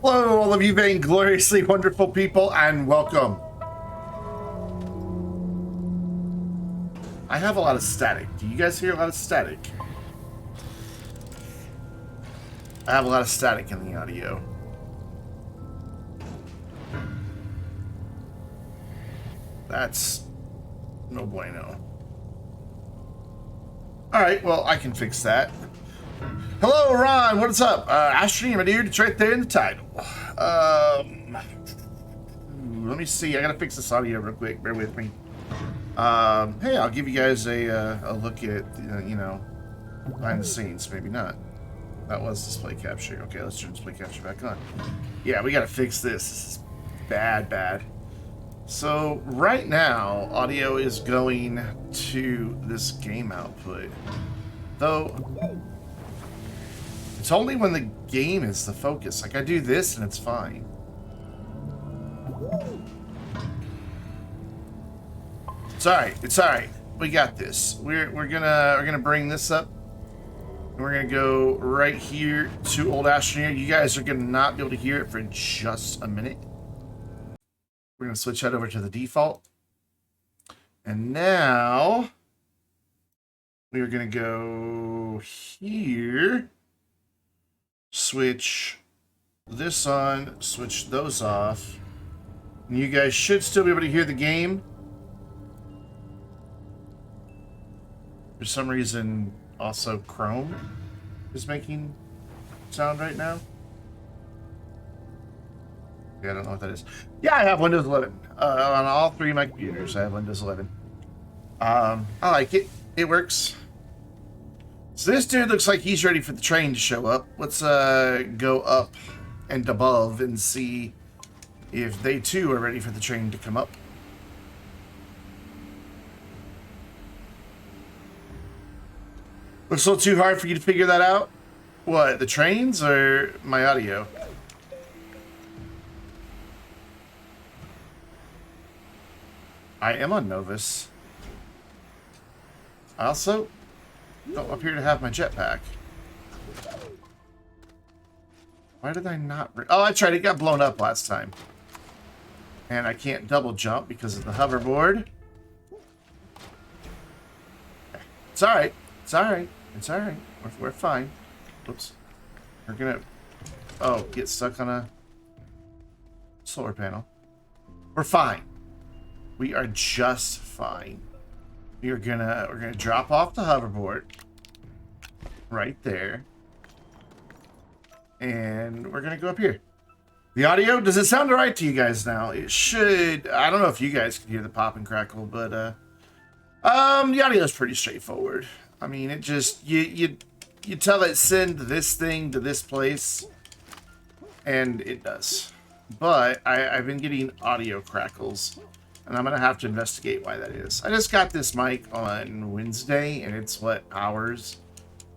Hello, all of you vaingloriously wonderful people, and welcome. I have a lot of static. Do you guys hear a lot of static? I have a lot of static in the audio. That's no bueno. Alright, well, I can fix that. Hello, Ron, what's up? Astroneer, my dude, it's right there in the title. Let me see, I gotta fix this audio real quick, bear with me. Hey, I'll give you guys a look at, you know, behind the scenes. Maybe not. That was display capture. Okay, let's turn display capture back on. Yeah, we gotta fix this. This is bad. So, right now, audio is going to this game output. Though, it's only when the game is the focus. Like, I do this and it's fine. It's alright. We got this. We're gonna bring this up. And we're gonna go right here to Old Astroneer. You guys are gonna not be able to hear it for just a minute. We're gonna switch that over to the default. And now we are gonna go here. Switch this on, switch those off. And you guys should still be able to hear the game. For some reason, also Chrome is making sound right now. Yeah, I don't know what that is. Yeah, I have Windows 11. On all three of my computers, I have Windows 11. I like it. It works. So this dude looks like he's ready for the train to show up. Let's go up and above and see if they too are ready for the train to come up. Looks a little too hard for you to figure that out? What, the trains or my audio? I am on Novus. I also don't appear to have my jetpack. Why did I not... Oh, I tried. It got blown up last time. And I can't double jump because of the hoverboard. It's alright. It's alright. It's alright. We're fine. Whoops. We're gonna... Oh, get stuck on a solar panel. We're fine. We are just fine. We're gonna drop off the hoverboard. Right there. And we're gonna go up here. The audio, does it sound alright to you guys now? It should. I don't know if you guys can hear the pop and crackle, but the audio is pretty straightforward. I mean, it just you tell it send this thing to this place, and it does. But I've been getting audio crackles, and I'm gonna have to investigate why that is. I just got this mic on Wednesday, and it's what, hours?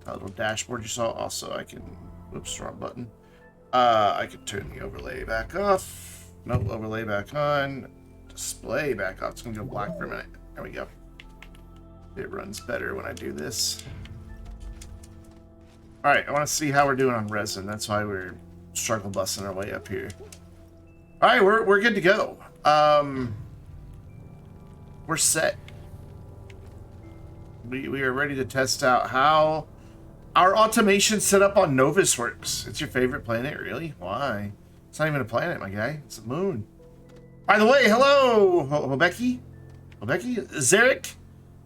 A little dashboard you saw. Also, I can. Whoops, wrong button. I can turn the overlay back off. Nope, overlay back on. Display back off. It's gonna go black for a minute. There we go. It runs better when I do this. Alright, I want to see how we're doing on resin. That's why we're struggle busting our way up here. Alright, we're good to go. We're set. We are ready to test out how our automation set up on Novus works. It's your favorite planet, really? Why? It's not even a planet, my guy. It's a moon. By the way, hello, Hobeki. Zarek.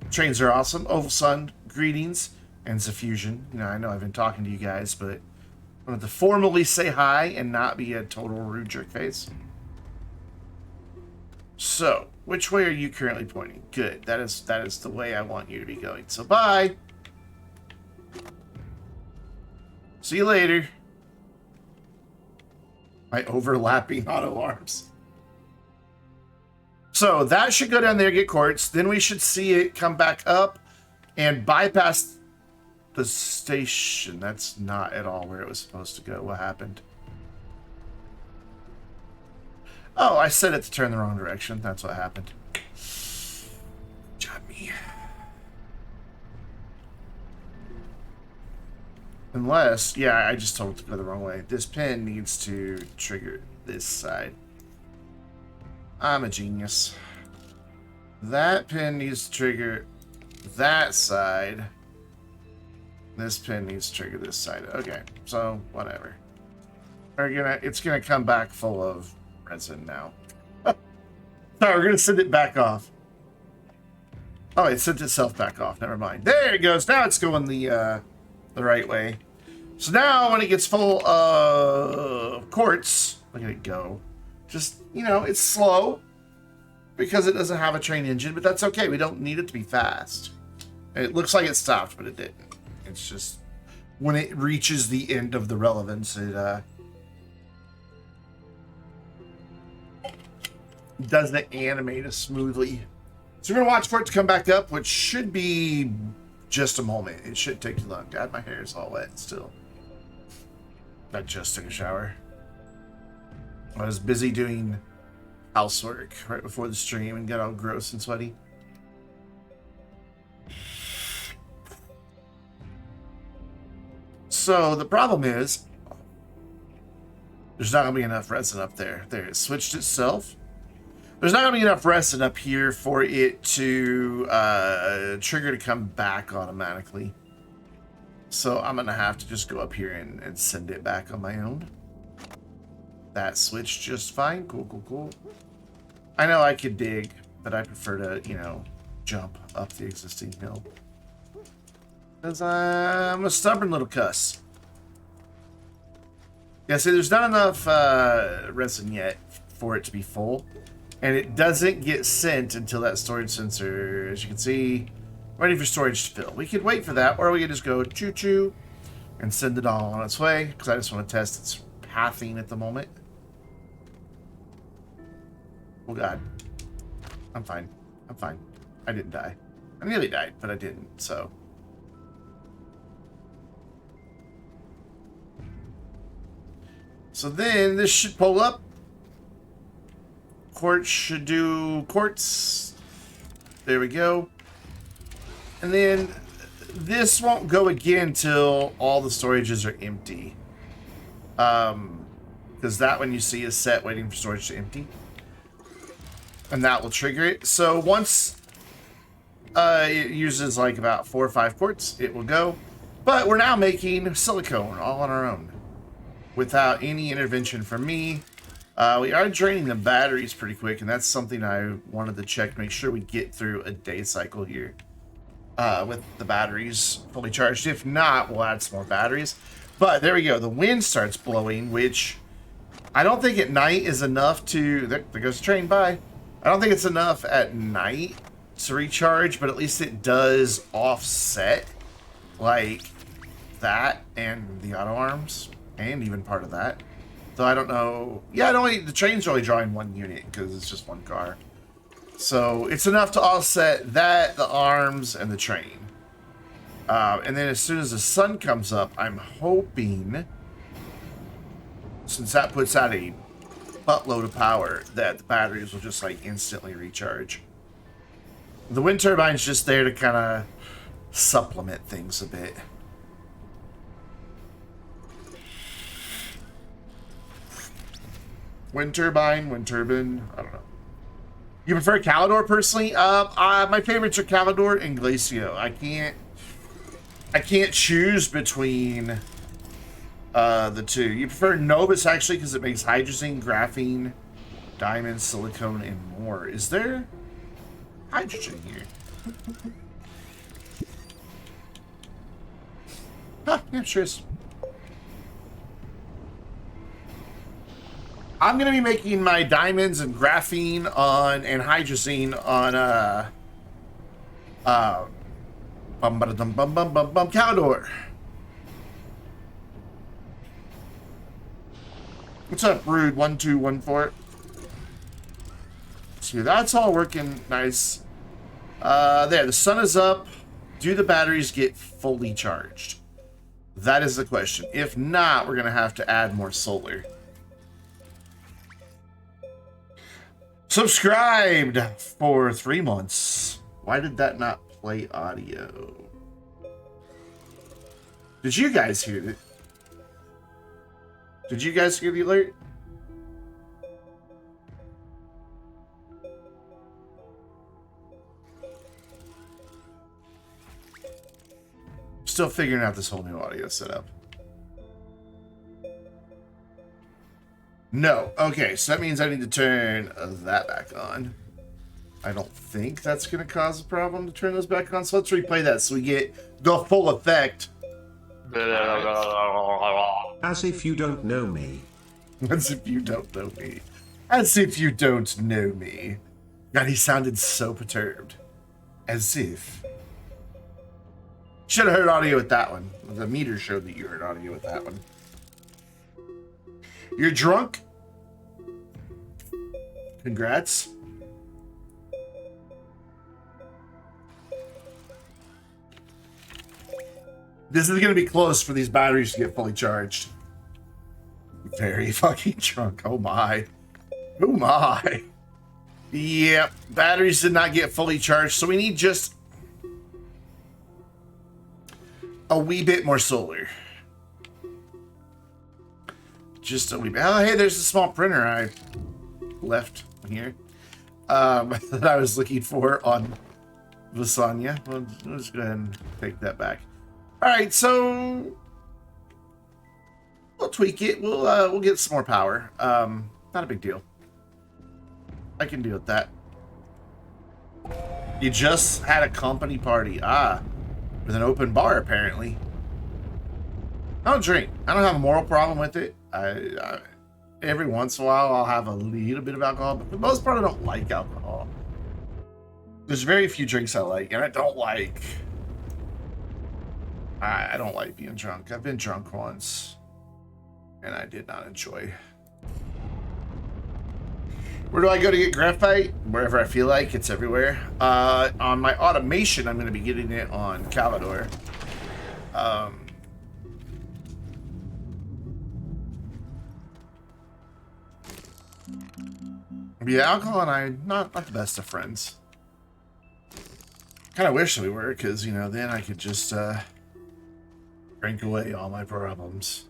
Trains are awesome. Oval Sun, greetings, and Zaffusion. You know, I know I've been talking to you guys, but I wanted to formally say hi and not be a total rude jerk face. So, which way are you currently pointing? Good. That is the way I want you to be going. So, bye. See you later. My overlapping auto arms. So that should go down there, get quartz. Then we should see it come back up and bypass the station. That's not at all where it was supposed to go. What happened? Oh, I set it to turn the wrong direction. That's what happened. Job me. Unless, yeah, I just told it to go the wrong way. This pin needs to trigger this side. I'm a genius. That pin needs to trigger that side. This pin needs to trigger this side. Okay, so whatever. It's gonna come back full of resin now. Sorry, we're gonna send it back off. Oh, it sent itself back off. Never mind. There it goes. Now it's going the right way. So now when it gets full of quartz, look at it go. Just, you know, it's slow because it doesn't have a train engine, but that's okay. We don't need it to be fast. It looks like it stopped, but it didn't. It's just when it reaches the end of the relevance, it doesn't animate as smoothly. So we're gonna watch for it to come back up, which should be just a moment. It shouldn't take too long. God, my hair is all wet still. I just took a shower. I was busy doing housework right before the stream and got all gross and sweaty. So the problem is there's not gonna be enough resin up there. There, it switched itself. There's not going to be enough resin up here for it to trigger to come back automatically. So I'm going to have to just go up here and send it back on my own. That switched just fine. Cool, cool, cool. I know I could dig, but I prefer to, you know, jump up the existing hill. Because I'm a stubborn little cuss. Yeah, see, there's not enough resin yet for it to be full. And it doesn't get sent until that storage sensor, as you can see, ready for storage to fill. We could wait for that, or we could just go choo-choo and send it all on its way, because I just want to test its pathing at the moment. Oh god. I'm fine. I'm fine. I didn't die. I nearly died, but I didn't, so. So then this should pull up. Quartz should do quartz. There we go. And then this won't go again till all the storages are empty. Because that one you see is set waiting for storage to empty. And that will trigger it. So once it uses like about 4 or 5 quartz, it will go. But we're now making silicone all on our own without any intervention from me. We are draining the batteries pretty quick, and that's something I wanted to check to make sure we get through a day cycle here with the batteries fully charged. If not, we'll add some more batteries. But there we go. The wind starts blowing, which I don't think at night is enough to... There goes the train, bye. I don't think it's enough at night to recharge, but at least it does offset like that and the auto arms, and even part of that. So I don't know. Yeah, the train's only drawing 1 unit because it's just 1 car. So it's enough to offset that, the arms, and the train. And then as soon as the sun comes up, I'm hoping, since that puts out a buttload of power, that the batteries will just like instantly recharge. The wind turbine's just there to kind of supplement things a bit. Wind turbine, I don't know. You prefer Calidor personally? My favorites are Calidor and Glacio. I can't choose between the two. You prefer Novus actually because it makes hydrogen, graphene, diamond, silicone, and more. Is there hydrogen here? Huh, yeah, sure is. I'm gonna be making my diamonds and graphene and hydrazine on Calidor. What's up, Brood 1214? See, that's all working nice. There, the sun is up. Do the batteries get fully charged? That is the question. If not, we're gonna have to add more solar. Subscribed for 3 months. Why did that not play audio? Did you guys hear it? Did you guys hear the alert? Still figuring out this whole new audio setup. No. Okay, so that means I need to turn that back on. I don't think that's going to cause a problem to turn those back on. So let's replay that so we get the full effect. As if you don't know me. As if you don't know me. As if you don't know me. God, he sounded so perturbed. As if. Should have heard audio with that one. The meter showed that you heard audio with that one. You're drunk? Congrats. This is going to be close for these batteries to get fully charged. Very fucking drunk. Oh my. Oh my. Yep. Batteries did not get fully charged, so we need just a wee bit more solar. Just a wee bit. Oh, hey, there's a small printer I left here that I was looking for on Lasagna. We'll just go ahead and take that back. All right, so we'll tweak it. We'll get some more power. Not a big deal. I can deal with that. You just had a company party. With an open bar, apparently. I don't drink. I don't have a moral problem with it. I every once in a while, I'll have a little bit of alcohol, but for the most part, I don't like alcohol. There's very few drinks I like, and I don't like... I don't like being drunk. I've been drunk once, and I did not enjoy. Where do I go to get graphite? Wherever I feel like. It's everywhere. On my automation, I'm going to be getting it on Calidor. Yeah, alcohol and I, not the best of friends. Kind of wish we were, because, you know, then I could just drink away all my problems.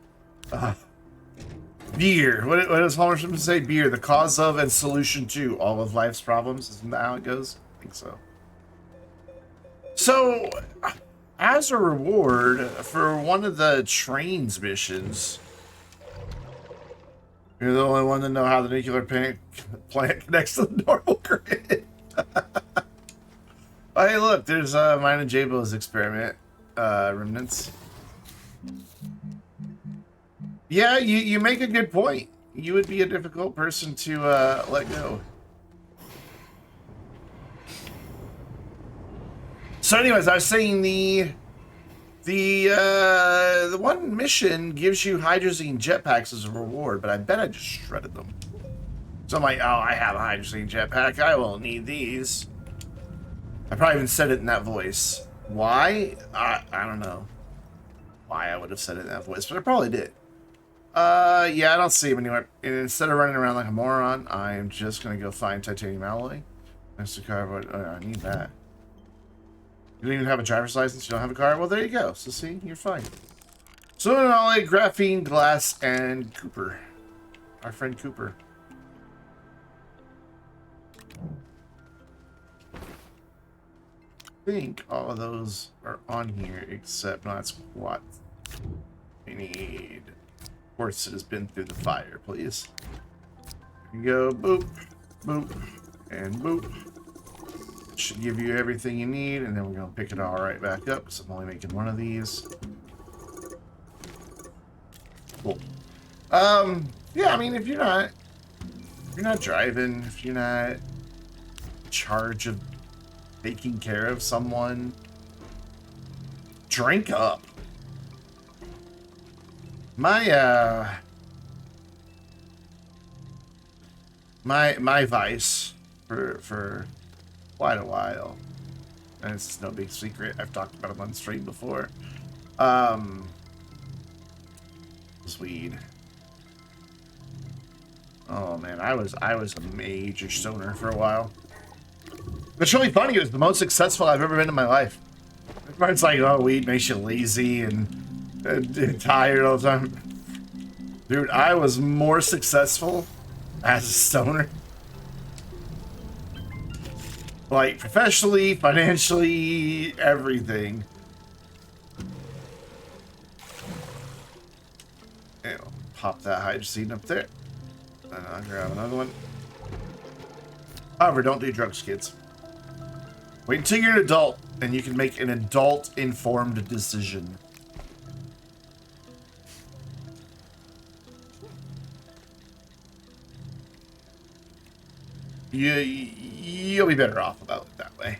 Beer. What does Homer Simpson say? Beer, the cause of and solution to all of life's problems. Isn't that how it goes? I think so. So, as a reward for one of the trains missions, you're the only one to know how the nuclear plant connects to the normal grid. Oh, hey, look, there's mine and J-Bo's experiment remnants. Yeah, you make a good point. You would be a difficult person to let go. So anyways, I was saying the one mission gives you hydrazine jetpacks as a reward, but I bet I just shredded them. So I'm like, oh, I have a hydrazine jetpack. I won't need these. I probably even said it in that voice. Why? I don't know why I would have said it in that voice, but I probably did. Yeah, I don't see him anywhere. And instead of running around like a moron, I'm just gonna go find titanium alloy. Nice to cardboard. Oh, I need that. You don't even have a driver's license. You don't have a car. Well, there you go. So see, you're fine. Silicon alloy, graphene, glass, and Cooper. Our friend Cooper. I think all of those are on here except no, that's what we need. Horse that has been through the fire, please. You go boop, boop, and boop. Should give you everything you need, and then we're gonna pick it all right back up because I'm only making one of these. Cool. Yeah, I mean, if you're not driving, if you're not in charge of taking care of someone, drink up. My my vice for quite a while, and it's no big secret, I've talked about it on stream before, was weed. Oh man, I was a major stoner for a while. It's really funny, it was the most successful I've ever been in my life. Everyone's like, oh, weed makes you lazy and Tired all the time. Dude, I was more successful as a stoner. Like, professionally, financially, everything. Ew, pop that hydrogen up there. And I'll grab another one. However, don't do drugs, kids. Wait until you're an adult, and you can make an adult-informed decision. You'll be better off about it that way.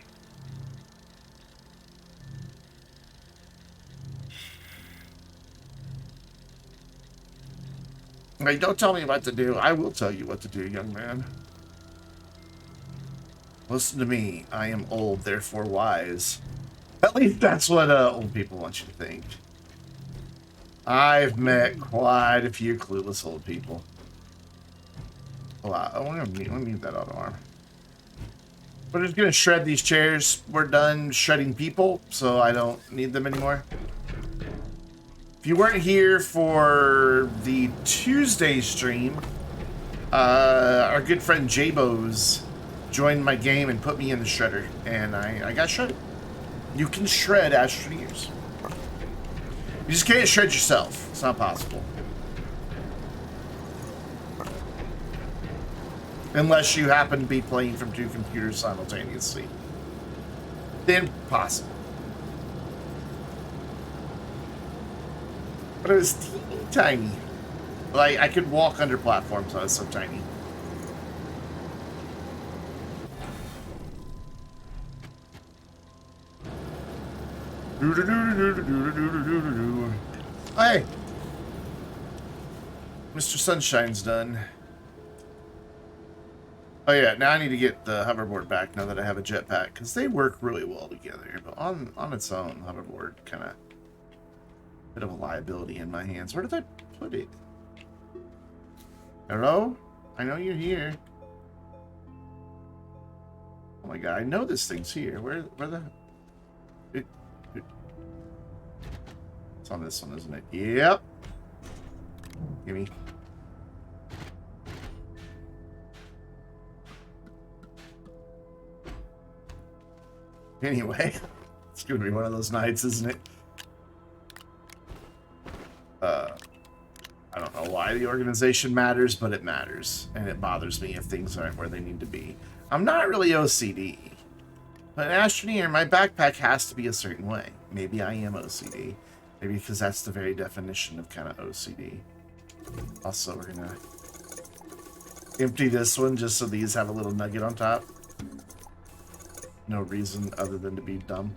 Hey, don't tell me what to do. I will tell you what to do, young man. Listen to me. I am old, therefore wise. At least that's what old people want you to think. I've met quite a few clueless old people. A lot. Oh, let me mute that auto arm. We're just gonna shred these chairs. We're done shredding people, so I don't need them anymore. If you weren't here for the Tuesday stream, our good friend Jabos joined my game and put me in the shredder, and I got shredded. You can shred Astroneers. You just can't shred yourself. It's not possible. Unless you happen to be playing from two computers simultaneously. Then possible. But it was teeny tiny. Like, I could walk under platforms, I was so tiny. Hey! Mr. Sunshine's done. Oh yeah, now I need to get the hoverboard back now that I have a jetpack, because they work really well together. But on its own, hoverboard kind of bit of a liability in my hands. Where did I put it? Hello? I know you're here. Oh my god, I know this thing's here. Where the... It's on this one, isn't it? Yep. Gimme. Anyway, it's gonna be one of those nights, isn't it? I don't know why the organization matters, but it matters. And it bothers me if things aren't where they need to be. I'm not really OCD. But an Astroneer, my backpack has to be a certain way. Maybe I am OCD. Maybe because that's the very definition of kind of OCD. Also, we're gonna empty this one just so these have a little nugget on top. No reason other than to be dumb.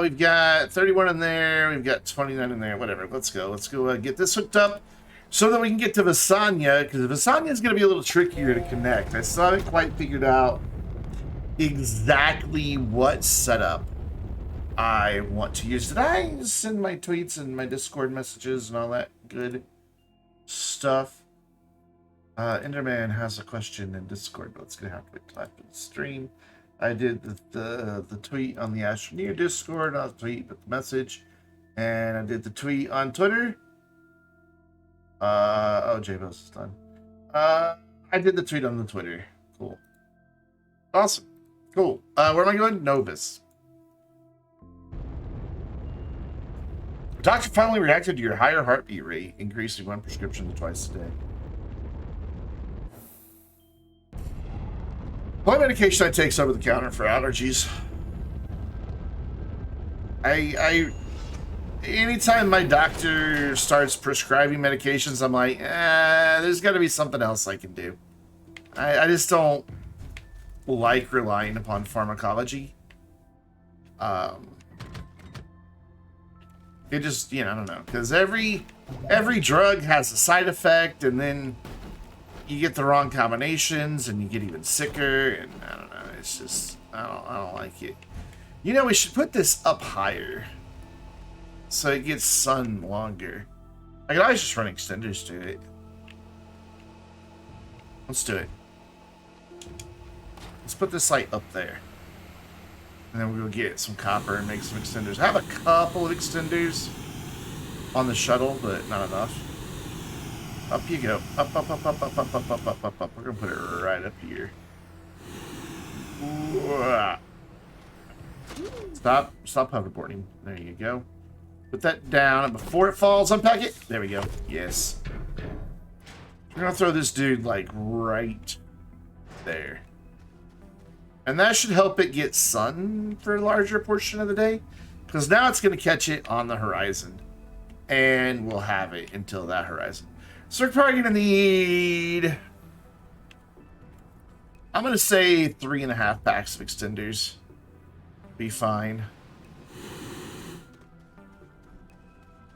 We've got 31 in there. We've got 29 in there. Whatever. Let's go. Let's go get this hooked up so that we can get to Visanya, because Visanya is going to be a little trickier to connect. I still haven't quite figured out exactly what setup I want to use. Did I send my tweets and my Discord messages and all that good stuff? Enderman has a question in Discord, but it's going to have to wait till after the stream. I did the tweet on the Astroneer Discord, not the tweet, but the message. And I did the tweet on Twitter. Oh, J-Bos is done. I did the tweet on the Twitter. Cool. Awesome. Cool. Where am I going? Novus. The doctor finally reacted to your higher heartbeat rate, increasing one prescription to twice a day. What medication I take over the counter for allergies? Anytime my doctor starts prescribing medications, I'm like, there's got to be something else I can do. I just don't like relying upon pharmacology. It just, I don't know, because every drug has a side effect, and then you get the wrong combinations, and you get even sicker, and I don't know. It's just, I don't like it. We should put this up higher, so it gets sun longer. I could always just run extenders to it. Let's do it. Let's put this light up there, and then we'll go get some copper and make some extenders. I have a couple of extenders. on the shuttle, but not enough. Up you go. Up, up, up, up, up, up, up, up, up, up, up. We're gonna put it right up here. Ooh. Stop hoverboarding. There you go. Put that down, and before it falls, unpack it. There we go. Yes. We're gonna throw this dude like right there. And that should help it get sun for a larger portion of the day. Because now it's gonna catch it on the horizon. And we'll have it until that horizon. So we're probably gonna need, I'm gonna say 3.5 packs of extenders. Be fine.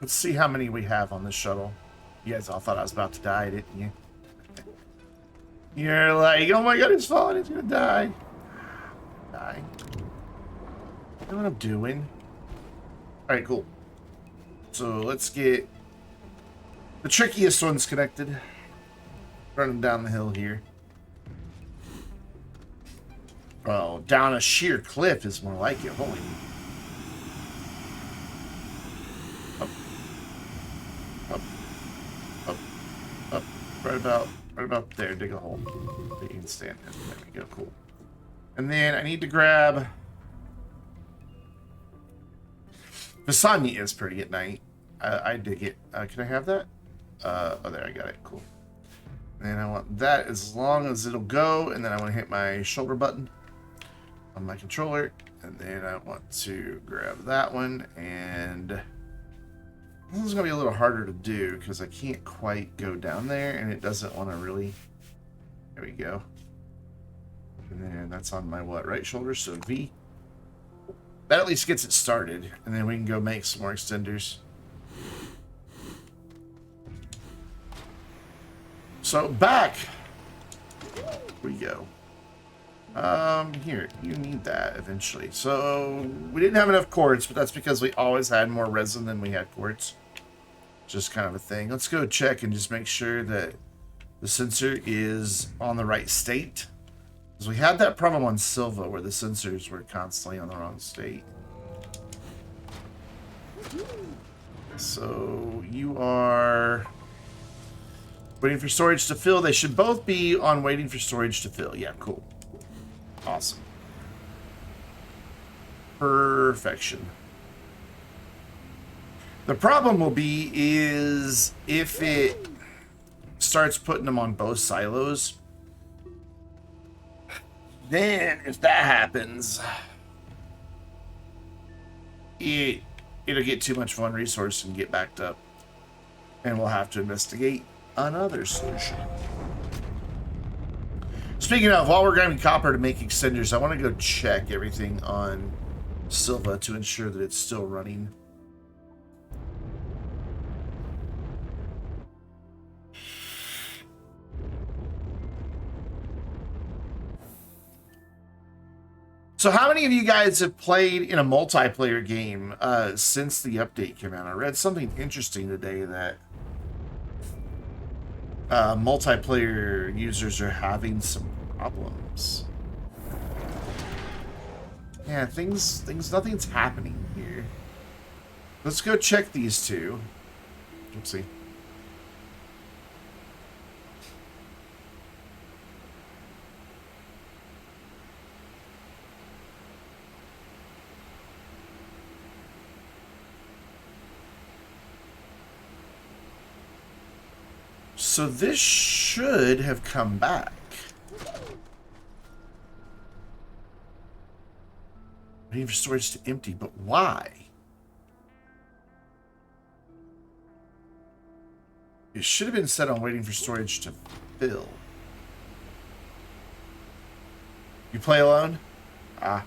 Let's see how many we have on this shuttle. You guys all thought I was about to die, didn't you? You're like, oh my god, he's falling, he's gonna die. Die. You know what I'm doing? Alright, cool. So let's get the trickiest ones connected. Running down the hill here. Oh, down a sheer cliff is more like it. Holy. Up. Up. Up. Up. Right about there. Dig a hole that you can stand in. There we go. Cool. And then I need to grab... Visanya is pretty at night. I dig it. Can I have that? Oh, there. I got it. Cool. And I want that as long as it'll go. And then I want to hit my shoulder button on my controller, and then I want to grab that one, and this is gonna be a little harder to do because I can't quite go down there, and it doesn't want to really. There we go. And then that's on my right shoulder, so V. That at least gets it started, and then we can go make some more extenders. So back we go. Here, you need that eventually. So, we didn't have enough quartz, but that's because we always had more resin than we had quartz. Just kind of a thing. Let's go check and just make sure that the sensor is on the right state. Because we had that problem on Silva where the sensors were constantly on the wrong state. So, you are waiting for storage to fill. They should both be on waiting for storage to fill. Yeah, cool. Awesome. Perfection. The problem will be is if it starts putting them on both silos, then if that happens, it'll get too much one resource and get backed up, and we'll have to investigate another solution. Speaking of, while we're grabbing copper to make extenders, I want to go check everything on Silva to ensure that it's still running. So how many of you guys have played in a multiplayer game since the update came out? I read something interesting today that multiplayer users are having some problems. Yeah, nothing's happening here. Let's go check these two. Oopsie. So this should have come back. Waiting for storage to empty, but why? It should have been set on waiting for storage to fill. You play alone? Ah.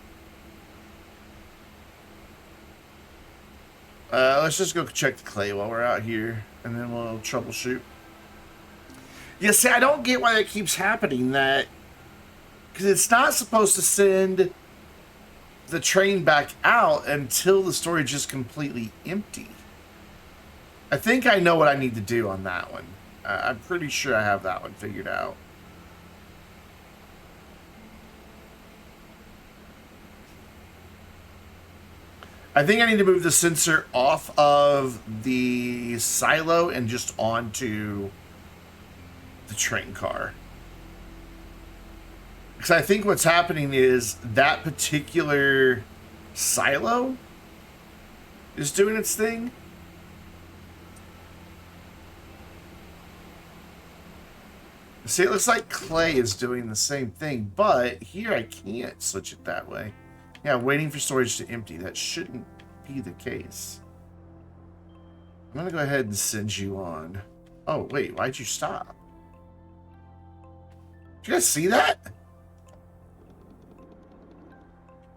Let's just go check the clay while we're out here, and then we'll troubleshoot. Yeah, see, I don't get why that keeps happening. That because it's not supposed to send the train back out until the storage is completely empty. I think I know what I need to do on that one. I'm pretty sure I have that one figured out. I think I need to move the sensor off of the silo and just onto the train car. Because I think what's happening is that particular silo is doing its thing. See, it looks like clay is doing the same thing, but here I can't switch it that way. Yeah, waiting for storage to empty. That shouldn't be the case. I'm going to go ahead and send you on. Oh, wait, why'd you stop? Did you guys see that?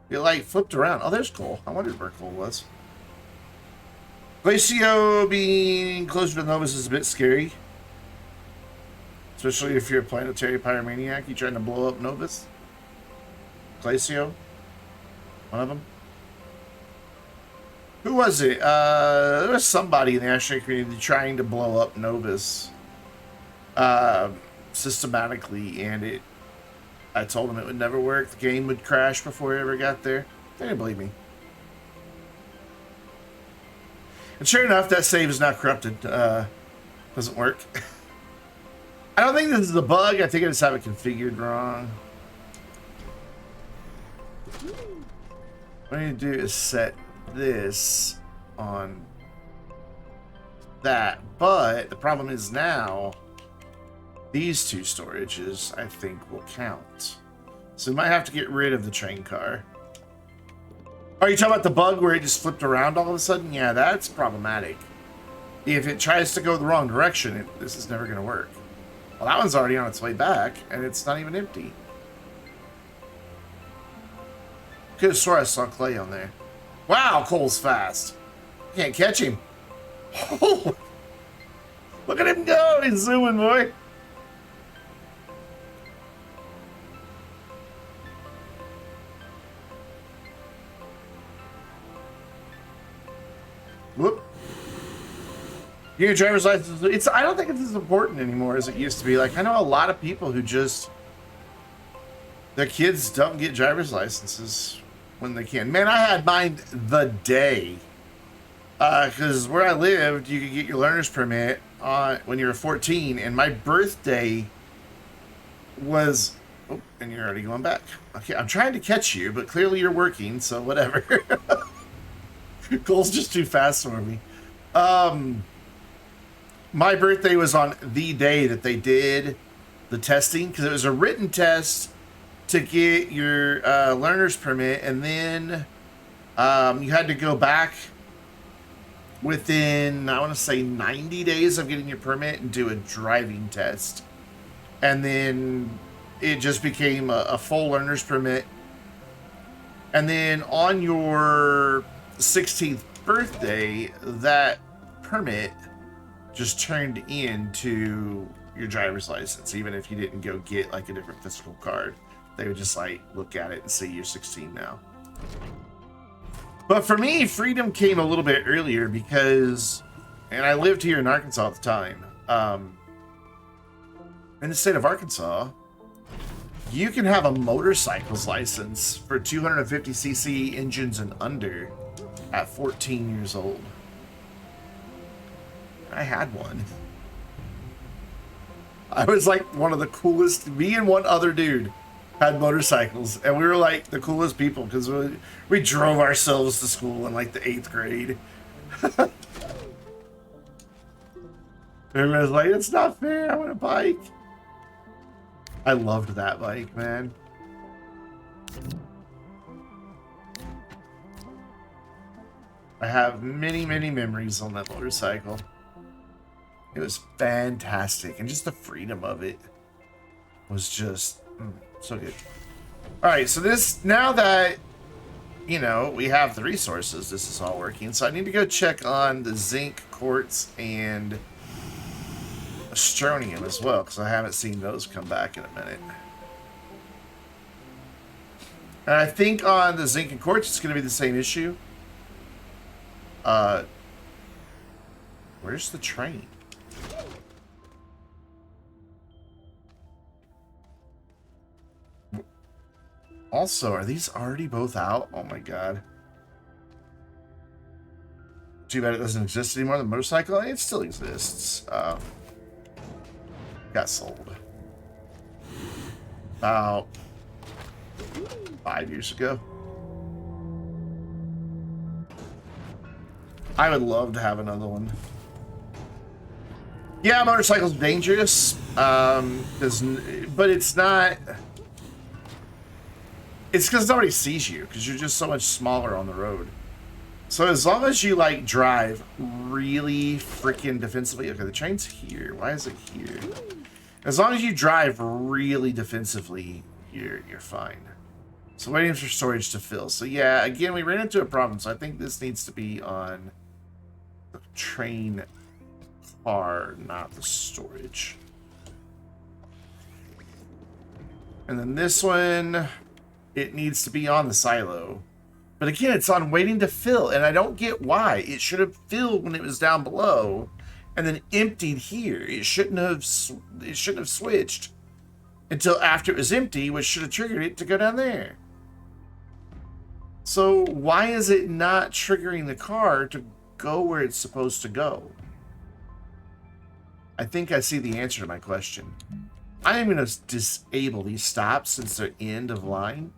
It, like, flipped around. Oh, there's Cole. I wondered where Cole was. Glacio being closer to Novus is a bit scary. Especially if you're a planetary pyromaniac. You trying to blow up Novus? Glacio? One of them? Who was it? There was somebody in the Astroneer community trying to blow up Novus systematically, and I told them it would never work. The game would crash before it ever got there. They didn't believe me. And sure enough, that save is not corrupted. Doesn't work. I don't think this is a bug. I think I just have it configured wrong. What I need to do is set this on that. But the problem is now these two storages, I think, will count. So we might have to get rid of the train car. Are you talking about the bug where it just flipped around all of a sudden? Yeah, that's problematic. If it tries to go the wrong direction, this is never going to work. Well, that one's already on its way back, and it's not even empty. Could have swore I saw clay on there. Wow, Cole's fast. Can't catch him. Oh, look at him go. He's zooming, boy. Whoop. Your driver's license, I don't think it's as important anymore as it used to be. Like, I know a lot of people who just, their kids don't get driver's licenses when they can. Man, I had mine the day. Because where I lived, you could get your learner's permit when you were 14, and my birthday was, oh, and you're already going back. Okay, I'm trying to catch you, but clearly you're working, so whatever. Cole's just too fast for me. My birthday was on the day that they did the testing, because it was a written test to get your learner's permit, and then you had to go back within, I want to say, 90 days of getting your permit and do a driving test. And then it just became a full learner's permit. And then on your 16th birthday, that permit just turned into your driver's license, even if you didn't go get like a different physical card. They would just like look at it and say you're 16 now. But for me, freedom came a little bit earlier because, and I lived here in Arkansas at the time. In the state of Arkansas, you can have a motorcycle's license for 250cc engines and under at 14 years old. I had one. I was like one of the coolest. Me and one other dude had motorcycles, and we were like the coolest people because we drove ourselves to school in like the 8th grade. Everyone was like, "It's not fair. I want a bike." I loved that bike, man. I have many, many memories on that motorcycle. It was fantastic, and just the freedom of it was just so good. All right, so this, now that, you know, we have the resources, this is all working. So I need to go check on the zinc, quartz, and Astroneer as well, because I haven't seen those come back in a minute. And I think on the zinc and quartz, it's going to be the same issue. Where's the train? Also, are these already both out? Oh my god. Too bad it doesn't exist anymore. The motorcycle, it still exists. Got sold about 5 years ago. I would love to have another one. Yeah, motorcycle's dangerous, but it's not. It's because nobody sees you, because you're just so much smaller on the road. So as long as you, like, drive really freaking defensively... Okay, the train's here. Why is it here? As long as you drive really defensively, you're fine. So waiting for storage to fill. So yeah, again, we ran into a problem. So I think this needs to be on the train car, not the storage. And then this one, it needs to be on the silo. But again, it's on waiting to fill, and I don't get why. It should have filled when it was down below, and then emptied here. It shouldn't have switched until after it was empty, which should have triggered it to go down there. So why is it not triggering the car to go where it's supposed to go? I think I see the answer to my question. I am going to disable these stops since they're end of line.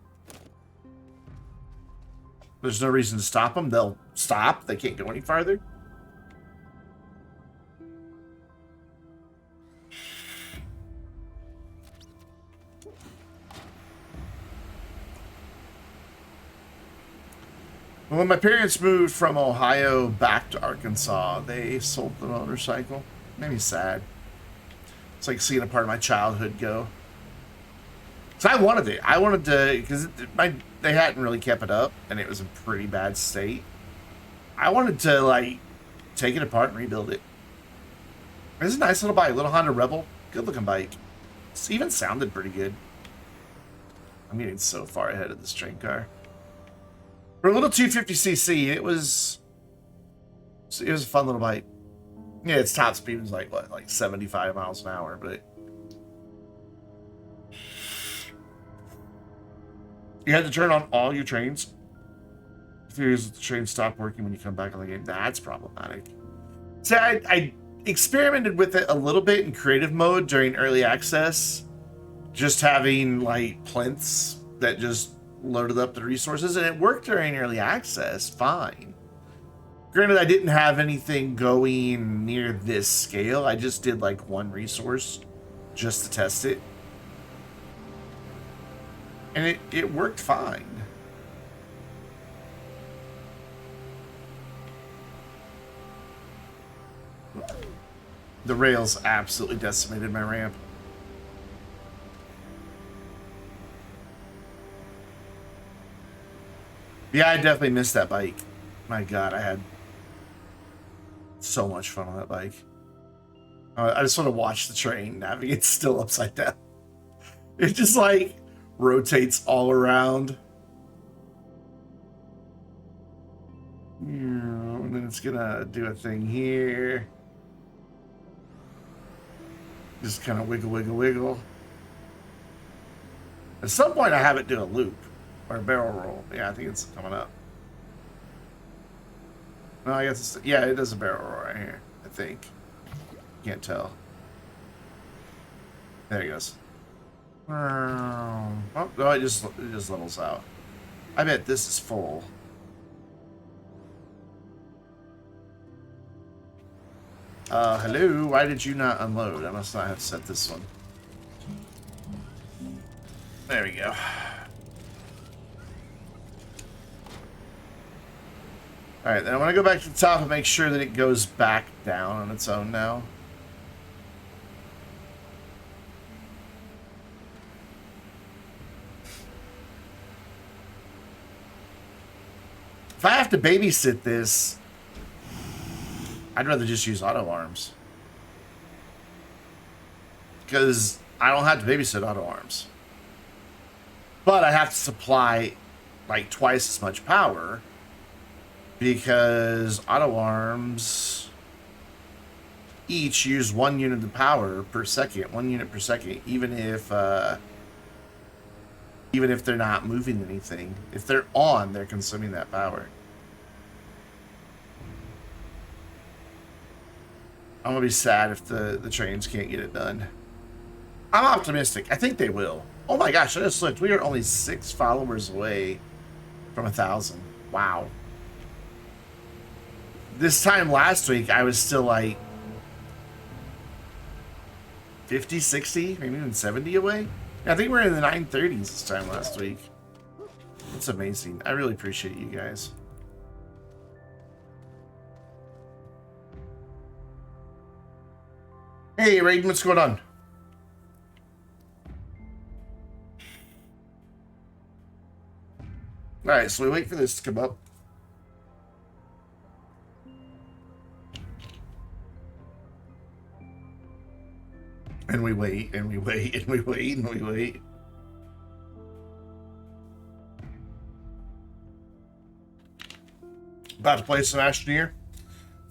There's no reason to stop them. They'll stop. They can't go any farther. When my parents moved from Ohio back to Arkansas, they sold the motorcycle. Made me sad. It's like seeing a part of my childhood go. So I wanted it. I wanted to, because they hadn't really kept it up, and it was in pretty bad state. I wanted to, like, take it apart and rebuild it. It's a nice little bike, little Honda Rebel. Good looking bike. It even sounded pretty good. I'm getting so far ahead of this train car. For a little 250cc, it was a fun little bike. Yeah, its top speed was like, what, like 75 miles an hour, but you had to turn on all your trains. If the train stopped working when you come back on the game, that's problematic. So I experimented with it a little bit in creative mode during early access, just having like plinths that just loaded up the resources, and it worked during early access fine. Granted, I didn't have anything going near this scale. I just did like one resource just to test it. And it worked fine. The rails absolutely decimated my ramp. Yeah, I definitely missed that bike. My God, I had so much fun on that bike. I just want to watch the train navigate still upside down. It just like rotates all around. And then it's gonna do a thing here. Just kind of wiggle, wiggle, wiggle. At some point I have it do a loop. Or a barrel roll. Yeah, I think it's coming up. No, I guess it's... Yeah, it does a barrel roll right here. I think. Can't tell. There it goes. Oh, no, it just levels out. I bet this is full. Hello? Why did you not unload? I must not have set this one. There we go. Alright, then I want to go back to the top and make sure that it goes back down on its own now. If I have to babysit this, I'd rather just use auto arms. Because I don't have to babysit auto arms. But I have to supply like twice as much power. Because auto arms each use 1 unit of power per second, 1 unit per second, even if they're not moving anything. If they're on, they're consuming that power. I'm gonna be sad if the trains can't get it done. I'm optimistic. I think they will. Oh my gosh, I just looked. We are only 6 followers away from 1,000. Wow. This time last week, I was still like 50, 60, maybe even 70 away. I think we're in the 930s this time last week. That's amazing. I really appreciate you guys. Hey, Raiden, what's going on? Alright, so we wait for this to come up. And we wait, and we wait, and we wait, and we wait. About to play some Astroneer.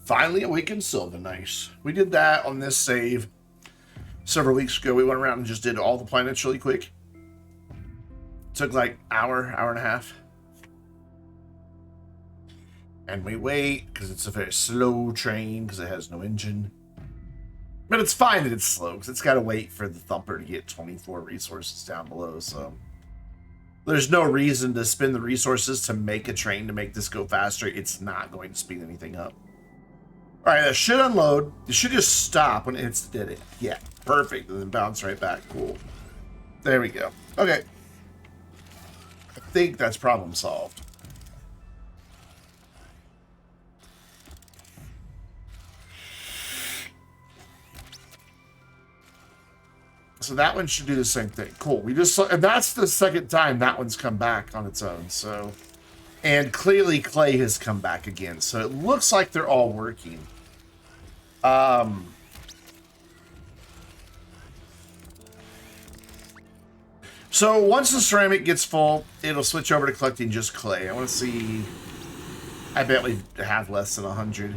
Finally awakened Silva. Nice. We did that on this save several weeks ago. We went around and just did all the planets really quick. Took like hour and a half. And we wait because it's a very slow train because it has no engine. But it's fine that it's slow because it's got to wait for the Thumper to get 24 resources down below. So there's no reason to spend the resources to make a train to make this go faster. It's not going to speed anything up. All right, that should unload. It should just stop when it hits the dead end. Yeah, perfect. And then bounce right back. Cool. There we go. Okay. I think that's problem solved. So that one should do the same thing. Cool. We just saw, and that's the second time that one's come back on its own. So, and clearly Clay has come back again. So it looks like they're all working. So once the ceramic gets full, it'll switch over to collecting just clay. I want to see. I bet we have less than 100.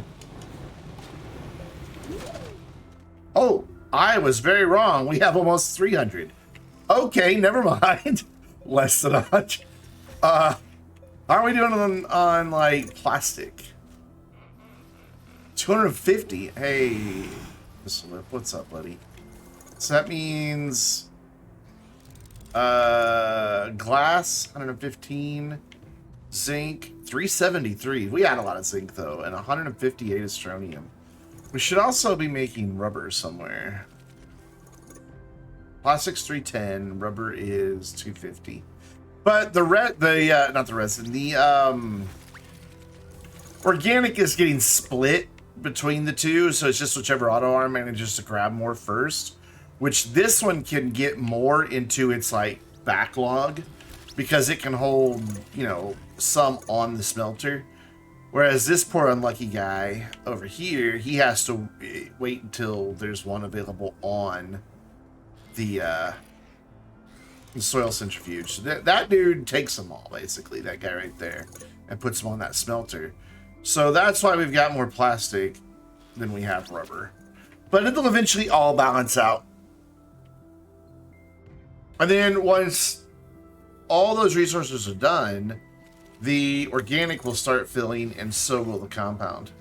Oh. I was very wrong. We have almost 300. Okay, never mind. Less than 100. How are we doing on like plastic? 250. Hey, what's up, buddy? So that means glass 115, zinc 373. We had a lot of zinc though, and 158 astronium. We should also be making rubber somewhere. Plastic's 310, rubber is 250. But not the resin, the organic is getting split between the two, so it's just whichever auto arm manages to grab more first, which this one can get more into its like backlog because it can hold, you know, some on the smelter. Whereas this poor unlucky guy over here, he has to wait until there's one available on the soil centrifuge. So that dude takes them all, basically, that guy right there, and puts them on that smelter. So that's why we've got more plastic than we have rubber. But it'll eventually all balance out. And then once all those resources are done, the organic will start filling, and so will the compound.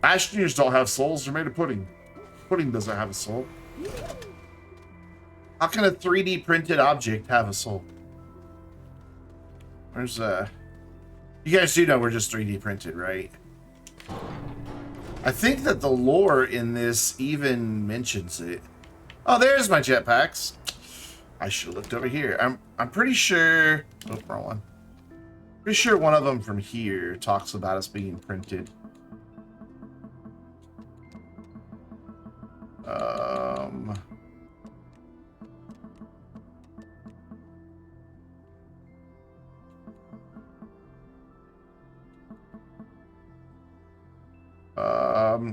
Astroneers don't have souls. They're made of pudding. Pudding doesn't have a soul. How can a 3D printed object have a soul? Where's you guys do know we're just 3D printed, right? I think that the lore in this even mentions it. Oh, there's my jetpacks. I should have looked over here. I'm pretty sure. Oh, wrong one. Pretty sure one of them from here talks about us being printed.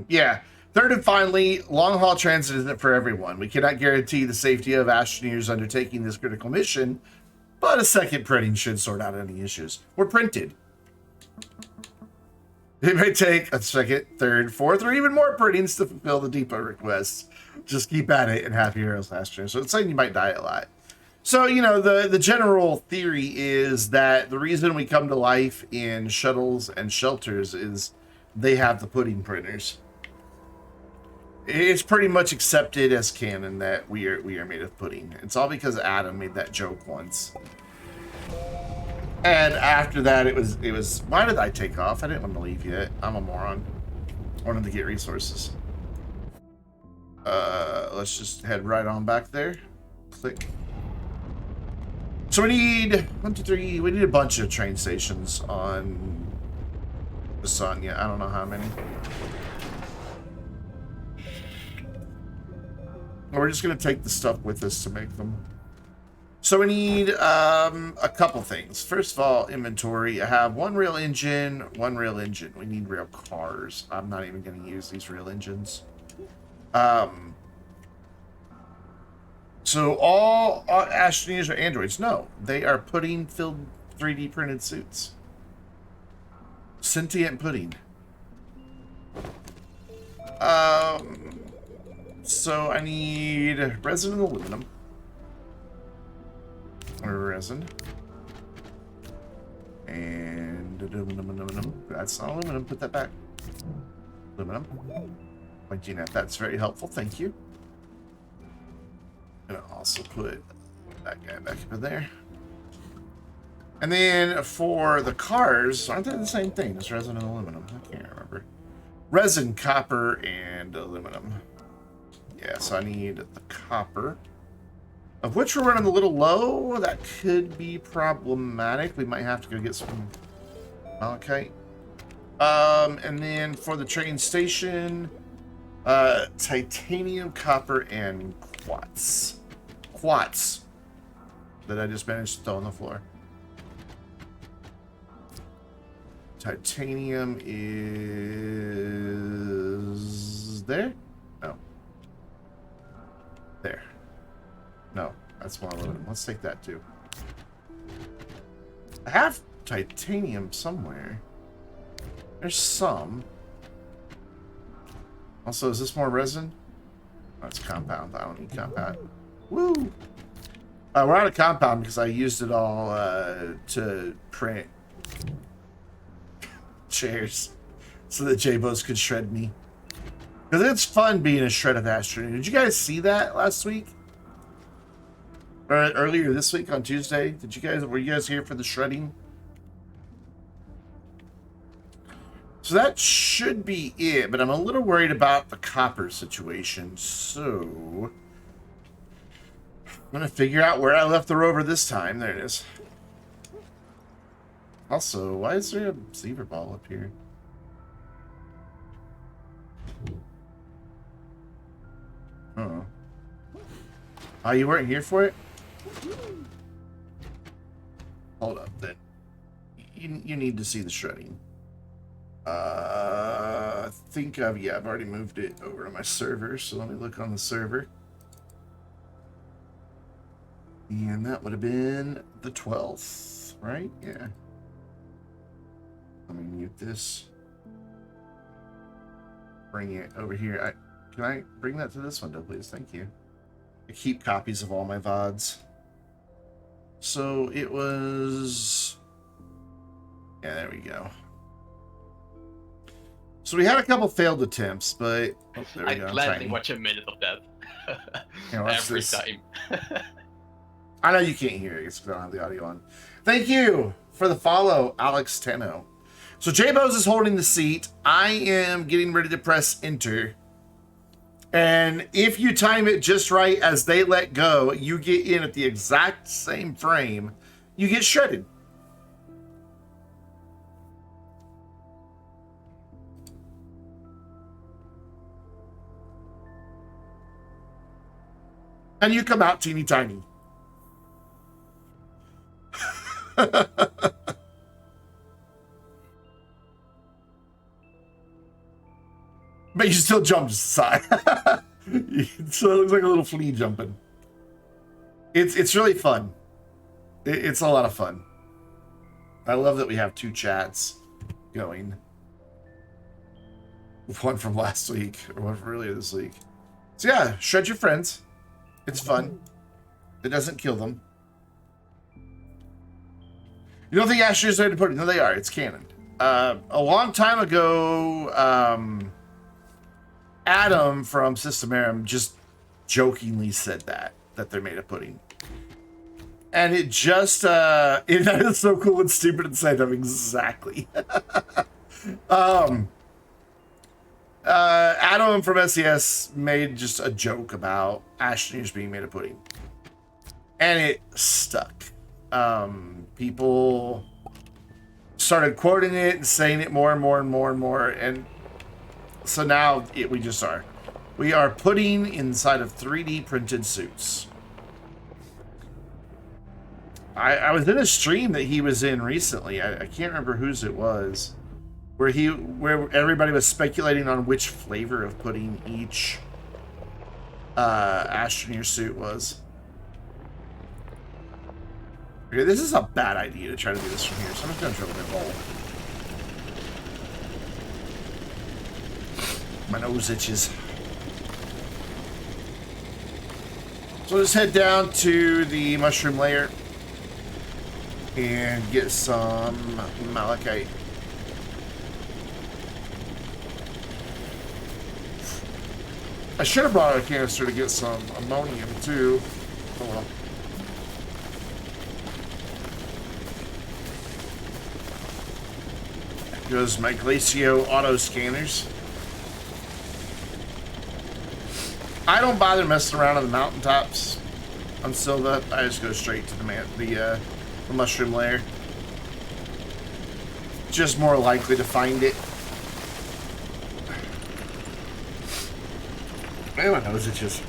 Yeah. Third and finally, long-haul transit isn't for everyone. We cannot guarantee the safety of Astroneers undertaking this critical mission, but a second printing should sort out any issues. We're printed. It may take a second, third, fourth, or even more printings to fulfill the depot requests. Just keep at it and happy heroes, Astroneers. So it's saying you might die a lot. So, you know, the general theory is that the reason we come to life in shuttles and shelters is they have the pudding printers. It's pretty much accepted as canon that we are made of pudding. It's all because Adam made that joke once. And after that, it was. Why did I take off? I didn't want to leave yet. I'm a moron. I wanted to get resources. Let's just head right on back there. Click. So we need 1, 2, 3. We need a bunch of train stations on the sun. Yeah, I don't know how many. We're just gonna take the stuff with us to make them. So we need a couple things. First of all, inventory. I have one rail engine, one rail engine. We need rail cars. I'm not even gonna use these rail engines. So all Astroneers are androids. No, they are pudding-filled 3D printed suits. Sentient pudding. So I need resin and aluminum. Or resin. And aluminum. That's not aluminum. Put that back. Aluminum. Pointing at that's very helpful. Thank you. I'm gonna also put that guy back up in there. And then for the cars, aren't they the same thing? It's resin and aluminum. I can't remember. Resin, copper, and aluminum. Yeah, so I need the copper. Of which we're running a little low. That could be problematic. We might have to go get some malachite. And then for the train station, titanium, copper, and quartz. Quartz. That I just managed to throw on the floor. Titanium is there? No. There. No, that's more aluminum. Let's take that too. I have titanium somewhere. There's some. Also, is this more resin? Oh, it's compound. I don't need compound. Woo! We're out of compound because I used it all to print chairs so that J-Bos could shred me. Because it's fun being a shredded Astroneer. Did you guys see that last week? Or earlier this week on Tuesday? Were you guys here for the shredding? So that should be it, but I'm a little worried about the copper situation, so I'm gonna figure out where I left the rover this time. There it is. Also, why is there a zebra ball up here? Oh. Oh, you weren't here for it? Hold up, then. You need to see the shredding. I think I've already moved it over to my server, so let me look on the server. And that would have been the 12th, right? Yeah. Let me mute this. Bring it over here. Can I bring that to this window, please? Thank you. I keep copies of all my VODs. So it was... Yeah, there we go. So we had a couple failed attempts, but... Oh, there we go. I gladly watch a minute of that. Every time. I know you can't hear it because I don't have the audio on. Thank you for the follow, Alex Teno. So J-Bos is holding the seat. I am getting ready to press enter. And if you time it just right as they let go, you get in at the exact same frame. You get shredded. And you come out teeny tiny. But you still jump to the side. So it looks like a little flea jumping. It's really fun. It's a lot of fun. I love that we have two chats going. One from last week, or one from earlier this week. So yeah, shred your friends. It's fun. It doesn't kill them. You don't think Astroneers made a pudding? No, they are. It's canon. A long time ago, Adam from Systemarum just jokingly said that they're made of pudding. And it just, that is so cool and stupid and say them exactly. Adam from SES made just a joke about Astroneers being made of pudding. And it stuck. People started quoting it and saying it more and more and more and more. And so now we just are. We are pudding inside of 3D printed suits. I was in a stream that he was in recently. I can't remember whose it was. Where everybody was speculating on which flavor of pudding each Astroneer suit was. Okay, this is a bad idea to try to do this from here, so I'm just gonna drill a hole. My nose itches. So let's head down to the mushroom layer and get some malachite. I should have brought a canister to get some ammonium too. Oh well. There goes my Glacio auto scanners. I don't bother messing around on the mountaintops on Silva. I just go straight to the mushroom layer. Just more likely to find it. Man, my nose itches.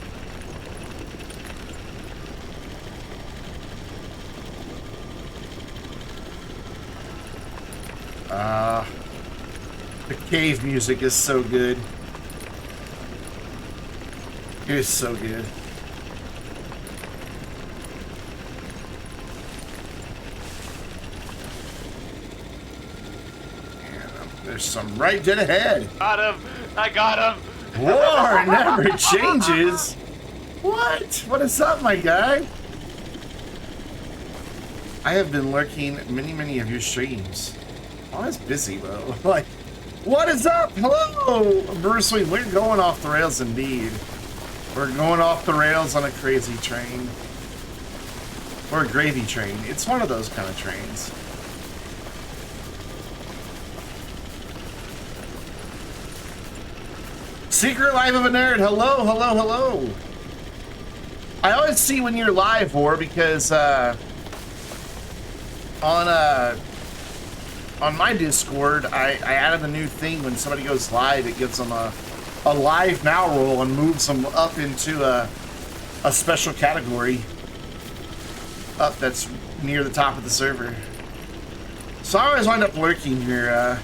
The cave music is so good. It is so good. And there's some right dead ahead. Got him! I got him! War never changes. What? What is up, my guy? I have been lurking many of your streams. Always busy, bro. Like, what is up? Hello, Bruce Lee. We're going off the rails indeed. We're going off the rails on a crazy train. Or a gravy train. It's one of those kind of trains. Secret Life of a Nerd. Hello, hello, hello. I always see when you're live, War, because on my Discord, I added a new thing. When somebody goes live, it gives them a live now roll and moves them up into a special category up that's near the top of the server. So I always wind up lurking your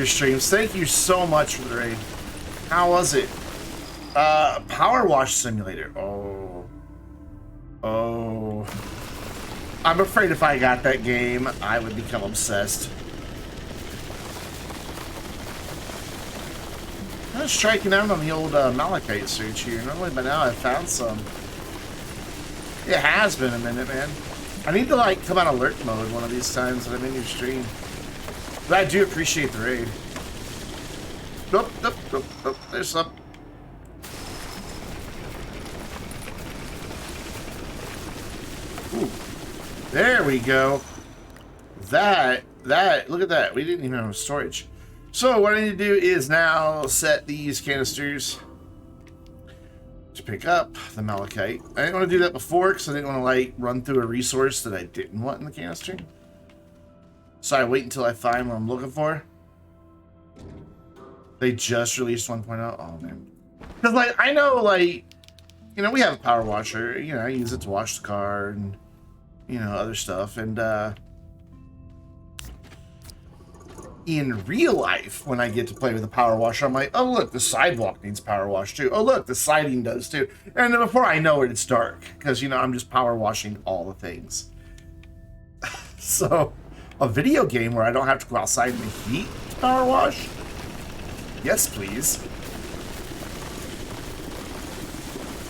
streams. Thank you so much for the raid. How was it? Power Wash Simulator. Oh. I'm afraid if I got that game, I would become obsessed. I'm just striking out on the old malachite search here. Normally by now I've found some. It has been a minute, man. I need to like come out of alert mode one of these times that I'm in your stream. But I do appreciate the raid. Nope. There's some. Ooh. There we go. That, look at that. We didn't even have storage. So what I need to do is now set these canisters to pick up the malachite. I didn't want to do that before because I didn't want to like run through a resource that I didn't want in the canister. So I wait until I find what I'm looking for. They just released 1.0. Oh man. Because like I know like, you know, we have a power washer, you know, I use it to wash the car and you know, other stuff. And in real life, when I get to play with a power washer, I'm like, oh look, the sidewalk needs power wash too. Oh look, the siding does too. And then before I know it, it's dark because you know I'm just power washing all the things. So a video game where I don't have to go outside in the heat to power wash? Yes, please.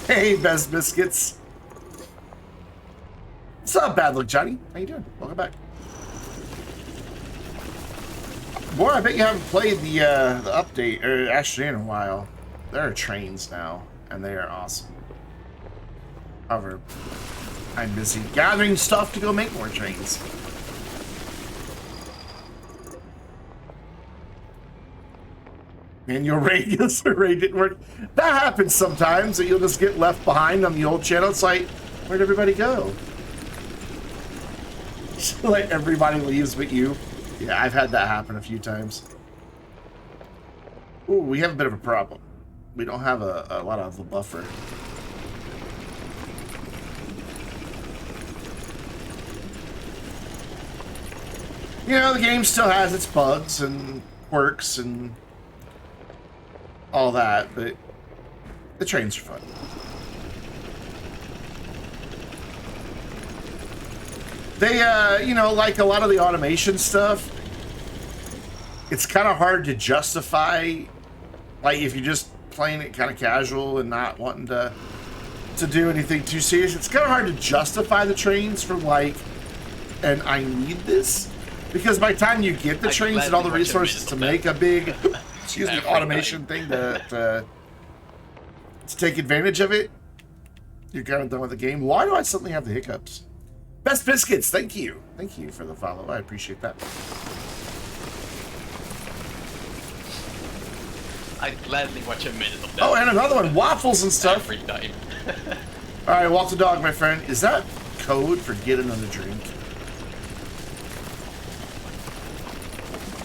Hey, Best Biscuits. What's up, Bad Luck Johnny? How you doing? Welcome back. Boy, I bet you haven't played the update or Astroneer in a while. There are trains now, and they are awesome. However, I'm busy gathering stuff to go make more trains. And your radius array didn't work. That happens sometimes, that you'll just get left behind on the old channel. It's like, where'd everybody go? Like everybody leaves but you. Yeah, I've had that happen a few times. Ooh, we have a bit of a problem. We don't have a lot of a buffer. You know, the game still has its bugs and quirks and all that, but the trains are fun. They, you know, like a lot of the automation stuff, it's kind of hard to justify, like if you're just playing it kind of casual and not wanting to do anything too serious, it's kind of hard to justify the trains from like, and I need this, because by the time you get the trains and all the resources to make a big, excuse me, automation thing to take advantage of it, you're kind of done with the game. Why do I suddenly have the hiccups? Best Biscuits, thank you. Thank you for the follow. I appreciate that. I'd gladly watch a minute of that. Oh, and another one. Waffles and stuff. Every time. Alright, Walter Dog, my friend. Is that code for get another drink?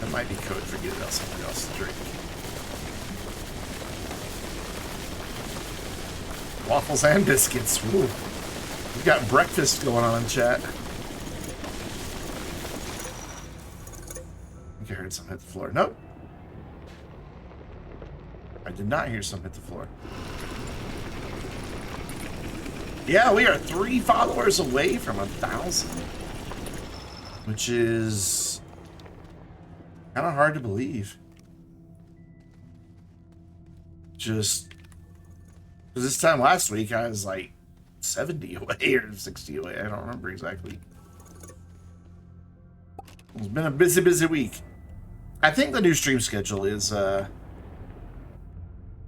That might be code for get somebody else to drink. Waffles and biscuits. Woo. We've got breakfast going on in chat. I think I heard something hit the floor. Nope. I did not hear something hit the floor. Yeah, we are 3 followers away from 1,000. Which is kind of hard to believe. Just because this time last week I was like 70 away or 60 away. I don't remember exactly. It's been a busy week. I think the new stream schedule is you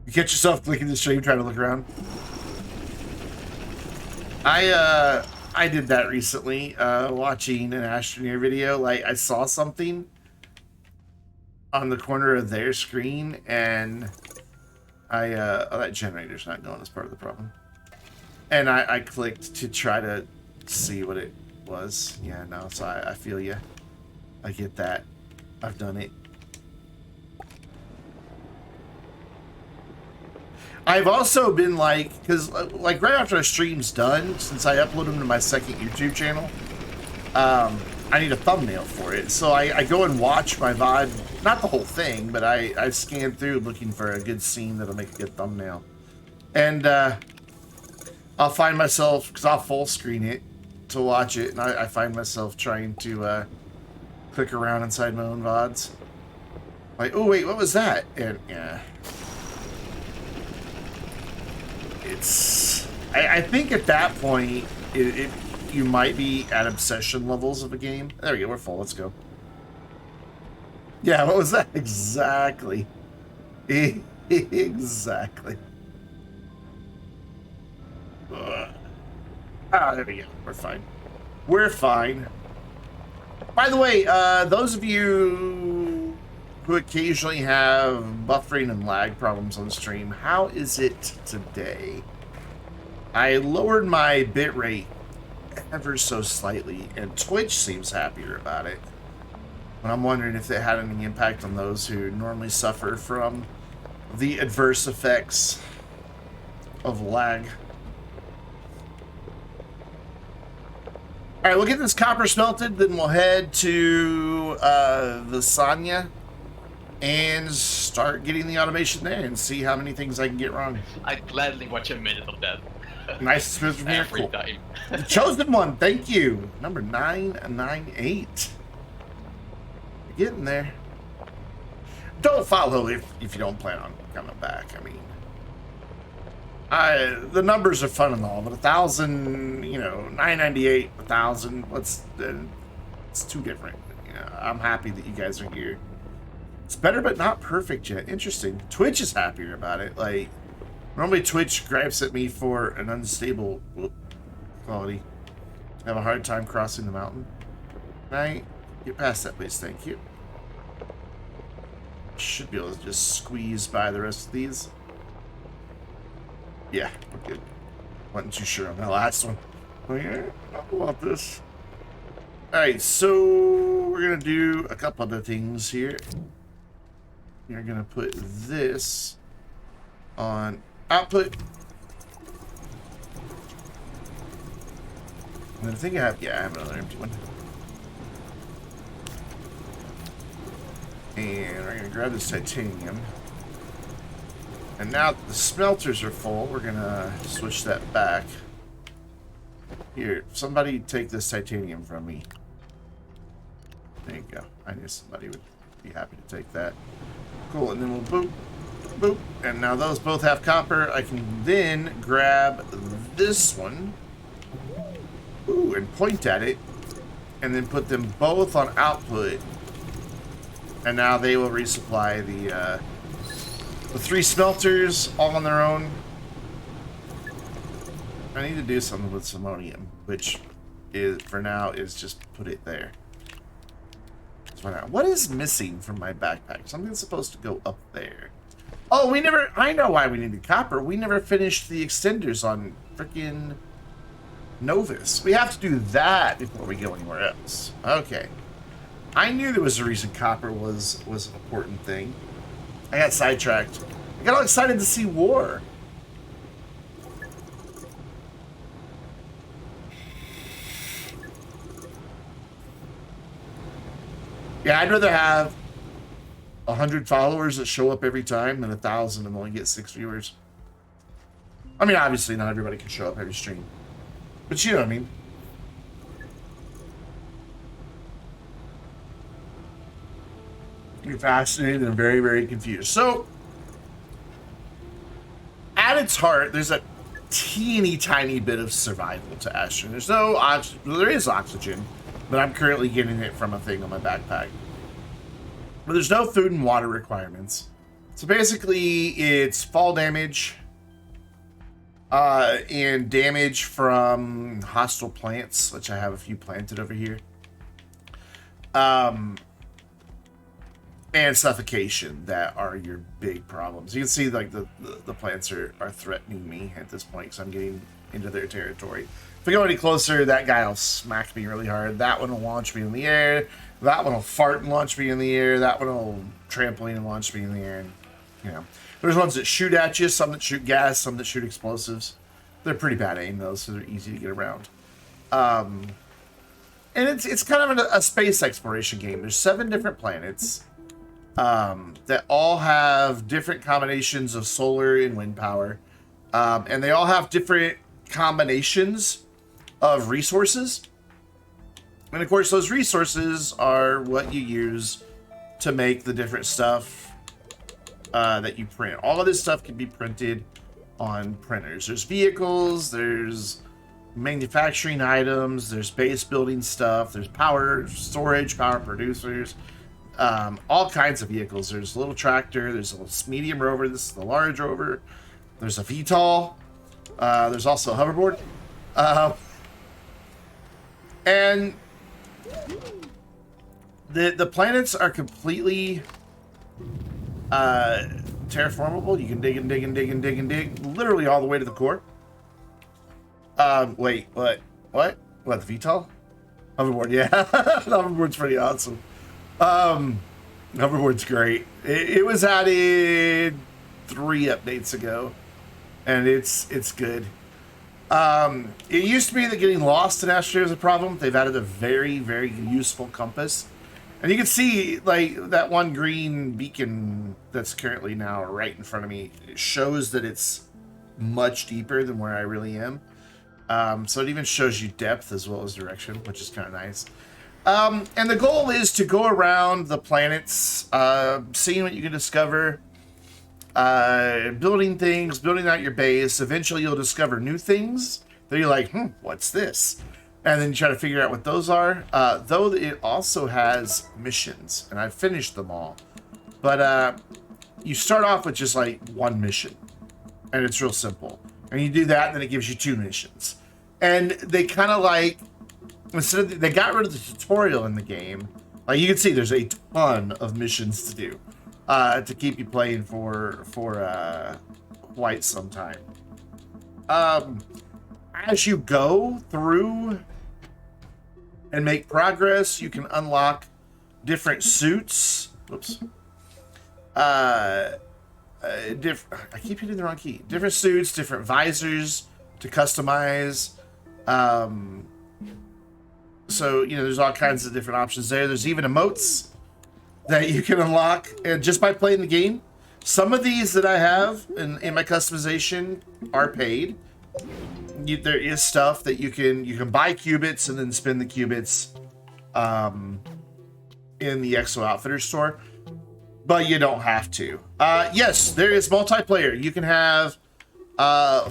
catch yourself clicking the stream trying to look around. I did that recently, watching an Astroneer video. Like I saw something on the corner of their screen and oh, that generator's not going as part of the problem. And I clicked to try to see what it was. Yeah, no, so I feel you. I get that. I've done it. I've also been like, because like right after a stream's done, since I upload them to my second YouTube channel, I need a thumbnail for it. So I go and watch my VOD, not the whole thing, but I scan through looking for a good scene that'll make a good thumbnail. And I'll find myself, because I'll full screen it to watch it, and I find myself trying to click around inside my own VODs. Like, oh wait, what was that? And yeah. It's, I think at that point, you might be at obsession levels of a game. There we go, we're full, let's go. Yeah, what was that? Exactly. Exactly. Ah, there we go. We're fine. We're fine. By the way, those of you who occasionally have buffering and lag problems on stream, how is it today? I lowered my bitrate ever so slightly, and Twitch seems happier about it. But I'm wondering if it had any impact on those who normally suffer from the adverse effects of lag. Alright, we'll get this copper smelted, then we'll head to Visanya and start getting the automation there and see how many things I can get wrong. I'd gladly watch a minute of that. Nice spin from here. Every Cool. time. The chosen one, thank you. Number 998. You're getting there. Don't follow if you don't plan on coming back. I mean, The numbers are fun and all, but 1,000, you know, 998, 1,000. It's too different. You know, I'm happy that you guys are here. It's better, but not perfect yet. Interesting. Twitch is happier about it. Like, normally Twitch gripes at me for an unstable quality. I have a hard time crossing the mountain. Right? Get past that, please. Thank you. Should be able to just squeeze by the rest of these. Yeah, we're good. Wasn't too sure on that last one. Oh, yeah, I want this. Alright, so we're going to do a couple other things here. We're going to put this on output. And I think I have, yeah, I have another empty one. And we're going to grab this titanium. And now that the smelters are full, we're going to switch that back. Here, somebody take this titanium from me. There you go. I knew somebody would be happy to take that. Cool, and then we'll boop, boop. And now those both have copper. I can then grab this one. Ooh, and point at it. And then put them both on output. And now they will resupply the 3 smelters all on their own. I need to do something with ammonium, which is for now is just put it there. Let's find out what is missing from my backpack. Something's supposed to go up there. Oh, we never. I know why we needed copper. We never finished the extenders on freaking Novus. We have to do that before we go anywhere else. Okay. I knew there was a reason copper was an important thing. I got sidetracked. I got all excited to see war. Yeah, I'd rather have 100 followers that show up every time than 1,000 and only get 6 viewers. I mean, obviously not everybody can show up every stream, but you know what I mean. You're fascinated and very, very confused. So, at its heart, there's a teeny tiny bit of survival to Astroneer. There's no oxygen. There is oxygen, but I'm currently getting it from a thing on my backpack. But there's no food and water requirements. So basically, it's fall damage and damage from hostile plants, which I have a few planted over here. And suffocation that are your big problems. You can see like the plants are threatening me at this point because I'm getting into their territory. If I go any closer, that guy will smack me really hard. That one will launch me in the air. That one will fart and launch me in the air. That one will trampoline and launch me in the air. And, you know, there's ones that shoot at you, some that shoot gas, some that shoot explosives. They're pretty bad aim though, so they're easy to get around. And it's kind of a space exploration game. There's 7 different planets. That all have different combinations of solar and wind power. And they all have different combinations of resources. And of course, those resources are what you use to make the different stuff that you print. All of this stuff can be printed on printers. There's vehicles, there's manufacturing items, there's base building stuff, there's power storage, power producers. All kinds of vehicles. There's a little tractor, there's a medium rover, this is the large rover, there's a VTOL, there's also a hoverboard, and the planets are completely terraformable. You can dig and dig and dig and dig and dig literally all the way to the core. Wait, what the VTOL? Hoverboard, yeah. The hoverboard's pretty awesome. Hoverboard's great. It was added 3 updates ago, and it's good. It used to be that getting lost in Astroneer is a problem. They've added a very, very useful compass. And you can see, like, that one green beacon that's currently now right in front of me. It shows that it's much deeper than where I really am. So it even shows you depth as well as direction, which is kind of nice. And the goal is to go around the planets, seeing what you can discover, building things, building out your base. Eventually you'll discover new things that you're like, what's this? And then you try to figure out what those are. Though it also has missions, and I've finished them all. But you start off with just like one mission, and it's real simple. And you do that, and then it gives you 2 missions. And they kind of like, instead of, they got rid of the tutorial in the game. Like you can see, there's a ton of missions to do to keep you playing for quite some time. As you go through and make progress, you can unlock different suits. Whoops. I keep hitting the wrong key. Different suits, different visors to customize. So, you know, there's all kinds of different options there. There's even emotes that you can unlock just by playing the game. Some of these that I have in my customization are paid. There is stuff that you can buy qubits and then spend the qubits in the Exo Outfitter store, but you don't have to. Yes, there is multiplayer. You can have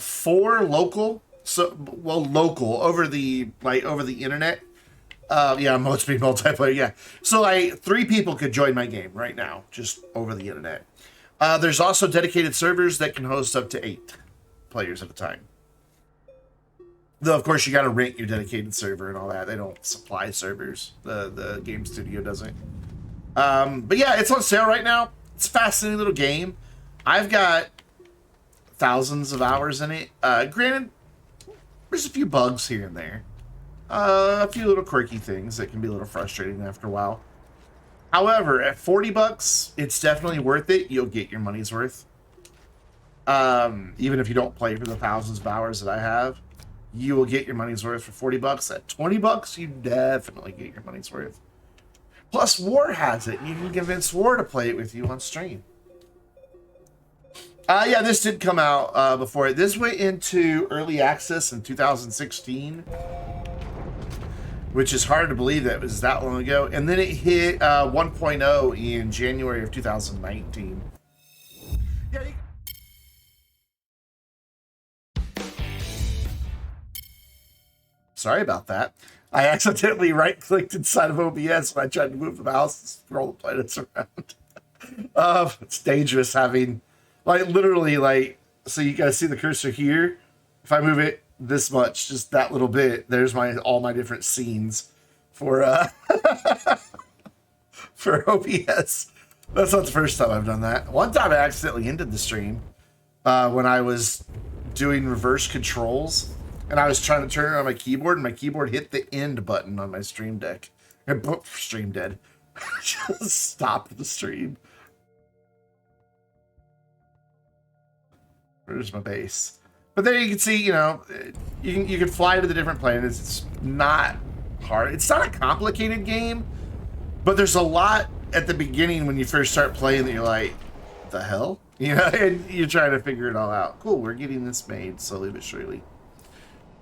4 local, local over the internet. Yeah, most be multiplayer. Yeah, so like 3 people could join my game right now, just over the internet. There's also dedicated servers that can host up to 8 players at a time. Though, of course, you got to rent your dedicated server and all that. They don't supply servers. The game studio doesn't. But yeah, it's on sale right now. It's a fascinating little game. I've got thousands of hours in it. Granted, there's a few bugs here and there. A few little quirky things that can be a little frustrating after a while. However, at $40, it's definitely worth it. You'll get your money's worth. Even if you don't play for the thousands of hours that I have, you will get your money's worth for $40. At $20, you definitely get your money's worth. Plus, War has it. You can convince War to play it with you on stream. Yeah, this did come out before. This went into early access in 2016. Which is hard to believe that it was that long ago. And then it hit 1.0 in January of 2019. Yeah, sorry about that. I accidentally right-clicked inside of OBS when I tried to move the mouse and scroll the planets around. It's dangerous having, like, literally, like, so you guys see the cursor here. If I move it this much, just that little bit, there's all my different scenes for for OBS. That's not the first time I've done that. One time I accidentally ended the stream when I was doing reverse controls and I was trying to turn it on my keyboard, and my keyboard hit the end button on my stream deck and boop, stream dead. Just stopped the stream. Where's my base? But there you can see, you know, you can fly to the different planets. It's not hard. It's not a complicated game, but there's a lot at the beginning when you first start playing that you're like, the hell? You know, and you're trying to figure it all out. Cool, we're getting this made slowly but surely.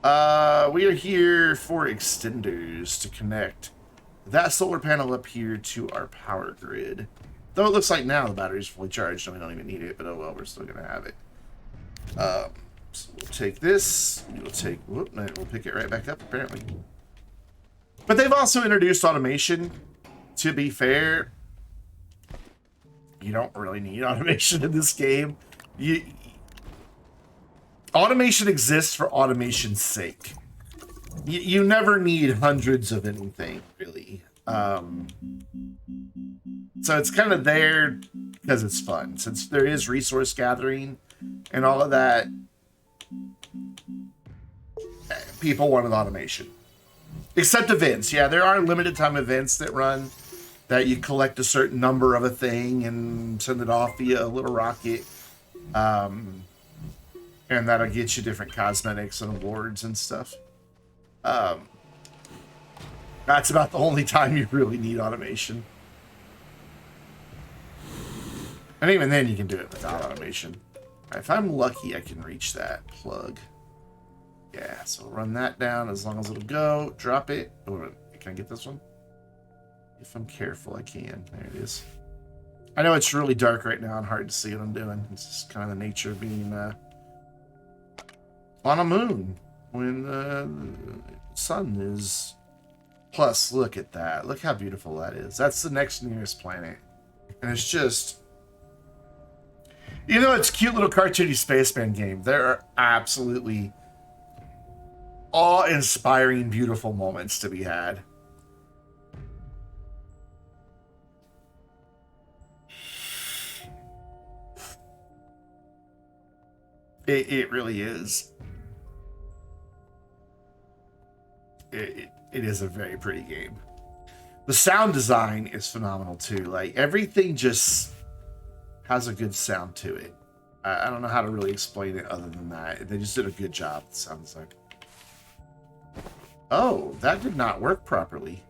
We are here for extenders to connect that solar panel up here to our power grid. Though it looks like now the battery's fully charged and we don't even need it, but oh well, we're still gonna have it. So we'll take this, we'll take, whoop, we'll pick it right back up apparently. But they've also introduced automation. To be fair, you don't really need automation in this game. Automation exists for automation's sake. You never need hundreds of anything, really. So it's kind of there because it's fun. Since there is resource gathering and all of that, people wanted automation. Except events. Yeah, there are limited time events that run that you collect a certain number of a thing and send it off via a little rocket. And that'll get you different cosmetics and awards and stuff. That's about the only time you really need automation. And even then you can do it without automation. If I'm lucky, I can reach that plug. Yeah, so run that down as long as it'll go. Drop it. Oh, can I get this one? If I'm careful, I can. There it is. I know it's really dark right now and hard to see what I'm doing. It's just kind of the nature of being on a moon when the sun is... Plus, look at that. Look how beautiful that is. That's the next nearest planet. And it's just... You know, it's a cute little cartoony spaceman game. There are absolutely awe-inspiring, beautiful moments to be had. It really is. It is a very pretty game. The sound design is phenomenal too. Like, everything just has a good sound to it. I don't know how to really explain it other than that. They just did a good job, it sounds like. Oh, that did not work properly.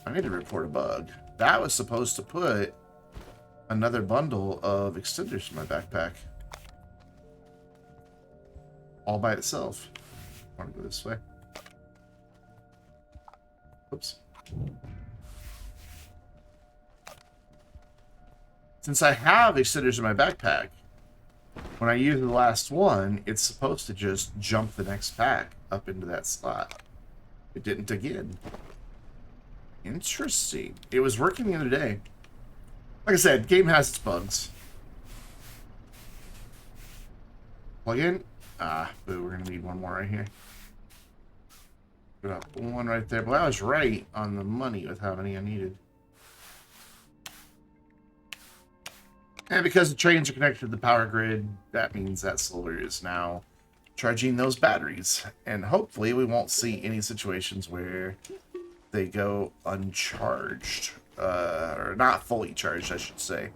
I need to report a bug. That was supposed to put another bundle of extenders in my backpack. All by itself. I want to go this way. Oops. Since I have extenders in my backpack, when I use the last one, it's supposed to just jump the next pack up into that slot. It didn't again. Interesting. It was working the other day. Like I said, game has its bugs. Plug in. Ah, boo, we're gonna need one more right here. Put up one right there. But I was right on the money with how many I needed. And because the trains are connected to the power grid, that means that solar is now charging those batteries. And hopefully we won't see any situations where they go uncharged. Or not fully charged, I should say.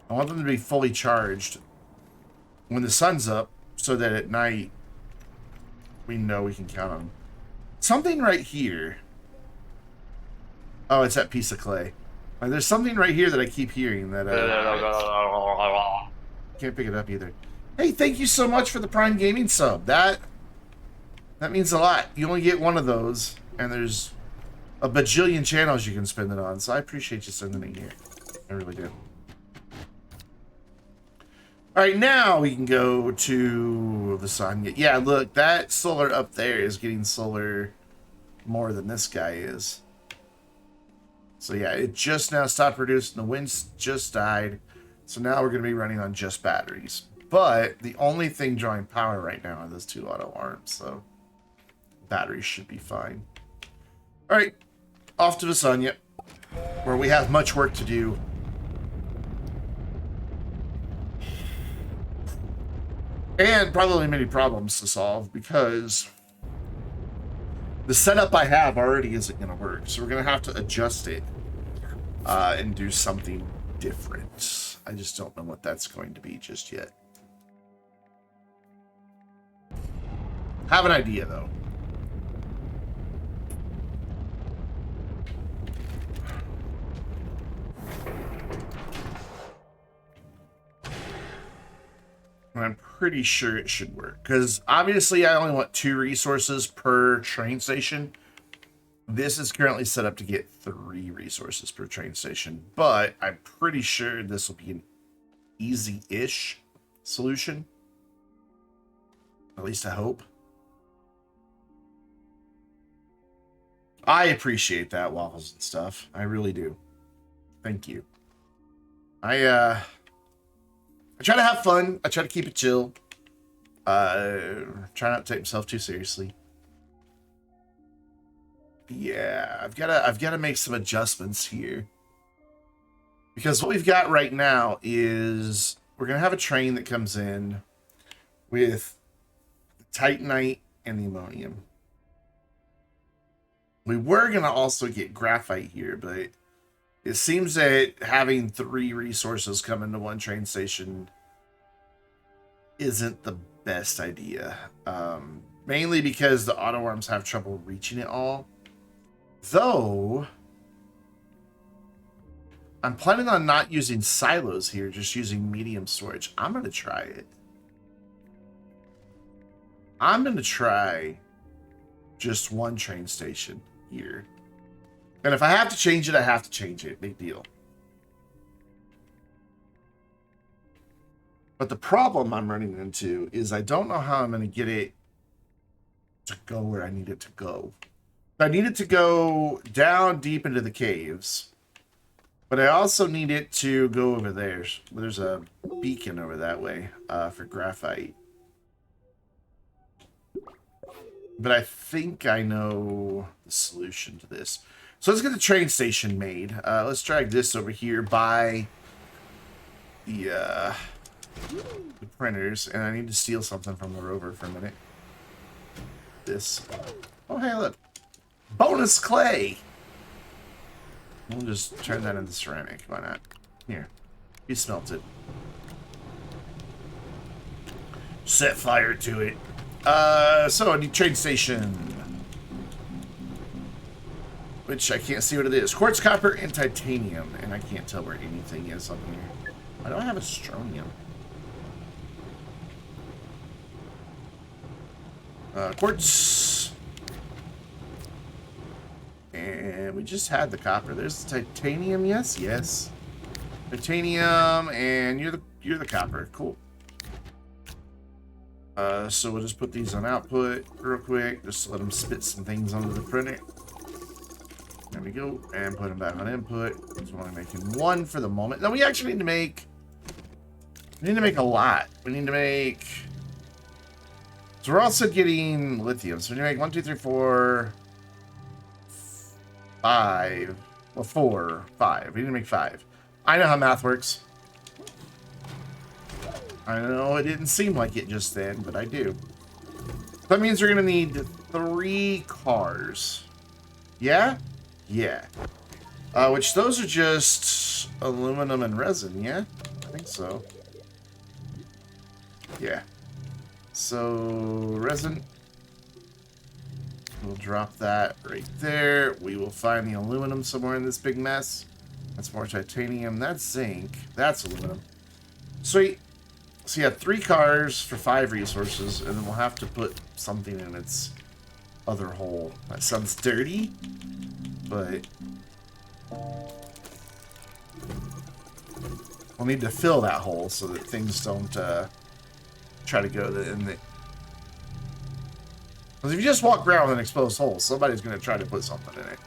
I want them to be fully charged when the sun's up, so that at night we know we can count on them. Something right here. Oh, it's that piece of clay. There's something right here that I keep hearing that can't pick it up either. Hey, thank you so much for the Prime Gaming sub. That means a lot. You only get one of those, and there's a bajillion channels you can spend it on. So I appreciate you sending it here. I really do. All right, now we can go to the sun. Yeah, look, that solar up there is getting solar more than this guy is. So yeah, it just now stopped producing. The winds just died. So now we're going to be running on just batteries. But the only thing drawing power right now are those two auto arms. So batteries should be fine. All right, off to the sun, yep. Where we have much work to do. And probably many problems to solve, because the setup I have already isn't going to work. So we're going to have to adjust it and do something different. I just don't know what that's going to be just yet. Have an idea, though. I'm pretty sure it should work, because obviously I only want 2 resources per train station. This is currently set up to get 3 resources per train station, but I'm pretty sure this will be an easy-ish solution. At least I hope. I appreciate that, Waffles and stuff. I really do. Thank you. I try to have fun. I try to keep it chill. Try not to take myself too seriously. Yeah, I've got to make some adjustments here. Because what we've got right now is we're going to have a train that comes in with the Titanite and the ammonium. We were going to also get graphite here, but it seems that having 3 resources come into one train station isn't the best idea. Mainly because the auto arms have trouble reaching it all. Though, I'm planning on not using silos here, just using medium storage. I'm going to try it. I'm going to try just one train station here. And if I have to change it, I have to change it. Big deal. But the problem I'm running into is I don't know how I'm going to get it to go where I need it to go. I need it to go down deep into the caves. But I also need it to go over there. There's a beacon over that way for graphite. But I think I know the solution to this. So let's get the train station made. Let's drag this over here by the printers. And I need to steal something from the rover for a minute. This. Oh, hey, look. Bonus clay! We'll just turn that into ceramic. Why not? Here. You smelt it. Set fire to it. So I need train station. Which I can't see what it is. Quartz, copper, and titanium. And I can't tell where anything is on here. Why do I have Astroneer? Quartz. And we just had the copper. There's the titanium. Yes, yes. Titanium, and you're the copper. Cool. So we'll just put these on output real quick. Just let them spit some things onto the printer. There we go. And put them back on input. So we're only making one for the moment. Now we actually need to make. We need to make a lot. We need to make. So we're also getting lithium. So we need to make 1, 2, 3, 4. 5. Well, 4, 5. We need to make 5. I know how math works. I know it didn't seem like it just then, but I do. That means we're going to need 3 cars. Yeah? Yeah. Which those are just aluminum and resin, yeah? I think so. Yeah. So, resin. We'll drop that right there. We will find the aluminum somewhere in this big mess. That's more titanium. That's zinc. That's aluminum. Sweet. So you have 3 cars for 5 resources, and then we'll have to put something in its other hole. That sounds dirty, but we'll need to fill that hole so that things don't try to go in the... Because if you just walk around with an exposed hole, somebody's going to try to put something in it.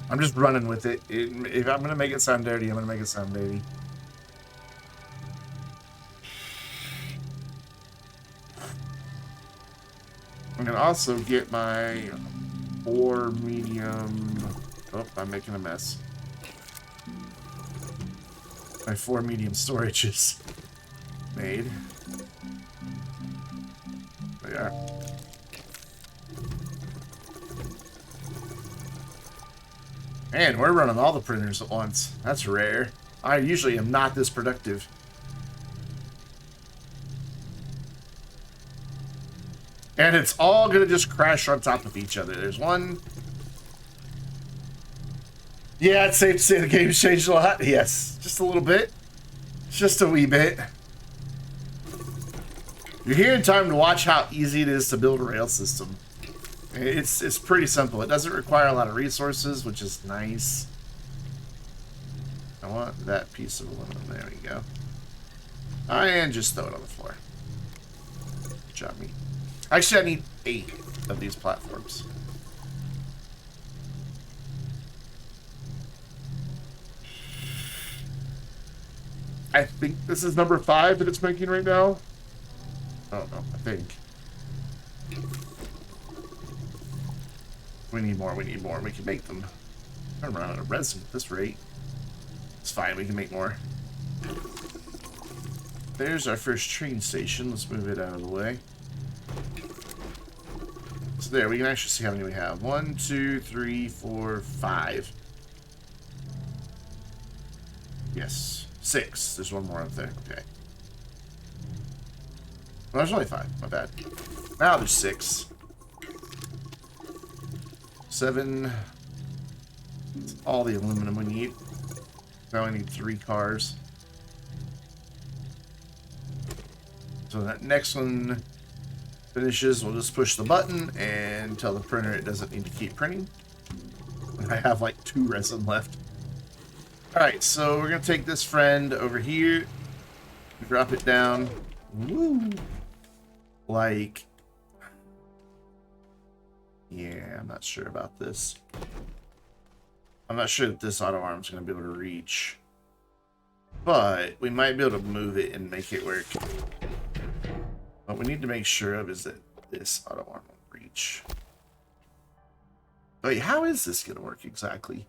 I'm just running with it. If I'm going to make it sound dirty, I'm going to make it sound dirty. I'm going to also get my 4 medium... Oh, I'm making a mess. My 4 medium storages made. There they are. Man, we're running all the printers at once. That's rare. I usually am not this productive. And it's all going to just crash on top of each other. There's one. Yeah, it's safe to say the game's changed a lot. Yes, just a little bit. Just a wee bit. You're here in time to watch how easy it is to build a rail system. It's pretty simple. It doesn't require a lot of resources, which is nice. I want that piece of aluminum. There we go. And just throw it on the floor. Good job, me. Actually, I need 8 of these platforms. I think this is number 5 that it's making right now. I don't know. I think. We need more. We need more. We can make them. I'm running out of resin at this rate. It's fine. We can make more. There's our first train station. Let's move it out of the way. So there, we can actually see how many we have. 1, 2, 3, 4, 5. Yes. 6. There's one more up there. Okay. Well, there's only 5. My bad. Now there's 6. 7. That's all the aluminum we need. Now I need 3 cars. So that next one finishes, we'll just push the button and tell the printer it doesn't need to keep printing. I have like 2 resin left. Alright, so we're going to take this friend over here. Drop it down. Woo! Like, yeah, I'm not sure about this. I'm not sure that this auto arm's going to be able to reach. But we might be able to move it and make it work. What we need to make sure of is that this auto arm will reach. Wait, how is this going to work exactly?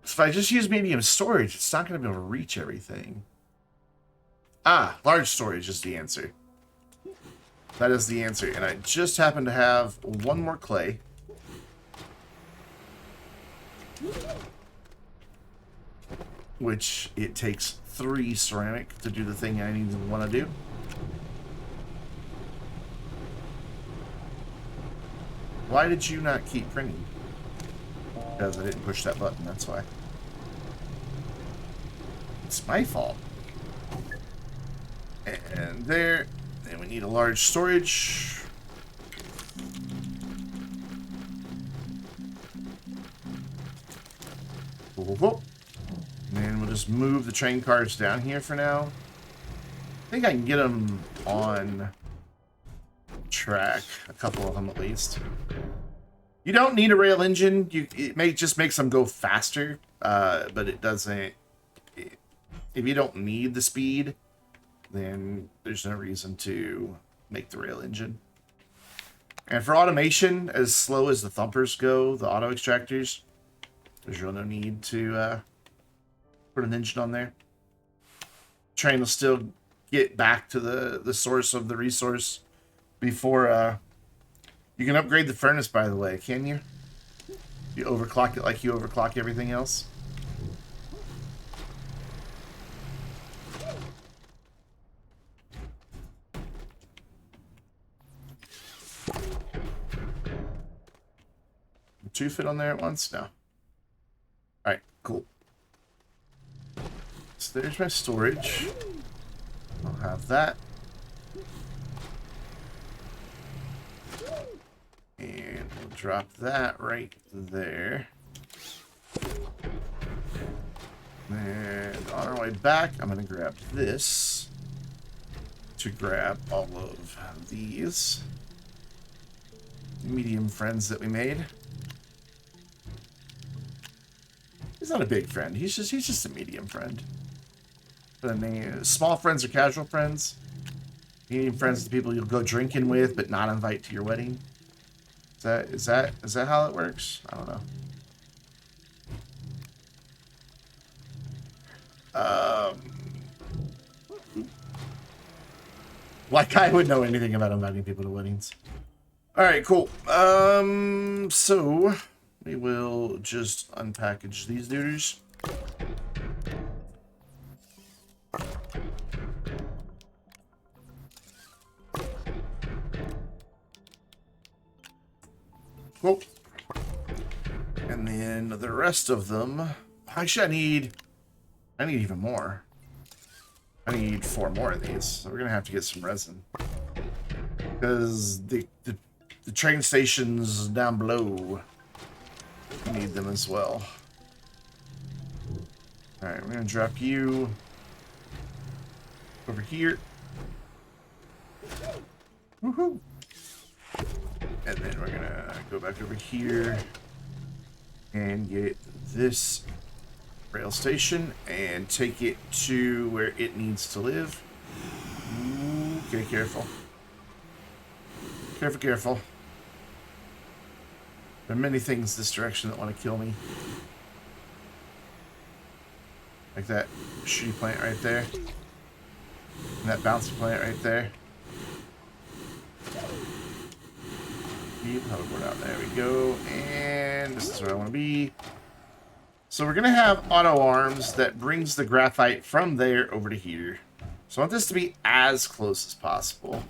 If I just use medium storage, it's not going to be able to reach everything. Ah, large storage is the answer. That is the answer. And I just happen to have one more clay. Which it takes 3 ceramic to do the thing I need to want to do. Why did you not keep printing? Because I didn't push that button, that's why. It's my fault. And there. And we need a large storage. Whoop. And then we'll just move the train cars down here for now. I think I can get them on track. A couple of them at least. You don't need a rail engine. It may just makes them go faster, but it doesn't. If you don't need the speed, then there's no reason to make the rail engine. And for automation, as slow as the thumpers go, the auto extractors, there's really no need to put an engine on there. Train will still get back to the source of the resource before you can upgrade the furnace, by the way, can you? You overclock it like you overclock everything else. Two fit on there at once? No. Alright, cool. So there's my storage. I'll have that. And we'll drop that right there. And on our way back, I'm going to grab this to grab all of these medium friends that we made. He's not a big friend. He's just a medium friend. But then small friends are casual friends. Medium friends are the people you'll go drinking with, but not invite to your wedding. Is that how it works? I don't know. Like I would know anything about inviting people to weddings. All right, cool. So we will just unpackage these dudes. Cool. And then the rest of them. Actually, I need even more. I need 4 more of these. So we're gonna have to get some resin. Because the train stations down below need them as well. Alright, we're gonna drop you over here. Woohoo! And then we're gonna go back over here and get this rail station and take it to where it needs to live. Okay, careful. Careful, careful. There are many things this direction that want to kill me. Like that shitty plant right there. And that bouncy plant right there. Keep hoverboard out. There we go. And this is where I want to be. So we're going to have auto arms that brings the graphite from there over to here. So I want this to be as close as possible.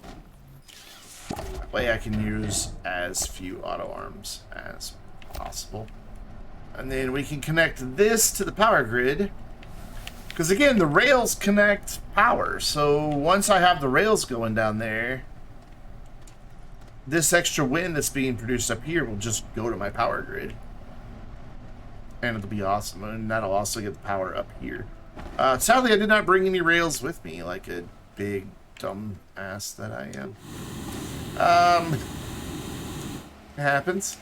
That way I can use as few auto arms as possible. And then we can connect this to the power grid. Because again, the rails connect power. So once I have the rails going down there, this extra wind that's being produced up here will just go to my power grid. And it'll be awesome. And that'll also get the power up here. Sadly, I did not bring any rails with me, like a big dumb ass that I am. It happens.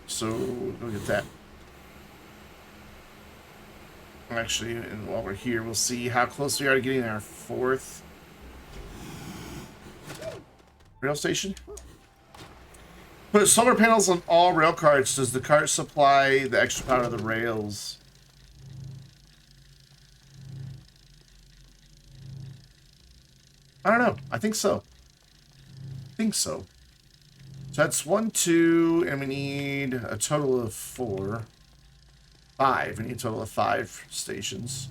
So, look at that. Actually, and while we're here, we'll see how close we are to getting our 4th rail station. Put solar panels on all rail carts. Does the cart supply the extra power to the rails? I don't know. I think so. So that's 1, 2, and we need a total of 4. 5. We need a total of 5 stations.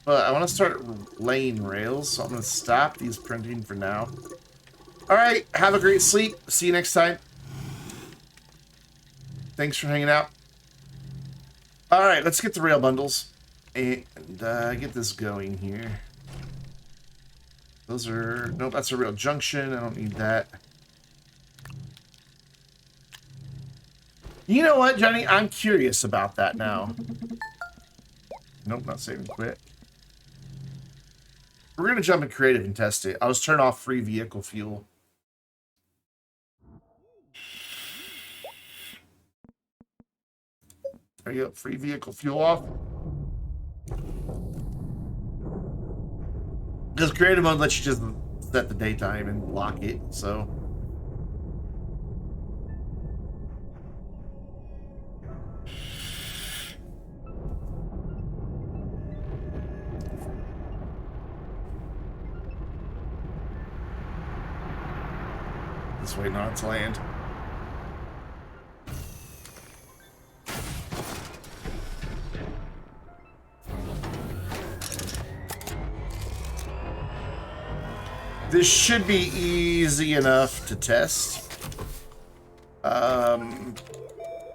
But I want to start laying rails, so I'm going to stop these printing for now. Alright, have a great sleep. See you next time. Thanks for hanging out. Alright, let's get the rail bundles. And get this going here. Those are... Nope, that's a rail junction. I don't need that. You know what, Johnny? I'm curious about that now. Nope, not saving quit. We're going to jump in creative and test it. I'll just turn off free vehicle fuel. There you go. Free vehicle fuel off. Because creative mode lets you just set the daytime and lock it, so... Just waiting on it to land. This should be easy enough to test.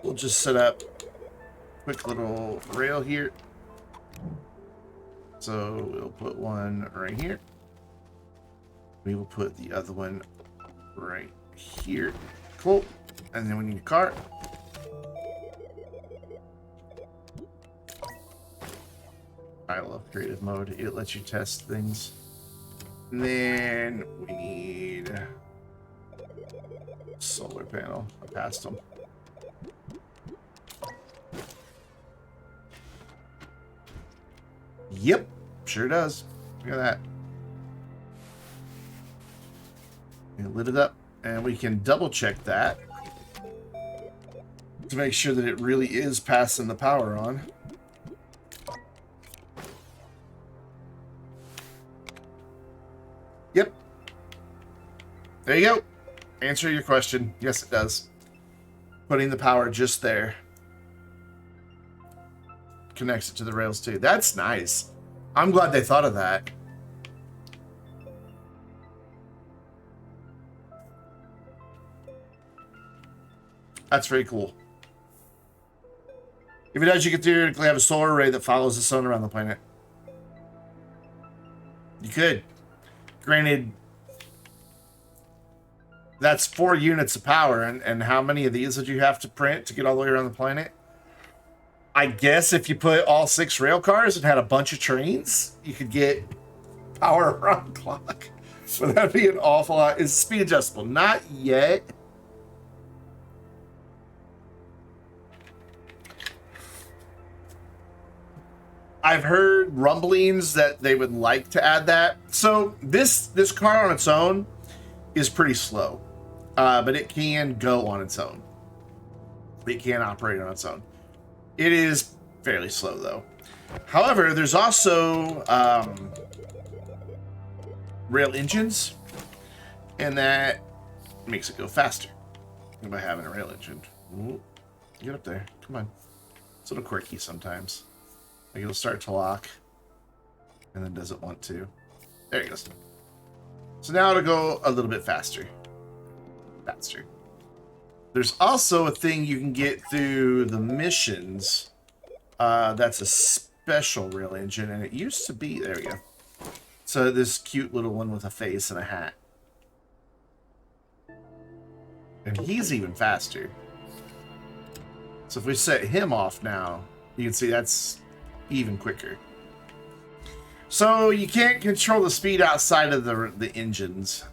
We'll just set up a quick little rail here. So we'll put one right here. We will put the other one right here. Cool. And then we need a cart. I love creative mode. It lets you test things. And then we need solar panel. I passed them. Yep, sure does. Look at that. We lit it up, and we can double check that to make sure that it really is passing the power on. Yep. There you go. Answer your question. Yes, it does. Putting the power just there. Connects it to the rails too. That's nice. I'm glad they thought of that. That's very cool. If it does, you can theoretically have a solar array that follows the sun around the planet. You could. Granted, that's 4 units of power, and how many of these would you have to print to get all the way around the planet? I guess if you put all 6 rail cars and had a bunch of trains, you could get power around the clock. So that'd be an awful lot. Is speed adjustable? Not yet. I've heard rumblings that they would like to add that. So this car on its own is pretty slow, but it can go on its own. It can operate on its own. It is fairly slow, though. However, there's also rail engines, and that makes it go faster by having a rail engine. Ooh, get up there. Come on. It's a little quirky sometimes. Like it'll start to lock, and then doesn't want to. There it goes. So now it'll go a little bit faster. There's also a thing you can get through the missions. That's a special rail engine, and it used to be... There we go. So this cute little one with a face and a hat. And he's even faster. So if we set him off now, you can see that's even quicker. So you can't control the speed outside of the engines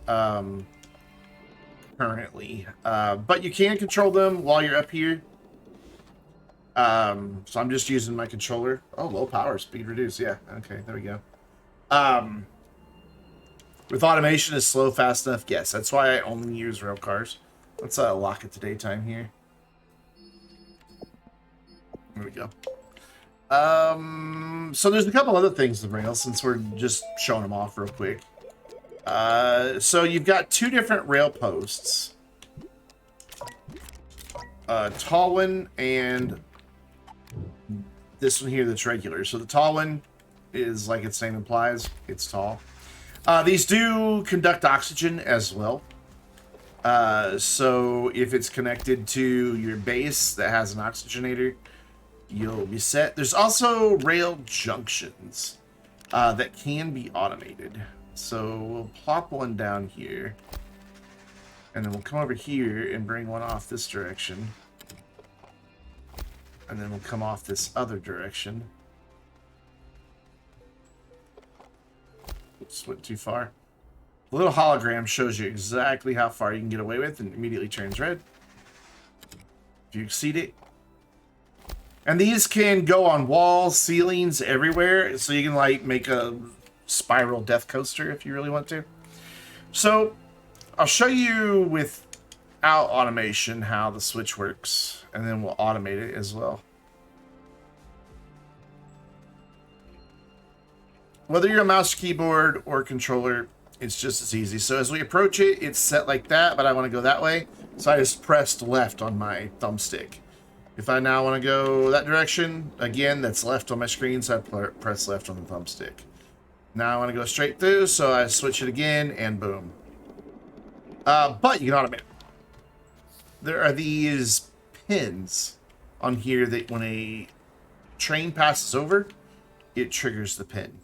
currently, but you can control them while you're up here. So I'm just using my controller. Oh, low power, speed reduced. Yeah, okay, there we go. With automation is slow fast enough. Yes, that's why I only use rail cars. Let's lock it to daytime here. There we go. So there's a couple other things in rail since we're just showing them off real quick. So you've got two different rail posts. Tall one and this one here that's regular. So the tall one is, like its name implies, it's tall. These do conduct oxygen as well. So if it's connected to your base that has an oxygenator, you'll be set. There's also rail junctions that can be automated. So we'll plop one down here. And then we'll come over here and bring one off this direction. And then we'll come off this other direction. Oops, went too far. The little hologram shows you exactly how far you can get away with and immediately turns red. If you exceed it. And these can go on walls, ceilings, everywhere. So you can like make a spiral death coaster if you really want to. So I'll show you without automation how the switch works. And then we'll automate it as well. Whether you're a mouse, keyboard, or controller, it's just as easy. So as we approach it, it's set like that, but I want to go that way. So I just pressed left on my thumbstick. If I now want to go that direction, again, that's left on my screen, so I press left on the thumbstick. Now I want to go straight through, so I switch it again, and boom. But you can automate it. There are these pins on here that when a train passes over, it triggers the pin.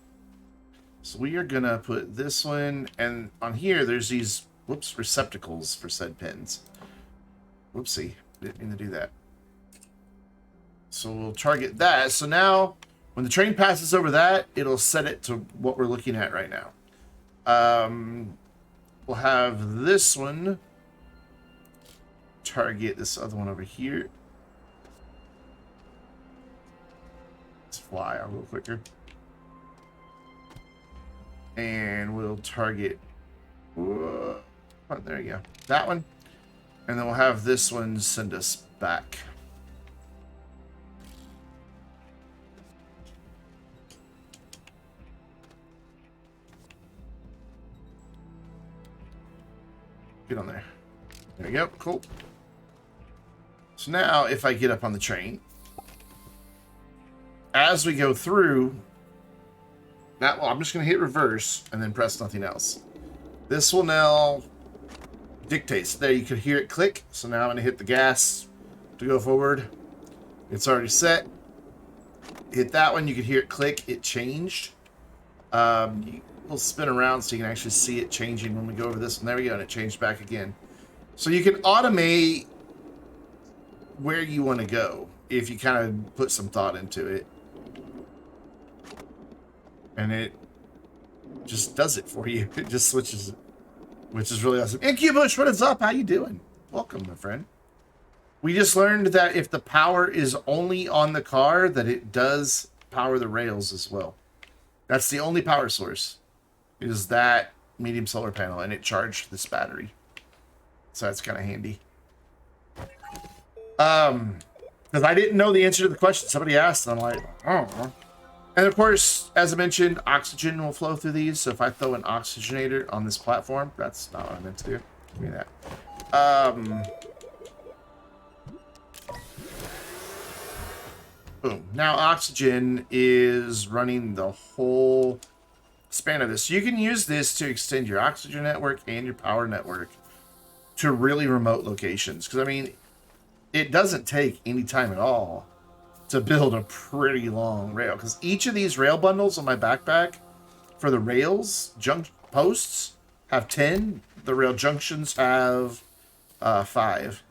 So we are going to put this one, and on here, there's these, whoops, receptacles for said pins. Whoopsie, didn't mean to do that. So we'll target that. So now, when the train passes over that, it'll set it to what we're looking at right now. We'll have this one target this other one over here. Let's fly a little quicker. And we'll target, oh, there you go, that one. And then we'll have this one send us back. Get on there. There you go, cool. So now if I get up on the train, as we go through, now, well, I'm just going to hit reverse and then press nothing else. This will now dictate. So there you could hear it click. So now I'm going to hit the gas to go forward. It's already set. Hit that one. You could hear it click. It changed. We'll spin around so you can actually see it changing when we go over this. And there we go. And it changed back again. So you can automate where you want to go if you kind of put some thought into it. And it just does it for you. It just switches it, which is really awesome. Incubush, what is up? How you doing? Welcome, my friend. We just learned that if the power is only on the car, that it does power the rails as well. That's the only power source, is that medium solar panel, and it charged this battery. So that's kind of handy. Because I didn't know the answer to the question. Somebody asked, and I'm like, I don't know. And of course, as I mentioned, oxygen will flow through these. So if I throw an oxygenator on this platform, that's not what I meant to do. Give me that. Boom. Now oxygen is running the whole span of this. So you can use this to extend your oxygen network and your power network to really remote locations. Because, I mean, it doesn't take any time at all to build a pretty long rail, because each of these rail bundles on my backpack for the rails posts have 10. The rail junctions have 5.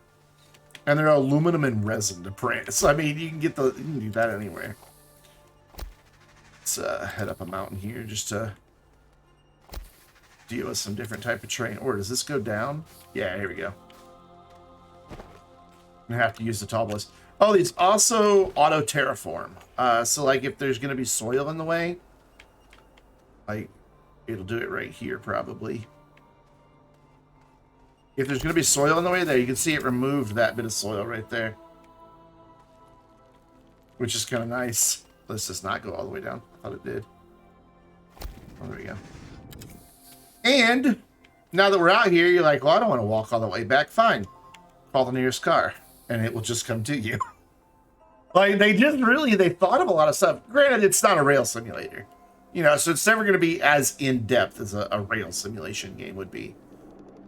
And they're aluminum and resin to print. So, I mean, you can do that anywhere. Let's head up a mountain here just to deal with some different type of terrain. Or does this go down? Yeah, here we go. I'm gonna have to use the tall boys. Oh, these also auto terraform. So like if there's gonna be soil in the way, like it'll do it right here probably. If there's gonna be soil in the way there, you can see it removed that bit of soil right there, which is kind of nice. Let's just not go all the way down. I thought it did. Oh, there we go. And now that we're out here, you're like, well, I don't want to walk all the way back. Fine. Call the nearest car, and it will just come to you. Like, they thought of a lot of stuff. Granted, it's not a rail simulator. You know, so it's never going to be as in-depth as a rail simulation game would be.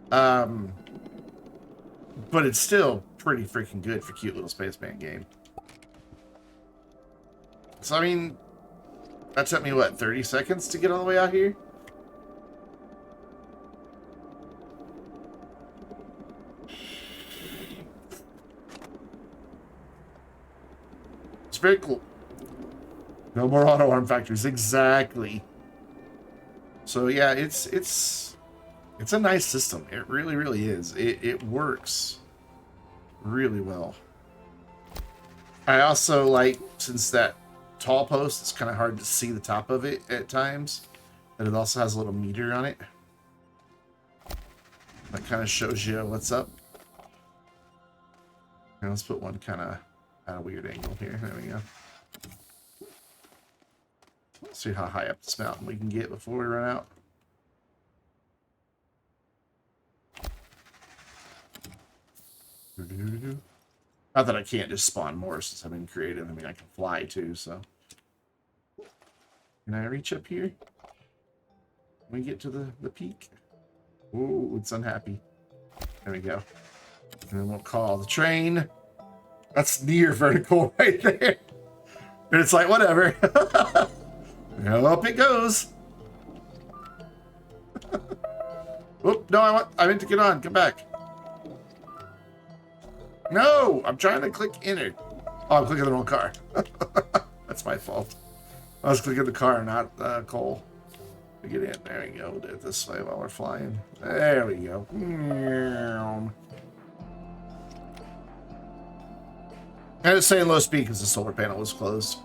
But it's still pretty freaking good for a cute little spaceman game. So, I mean, that took me, what, 30 seconds to get all the way out here? It's very cool. No more auto arm factories. Exactly. So, yeah, it's a nice system. It really, really is. It works really well. I also like, since that tall post, it's kind of hard to see the top of it at times, that it also has a little meter on it. That kind of shows you what's up. And let's put one kind of at a weird angle here. There we go. Let's see how high up this mountain we can get before we run out. Not that I can't just spawn more since I've been creative. I mean, I can fly too, so. Can I reach up here? Can we get to the peak? Ooh, it's unhappy. There we go. And then we'll call the train. That's near vertical right there. And it's like, whatever. Up it goes. Oop, no, I meant to get on. Come back. No, I'm trying to click enter. Oh, I'm clicking the wrong car. That's my fault. I was clicking the car, not Cole. To get in. There we go. We'll do it this way while we're flying. There we go. And it's saying low speed because the solar panel was closed.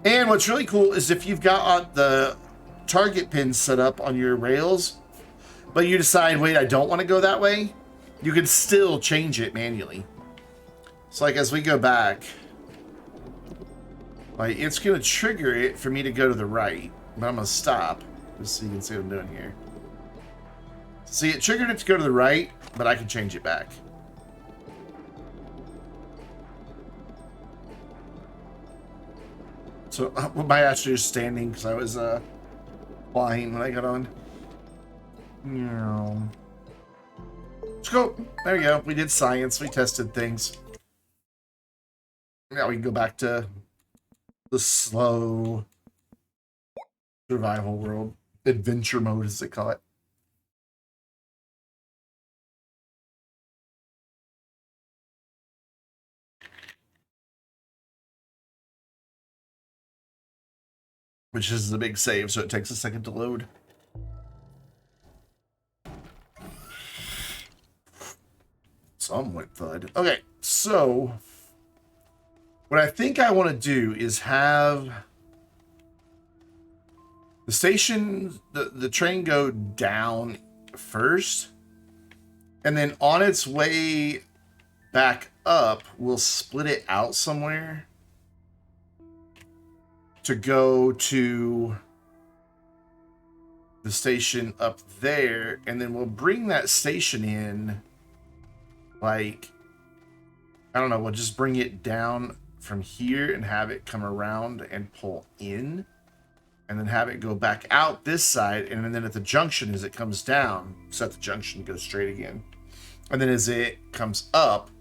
And what's really cool is if you've got the target pins set up on your rails, but you decide, wait, I don't want to go that way, you can still change it manually. So like as we go back, like it's going to trigger it for me to go to the right, but I'm going to stop just so you can see what I'm doing here. See, it triggered it to go to the right, but I can change it back. So my Astroneer is standing because I was flying when I got on. Let's go. There we go. We did science. We tested things. Now we can go back to the slow survival world. Adventure mode, as they call it. Which is the big save, so it takes a second to load. Some went thud. Okay, so what I think I want to do is have the station, the train go down first, and then on its way back up, we'll split it out somewhere to go to the station up there, and then we'll bring that station in, like, I don't know, we'll just bring it down from here and have it come around and pull in, and then have it go back out this side, and then at the junction as it comes down, so at the junction goes straight again, and then as it comes up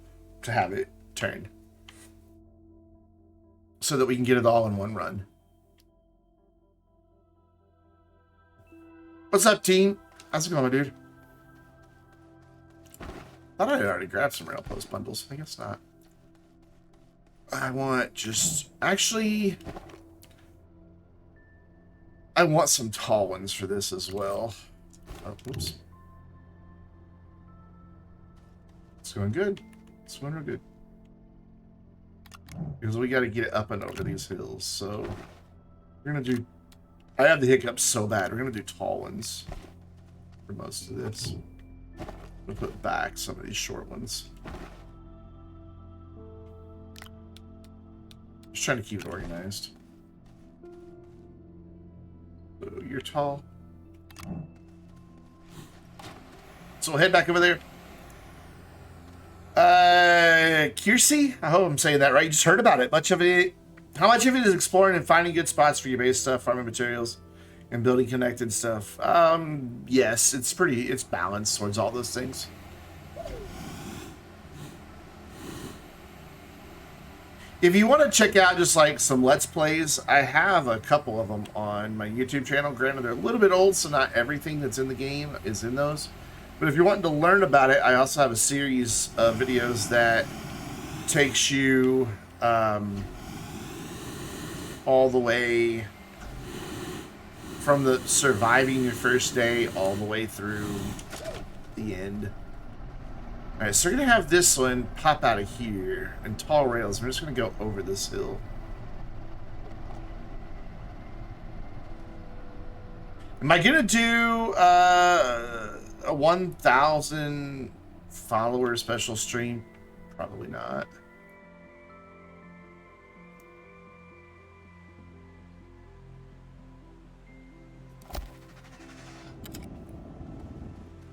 to have it turn, so that we can get it all in one run. What's up, team? How's it going, dude? Thought I had already grabbed some rail post bundles. I guess not. I want just... Actually... I want some tall ones for this as well. Oh, oops. It's going good. It's going real good. Because we got to get it up and over these hills, so... We're going to do... I have the hiccups so bad. We're going to do tall ones for most of this. I'm going to put back some of these short ones. Just trying to keep it organized. So you're tall. So we'll head back over there. Kiersey? I hope I'm saying that right. You just heard about it. How much of it is exploring and finding good spots for your base stuff, farming materials, and building connected stuff? Yes, it's balanced towards all those things. If you want to check out just like some Let's Plays, I have a couple of them on my YouTube channel. Granted, they're a little bit old, so not everything that's in the game is in those. But if you're wanting to learn about it, I also have a series of videos that takes you all the way from the surviving your first day all the way through the end. Alright, so we're going to have this one pop out of here and tall rails. We're just going to go over this hill. Am I going to do a 1,000 follower special stream? Probably not.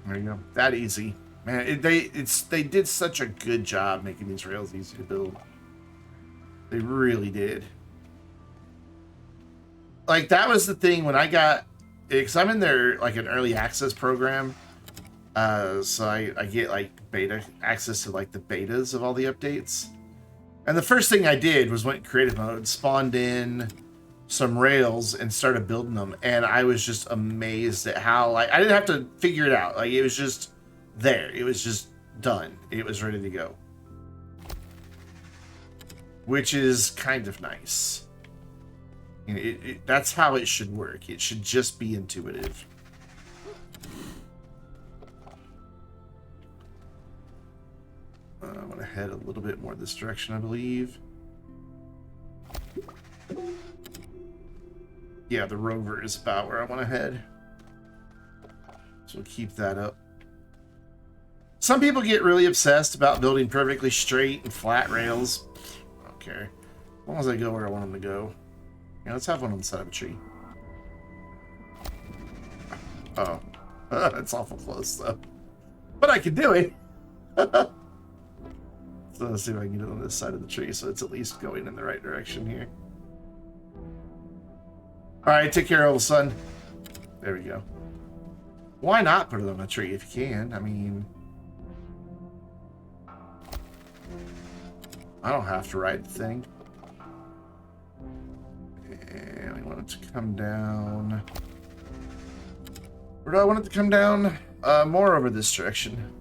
There you go. That easy. Man, they did such a good job making these rails easy to build. They really did. Like, that was the thing when I got... Because I'm in their, like, an early access program. So I get, like, beta access to, like, the betas of all the updates. And the first thing I did was went in creative mode, spawned in some rails, and started building them. And I was just amazed at how, like, I didn't have to figure it out. Like, it was just there. It was just done. It was ready to go. Which is kind of nice. You know, that's how it should work. It should just be intuitive. I want to head a little bit more this direction, I believe. Yeah, the rover is about where I want to head. So we'll keep that up. Some people get really obsessed about building perfectly straight and flat rails. I don't care. As long as I go where I want them to go. Yeah, let's have one on the side of a tree. Oh. It's awful close, though. But I can do it. So let's see if I can get it on this side of the tree so it's at least going in the right direction here. Alright, take care, old son. There we go. Why not put it on a tree if you can? I mean... I don't have to ride the thing. And we want it to come down. Where do I want it to come down? More over this direction.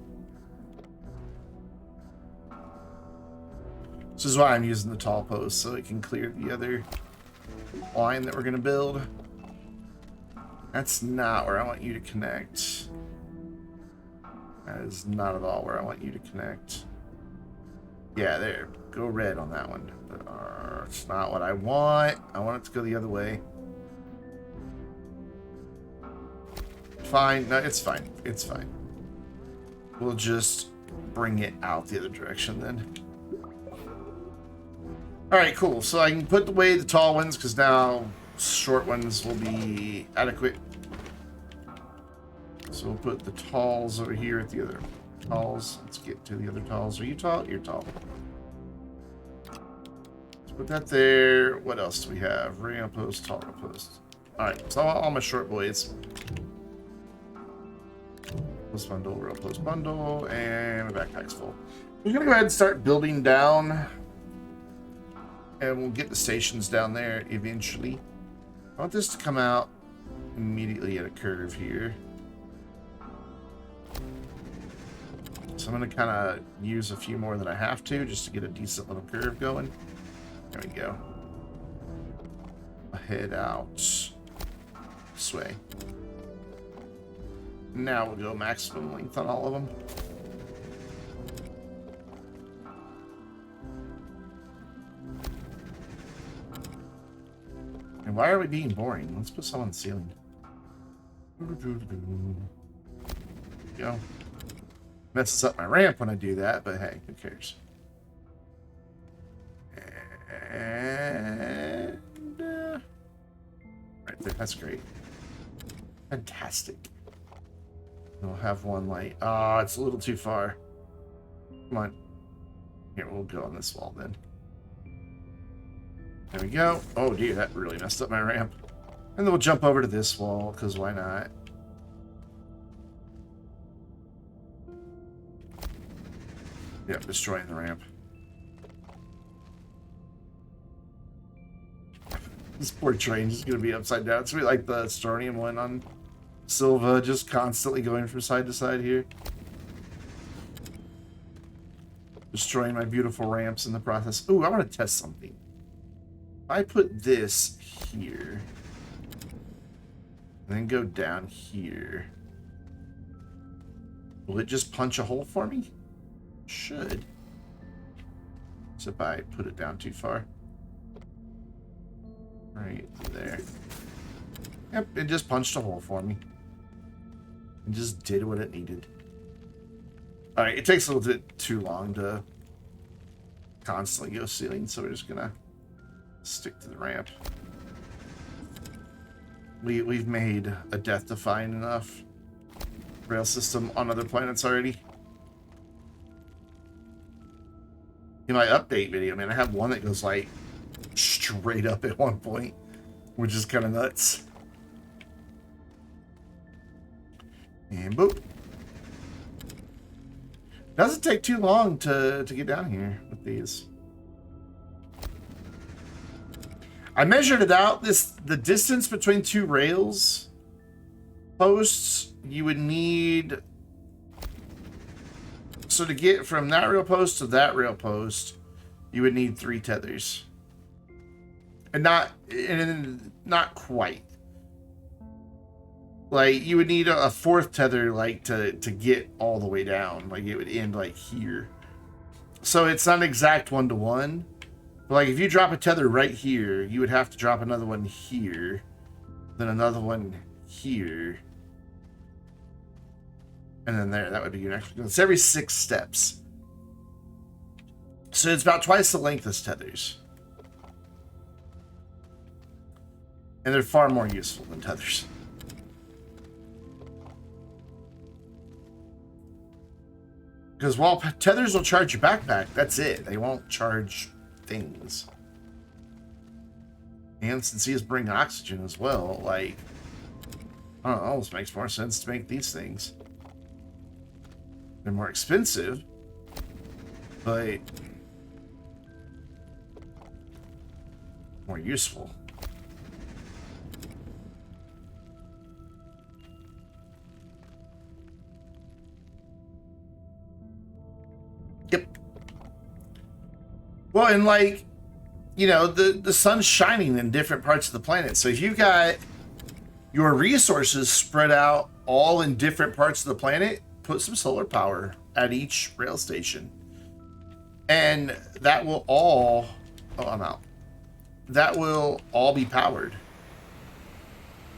This is why I'm using the tall post, so it can clear the other line that we're going to build. That's not where I want you to connect. That is not at all where I want you to connect. Yeah, there. Go red on that one. But, it's not what I want. I want it to go the other way. Fine. No, it's fine. It's fine. We'll just bring it out the other direction then. Alright, cool. So I can put away the tall ones because now short ones will be adequate. So we'll put the talls over here at the other talls. Let's get to the other talls. Are you tall? You're tall. Let's put that there. What else do we have? Rail post, tall rail post. Alright, so all my short boys. Post bundle, rail post bundle, and my backpack's full. We're gonna go ahead and start building down. And we'll get the stations down there eventually. I want this to come out immediately at a curve here. So I'm going to kind of use a few more than I have to just to get a decent little curve going. There we go. Head out this way. Now we'll go maximum length on all of them. And why are we being boring? Let's put some on the ceiling. There we go. Messes up my ramp when I do that, but hey, who cares? And right there, that's great. Fantastic. We'll have one light. Oh, it's a little too far. Come on. Here, we'll go on this wall then. There we go. Oh dear, that really messed up my ramp. And then we'll jump over to this wall, because why not? Yep, destroying the ramp. This poor train is going to be upside down. It's going to be like the Astroneer one on Silva, just constantly going from side to side here. Destroying my beautiful ramps in the process. Ooh, I want to test something. If I put this here, and then go down here, will it just punch a hole for me? Should. Except I put it down too far. Right there. Yep, it just punched a hole for me. And just did what it needed. Alright, it takes a little bit too long to constantly go ceiling, so we're just gonna stick to the ramp. We've made a death-defying enough rail system on other planets already. In my update video, man, I have one that goes like straight up at one point, which is kind of nuts. And boop. Doesn't take too long to get down here with these. I measured it out. The distance between two rails posts, you would need. So to get from that rail post to that rail post, you would need 3 tethers. And not quite. Like, you would need a 4th tether, like, to get all the way down. Like, it would end, like, here. So it's not exact 1-to-1. But, like, if you drop a tether right here, you would have to drop another one here. Then another one here. And then there, that would be your next one. It's every 6 steps. So it's about twice the length as tethers. And they're far more useful than tethers. Because while tethers will charge your backpack, that's it. They won't charge things. And since these bring oxygen as well, like, I don't know, it almost makes more sense to make these things. They're more expensive, but more useful. Yep. Well, and like, you know, the sun's shining in different parts of the planet. So if you've got your resources spread out all in different parts of the planet, put some solar power at each rail station. And that will all... Oh, I'm out. That will all be powered.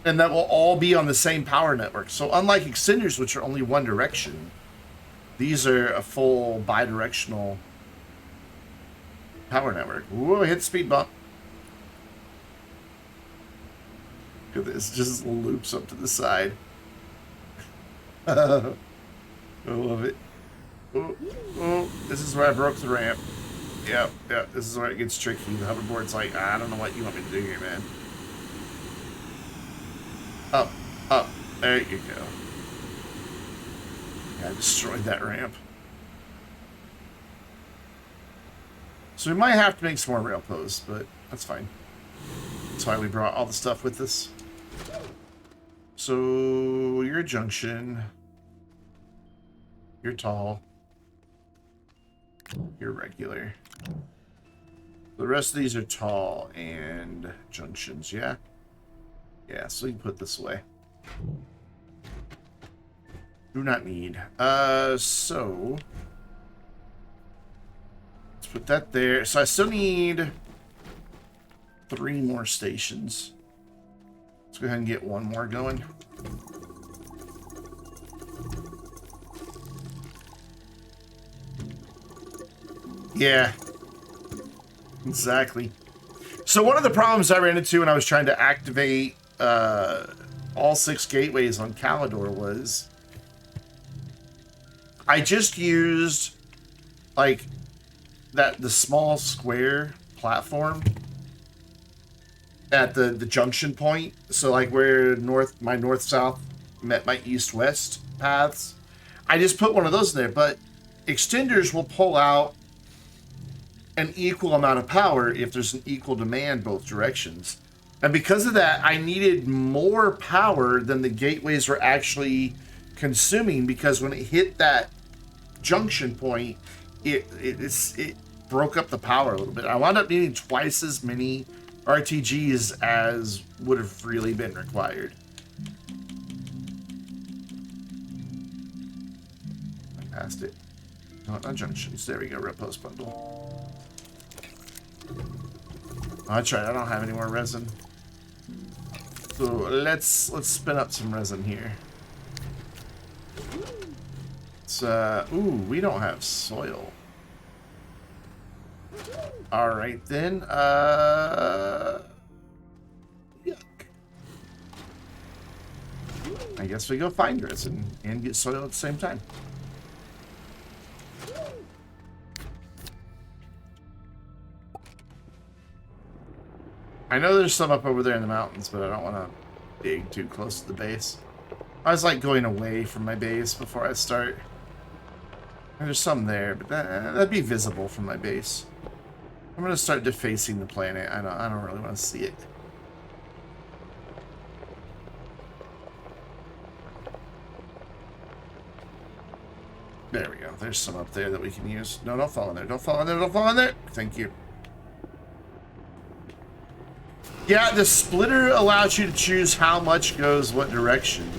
And that will all be on the same power network. So unlike extenders, which are only one direction, these are a full bi-directional power network. Whoa, hit speed bump. Look at this, just loops up to the side. I love it. Oh, oh, this is where I broke the ramp. Yep, this is where it gets tricky. The hoverboard's like, I don't know what you want me to do here, man. Up, up. There you go. Yeah, I destroyed that ramp. So we might have to make some more rail posts, but that's fine. That's why we brought all the stuff with us. So you're a junction. You're tall. You're regular. The rest of these are tall and junctions, yeah? Yeah, so you can put this away. Do not need. So let's put that there. So I still need 3 more stations. Let's go ahead and get 1 more going. Yeah, exactly. So one of the problems I ran into when I was trying to activate all 6 gateways on Calidor was I just used like the small square platform at the junction point. So like where my north-south met my east-west paths. I just put one of those in there, but extenders will pull out an equal amount of power if there's an equal demand both directions. And because of that, I needed more power than the gateways were actually consuming, because when it hit that junction point, it broke up the power a little bit. I wound up needing twice as many RTGs as would have really been required. I passed it. Not junctions. There we go. Red post bundle. Oh, that's right. I don't have any more resin. So let's spin up some resin here. It's ooh, we don't have soil. All right then. Yuck. I guess we go find resin and get soil at the same time. I know there's some up over there in the mountains, but I don't want to dig too close to the base. I was like going away from my base before I start. There's some there, but that'd be visible from my base. I'm gonna start defacing the planet. I don't really want to see it. There we go. There's some up there that we can use. No, don't fall in there. Don't fall in there. Don't fall in there. Thank you. Yeah, the splitter allows you to choose how much goes what direction.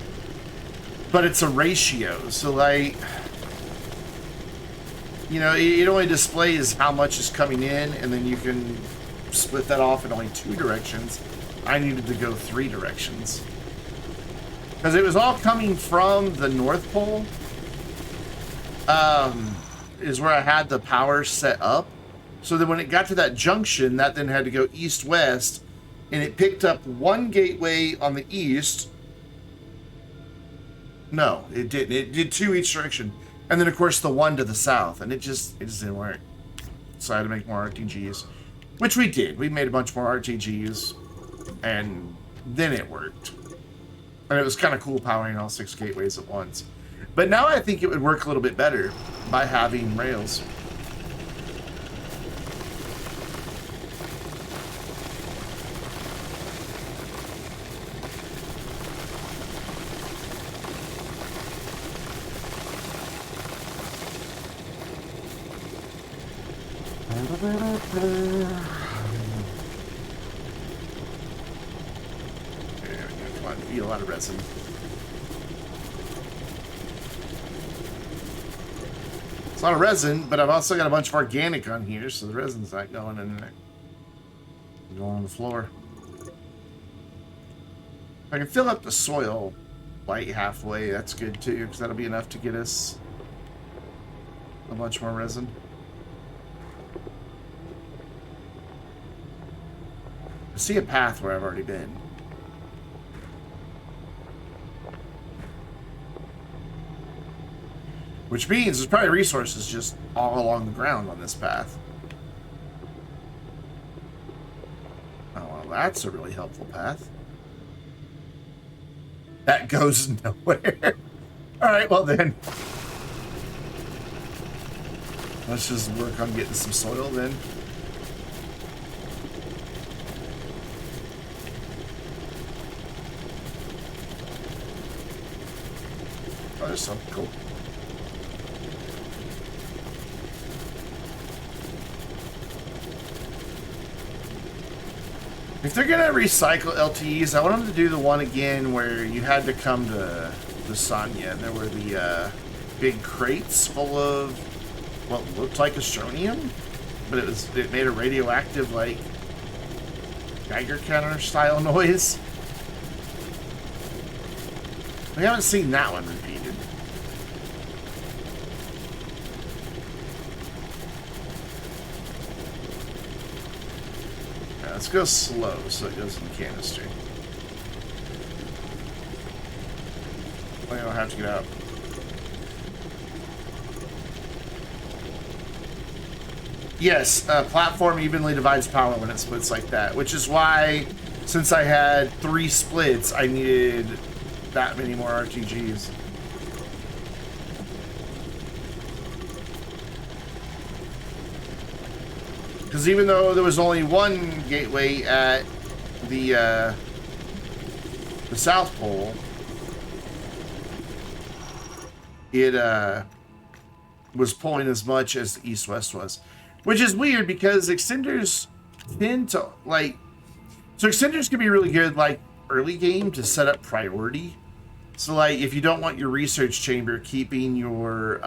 But it's a ratio. So, like, you know, it only displays how much is coming in, and then you can split that off in only 2 directions. I needed to go 3 directions. Because it was all coming from the North Pole. Is where I had the power set up. So then when it got to that junction, that then had to go east-west. And it picked up 1 gateway on the east. No, it didn't. It did 2 each direction. And then, of course, the 1 to the south. And it just didn't work. So I had to make more RTGs. Which we did. We made a bunch more RTGs. And then it worked. And it was kind of cool powering all 6 gateways at once. But now I think it would work a little bit better by having rails. Come on, eat a lot of resin. It's a lot of resin, but I've also got a bunch of organic on here, so the resin's not going in there. It's going on the floor. If I can fill up the soil like halfway, that's good too, because that'll be enough to get us a bunch more resin. I see a path where I've already been. Which means there's probably resources just all along the ground on this path. Oh, well, that's a really helpful path. That goes nowhere. Alright, well then. Let's just work on getting some soil then. Oh, there's some. Cool. If they're gonna recycle LTEs, I want them to do the one again where you had to come to Sanya, and there were the big crates full of what looked like astronium, but it made a radioactive, like, Geiger counter style noise. We haven't seen that one repeated. Yeah, let's go slow so it goes in the canister. I don't have to get out. Yes, platform evenly divides power when it splits like that, which is why, since I had 3 splits, I needed that many more RTGs. Because even though there was only one gateway at the South Pole, it was pulling as much as the East-West was. Which is weird because extenders tend to, like... So extenders can be really good, like, early game to set up priority. So, like, if you don't want your research chamber keeping your,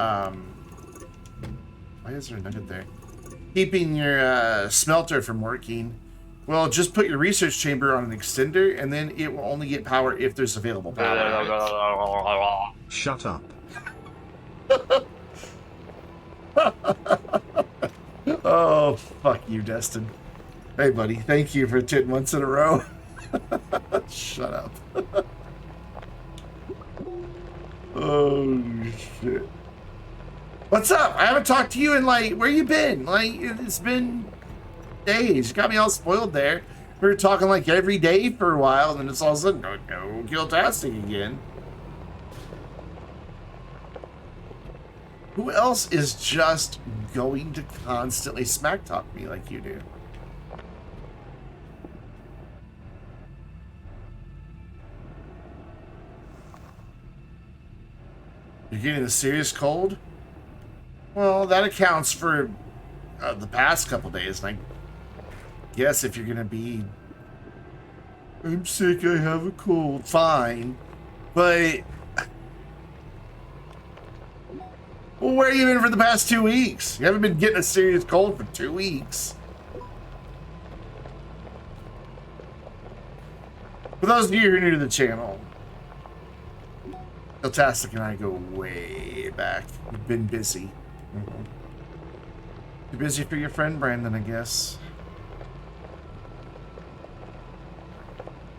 why is there a nugget there? Keeping your, smelter from working, well, just put your research chamber on an extender, and then it will only get power if there's available power. Shut up. Oh, fuck you, Destin. Hey, buddy, thank you for 10 months in a row. Shut up. Oh, shit. What's up? I haven't talked to you in, like, where you been? Like, it's been days. You got me all spoiled there. We were talking, like, every day for a while, and then it's all of a sudden, no, Guildtastic again. Who else is just going to constantly smack talk me like you do? You're getting a serious cold? Well, that accounts for the past couple days. And I guess if you're going to be... I'm sick, I have a cold. Fine. But... Well, where have you been for the past 2 weeks? You haven't been getting a serious cold for 2 weeks. For those of you who are new to the channel, Guildtastic and I go way back. We've been busy. Too busy for your friend Brandon, I guess.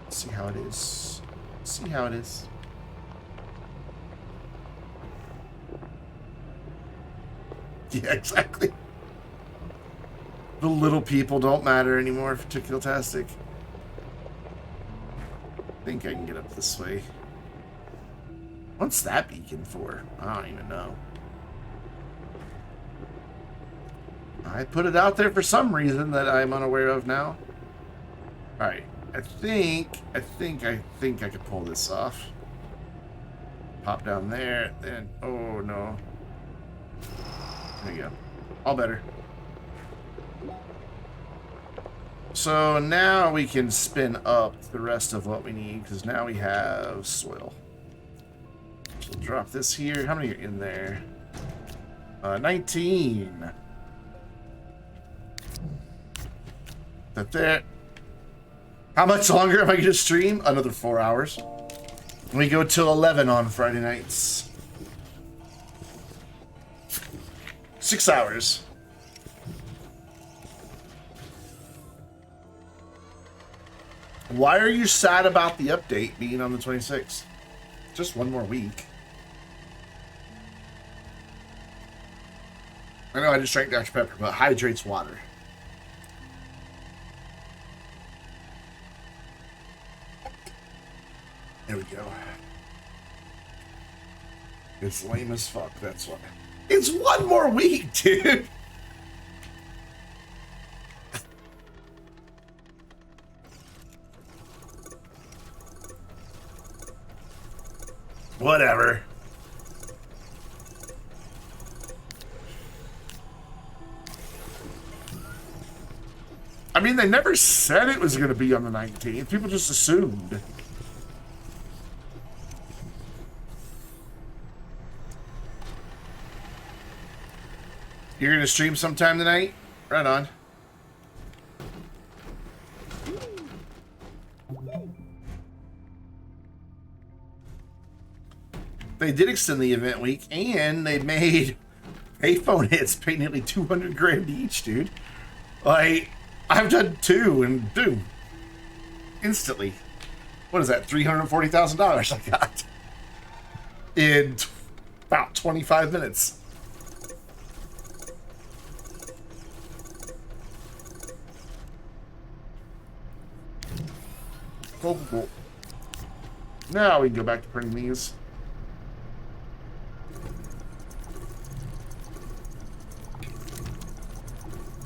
See how it is. See how it is. Yeah, exactly. The little people don't matter anymore to Guildtastic. I think I can get up this way. What's that beacon for? I don't even know. I put it out there for some reason that I'm unaware of now. Alright. I think I could pull this off. Pop down there, then oh no. There you go. All better. So now we can spin up the rest of what we need, because now we have soil. So we'll drop this here. How many are in there? 19. That there. How much longer am I going to stream? Another 4 hours. We go till 11 on Friday nights. 6 hours. Why are you sad about the update being on the 26th? Just one more week. I know I just drank Dr. Pepper, but hydrates water. There we go. It's lame as fuck, that's why. It's one more week, dude! Whatever. I mean, they never said it was going to be on the 19th. People just assumed. You're going to stream sometime tonight? Right on. They did extend the event week, and they made payphone hits pay nearly 200 grand each, dude. Like, I've done 2, and boom. Instantly. What is that, $340,000 I got? In about 25 minutes. Cool. Now we can go back to printing these.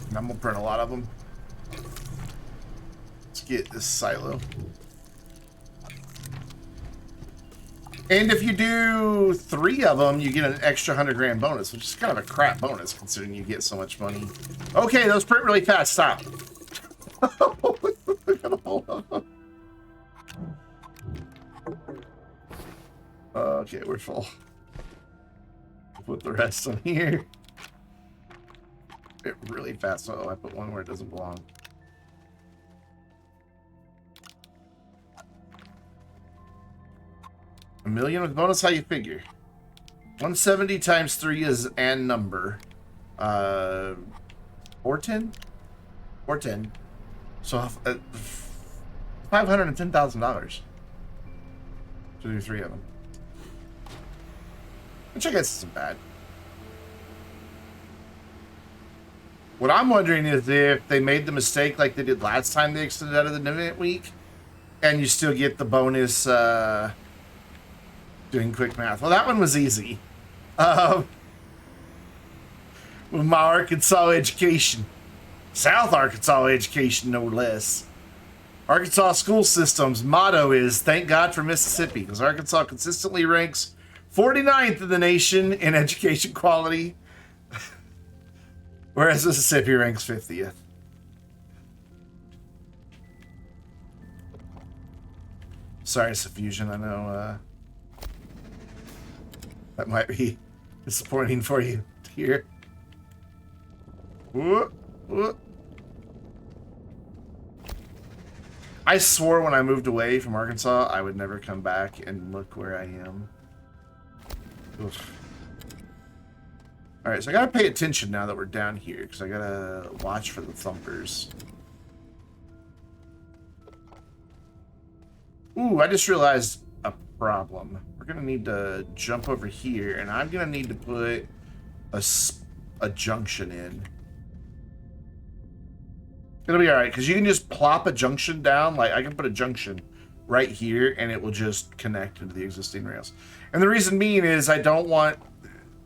And I'm gonna print a lot of them. Let's get this silo. And if you do 3 of them, you get an extra 100 grand bonus, which is kind of a crap bonus considering you get so much money. Okay, those print really fast. Stop. Okay, we're full. Put the rest on here. It really fast. Oh, I put one where it doesn't belong. $1 million with bonus? How you figure? 170 times 3 is an number. 410? 410. So $510,000 to do 3 of them. Which I guess isn't bad. What I'm wondering is if they made the mistake like they did last time they extended out of the event week, and you still get the bonus doing quick math. Well, that one was easy. With my Arkansas education. South Arkansas education, no less. Arkansas school system's motto is, thank God for Mississippi, because Arkansas consistently ranks 49th in the nation in education quality, whereas Mississippi ranks 50th. Sorry, Suffusion, I know that might be disappointing for you to hear. Whoop, whoop. I swore when I moved away from Arkansas I would never come back, and look where I am. Oof. Alright, so I gotta pay attention now that we're down here, because I gotta watch for the thumpers. Ooh, I just realized a problem. We're gonna need to jump over here, and I'm gonna need to put a junction in. It'll be alright, because you can just plop a junction down. Like, I can put a junction right here, and it will just connect into the existing rails. And the reason being is I don't want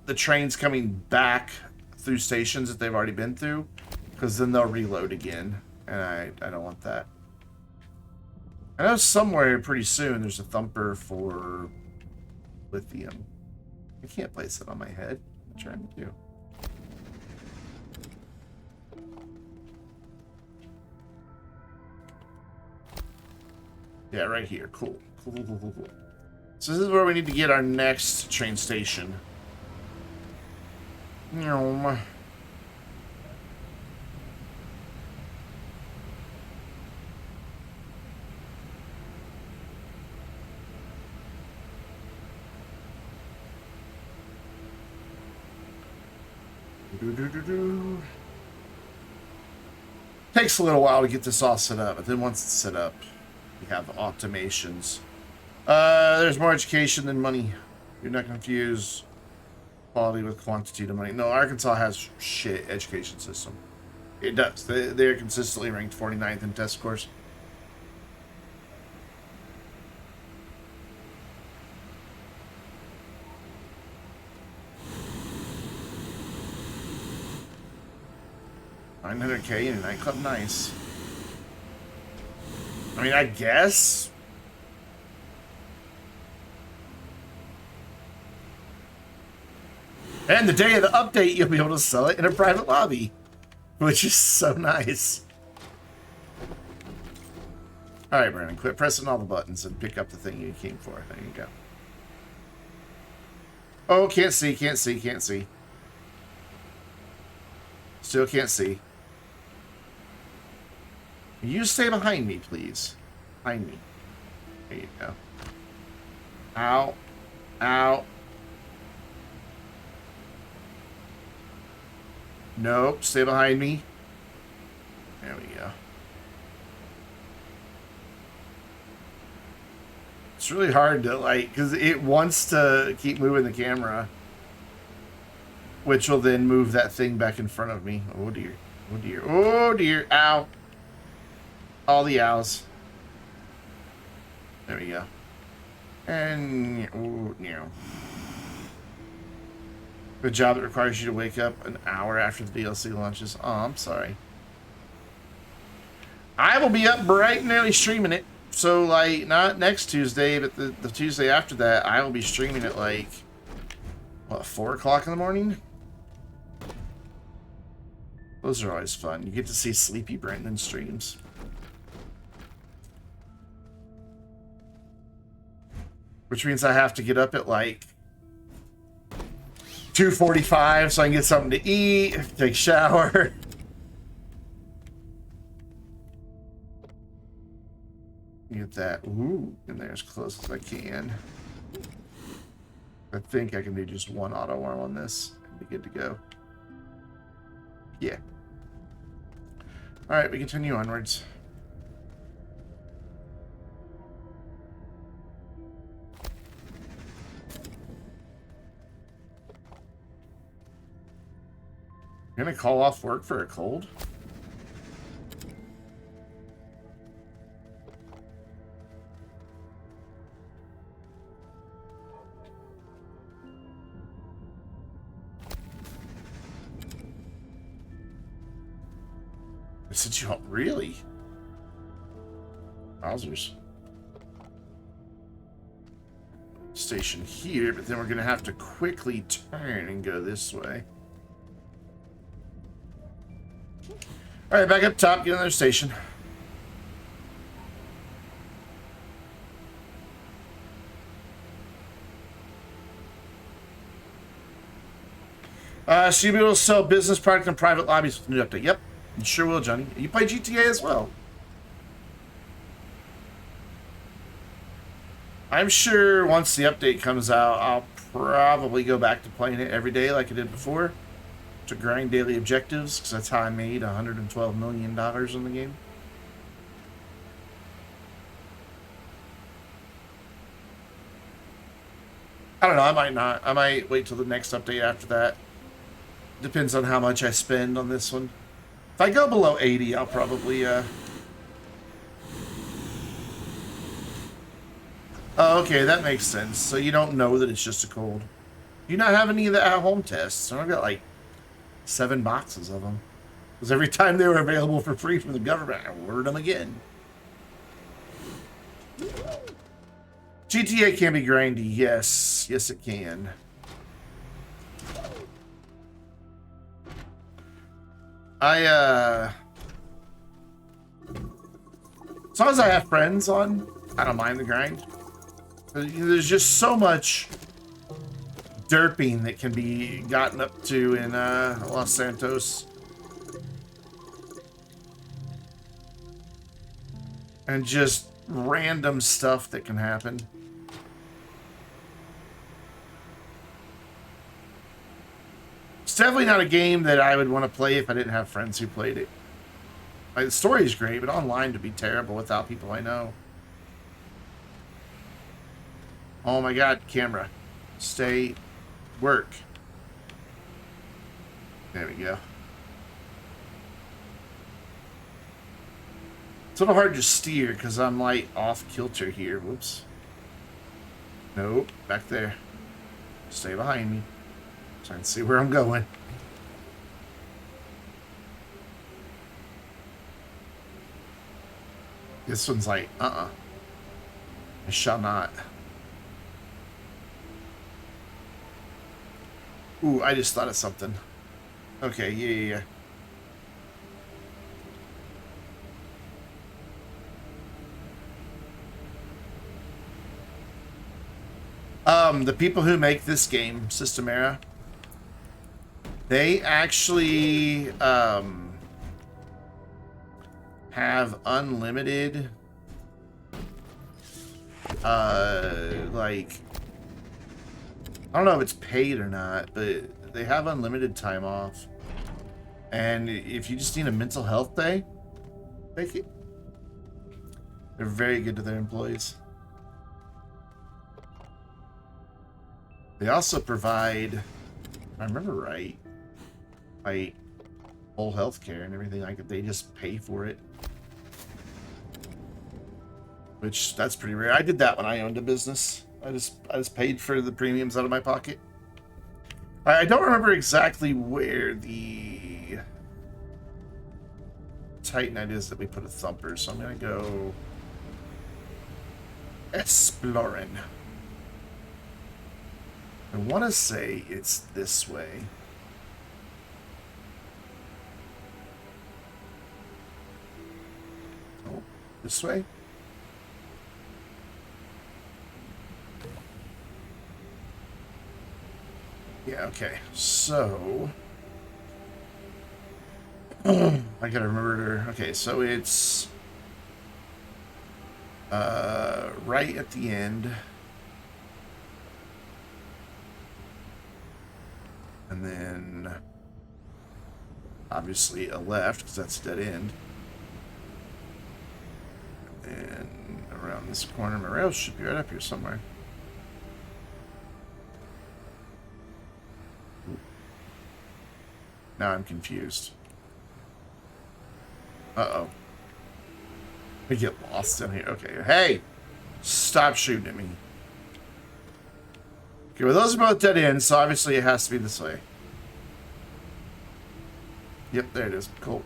the trains coming back through stations that they've already been through, because then they'll reload again, and I don't want that. I know somewhere pretty soon there's a thumper for lithium. I can't place it on my head. What am I trying to do? Yeah, right here. Cool. Cool. So this is where we need to get our next train station. Takes a little while to get this all set up, but then once it's set up, we have automations. There's more education than money. You're not confused quality with quantity to money. No, Arkansas has shit education system. It does. They're consistently ranked 49th in test scores. $900K in a nightclub, nice. I mean, I guess. And the day of the update, you'll be able to sell it in a private lobby, which is so nice. All right, Brandon, quit pressing all the buttons and pick up the thing you came for. There you go. Oh, can't see, can't see, can't see. Still can't see. You stay behind me, please. Behind me. There you go. Ow. Ow. Nope, stay behind me. There we go. It's really hard to, like, because it wants to keep moving the camera, which will then move that thing back in front of me. Oh, dear. Oh, dear. Oh, dear. Ow. All the ows. There we go. And, oh, no. The job that requires you to wake up an hour after the DLC launches. Oh, I'm sorry. I will be up bright and early streaming it. So, like, not next Tuesday, but the Tuesday after that, I will be streaming at, like, what, 4 o'clock in the morning? Those are always fun. You get to see Sleepy Brandon streams. Which means I have to get up at, like, 2:45 so I can get something to eat, take a shower. Get that in there as close as I can. I think I can do just one auto arm on this and be good to go. Yeah. Alright, we continue onwards. You're gonna call off work for a cold? Since you really? Wowzers. Station here, but then we're gonna have to quickly turn and go this way. Alright, back up top, get another station. So you'll be able to sell business product in private lobbies with the new update. Yep, you sure will, Johnny. You play GTA as well. I'm sure once the update comes out, I'll probably go back to playing it every day like I did before. To grind daily objectives, because that's how I made $112 million in the game. I don't know, I might not. I might wait till the next update after that. Depends on how much I spend on this one. If I go below 80, I'll probably, Oh, okay, that makes sense. So you don't know that it's just a cold. Do you not have any of the at-home tests? I've got, like, 7 boxes of them. Because every time they were available for free from the government, I ordered them again. GTA can be grindy, yes. Yes, it can. As long as I have friends on, I don't mind the grind. There's just so much derping that can be gotten up to in Los Santos. And just random stuff that can happen. It's definitely not a game that I would want to play if I didn't have friends who played it. Like, the story is great, but online would be terrible without people I know. Oh my god, camera. Stay. Work. There we go. It's a little hard to steer because I'm like off kilter here. Whoops. Nope. Back there. Stay behind me. Trying to see where I'm going. This one's like, I shall not. Ooh, I just thought of something. Okay, yeah. The people who make this game, Systemera, they actually have unlimited like, I don't know if it's paid or not, but they have unlimited time off. And if you just need a mental health day, take it. They're very good to their employees. They also provide, if I remember right, like whole health care and everything like that. They just pay for it. Which, that's pretty rare. I did that when I owned a business. I just paid for the premiums out of my pocket. I don't remember exactly where the Titanite is that we put a thumper, so I'm gonna go exploring. I want to say it's this way. Oh, this way? Yeah, okay. So I gotta remember. Okay, so it's right at the end. And then obviously a left, because that's dead end. And around this corner, my rails should be right up here somewhere. Now I'm confused. Uh-oh. We get lost in here. Okay. Hey! Stop shooting at me. Okay, well, those are both dead ends, so obviously it has to be this way. Yep, there it is. Cool.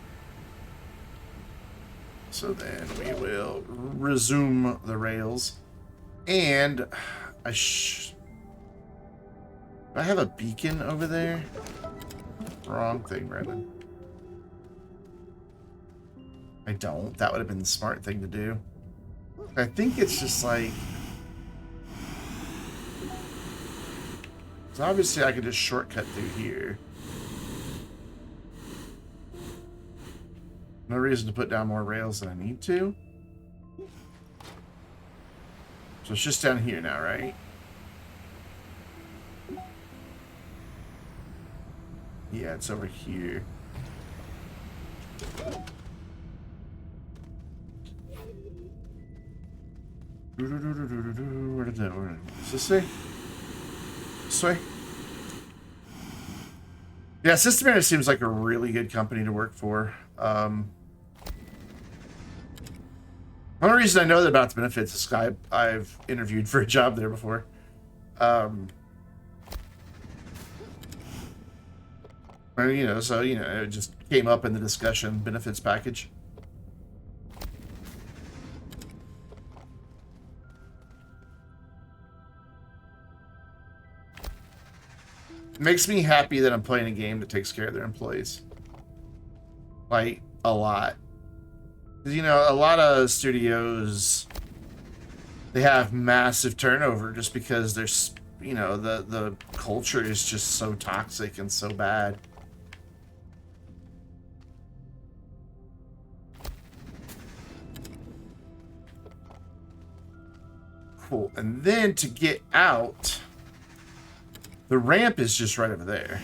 So then we will resume the rails. And do I have a beacon over there? Wrong thing, Brendan. I don't. That would have been the smart thing to do. I think it's just like... So obviously I could just shortcut through here. No reason to put down more rails than I need to. So it's just down here now, right? Yeah, it's over here. Where did that? Is this way? This way? Yeah, Systemera seems like a really good company to work for. One reason I know about the benefits is I've interviewed for a job there before. You know, so, you know, it just came up in the discussion, benefits package. It makes me happy that I'm playing a game that takes care of their employees. Like, a lot. You know, a lot of studios, they have massive turnover just because there's, you know, the culture is just so toxic and so bad. Cool. And then to get out, the ramp is just right over there.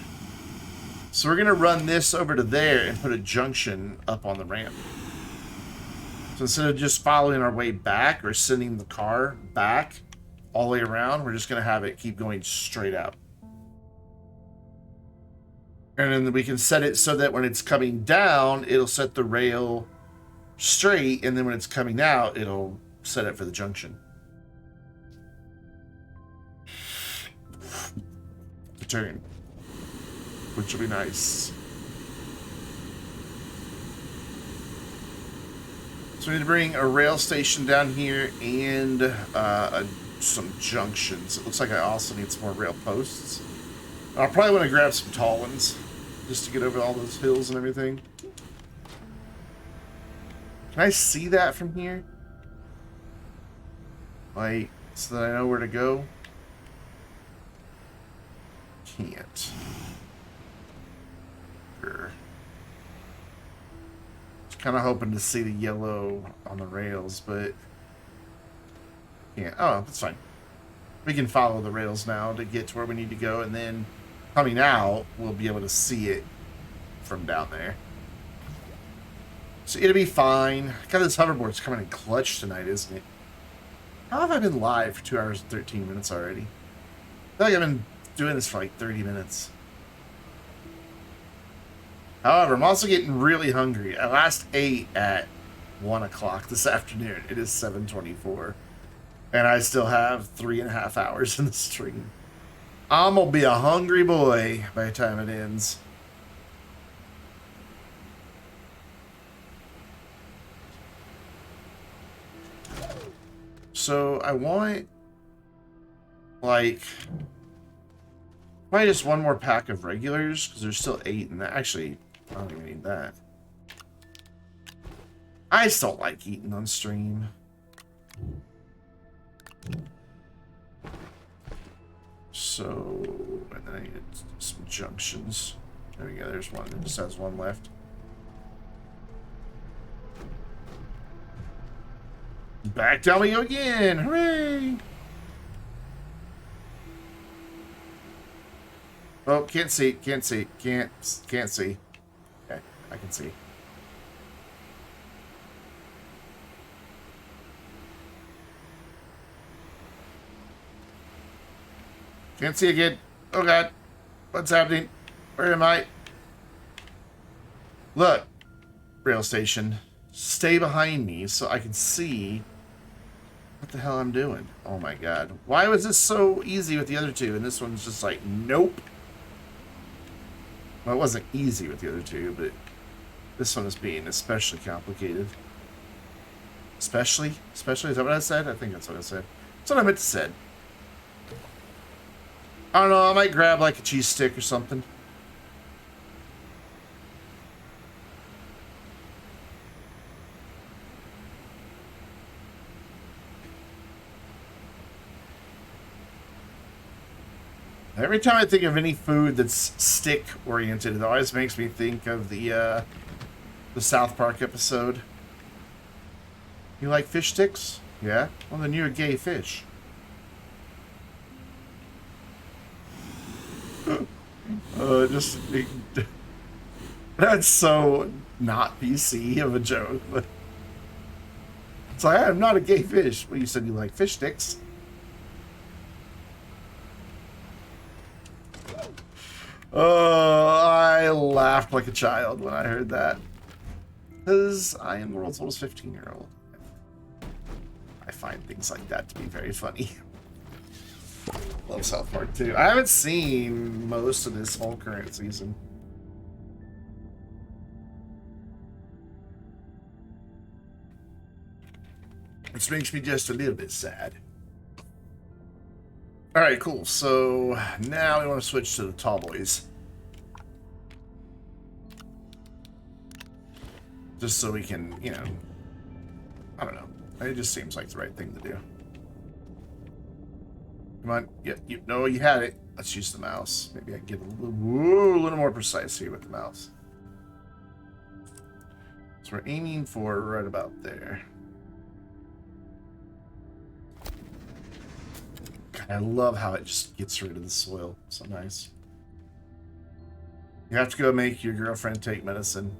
So we're going to run this over to there and put a junction up on the ramp. So instead of just following our way back or sending the car back all the way around, we're just going to have it keep going straight out. And then we can set it so that when it's coming down, it'll set the rail straight. And then when it's coming out, it'll set it for the junction. The turn. Which will be nice. So we need to bring a rail station down here and some junctions. It looks like I also need some more rail posts. I'll probably want to grab some tall ones just to get over all those hills and everything. Can I see that from here? Like, so that I know where to go? can't. Sure. Just kind of hoping to see the yellow on the rails, but can't. Oh, that's fine. We can follow the rails now to get to where we need to go, and then coming out, we'll be able to see it from down there. So it'll be fine. God, this hoverboard's coming in clutch tonight, isn't it? How have I been live for 2 hours and 13 minutes already? I feel like I've been doing this for like 30 minutes. However, I'm also getting really hungry. I last ate at 1 o'clock this afternoon. It is 7:24. And I still have 3.5 hours in the stream. I'm gonna be a hungry boy by the time it ends. So I want, like, probably just one more pack of regulars, because there's still 8 in that. Actually, I don't even need that. I still like eating on stream. So, and then I need some junctions. There we go, there's one. It just has one left. Back down we go again! Hooray! Oh, can't see, can't see, can't see. Okay, I can see. Can't see again. Oh god. What's happening? Where am I? Look. Rail station. Stay behind me so I can see what the hell I'm doing. Oh my god. Why was this so easy with the other two and this one's just like, nope. Well, it wasn't easy with the other two, but this one is being especially complicated. Especially? Especially? Is that what I said? I think that's what I said. That's what I meant to say. I don't know, I might grab like a cheese stick or something. Every time I think of any food that's stick-oriented, it always makes me think of the South Park episode. You like fish sticks? Yeah? Well, then you're a gay fish. That's so not PC of a joke. But it's like, I'm not a gay fish. Well, you said you like fish sticks. I laughed like a child when I heard that. Because I am the world's oldest 15-year-old. I find things like that to be very funny. Love South Park too. I haven't seen most of this whole current season. Which makes me just a little bit sad. Alright, cool. So now we want to switch to the tall boys. Just so we can, you know, I don't know. It just seems like the right thing to do. Come on. Yeah, you had it. Let's use the mouse. Maybe I can get a little more precise here with the mouse. So we're aiming for right about there. God, I love how it just gets rid of the soil. So nice. You have to go make your girlfriend take medicine.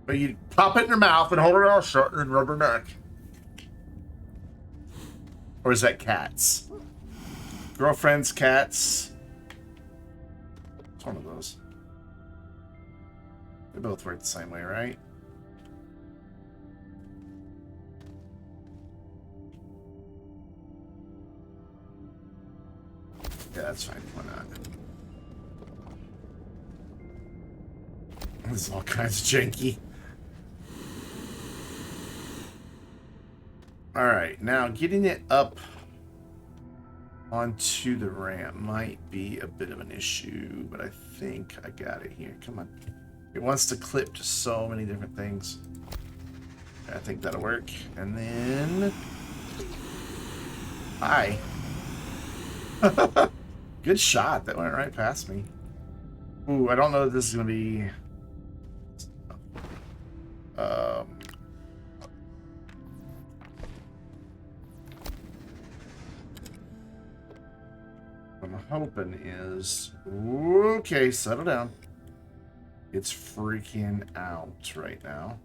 But you pop it in her mouth and hold her all shut and then rub her neck. Or is that cats? Girlfriends, cats. It's one of those. They both work the same way, right? Yeah, that's fine. Why not? This is all kinds of janky. Alright, now getting it up onto the ramp might be a bit of an issue, but I think I got it here. Come on. It wants to clip to so many different things. I think that'll work. And then... Hi. Good shot. That went right past me. Ooh, I don't know if this is going to be... what I'm hoping is... Okay, settle down. It's freaking out right now.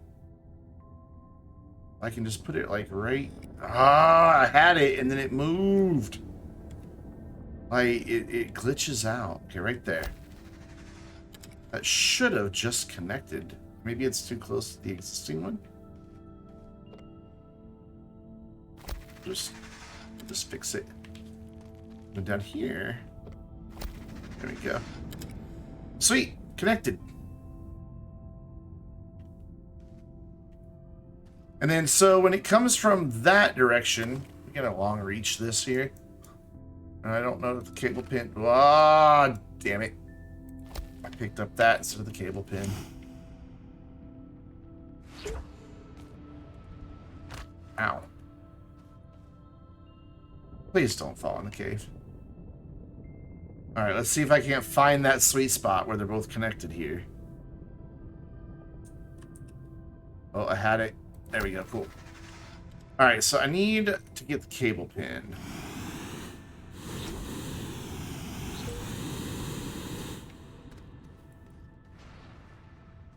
I can just put it like right... Ah, I had it and then it moved. Like, it glitches out. Okay, right there. That should have just connected. Maybe it's too close to the existing one. Just fix it. And down here. There we go. Sweet, connected. And then, so when it comes from that direction, we got a long reach this here. And I don't know if the cable pin. Ah, damn it. I picked up that instead of the cable pin. Ow. Please don't fall in the cave. Alright, let's see if I can't find that sweet spot where they're both connected here. Oh, I had it. There we go, cool. Alright, so I need to get the cable pin.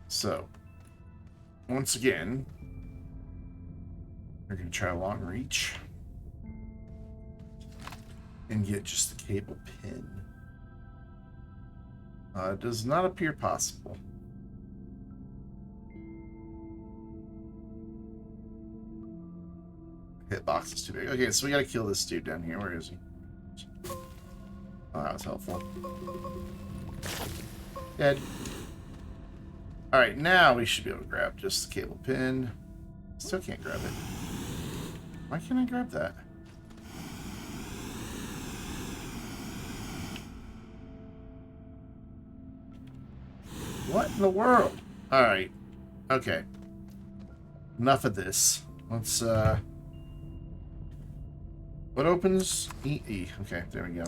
So, once again, we're going to try a long reach and get just the cable pin. It does not appear possible. Hitbox is too big. Okay, so we got to kill this dude down here. Where is he? Oh, that was helpful. Dead. Alright, now we should be able to grab just the cable pin. Still can't grab it. Why can't I grab that? What in the world? Alright. Okay. Enough of this. Let's, what opens? E. Okay, there we go.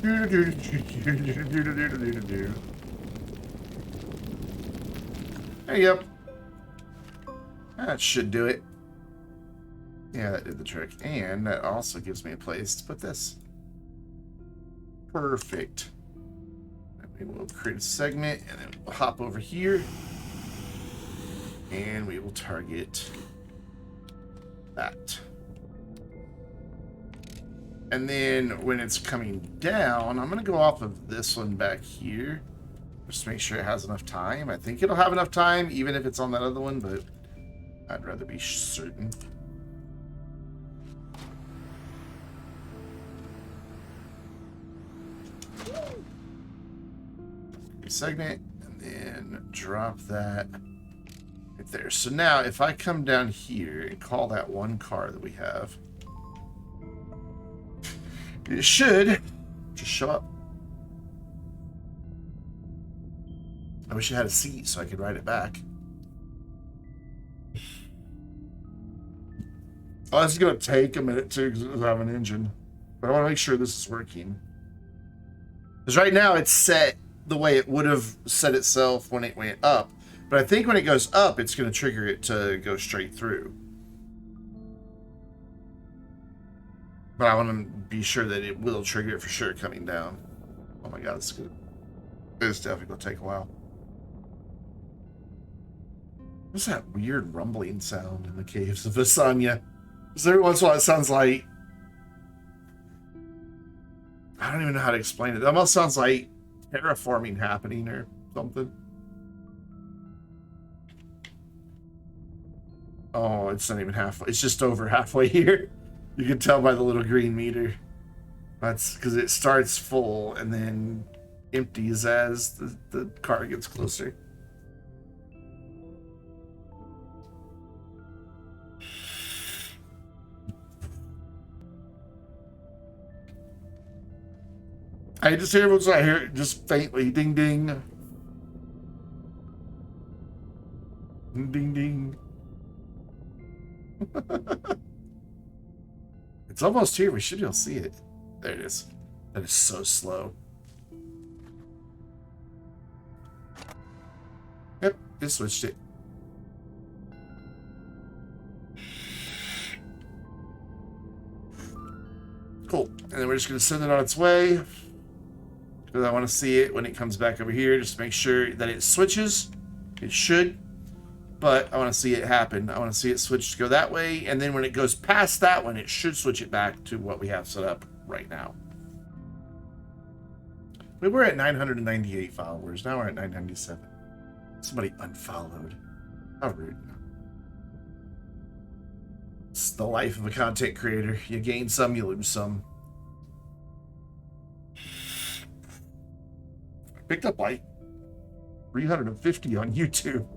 There you go. That should do it. Yeah, that did the trick. And that also gives me a place to put this. Perfect. We will create a segment, and then we'll hop over here. And we will target that. And then when it's coming down, I'm going to go off of this one back here. Just to make sure it has enough time. I think it'll have enough time, even if it's on that other one, but I'd rather be certain. Segment, and then drop that right there. So now, if I come down here and call that one car that we have, it should just show up. I wish I had a seat so I could ride it back. Oh, this is going to take a minute too because it doesn't have an engine. But I want to make sure this is working. Because right now it's set the way it would have set itself when it went up. But I think when it goes up, it's going to trigger it to go straight through. But I want to be sure that it will trigger it for sure coming down. Oh my god, it's good. It's definitely going to take a while. What's that weird rumbling sound in the caves of Visanya? Because every once in a while it sounds like... I don't even know how to explain it. It almost sounds like terraforming happening or something. Oh, it's not even halfway. It's just over halfway here. You can tell by the little green meter. That's because it starts full and then empties as the car gets closer. I just hear what's I hear it just faintly ding ding. Ding ding. It's almost here. We should be able to see it. There it is. That is so slow. Yep, it switched it. Cool. And then we're just going to send it on its way. Because I want to see it when it comes back over here. Just make sure that it switches. It should. But I want to see it happen. I want to see it switch to go that way. And then when it goes past that one, it should switch it back to what we have set up right now. We were at 998 followers. Now we're at 997. Somebody unfollowed. How rude. It's the life of a content creator. You gain some, you lose some. I picked up like 350 on YouTube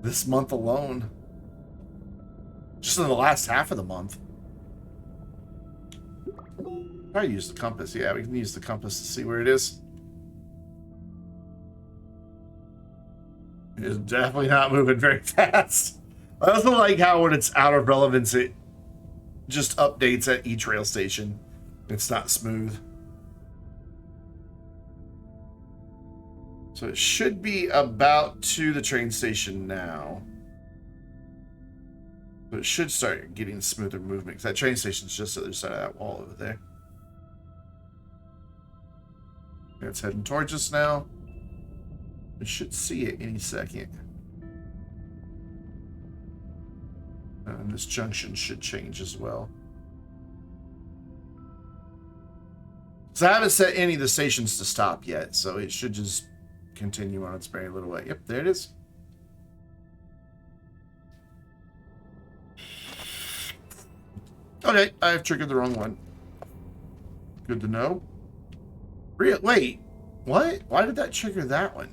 this month alone. Just in the last half of the month. I use the compass. Yeah, we can use the compass to see where it is. It is definitely not moving very fast. I also like how when it's out of relevance, it just updates at each rail station. It's not smooth. So it should be about to the train station now. So it should start getting smoother movement, because that train station's just the other side of that wall over there. It's heading towards us now. We should see it any second. And this junction should change as well. So I haven't set any of the stations to stop yet, so it should just continue on its very little way. Yep, there it is. Okay, I have triggered the wrong one. Good to know. Wait, what? Why did that trigger that one?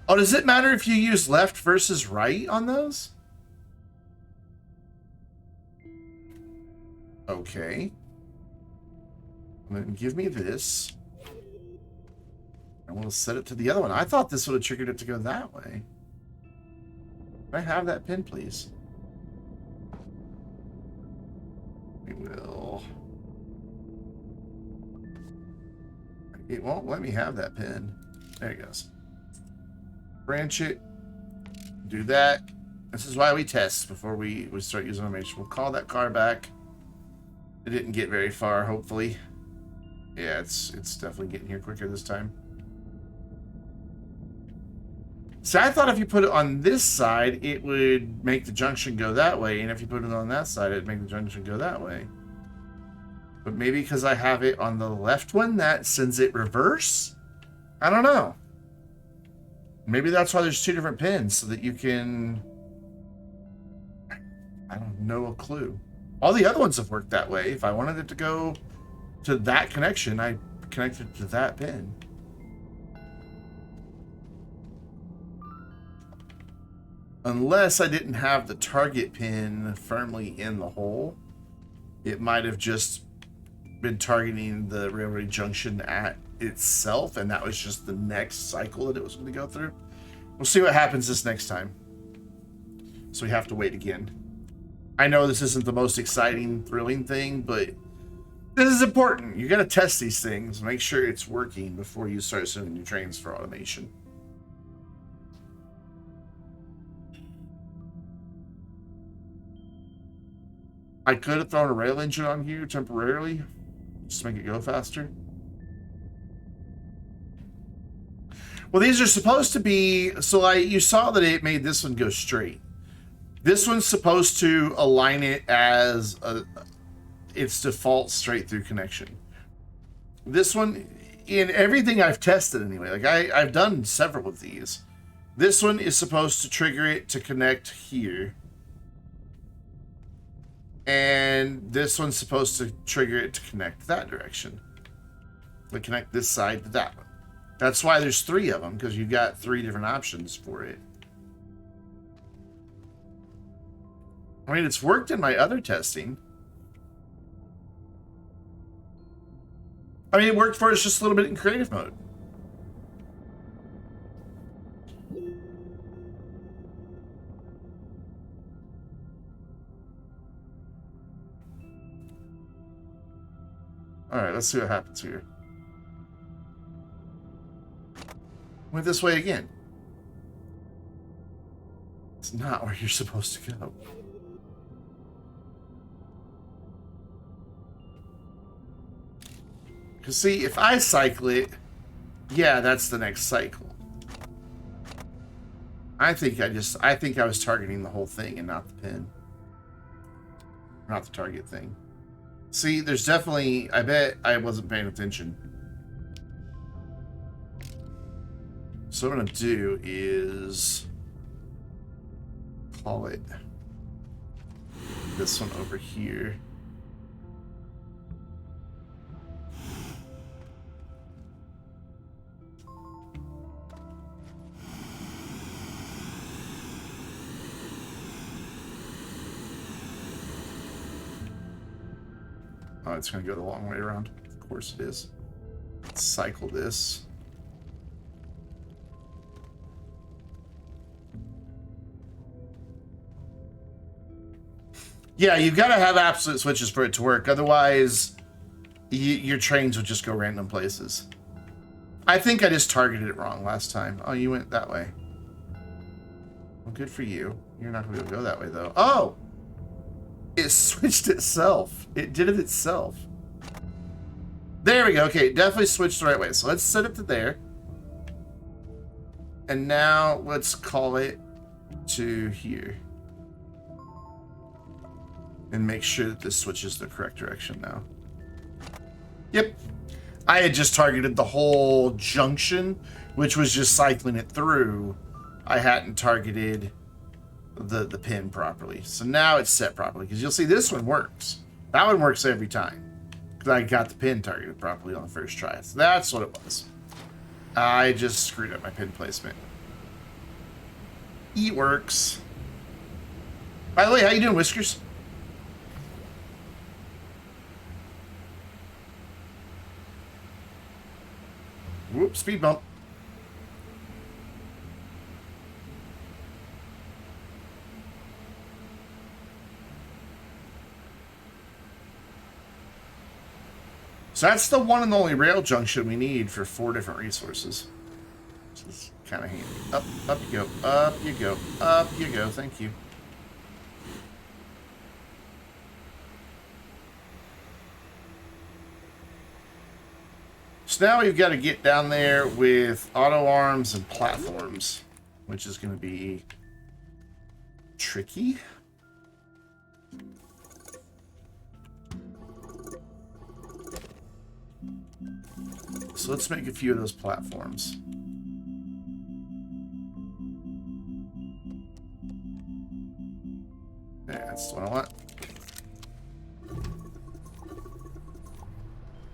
Oh, does it matter if you use left versus right on those? Okay. Then give me this. I want to set it to the other one. I thought this would have triggered it to go that way. Can I have that pin, please? We will. It won't let me have that pin. There it goes. Branch it. Do that. This is why we test before we start using automation. We'll call that car back. It didn't get very far, hopefully. Yeah, it's definitely getting here quicker this time. So I thought if you put it on this side, it would make the junction go that way. And if you put it on that side, it'd make the junction go that way. But maybe because I have it on the left one, that sends it reverse? I don't know. Maybe that's why there's two different pins, so that you can... I don't know a clue. All the other ones have worked that way. If I wanted it to go to that connection, I connected it to that pin. Unless I didn't have the target pin firmly in the hole, it might have just been targeting the railroad junction at itself, and that was just the next cycle that it was going to go through. We'll see what happens this next time. So we have to wait again. I know this isn't the most exciting, thrilling thing, but this is important. You got to test these things, make sure it's working before you start sending your trains for automation. I could have thrown a rail engine on here temporarily, just to make it go faster. Well, these are supposed to be, so you saw that it made this one go straight. This one's supposed to align it as its default straight through connection. This one, in everything I've tested anyway, like I've done several of these. This one is supposed to trigger it to connect here. And this one's supposed to trigger it to connect that direction. Like connect this side to that one. That's why there's three of them, because you've got three different options for it. I mean, it's worked in my other testing. I mean, it worked for us just a little bit in creative mode. Alright, let's see what happens here. Went this way again. It's not where you're supposed to go. Because see, if I cycle it, yeah, that's the next cycle. I think I was targeting the whole thing and not the pin. Not the target thing. See, there's definitely, I bet I wasn't paying attention. So what I'm gonna do is call it this one over here. Oh, it's going to go the long way around. Of course it is. Let's cycle this. Yeah, you've got to have absolute switches for it to work. Otherwise, your trains would just go random places. I think I just targeted it wrong last time. Oh, you went that way. Well, good for you. You're not going to go that way, though. Oh! It switched itself. It did it itself. There we go. Okay, it definitely switched the right way. So let's set it to there. And now let's call it to here. And make sure that this switches the correct direction now. Yep. I had just targeted the whole junction, which was just cycling it through. I hadn't targeted the pin properly. So now it's set properly, because you'll see this one works. That one works every time, because I got the pin targeted properly on the first try. So that's what it was. I just screwed up my pin placement. It works. By the way, how you doing, Whiskers? Whoops, speed bump. So that's the one and only rail junction we need for 4 different resources. Which is kind of handy. Up you go, up you go, up you go. Thank you. So now we've got to get down there with auto arms and platforms, which is going to be tricky. So let's make a few of those platforms. Yeah, that's what I want.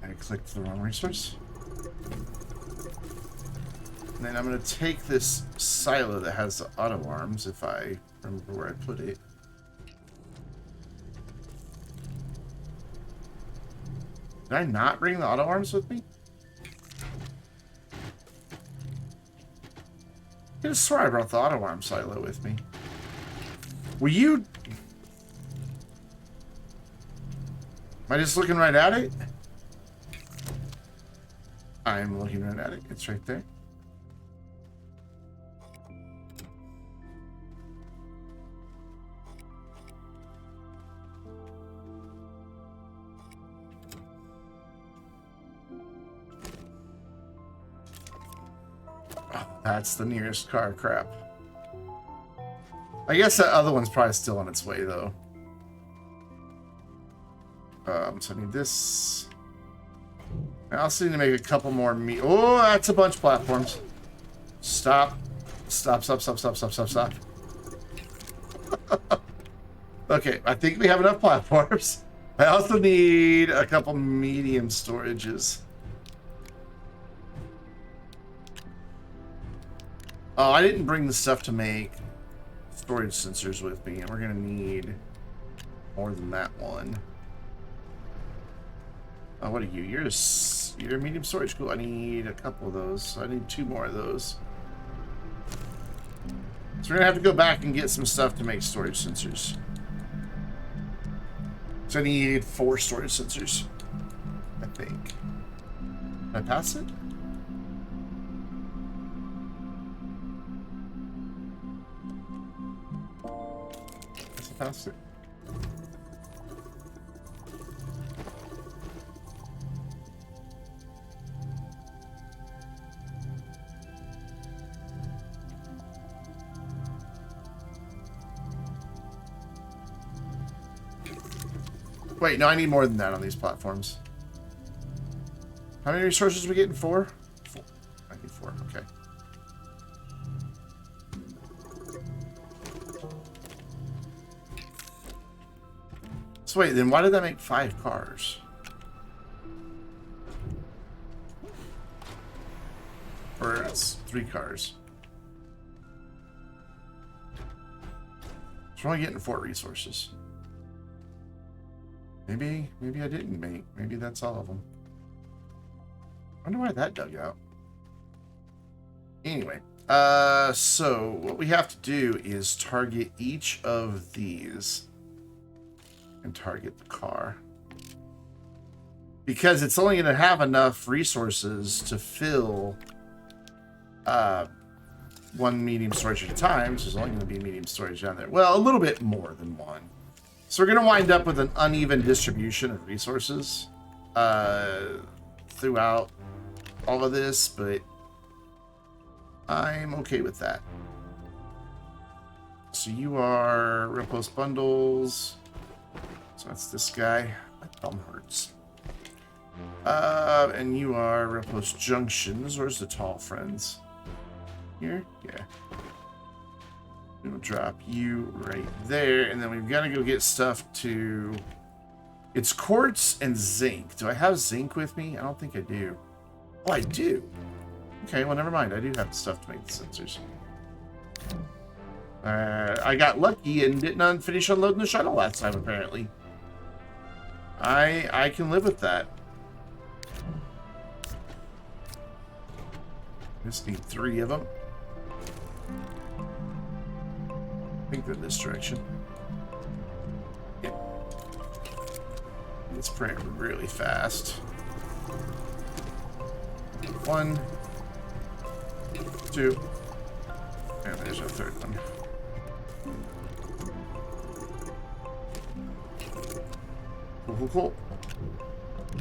I clicked the wrong resource. And then I'm going to take this silo that has the auto arms, if I remember where I put it. Did I not bring the auto arms with me? I just swear I brought the auto arm silo with me. Were you... Am I just looking right at it? I'm looking right at it. It's right there. That's the nearest car. Crap. I guess that other one's probably still on its way, though. So I need this. I also need to make a couple more Oh, that's a bunch of platforms. Stop. Stop, stop, stop, stop, stop, stop, stop. Okay, I think we have enough platforms. I also need a couple medium storages. Oh, I didn't bring the stuff to make storage sensors with me, and we're going to need more than that one. Oh, what are you? You're a medium storage. Cool. I need a couple of those. So I need 2 more of those. So we're going to have to go back and get some stuff to make storage sensors. So I need 4 storage sensors. I think. Can I pass it? Yes, I passed it. Wait, no, I need more than that on these platforms. How many resources are we getting? 4? 4. I need 4, okay. So wait, then why did that make 5 cars? Or it's 3 cars. So we're only getting 4 resources. Maybe I didn't make. Maybe that's all of them. I wonder why that dug out. Anyway, so what we have to do is target each of these and target the car. Because it's only going to have enough resources to fill 1 medium storage at a time. So there's only going to be medium storage down there. Well, a little bit more than 1. So we're going to wind up with an uneven distribution of resources throughout all of this, but I'm okay with that. So you are Real Post Bundles. So that's this guy. My thumb hurts. And you are Real Post Junctions. Where's the tall friends? Here? Yeah. We'll drop you right there, and then we've got to go get stuff to... It's quartz and zinc. Do I have zinc with me? I don't think I do. Oh, I do. Okay, well, never mind. I do have stuff to make the sensors. I got lucky and didn't finish unloading the shuttle last time, apparently. I can live with that. Just need 3 of them. I think they're this direction. Yeah. It's praying really fast. 1, 2, and there's our 3rd one. Cool.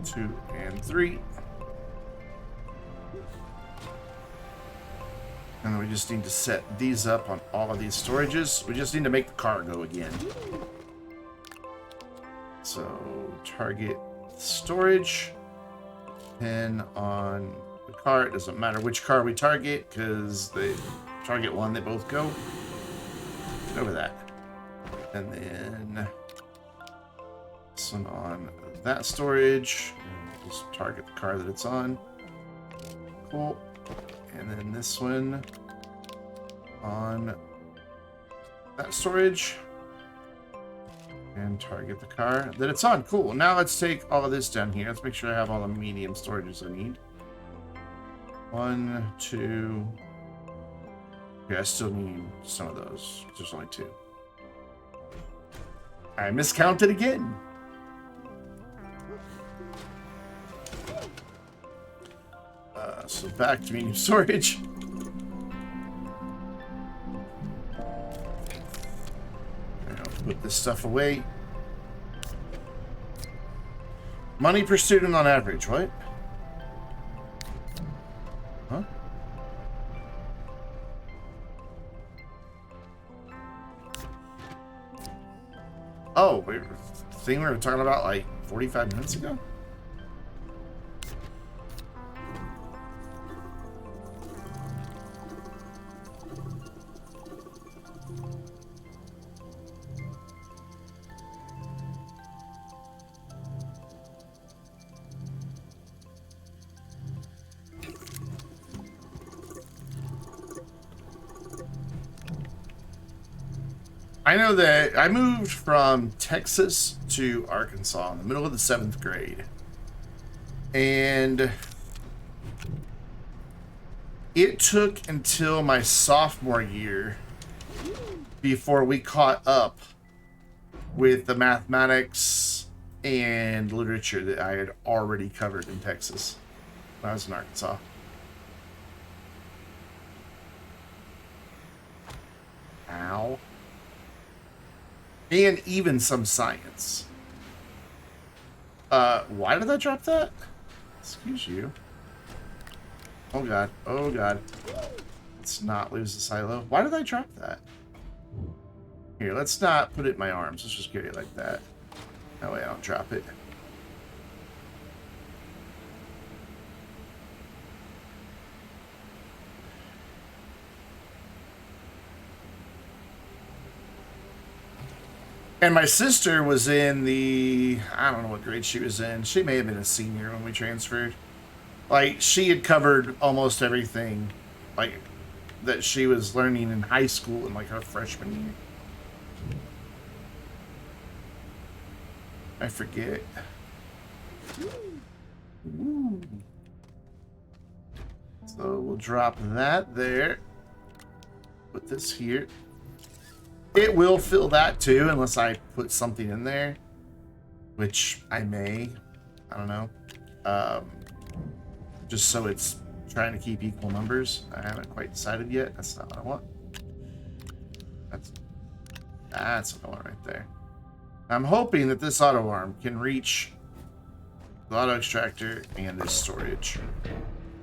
2 and 3. And then we just need to set these up on all of these storages. We just need to make the car go again. So target storage. Pin on the car. It doesn't matter which car we target because they target one, they both go. Over that. And then this one on that storage. Just target the car that it's on. Cool. And then this one on that storage. And target the car that it's on. Cool. Now let's take all of this down here. Let's make sure I have all the medium storages I need. 1, 2. Okay, I still need some of those. There's only 2. I miscounted again. So back to medium storage. I'll put this stuff away. Money per student on average, what? Huh? Oh, wait, the thing we were talking about like 45 minutes ago? I know that I moved from Texas to Arkansas in the middle of the 7th grade. And it took until my sophomore year before we caught up with the mathematics and literature that I had already covered in Texas when I was in Arkansas. Ow. And even some science. Why did I drop that? Excuse you. Oh god. Oh god. Let's not lose the silo. Why did I drop that? Here, let's not put it in my arms. Let's just get it like that. That way I don't drop it. And my sister was in the, I don't know what grade she was in. She may have been a senior when we transferred. Like, she had covered almost everything, like, that she was learning in high school in, like, her freshman year. I forget. Woo. So we'll drop that there. Put this here. It will fill that too, unless I put something in there, which I may. I don't know. Just so it's trying to keep equal numbers. I haven't quite decided yet. That's not what I want. That's what I want right there. I'm hoping that this auto arm can reach the auto extractor and this storage.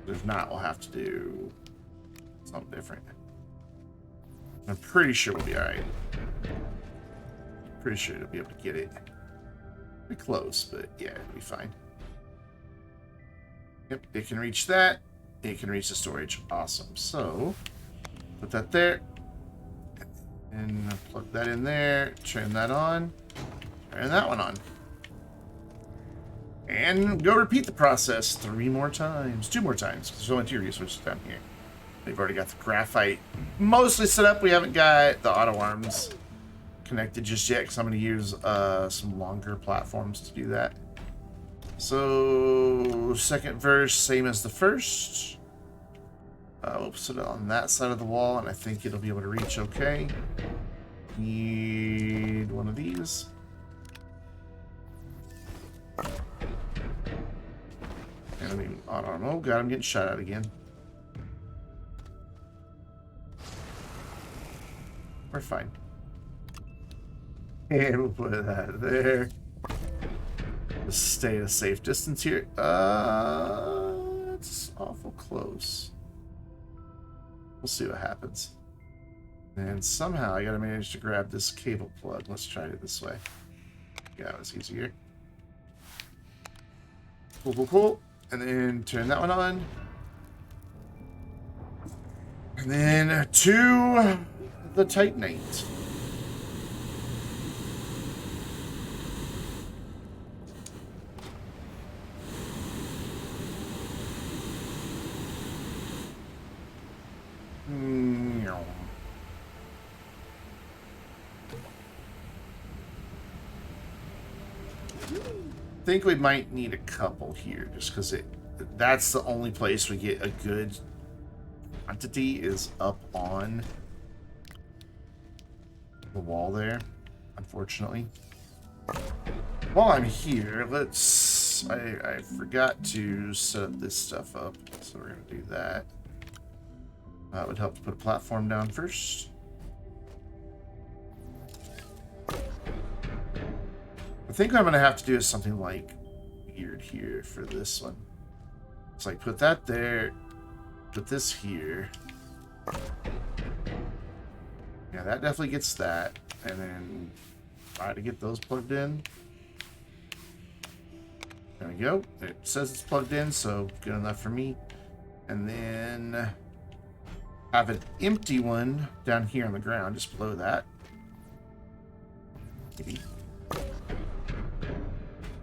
If not, we'll have to do something different. I'm pretty sure we'll be alright. Pretty sure it'll be able to get it. Pretty close, but yeah, it'll be fine. Yep, it can reach that. It can reach the storage. Awesome. So, put that there. And plug that in there. Turn that on. Turn that one on. And go repeat the process 3 more times. 2 more times, because there's only 2 resources down here. We've already got the graphite mostly set up. We haven't got the auto arms connected just yet, because I'm going to use some longer platforms to do that. So, second verse, same as the first. We'll put it on that side of the wall, and I think it'll be able to reach okay. Need one of these. And I mean, auto arm. Oh god, I'm getting shot at again. We're fine. And we'll put that there. Just stay at a safe distance here. It's awful close. We'll see what happens. And somehow I gotta manage to grab this cable plug. Let's try it this way. Yeah, it was easier. Cool, cool, cool. And then turn that one on. And then to the Titanite. I think we might need a couple here, just because that's the only place we get a good quantity is up on the wall there, unfortunately. While I'm here, let's... I forgot to set up this stuff up, so we're going to do that. That would help to put a platform down first. I think what I'm going to have to do is something like weird here for this one. It's like put that there, put this here. Yeah, that definitely gets that. And then try to get those plugged in. There we go. It says it's plugged in, so good enough for me. And then have an empty one down here on the ground, just below that. Maybe.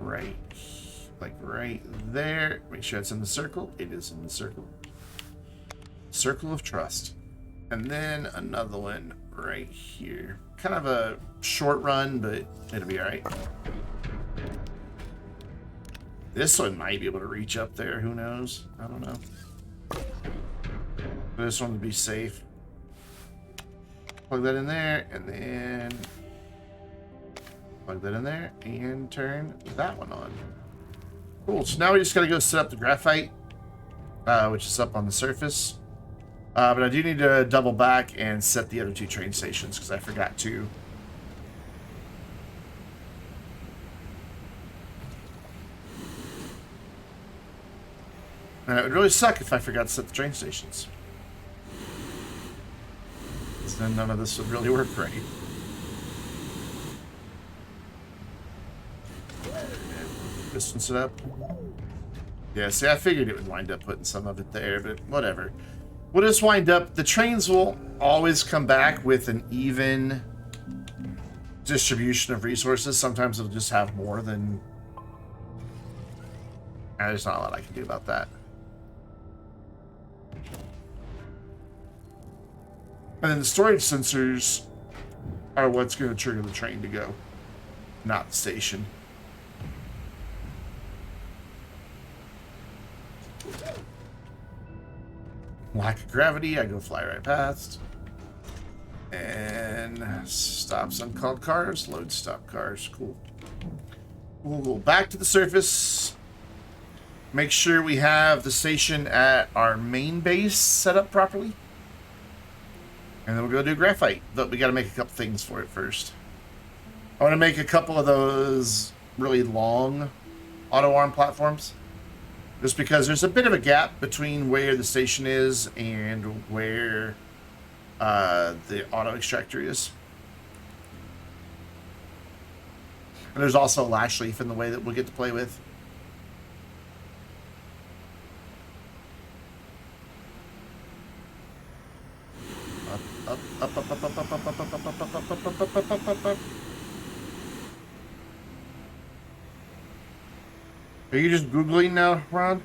Right, like right there. Make sure it's in the circle. It is in the circle. Circle of trust. And then another one right here. Kind of a short run, but it'll be alright. This one might be able to reach up there. Who knows? I don't know. This one to be safe. Plug that in there, and then Plug that in there and turn that one on. Cool. So now we just got to go set up the graphite, which is up on the surface. But I do need to double back and set the other 2 train stations because I forgot to. And it would really suck if I forgot to set the train stations. Because then none of this would really work right. Distance it up. Yeah, see, I figured it would wind up putting some of it there, but whatever. We'll just wind up... The trains will always come back with an even distribution of resources. Sometimes it'll just have more than... There's not a lot I can do about that. And then the storage sensors are what's going to trigger the train to go, not the station. Lack of gravity, I go fly right past. And stops uncalled cars, load stop cars. Cool. We'll go back to the surface. Make sure we have the station at our main base set up properly. And then we'll go do graphite. But we got to make a couple things for it first. I want to make a couple of those really long auto arm platforms. Just because there's a bit of a gap between where the station is and where the auto extractor is. And there's also a lash leaf in the way that we'll get to play with. Up. Are you just Googling now, Ron?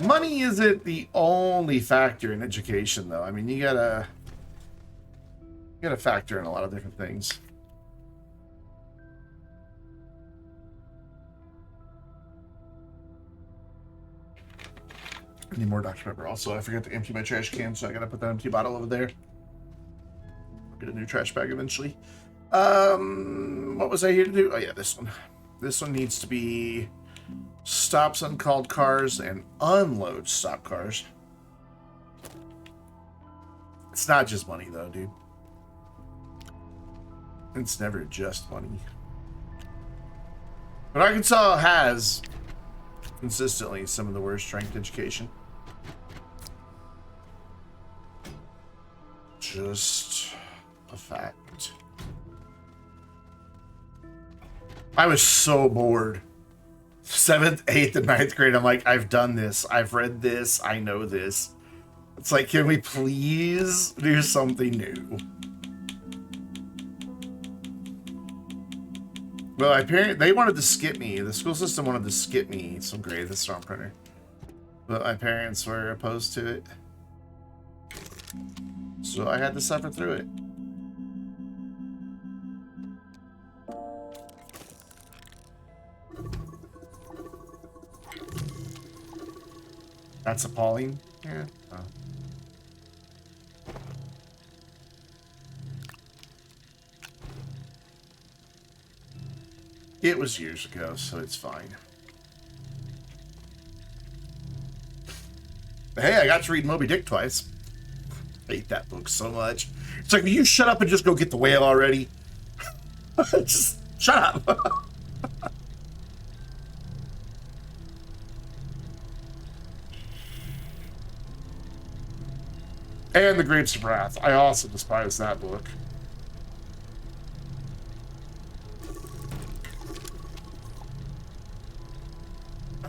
Money isn't the only factor in education, though. I mean, you gotta factor in a lot of different things. I need more Dr. Pepper. Also, I forgot to empty my trash can, so I gotta put that empty bottle over there. I'll get a new trash bag eventually. What was I here to do? Oh yeah, this one. This one needs to be stops uncalled cars and unload stop cars. It's not just money though, dude. It's never just money. But Arkansas has consistently some of the worst ranked education. Just a fact. I was so bored. 7th, 8th, and 9th grade, I'm like, I've done this. I've read this. I know this. It's like, can we please do something new? Well, they wanted to skip me. The school system wanted to skip me some grade, the storm printer. But my parents were opposed to it. So I had to suffer through it. That's appalling. Yeah. Oh. It was years ago, so it's fine. Hey, I got to read Moby Dick twice. I hate that book so much. It's like, will you shut up and just go get the whale already? Just shut up. And The Grapes of Wrath. I also despise that book.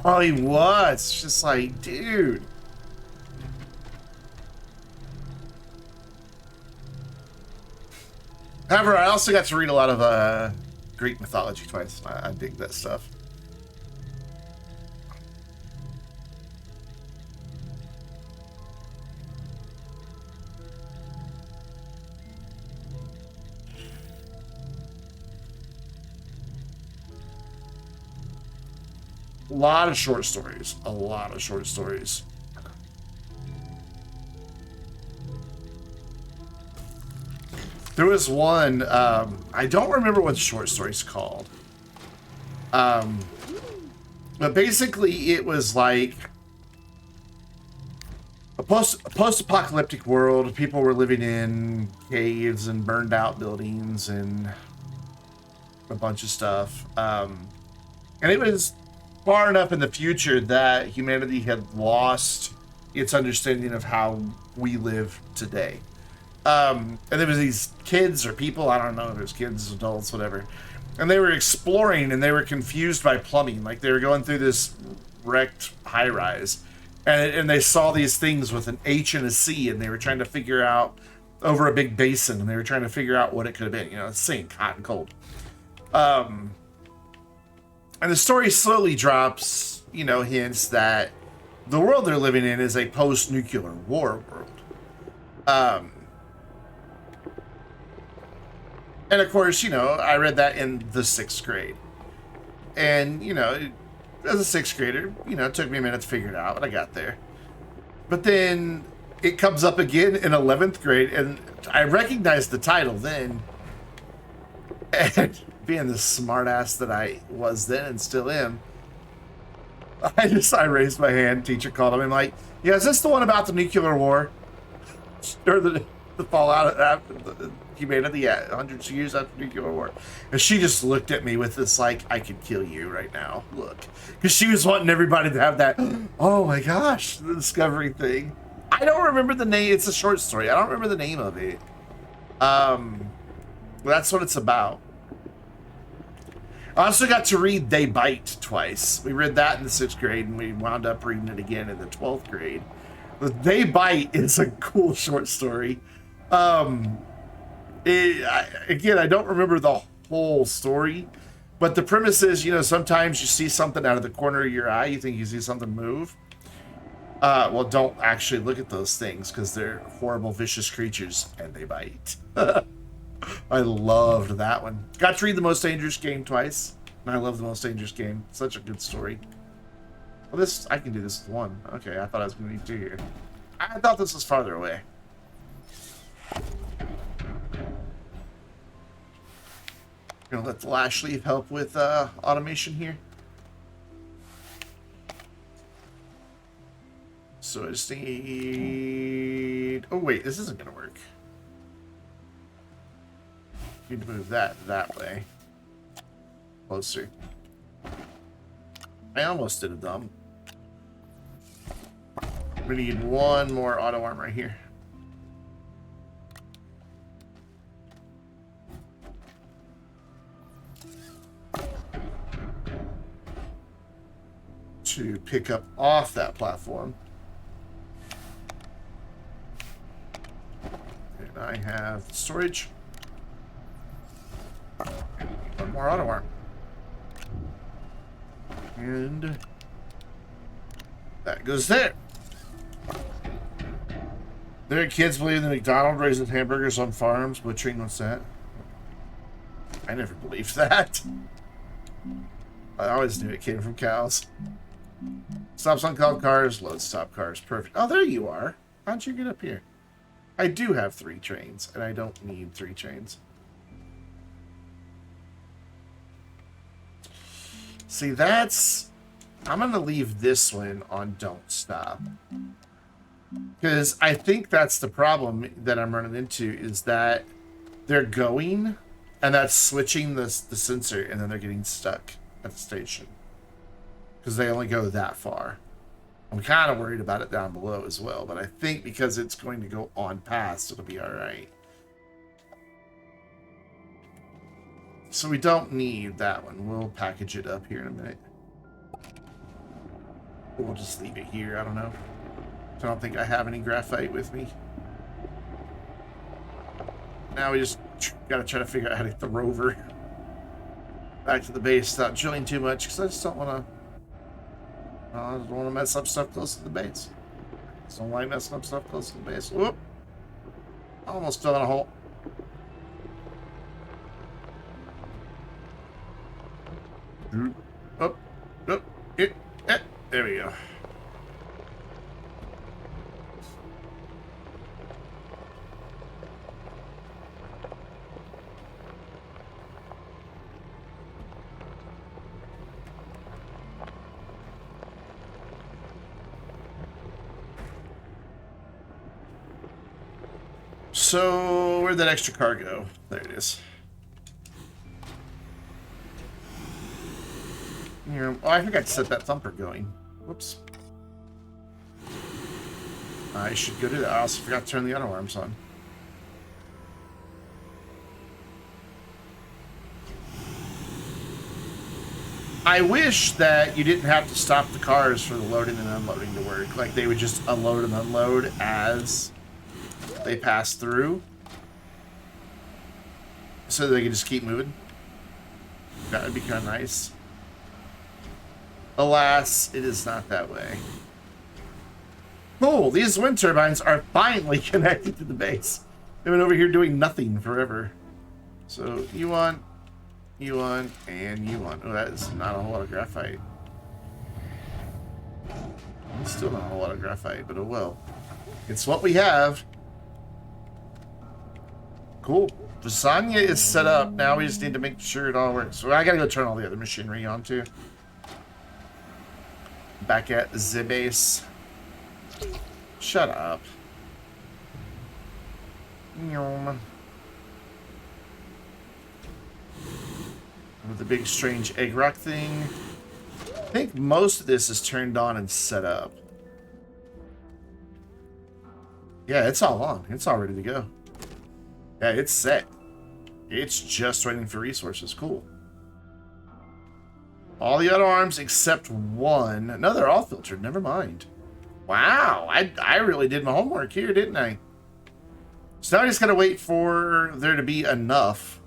Oh, he was. It's just like, dude. However, I also got to read a lot of Greek mythology twice. I dig that stuff. A lot of short stories. A lot of short stories. There was one, I don't remember what the short story's called. But basically it was like a post-apocalyptic world. People were living in caves and burned out buildings and a bunch of stuff. And it was far enough in the future that humanity had lost its understanding of how we live today. And there was these kids or people, I don't know if it was kids, adults, whatever. And they were exploring and they were confused by plumbing. Like they were going through this wrecked high rise and they saw these things with an H and a C and they were trying to figure out over a big basin and they were trying to figure out what it could have been, you know, a sink, hot and cold. And the story slowly drops, you know, hints that the world they're living in is a post-nuclear war world. And of course, you know, I read that in the 6th grade. And, you know, as a 6th grader, you know, it took me a minute to figure it out, but I got there. But then it comes up again in 11th grade, and I recognized the title then. And being the smartass that I was then and still am, I raised my hand, teacher called him, and I'm like, yeah, is this the one about the nuclear war? Or the fallout after humanity, yeah, hundreds of years after the nuclear war. And she just looked at me with this, like, I could kill you right now, look. Because she was wanting everybody to have that, oh my gosh, the discovery thing. I don't remember the name, it's a short story, I don't remember the name of it. That's what it's about. I also got to read They Bite twice. We read that in the 6th grade, and we wound up reading it again in the 12th grade. But They Bite is a cool short story. Again, I don't remember the whole story, but the premise is, you know, sometimes you see something out of the corner of your eye, you think you see something move. Well, don't actually look at those things, because they're horrible, vicious creatures, and they bite. I loved that one. Got to read The Most Dangerous Game twice, and I love The Most Dangerous Game. Such a good story. Well, this, I can do this with one. Okay, I thought I was going to need 2 here. I thought this was farther away. Gonna let the lash leaf help with automation here. So I just need... Oh wait, this isn't gonna work. Need to move that way. Closer. I almost did a dumb. We need one more auto arm right here. To pick up off that platform. And I have storage. One more auto arm. And that goes there. There are kids believe that McDonald's raises hamburgers on farms. Butchering, what's that? I never believed that. I always knew it came from cows. Stops on called cars, load stop cars. Perfect. Oh, there you are. How'd you get up here? I do have 3 trains, and I don't need 3 trains. See, that's... I'm going to leave this one on don't stop. Because I think that's the problem that I'm running into, is that they're going, and that's switching the sensor, and then they're getting stuck at the station. Because they only go that far. I'm kind of worried about it down below as well, but I think because it's going to go on past, it'll be alright. So we don't need that one. We'll package it up here in a minute. We'll just leave it here. I don't know. I don't think I have any graphite with me. Now we just got to try to figure out how to get the rover back to the base without drilling too much, because I just don't want to... I don't want to mess up stuff close to the base. Just don't like messing up stuff close to the base. Whoop! Almost fell in a hole. Up, up, there we go. So, where'd that extra car go? There it is. Oh, I forgot to set that thumper going. Whoops. I should go do that. I also forgot to turn the auto arms on. I wish that you didn't have to stop the cars for the loading and unloading to work. Like, they would just unload and unload as they pass through. So that they could just keep moving. That would be kind of nice. Alas, it is not that way. Cool, these wind turbines are finally connected to the base. They've been over here doing nothing forever. So, you want, and you want. Oh, that is not a whole lot of graphite. Still not a whole lot of graphite, but oh well. It's what we have. Cool. Visanya is set up. Now we just need to make sure it all works. So I gotta go turn all the other machinery on too. Back at the base. Shut up. With the big strange egg rock thing. I think most of this is turned on and set up. Yeah, it's all on. It's all ready to go. Yeah, it's set. It's just waiting for resources. Cool. All the other arms except one. No, they're all filtered. Never mind. Wow, I really did my homework here, didn't I? So now I just gotta wait for there to be enough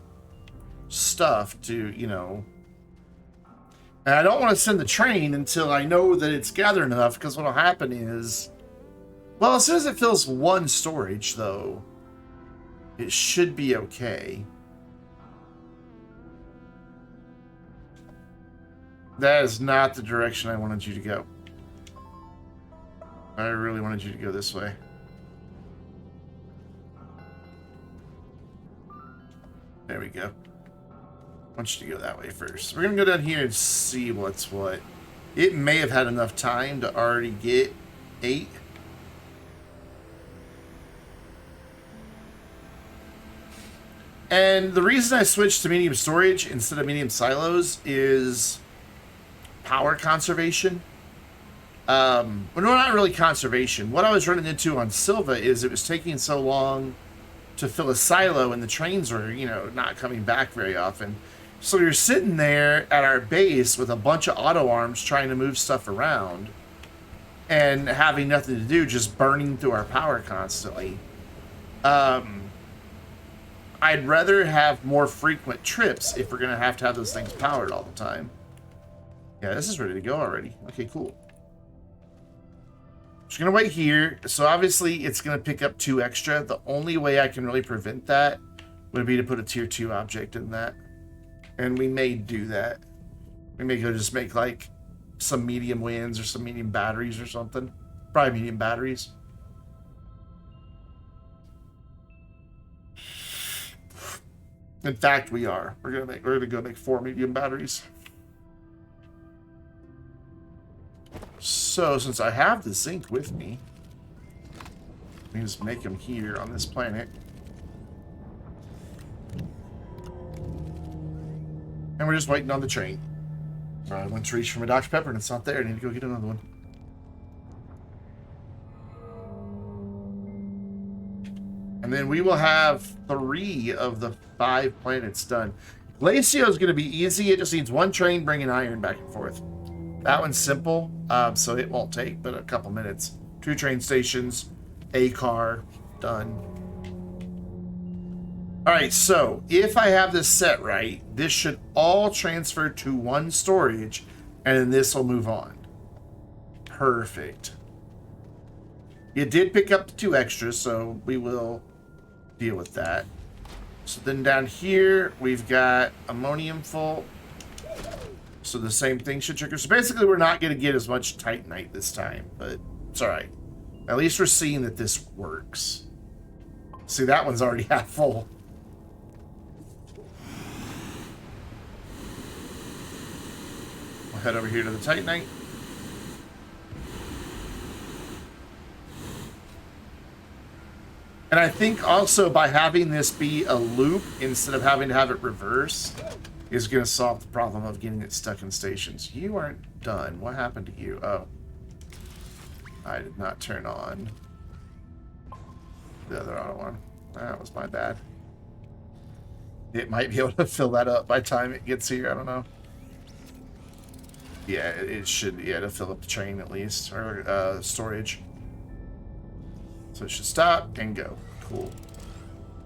stuff to, you know... And I don't want to send the train until I know that it's gathered enough, because what'll happen is... Well, as soon as it fills one storage, though, it should be okay. That is not the direction I wanted you to go. I really wanted you to go this way. There we go. I want you to go that way first. We're going to go down here and see what's what. It may have had enough time to already get 8. And the reason I switched to medium storage instead of medium silos is power conservation. Well, no, not really conservation. What I was running into on Silva is it was taking so long to fill a silo and the trains were, you know, not coming back very often. So you're sitting there at our base with a bunch of auto arms trying to move stuff around and having nothing to do, just burning through our power constantly. I'd rather have more frequent trips if we're going to have those things powered all the time. Yeah, this is ready to go already. Okay, cool. Just going to wait here. So obviously it's going to pick up 2 extra. The only way I can really prevent that would be to put a tier 2 object in that. And we may do that. We may go just make like some medium winds or some medium batteries or something. Probably medium batteries. In fact, we are. We're gonna go make 4 medium batteries. So, since I have the zinc with me, let me just make them here on this planet. And we're just waiting on the train. I went to reach for my Dr. Pepper and it's not there. I need to go get another one. And then we will have 3 of the 5 planets done. Glacio is going to be easy. It just needs 1 train bringing iron back and forth. That one's simple, so it won't take but a couple minutes. 2 train stations, a car, done. Alright, so if I have this set right, this should all transfer to 1 storage, and then this will move on. Perfect. It did pick up the 2 extras, so we will deal with that. So then down here, we've got ammonium full. So the same thing should trigger. So basically, we're not going to get as much Titanite this time, but it's all right. At least we're seeing that this works. See, that one's already half full. We'll head over here to the Titanite. And I think also by having this be a loop instead of having to have it reverse is going to solve the problem of getting it stuck in stations. You aren't done. What happened to you? Oh. I did not turn on the other auto one. That was my bad. It might be able to fill that up by the time it gets here. I don't know. Yeah, it should. Yeah, to fill up the train at least, or storage. So it should stop and go. Cool.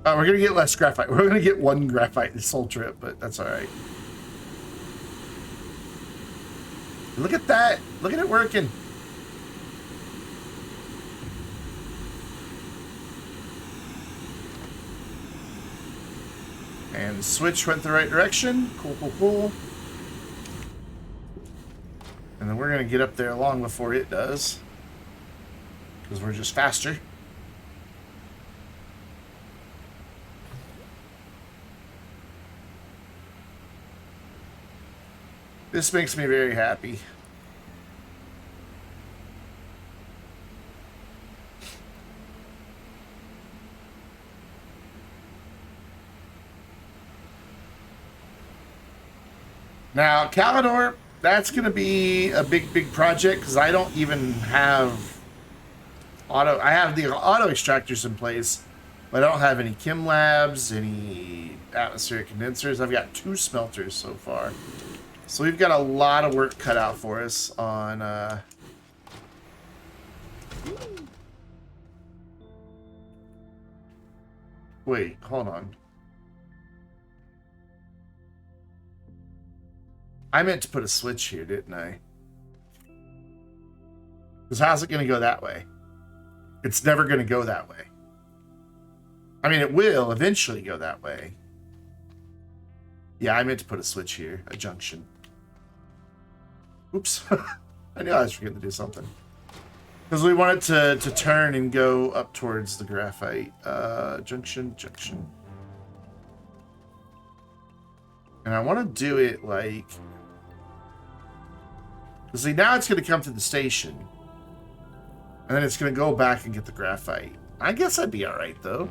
We're gonna get less graphite. We're gonna get 1 graphite this whole trip, but that's all right. Look at that! Look at it working. And the switch went the right direction. Cool, cool, cool. And then we're going to get up there long before it does. Because we're just faster. This makes me very happy. Now, Calidor, that's going to be a big project because I don't even have auto. I have the auto extractors in place, but I don't have any chem labs, any atmospheric condensers. I've got 2 smelters so far. So we've got a lot of work cut out for us on... Wait, hold on. I meant to put a switch here, didn't I? Because how's it going to go that way? It's never going to go that way. I mean, it will eventually go that way. Yeah, I meant to put a switch here, a junction. Oops. I knew I was forgetting to do something. Because we want it to turn and go up towards the graphite. Junction. And I want to do it like... See, now it's going to come to the station. And then it's going to go back and get the graphite. I guess I'd be alright, though.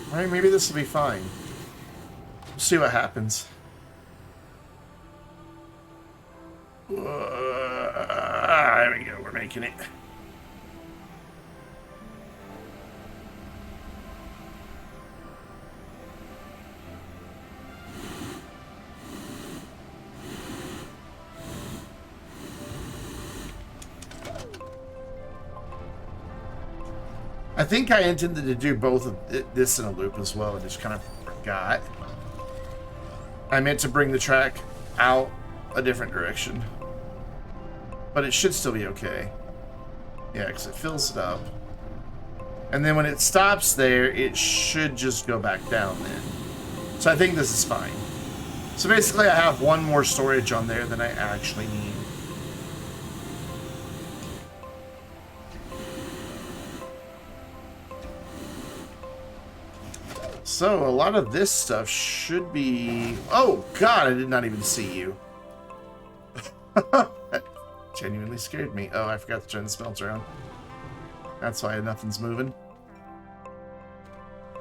Alright, maybe this will be fine. We'll see what happens. There we go, we're making it. I think I intended to do both of this in a loop as well and just kind of forgot. I meant to bring the track out a different direction. But it should still be okay. Yeah, because it fills it up. And then when it stops there, it should just go back down then. So I think this is fine. So basically I have 1 more storage on there than I actually need. So, a lot of this stuff should be... Oh, God, I did not even see you. That genuinely scared me. Oh, I forgot to turn the smelter on. That's why nothing's moving.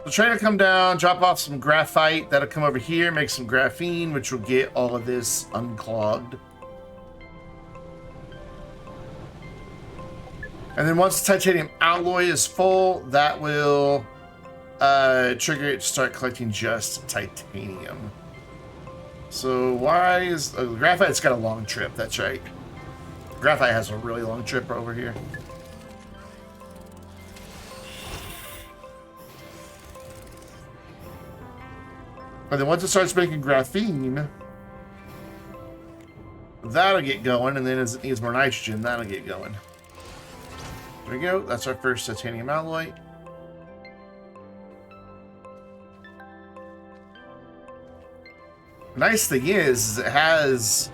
The train will come down, drop off some graphite. That'll come over here, make some graphene, which will get all of this unclogged. And then once the titanium alloy is full, that will... trigger it to start collecting just titanium. So why is... graphite's got a long trip, that's right. Graphite has a really long trip over here. And then once it starts making graphene, that'll get going, and then as it needs more nitrogen, that'll get going. There we go, that's our first titanium alloy. Nice thing is it has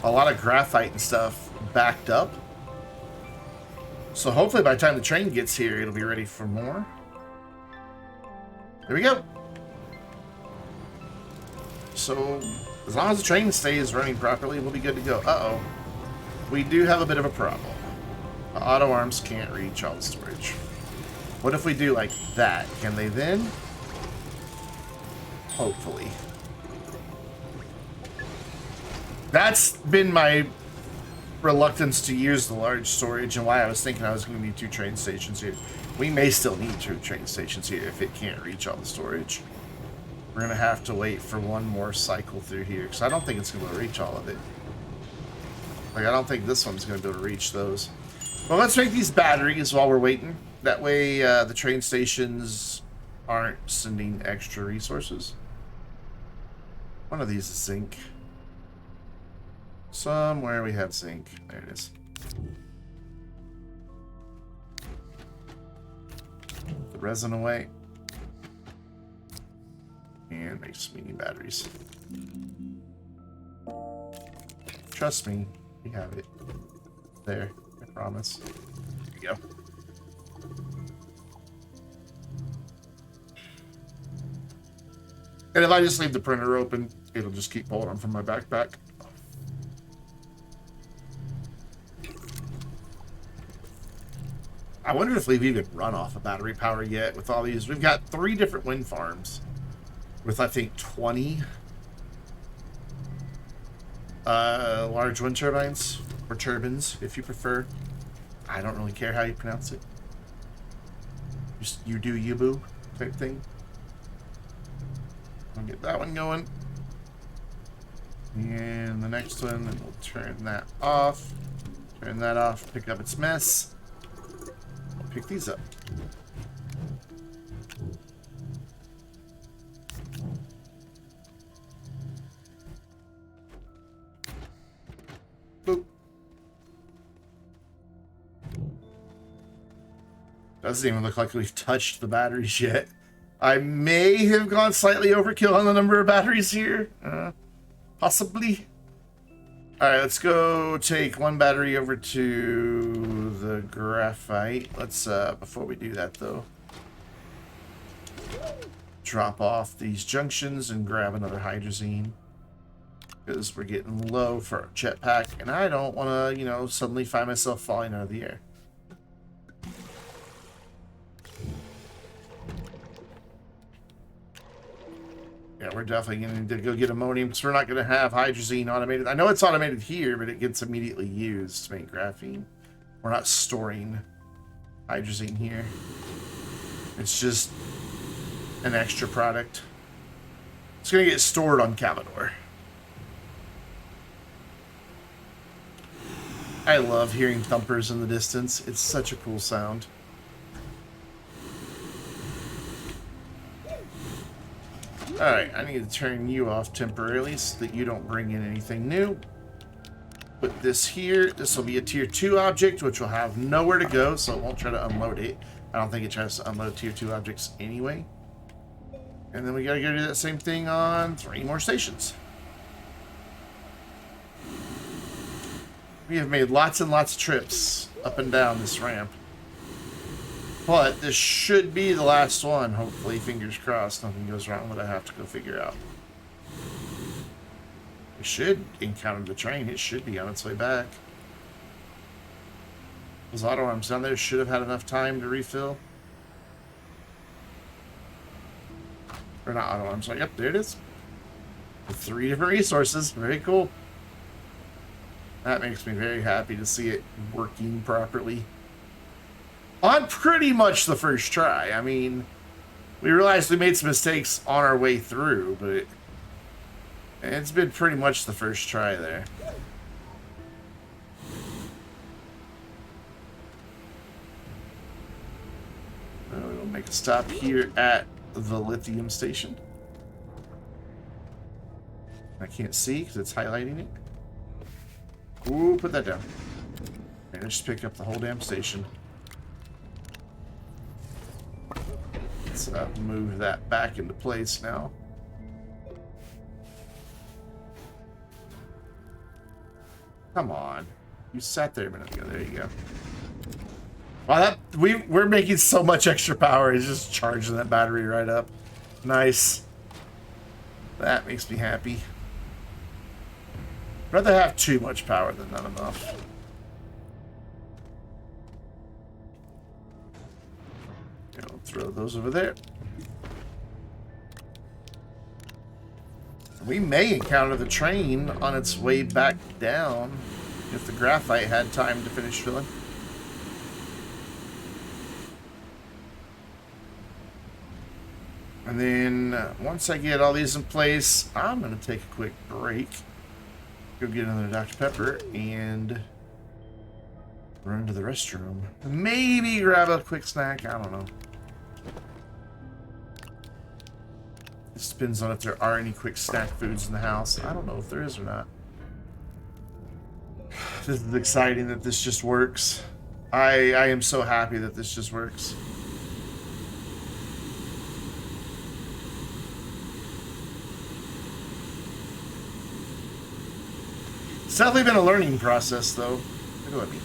a lot of graphite and stuff backed up. So hopefully by the time the train gets here, it'll be ready for more. There we go. So As long as the train stays running properly, we'll be good to go. Uh-oh. We do have a bit of a problem. The auto arms can't reach all the storage. What if we do like that? Can they then? Hopefully. That's been my reluctance to use the large storage and why I was thinking I was going to need 2 train stations here. We may still need 2 train stations here if it can't reach all the storage. We're going to have to wait for one more cycle through here because I don't think it's going to reach all of it. Like, I don't think this one's going to be able to reach those. Well, let's make these batteries while we're waiting. That way the train stations aren't sending extra resources. One of these is zinc. Somewhere we have zinc. There it is. Put the resin away. And make some mini batteries. Trust me, we have it. There, I promise. There we go. And if I just leave the printer open, it'll just keep pulling them from my backpack. I wonder if we've even run off of battery power yet with all these. We've got 3 different wind farms with, I think, 20 large wind turbines, or turbines, if you prefer. I don't really care how you pronounce it. Just you do you boo type thing. I'll get that one going. And the next one, and we'll turn that off. Turn that off, pick up its mess. Pick these up. Boop. Doesn't even look like we've touched the batteries yet. I may have gone slightly overkill on the number of batteries here. Possibly. Alright, let's go take one battery over to the graphite. Let's, before we do that though, drop off these junctions and grab another hydrazine. Because we're getting low for our jetpack, and I don't want to, you know, suddenly find myself falling out of the air. Yeah, we're definitely going to need to go get ammonium because we're not going to have hydrazine automated. I know it's automated here, but it gets immediately used to make graphene. We're not storing hydrazine here. It's just an extra product. It's going to get stored on Calidor. I love hearing thumpers in the distance. It's such a cool sound. Alright, I need to turn you off temporarily so that you don't bring in anything new. Put this here. This will be a tier 2 object, which will have nowhere to go, so it won't try to unload it. I don't think it tries to unload tier 2 objects anyway. And then we gotta go do that same thing on 3 more stations. We have made lots and lots of trips up and down this ramp. But this should be the last one, hopefully. Fingers crossed, nothing goes wrong that I have to go figure out. We should encounter the train. It should be on its way back. Those auto arms down there should have had enough time to refill. Or not auto arms. Yep, there it is. With 3 different resources. Very cool. That makes me very happy to see it working properly. On pretty much the first try. I mean, we realized we made some mistakes on our way through, but it's been pretty much the first try there. We'll make a stop here at the lithium station. I can't see because it's highlighting it. Ooh, put that down. And just pick up the whole damn station. Let's move that back into place now. Come on. You sat there a minute ago. There you go. Wow, we're making so much extra power. It's just charging that battery right up. Nice. That makes me happy. rather have too much power than not enough. I'll throw those over there. We may encounter the train on its way back down if the graphite had time to finish filling. And then once I get all these in place, I'm going to take a quick break. Go get another Dr. Pepper and run to the restroom. Maybe grab a quick snack. I don't know. This depends on if there are any quick snack foods in the house. I don't know if there is or not. This is exciting that this just works. I am so happy that this just works. It's definitely been a learning process, though. Look at me.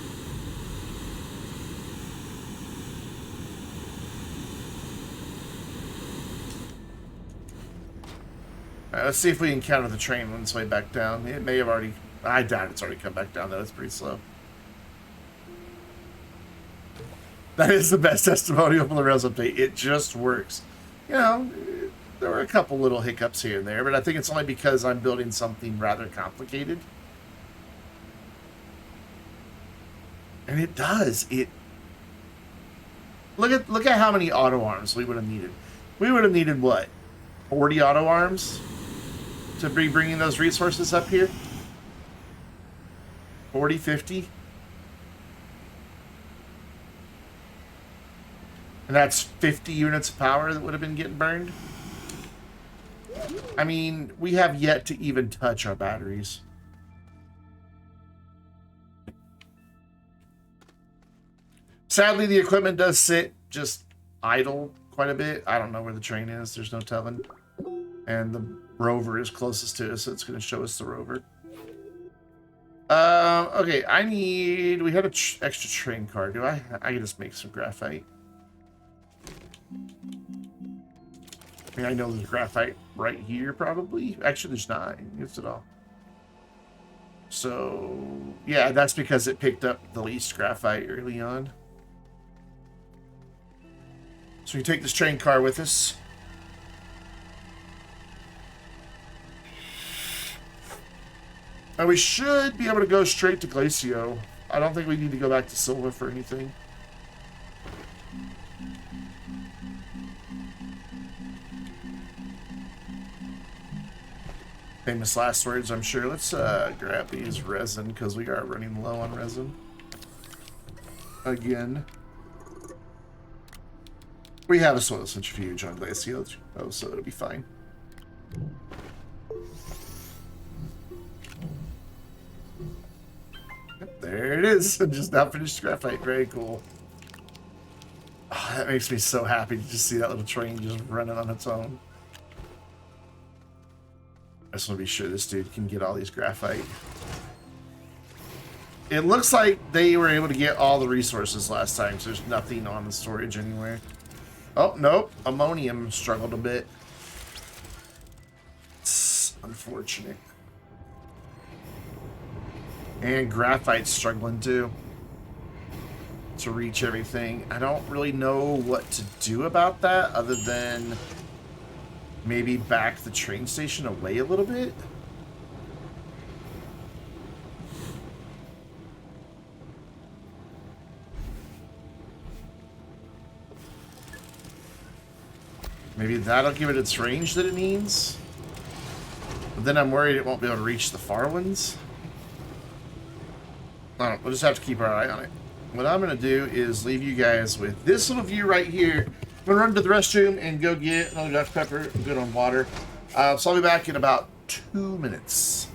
Alright, let's see if we encounter the train on its way back down. It may have already... I doubt it's already come back down, though. It's pretty slow. That is the best testimonial for the Rails update. It just works. You know, there were a couple little hiccups here and there, but I think it's only because I'm building something rather complicated. And it does. It... Look at how many auto arms we would have needed. We would have needed, what? 40 auto arms? To be bringing those resources up here? 40, 50? And that's 50 units of power that would have been getting burned? I mean, we have yet to even touch our batteries. Sadly, the equipment does sit just idle quite a bit. I don't know where the train is. There's no telling. And the rover is closest to us, so it's going to show us the rover. Okay, I need... We had an extra train car. Do I? I can just make some graphite. I mean, I know there's graphite right here, probably. Actually, there's not. It's at all. So, yeah, that's because it picked up the least graphite early on. So we take this train car with us. And we should be able to go straight to Glacio. I don't think we need to go back to Silva for anything. Famous last words, I'm sure. Let's grab these resin, because we are running low on resin. Again. We have a soil centrifuge on Glacio, so it'll be fine. Yep, there it is. Just now finished graphite. Very cool. Oh, that makes me so happy to just see that little train just running on its own. I just want to be sure this dude can get all these graphite. It looks like they were able to get all the resources last time, so there's nothing on the storage anywhere. Oh, nope. Ammonium struggled a bit. It's unfortunate. And graphite's struggling too. To reach everything. I don't really know what to do about that other than maybe back the train station away a little bit. Maybe that'll give it its range that it needs. But then I'm worried it won't be able to reach the far ones. I don't know, we'll just have to keep our eye on it. What I'm going to do is leave you guys with this little view right here. I'm going to run to the restroom and go get another Dr. Pepper. I'm good on water. So I'll be back in about 2 minutes.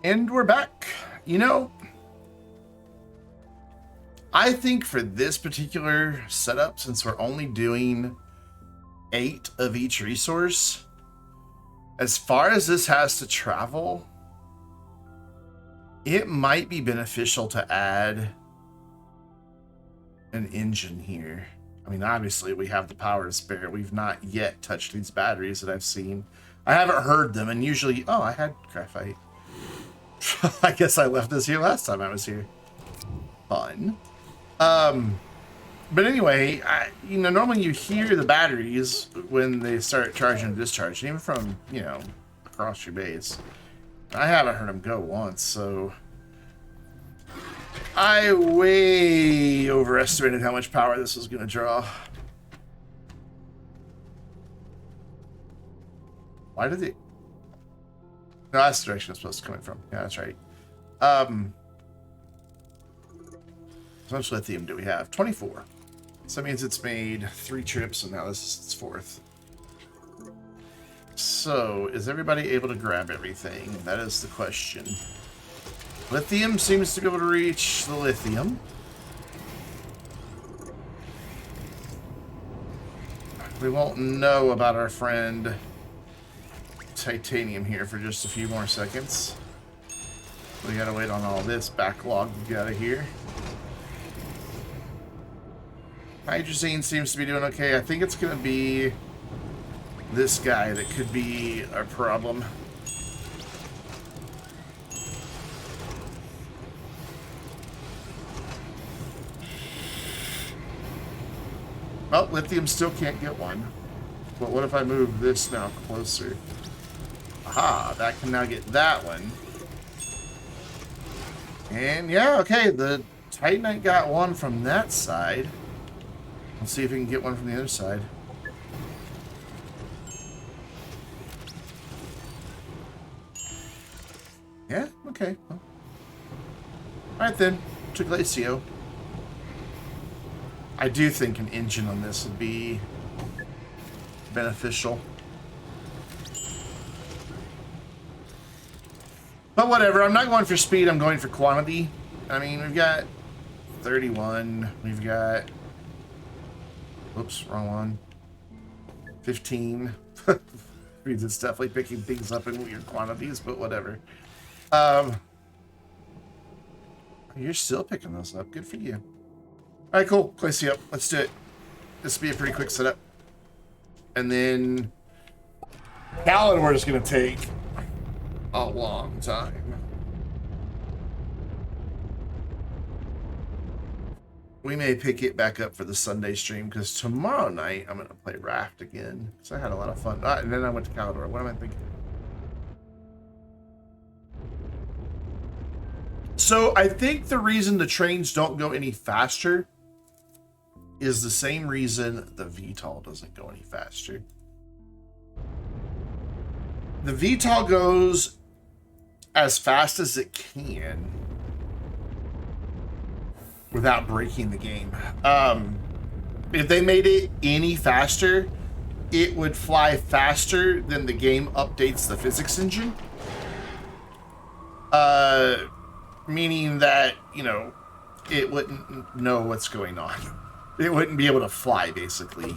And we're back. You know, I think for this particular setup, since we're only doing 8 of each resource, as far as this has to travel, it might be beneficial to add an engine here. I mean, obviously we have the power to spare. We've not yet touched these batteries that I've seen. I haven't heard them, and usually, oh, I had graphite. I guess I left this here last time I was here. Fun. But anyway, you know, normally you hear the batteries when they start charging and discharging, even from, you know, across your base. I haven't heard them go once, so I way overestimated how much power this was going to draw. Why did it? No, that's the direction it's supposed to come in from. Yeah, that's right. How much lithium do we have? 24. So that means it's made 3 trips, and now this is its 4th. So, is everybody able to grab everything? That is the question. Lithium seems to be able to reach the lithium. We won't know about our friend titanium here for just a few more seconds. We gotta wait on all this backlog to get out of here. Hydrazine seems to be doing okay. I think it's gonna be this guy that could be our problem. Well, lithium still can't get one. But what if I move this now closer? Aha, that can now get that one. And yeah, okay, the Titanite got one from that side. Let's see if we can get one from the other side. Yeah, okay. Well. Alright then, to Glacio. I do think an engine on this would be beneficial. But whatever, I'm not going for speed, I'm going for quantity. I mean, we've got 31, we've got... Oops, wrong one. 15. Means it's definitely picking things up in weird quantities, but whatever. You're still picking those up. Good for you. Alright, cool. Glacio up. Let's do it. This will be a pretty quick setup. And then... Calendar is going to take a long time. We may pick it back up for the Sunday stream, because tomorrow night I'm going to play Raft again. Because I had a lot of fun. And then I went to Calendar. What am I thinking? So I think the reason the trains don't go any faster is the same reason the VTOL doesn't go any faster. The VTOL goes as fast as it can without breaking the game. If they made it any faster, it would fly faster than the game updates the physics engine. Meaning that, you know, it wouldn't know what's going on. It wouldn't be able to fly, basically.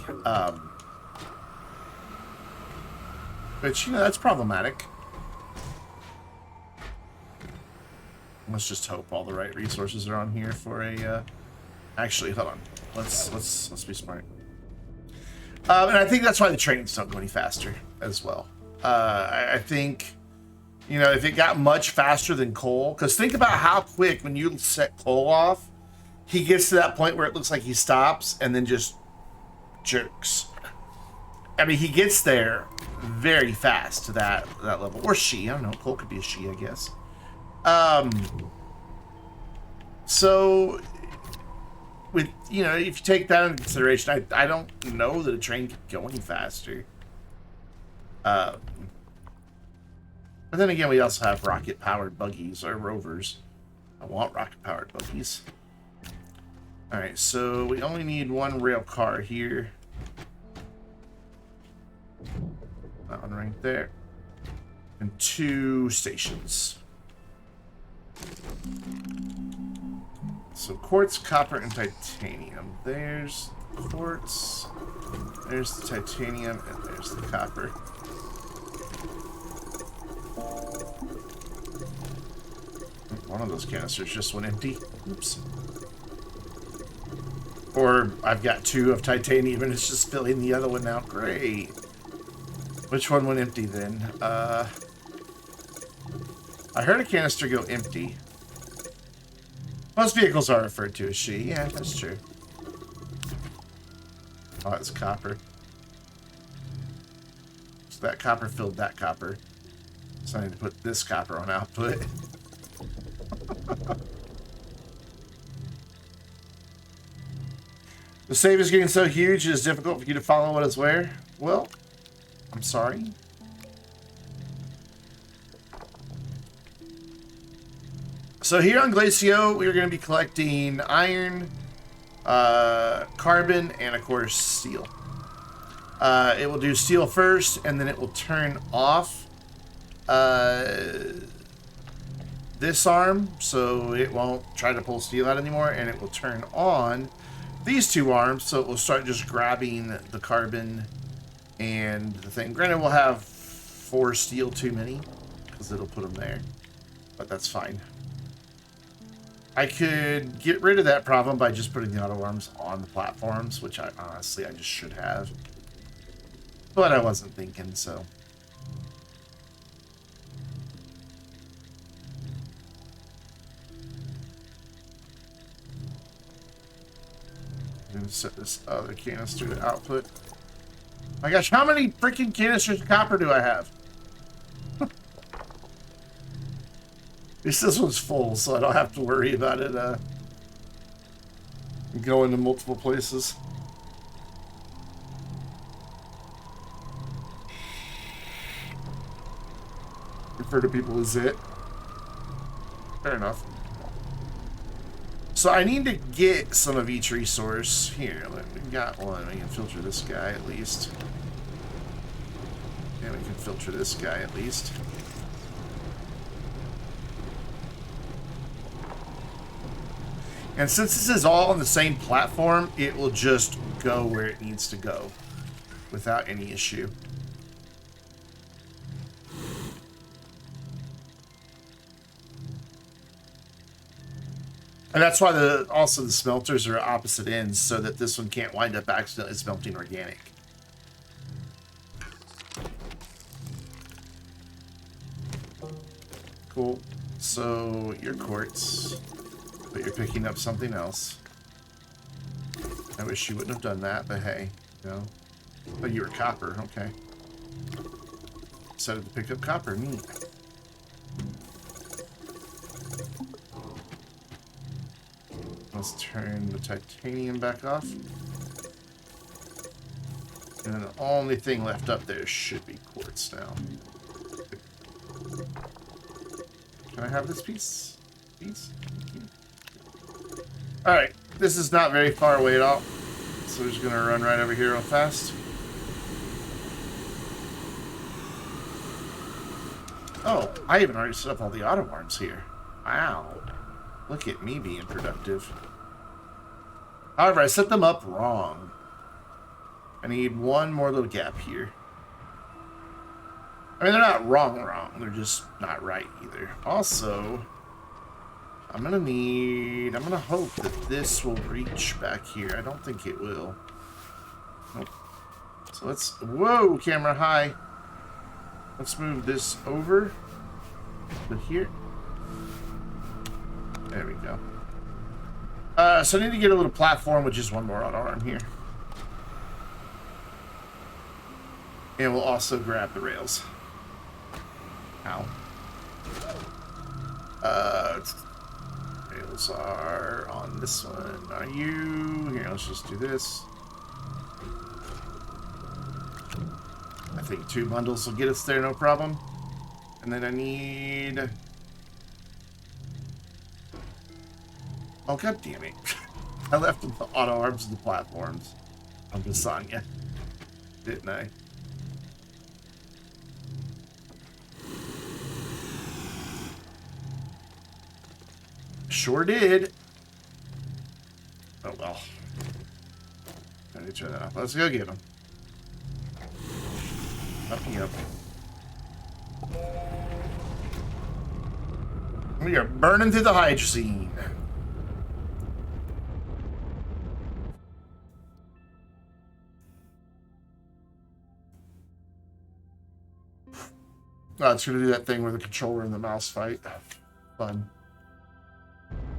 Which, you know, that's problematic. Let's just hope all the right resources are on here for a... Actually, hold on. Let's be smart. And I think that's why the trains don't go any faster as well. I think... You know, if it got much faster than Cole, because think about how quick when you set Cole off, he gets to that point where it looks like he stops and then just jerks. I mean, he gets there very fast to that level. Or she, I don't know. Cole could be a she, I guess. So, with, you know, if you take that into consideration, I don't know that a train could go any faster. But then again, we also have rocket-powered buggies, or rovers. I want rocket-powered buggies. Alright, so we only need one rail car here. That one right there. And 2 stations. So quartz, copper, and titanium. There's quartz, there's the titanium, and there's the copper. One of those canisters just went empty. Oops. Or I've got 2 of titanium and it's just filling the other one out. Great. Which one went empty then? I heard a canister go empty. Most vehicles are referred to as she. Yeah, that's true. Oh, it's copper. So that copper filled that copper. So I need to put this copper on output. The save is getting so huge it is difficult for you to follow what is where. Well, I'm sorry. So here on Glacio, we're going to be collecting iron, carbon, and of course steel. It will do steel first, and then it will turn off this arm, so it won't try to pull steel out anymore, and it will turn on these 2 arms, so it will start just grabbing the carbon and the thing. Granted, we'll have 4 steel too many, because it'll put them there, but that's fine. I could get rid of that problem by just putting the auto arms on the platforms, which I honestly just should have. But I wasn't thinking, so. I'm going to set this other canister to output. My gosh, how many freaking canisters of copper do I have? This one's full, so I don't have to worry about it going to multiple places. Refer to people as it. Fair enough. So I need to get some of each resource. Here, we got one. We can filter this guy at least. And we can filter this guy at least. And since this is all on the same platform, it will just go where it needs to go without any issue. And that's why also the smelters are opposite ends, so that this one can't wind up accidentally smelting organic. Cool. So, your quartz, but you're picking up something else. I wish you wouldn't have done that, but hey, you know. Oh, you were copper, okay. Decided to pick up copper, neat. Let's turn the titanium back off. And then the only thing left up there should be quartz now. Can I have this piece? Please? Alright, this is not very far away at all. So we're just going to run right over here real fast. Oh, I even already set up all the auto arms here. Wow. Look at me being productive. However, I set them up wrong. I need one more little gap here. I mean, they're not wrong. They're just not right either. Also, I'm gonna hope that this will reach back here. I don't think it will. Nope. So let's, whoa, camera, hi. Let's move this over to here. There we go. So I need to get a little platform with just one more auto arm here. And we'll also grab the rails. Ow. Rails are on this one. Are you? Here, let's just do this. I think 2 bundles will get us there, no problem. And then I need... Oh, god damn it. I left the auto arms and the platforms on Bisanya, didn't I? Sure did. Oh well. Let me try that out. Let's go get him. Up and up. We are burning through the hydrazine. Oh, it's going to do that thing where the controller and the mouse fight. Fun.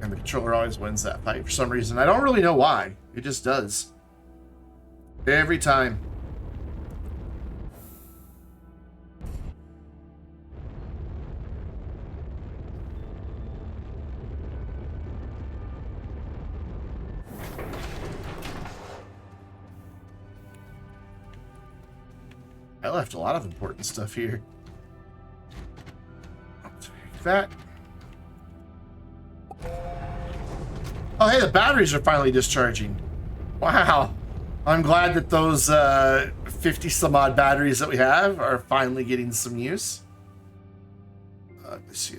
And the controller always wins that fight for some reason. I don't really know why. It just does. Every time. I left a lot of important stuff here. I'll take that. Oh, hey, the batteries are finally discharging. Wow. I'm glad that those 50 some odd batteries that we have are finally getting some use. Let's see.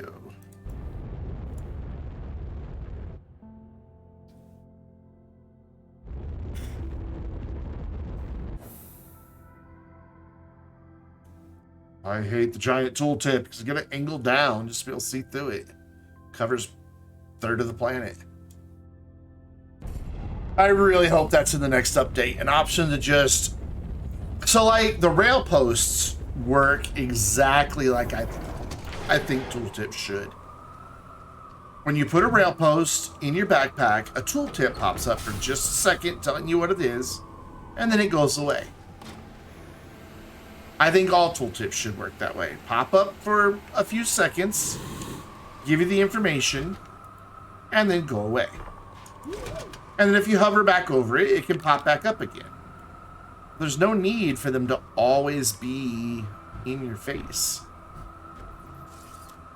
I hate the giant tooltip because you get it angled down just to be able to see through it. Covers a third of the planet. I really hope that's in the next update. An option to just... So, like, the rail posts work exactly like I think tooltips should. When you put a rail post in your backpack, a tooltip pops up for just a second telling you what it is, and then it goes away. I think all tooltips should work that way. Pop up for a few seconds, give you the information, and then go away. And then if you hover back over it, it can pop back up again. There's no need for them to always be in your face.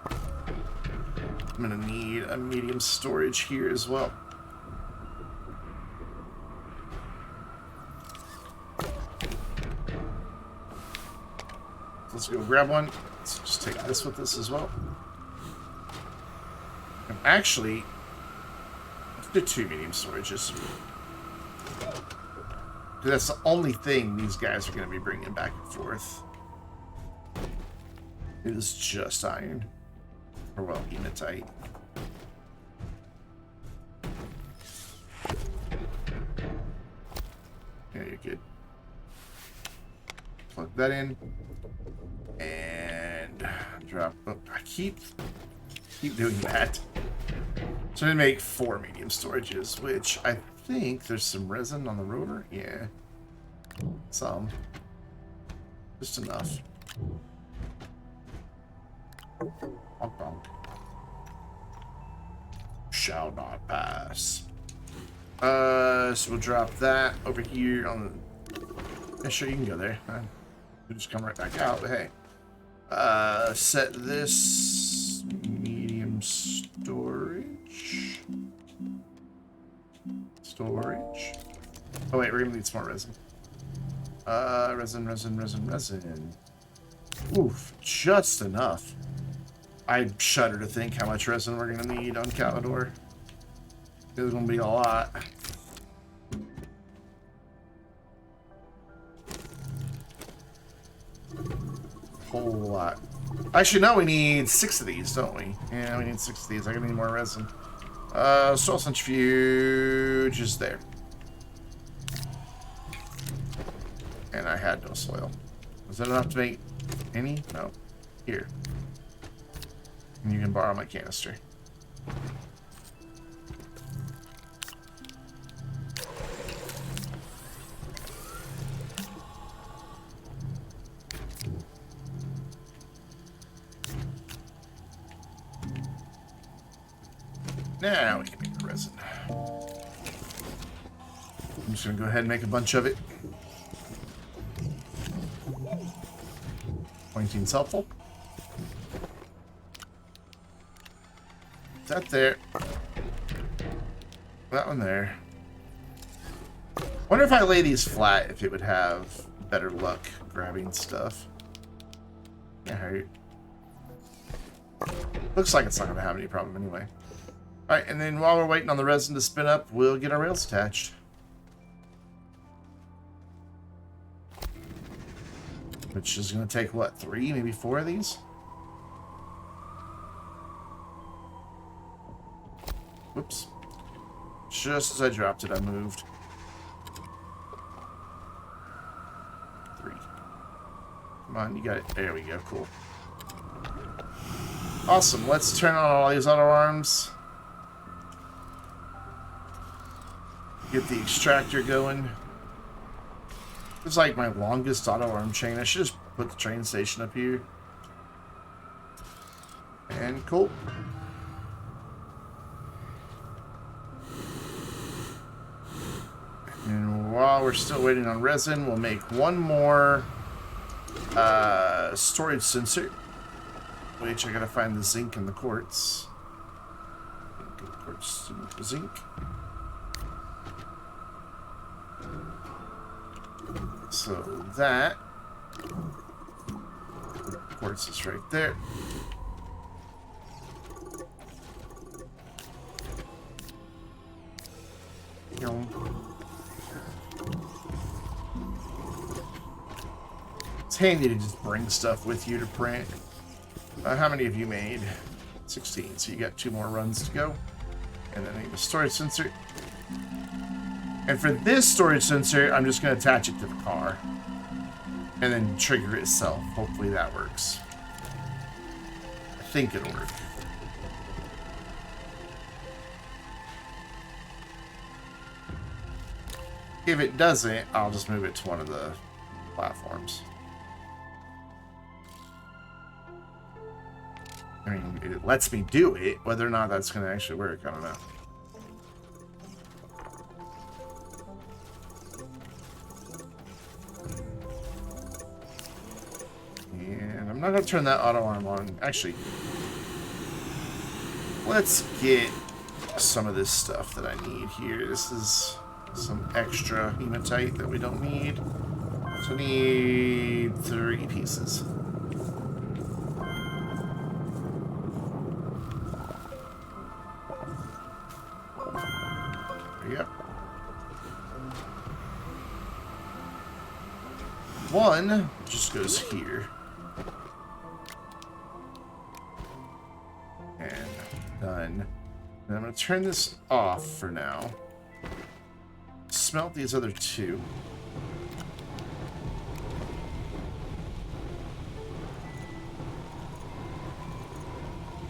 I'm gonna need a medium storage here as well. Let's go grab one. Let's just take this with us as well. And actually, let's do 2 medium storages. That's the only thing these guys are going to be bringing back and forth. It is just iron. Or, well, hematite. Yeah, you're good. Plug that in. And drop. Oh, I keep doing that. So I'm gonna make 4 medium storages, which I think there's some resin on the rotor. Yeah, some, just enough. Shall not pass. So we'll drop that over here on the. Yeah, sure, you can go there. We'll just come right back out, but hey. Set this medium storage. Oh wait, we're gonna need some more resin. Resin. Oof, just enough. I shudder to think how much resin we're gonna need on Calidor. It's gonna be a lot. Whole lot. Actually, no, we need 6 of these, don't we? Yeah, we need 6 of these. I'm gonna need more resin. Soil centrifuge is there. And I had no soil. Was that enough to make any? No. Here. And you can borrow my canister. Now we can make the resin. I'm just gonna go ahead and make a bunch of it. Pointing's helpful. That there. That one there. Wonder if I lay these flat, if it would have better luck grabbing stuff. Can't hurt. Looks like it's not gonna have any problem anyway. Alright, and then while we're waiting on the resin to spin up, we'll get our rails attached. Which is going to take, what, 3, maybe 4 of these? Whoops. Just as I dropped it, I moved. 3. Come on, you got it. There we go, cool. Awesome, let's turn on all these auto arms. Get the extractor going. It's like my longest auto arm chain. I should just put the train station up here. And cool. And while we're still waiting on resin, we'll make one more storage sensor. Which I gotta find the zinc and the quartz. Quartz and the zinc. So that quartz is right there. It's handy to just bring stuff with you to print. How many have you made? 16. So you got 2 more runs to go. And then I need a storage sensor. And for this storage sensor, I'm just going to attach it to the car. And then trigger it itself. Hopefully that works. I think it'll work. If it doesn't, I'll just move it to one of the platforms. I mean, it lets me do it. Whether or not that's going to actually work, I don't know. And I'm not going to turn that auto arm on. Actually, let's get some of this stuff that I need here. This is some extra hematite that we don't need. So I need 3 pieces. Yep. 1 just goes here. And done. And I'm going to turn this off for now. Smelt these other 2.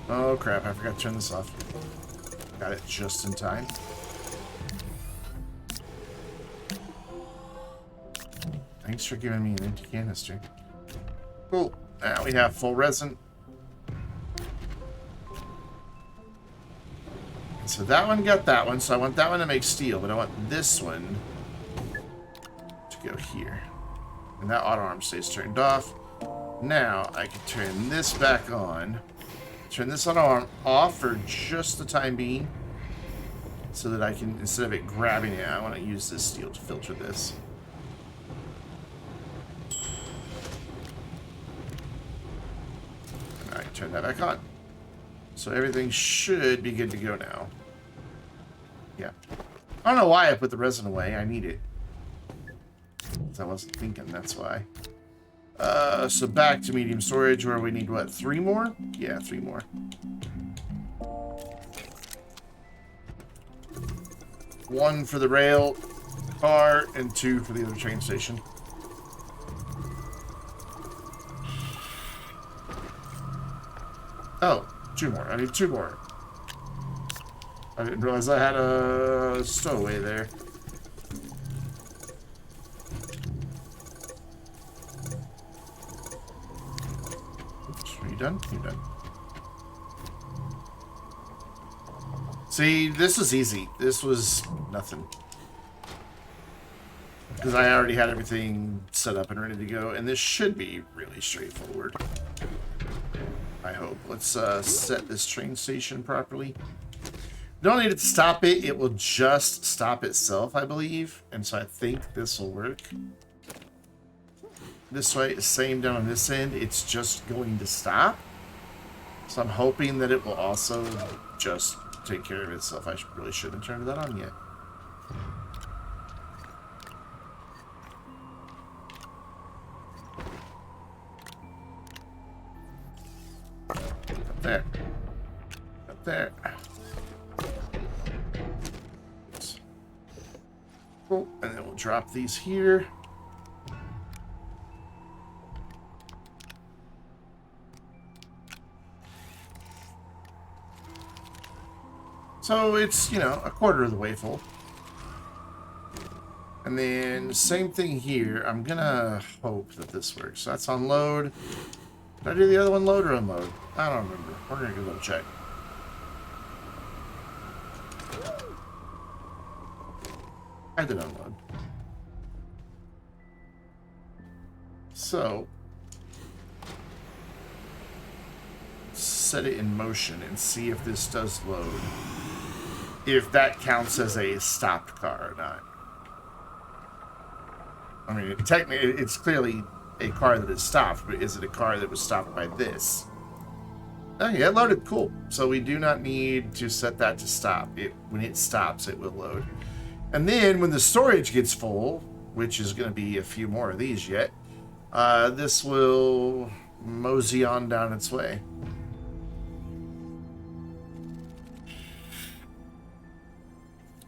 Oh crap, I forgot to turn this off. Got it just in time. Thanks for giving me an empty canister. Cool. Now we have full resin. So that one got that one, so I want that one to make steel, but I want this one to go here. And that auto arm stays turned off. Now I can turn this back on. Turn this auto arm off for just the time being. So that I can, instead of it grabbing it, I want to use this steel to filter this. And I can turn that back on. So everything should be good to go now. Yeah. I don't know why I put the resin away. I need it. Because I wasn't thinking, that's why. So back to medium storage where we need, what, 3 more? Yeah, 3 more. One for the rail car and 2 for the other train station. Oh, 2 more. I need 2 more. I didn't realize I had a stowaway there. Oops, are you done? You're done. See, this was easy. This was nothing. Because I already had everything set up and ready to go. And this should be really straightforward. I hope. Let's set this train station properly. Don't need it to stop it. It will just stop itself, I believe. And so I think this will work. This way, same down on this end. It's just going to stop. So I'm hoping that it will also just take care of itself. I really shouldn't have turned that on yet. Up there. Up there. Cool. And then we'll drop these here. So it's, you know, a quarter of the way full. And then same thing here. I'm gonna hope that this works. So that's unload. Did I do the other one load or unload? I don't remember. We're gonna go double check. I did unload. So set it in motion and see if this does load. If that counts as a stopped car or not. I mean, technically, it's clearly a car that is stopped, but is it a car that was stopped by this? Oh, yeah, it loaded. Cool. So we do not need to set that to stop. When it stops, it will load. And then when the storage gets full, which is going to be a few more of these yet, this will mosey on down its way.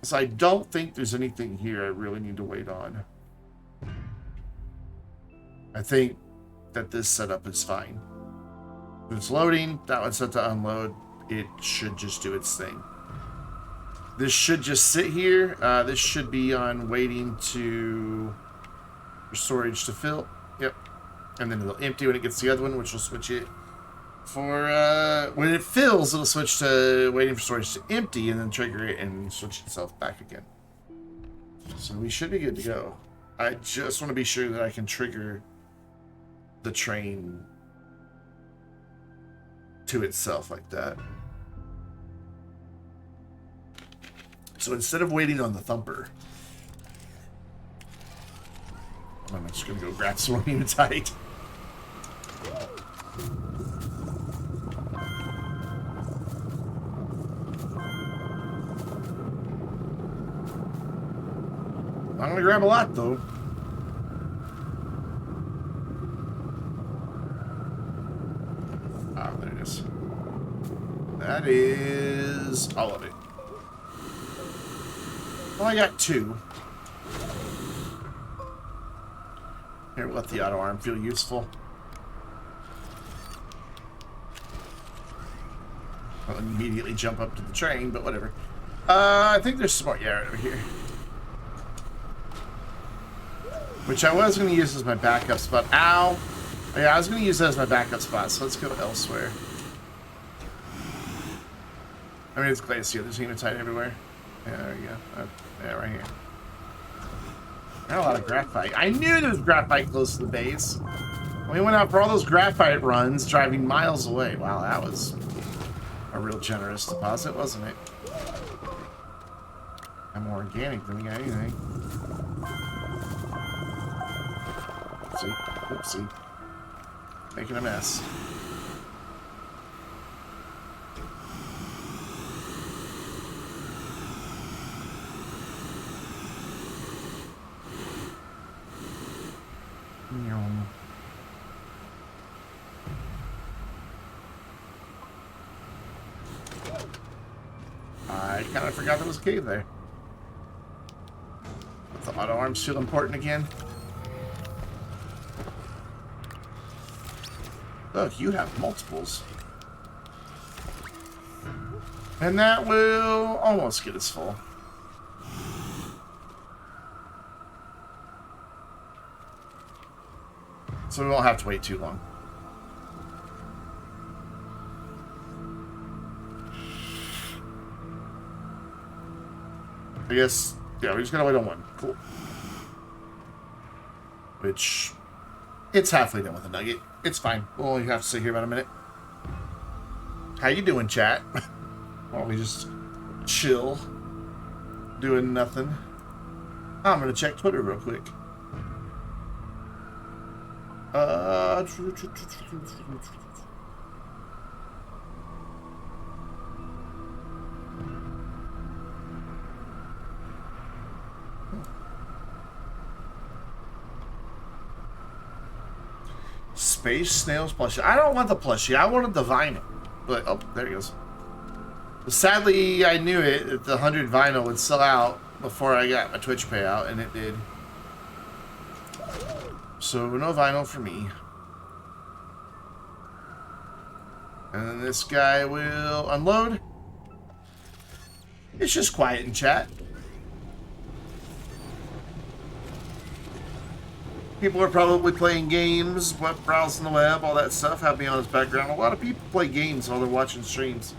So I don't think there's anything here I really need to wait on. I think that this setup is fine. If it's loading, that one's set to unload. It should just do its thing. This should just sit here. This should be on waiting for storage to fill. Yep. And then it'll empty when it gets the other one, which will switch it for when it fills, it'll switch to waiting for storage to empty and then trigger it and switch itself back again. So we should be good to go. I just want to be sure that I can trigger the train to itself like that. So instead of waiting on the thumper, I'm just going to go grab some more hematite. I'm going to grab a lot, though. Ah, there it is. That is all of it. Well, I got 2. Here, let the auto arm feel useful. I'll immediately jump up to the train, but whatever. I think there's some more. Yeah, right over here. Which I was going to use as my backup spot. Ow! Yeah, I was going to use that as my backup spot, so let's go elsewhere. I mean, it's glad to see there's hematite everywhere. Yeah, there we go. Yeah, right here. Not a lot of graphite. I knew there was graphite close to the base. We went out for all those graphite runs, driving miles away. Wow, that was a real generous deposit, wasn't it? I'm more organic than we got anything. Oopsie. Oopsie. Making a mess. I kind of forgot there was a cave there. But the auto arms feel important again. Look, you have multiples. And that will almost get us full. So we won't have to wait too long. I guess, yeah, we just gotta wait on one. Cool. Which, it's halfway done with the nugget. It's fine. We'll only have to sit here about a minute. How you doing, chat? While we just chill, doing nothing. I'm gonna check Twitter real quick. Space Snails plushie. I don't want the plushie. I wanted the vinyl. But, oh, there he goes. But sadly, I knew it. That the 100 vinyl would sell out before I got my Twitch payout, and it did. So, no vinyl for me. And then this guy will unload. It's just quiet in chat. People are probably playing games, browsing the web, all that stuff, have me on his background. A lot of people play games while they're watching streams,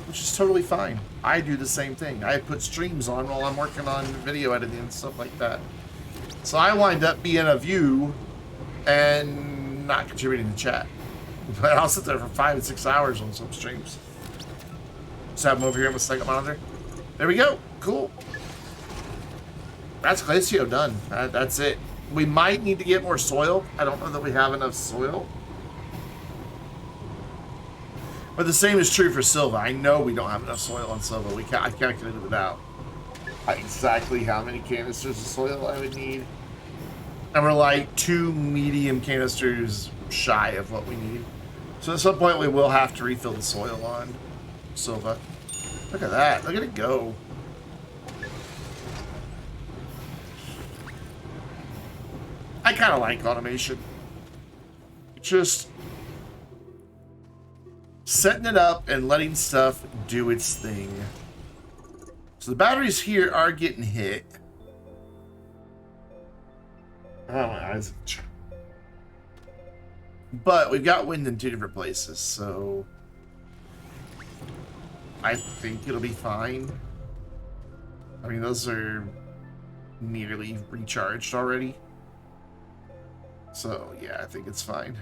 which is totally fine. I do the same thing. I put streams on while I'm working on video editing and stuff like that. So I wind up being a view and not contributing to chat. But I'll sit there for 5 and 6 hours on some streams. Just have them over here with a second monitor. There we go. Cool. That's Glacio done. That's it. We might need to get more soil. I don't know that we have enough soil. But the same is true for Silva. I know we don't have enough soil on Silva. I calculated it out. Exactly how many canisters of soil I would need. And we're like 2 medium canisters shy of what we need. So at some point we will have to refill the soil on Silva. Look at that. Look at it go. I kind of like automation. Just setting it up and letting stuff do its thing. So the batteries here are getting hit. Oh, my eyes. But we've got wind in 2 different places, so I think it'll be fine. I mean, those are nearly recharged already. So, yeah, I think it's fine.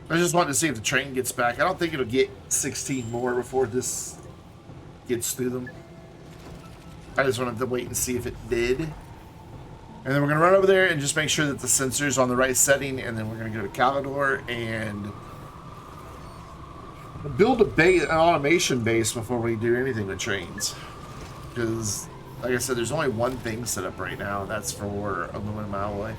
I just wanted to see if the train gets back. I don't think it'll get 16 more before this gets through them. I just wanted to wait and see if it did. And then we're going to run over there and just make sure that the sensor's on the right setting. And then we're going to go to Calidor and build an automation base before we do anything with trains. Because, like I said, there's only one thing set up right now, and that's for aluminum alloy.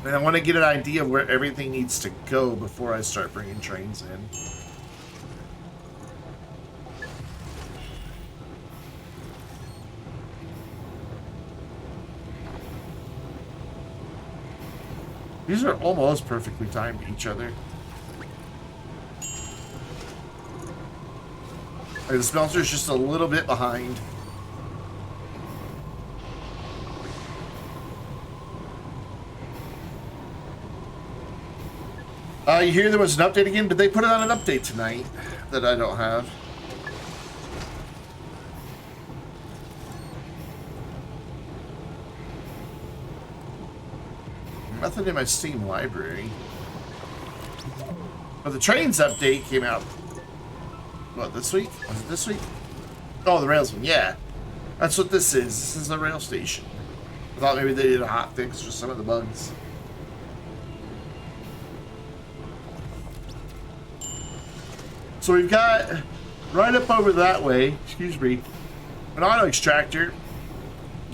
And I want to get an idea of where everything needs to go before I start bringing trains in. These are almost perfectly timed to each other. Like the smelter's just a little bit behind. You hear there was an update again? Did they put it on an update tonight that I don't have? Nothing in my Steam library. But the trains update came out. What, this week? Was it this week? Oh, the rails one. Yeah. That's what this is. This is the rail station. I thought maybe they did a hot fix for some of the bugs. So we've got right up over that way, excuse me, an auto extractor,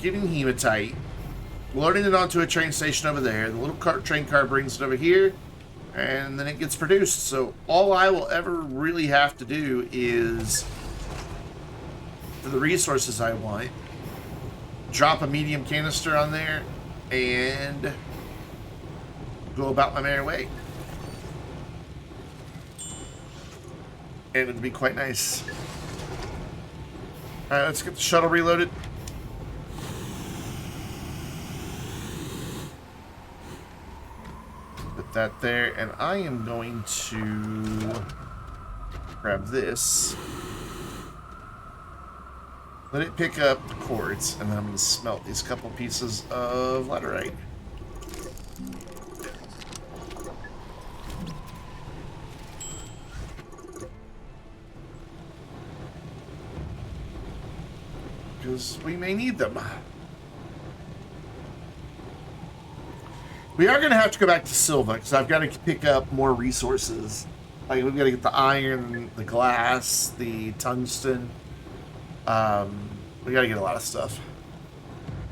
getting hematite, loading it onto a train station over there. The little train car brings it over here, and then it gets produced. So all I will ever really have to do is, for the resources I want, drop a medium canister on there and go about my merry way. And it'd be quite nice. Alright, let's get the shuttle reloaded. Put that there, and I am going to grab this. Let it pick up the quartz, and then I'm going to smelt these couple pieces of laterite. Because we may need them. We are going to have to go back to Silva, because I've got to pick up more resources. Like, we've got to get the iron, the glass, the tungsten. We got to get a lot of stuff.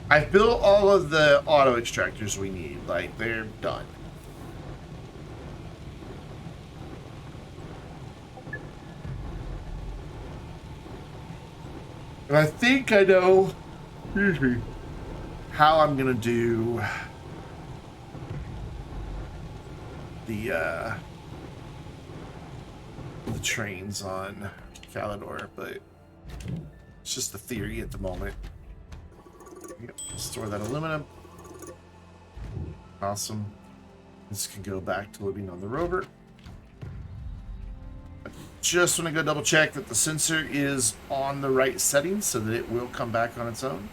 I've built all of the auto extractors we need. Like, they're done. And I think I know, excuse me, how I'm gonna do the trains on Calidor, but it's just the theory at the moment. Yep, store that aluminum. Awesome. This can go back to living on the rover. Just want to go double check that the sensor is on the right settings so that it will come back on its own.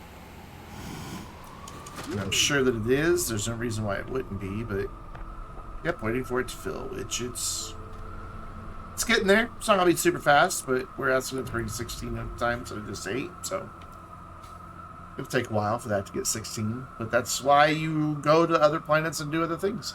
And I'm sure that it is. There's no reason why it wouldn't be, but yep, waiting for it to fill, which it's getting there. It's not gonna be super fast, but we're asking it to bring 16 at a time instead of just 8, so it'll take a while for that to get 16. But that's why you go to other planets and do other things.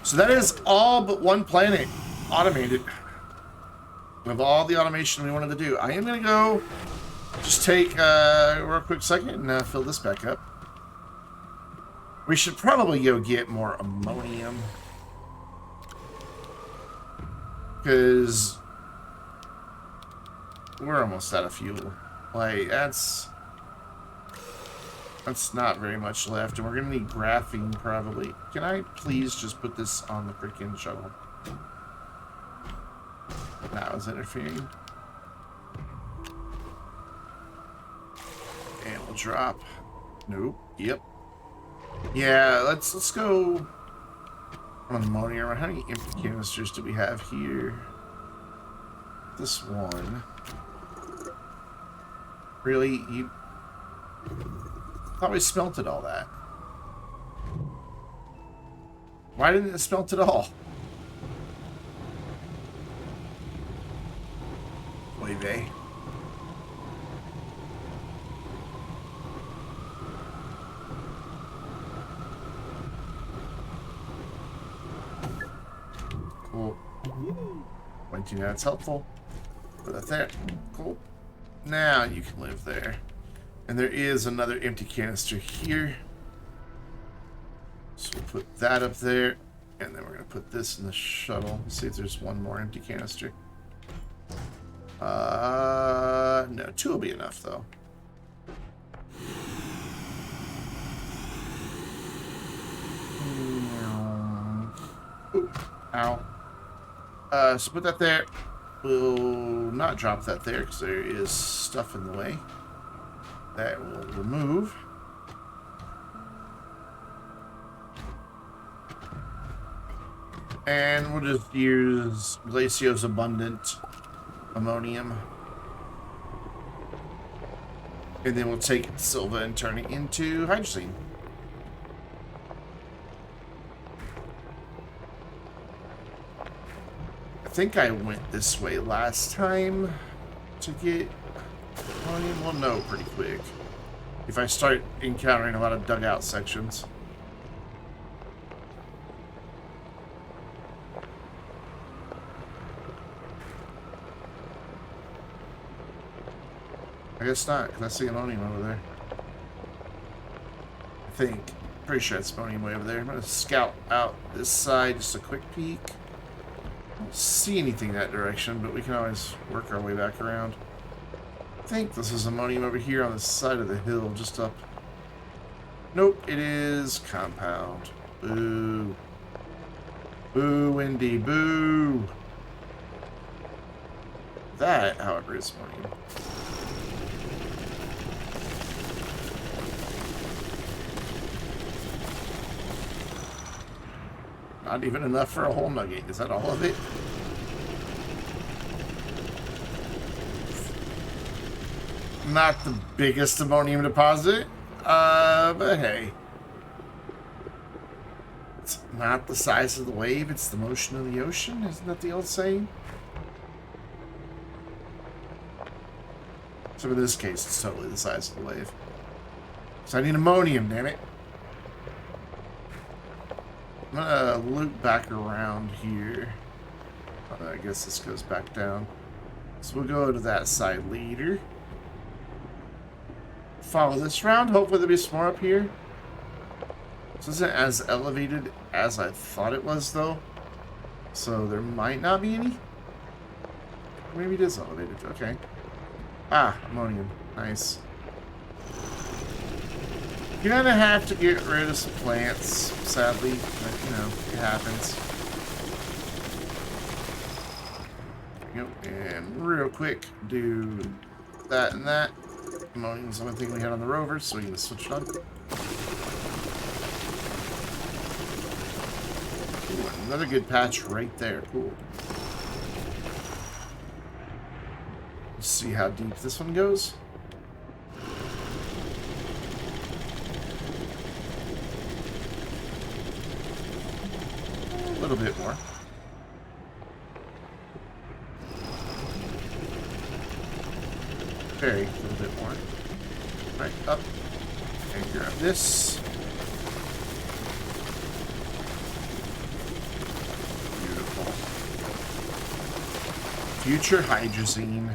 So that is all but one planet automated. Of all the automation we wanted to do. I am going to go just take a real quick second and fill this back up. We should probably go get more ammonium. Because we're almost out of fuel. Like, that's not very much left. And we're going to need graphene probably. Can I please just put this on the freaking shuttle? That was interfering. And we'll drop. Nope. Yep. Yeah, let's go on ammonia. How many empty canisters do we have here? This one. Really? You thought we smelted all that. Why didn't it smelt at all? Bay. Cool. 22, that's helpful. Put that there. Cool. Now you can live there. And there is another empty canister here. So we'll put that up there. And then we're going to put this in the shuttle. Let's see if there's one more empty canister. No, 2 will be enough, though. Ooh, ow. So put that there. We'll not drop that there because there is stuff in the way. That will remove. And we'll just use Glacio's abundant ammonium. And then we'll take Silva and turn it into hydrogen. I think I went this way last time to get ammonium. We'll know pretty quick if I start encountering a lot of dugout sections. I guess not, because I see ammonium over there. I think. Pretty sure it's ammonium way over there. I'm going to scout out this side, just a quick peek. I don't see anything that direction, but we can always work our way back around. I think this is ammonium over here on the side of the hill, just up. Nope, it is compound. Boo. Boo, Windy, boo. That, however, is ammonium. Not even enough for a whole nugget. Is that all of it? Not the biggest ammonium deposit, but hey. It's not the size of the wave, it's the motion of the ocean. Isn't that the old saying? So in this case, it's totally the size of the wave. So I need ammonium, damn it. I'm gonna loop back around here. I guess this goes back down. So we'll go to that side later. Follow this round. Hopefully there'll be some more up here. This isn't as elevated as I thought it was, though. So there might not be any. Maybe it is elevated. Okay. Ah, ammonium. Nice. You're gonna have to get rid of some plants, sadly. But, you know, it happens. There we go. And real quick, do that and that. Ammonium's the only thing we had on the rover, so we're gonna switch it on. Ooh, another good patch right there. Cool. Let's see how deep this one goes. A little bit more. Okay, a little bit more. Right, up. And grab this. Beautiful. Future hydrazine.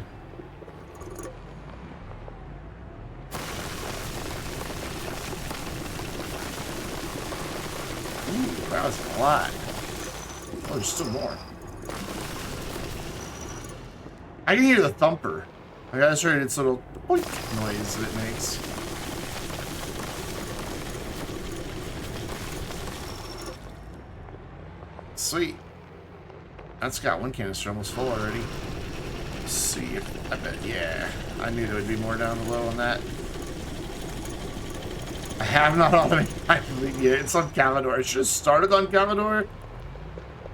Ooh, that was a lot. Oh, there's still more. I can hear the thumper. I gotta show you its little boink noise that it makes. Sweet. That's got one canister almost full already. Let's see if I bet, yeah. I knew there would be more down below on that. I have not automated my fleet yet. It's on Calidor. I should have started on Calidor.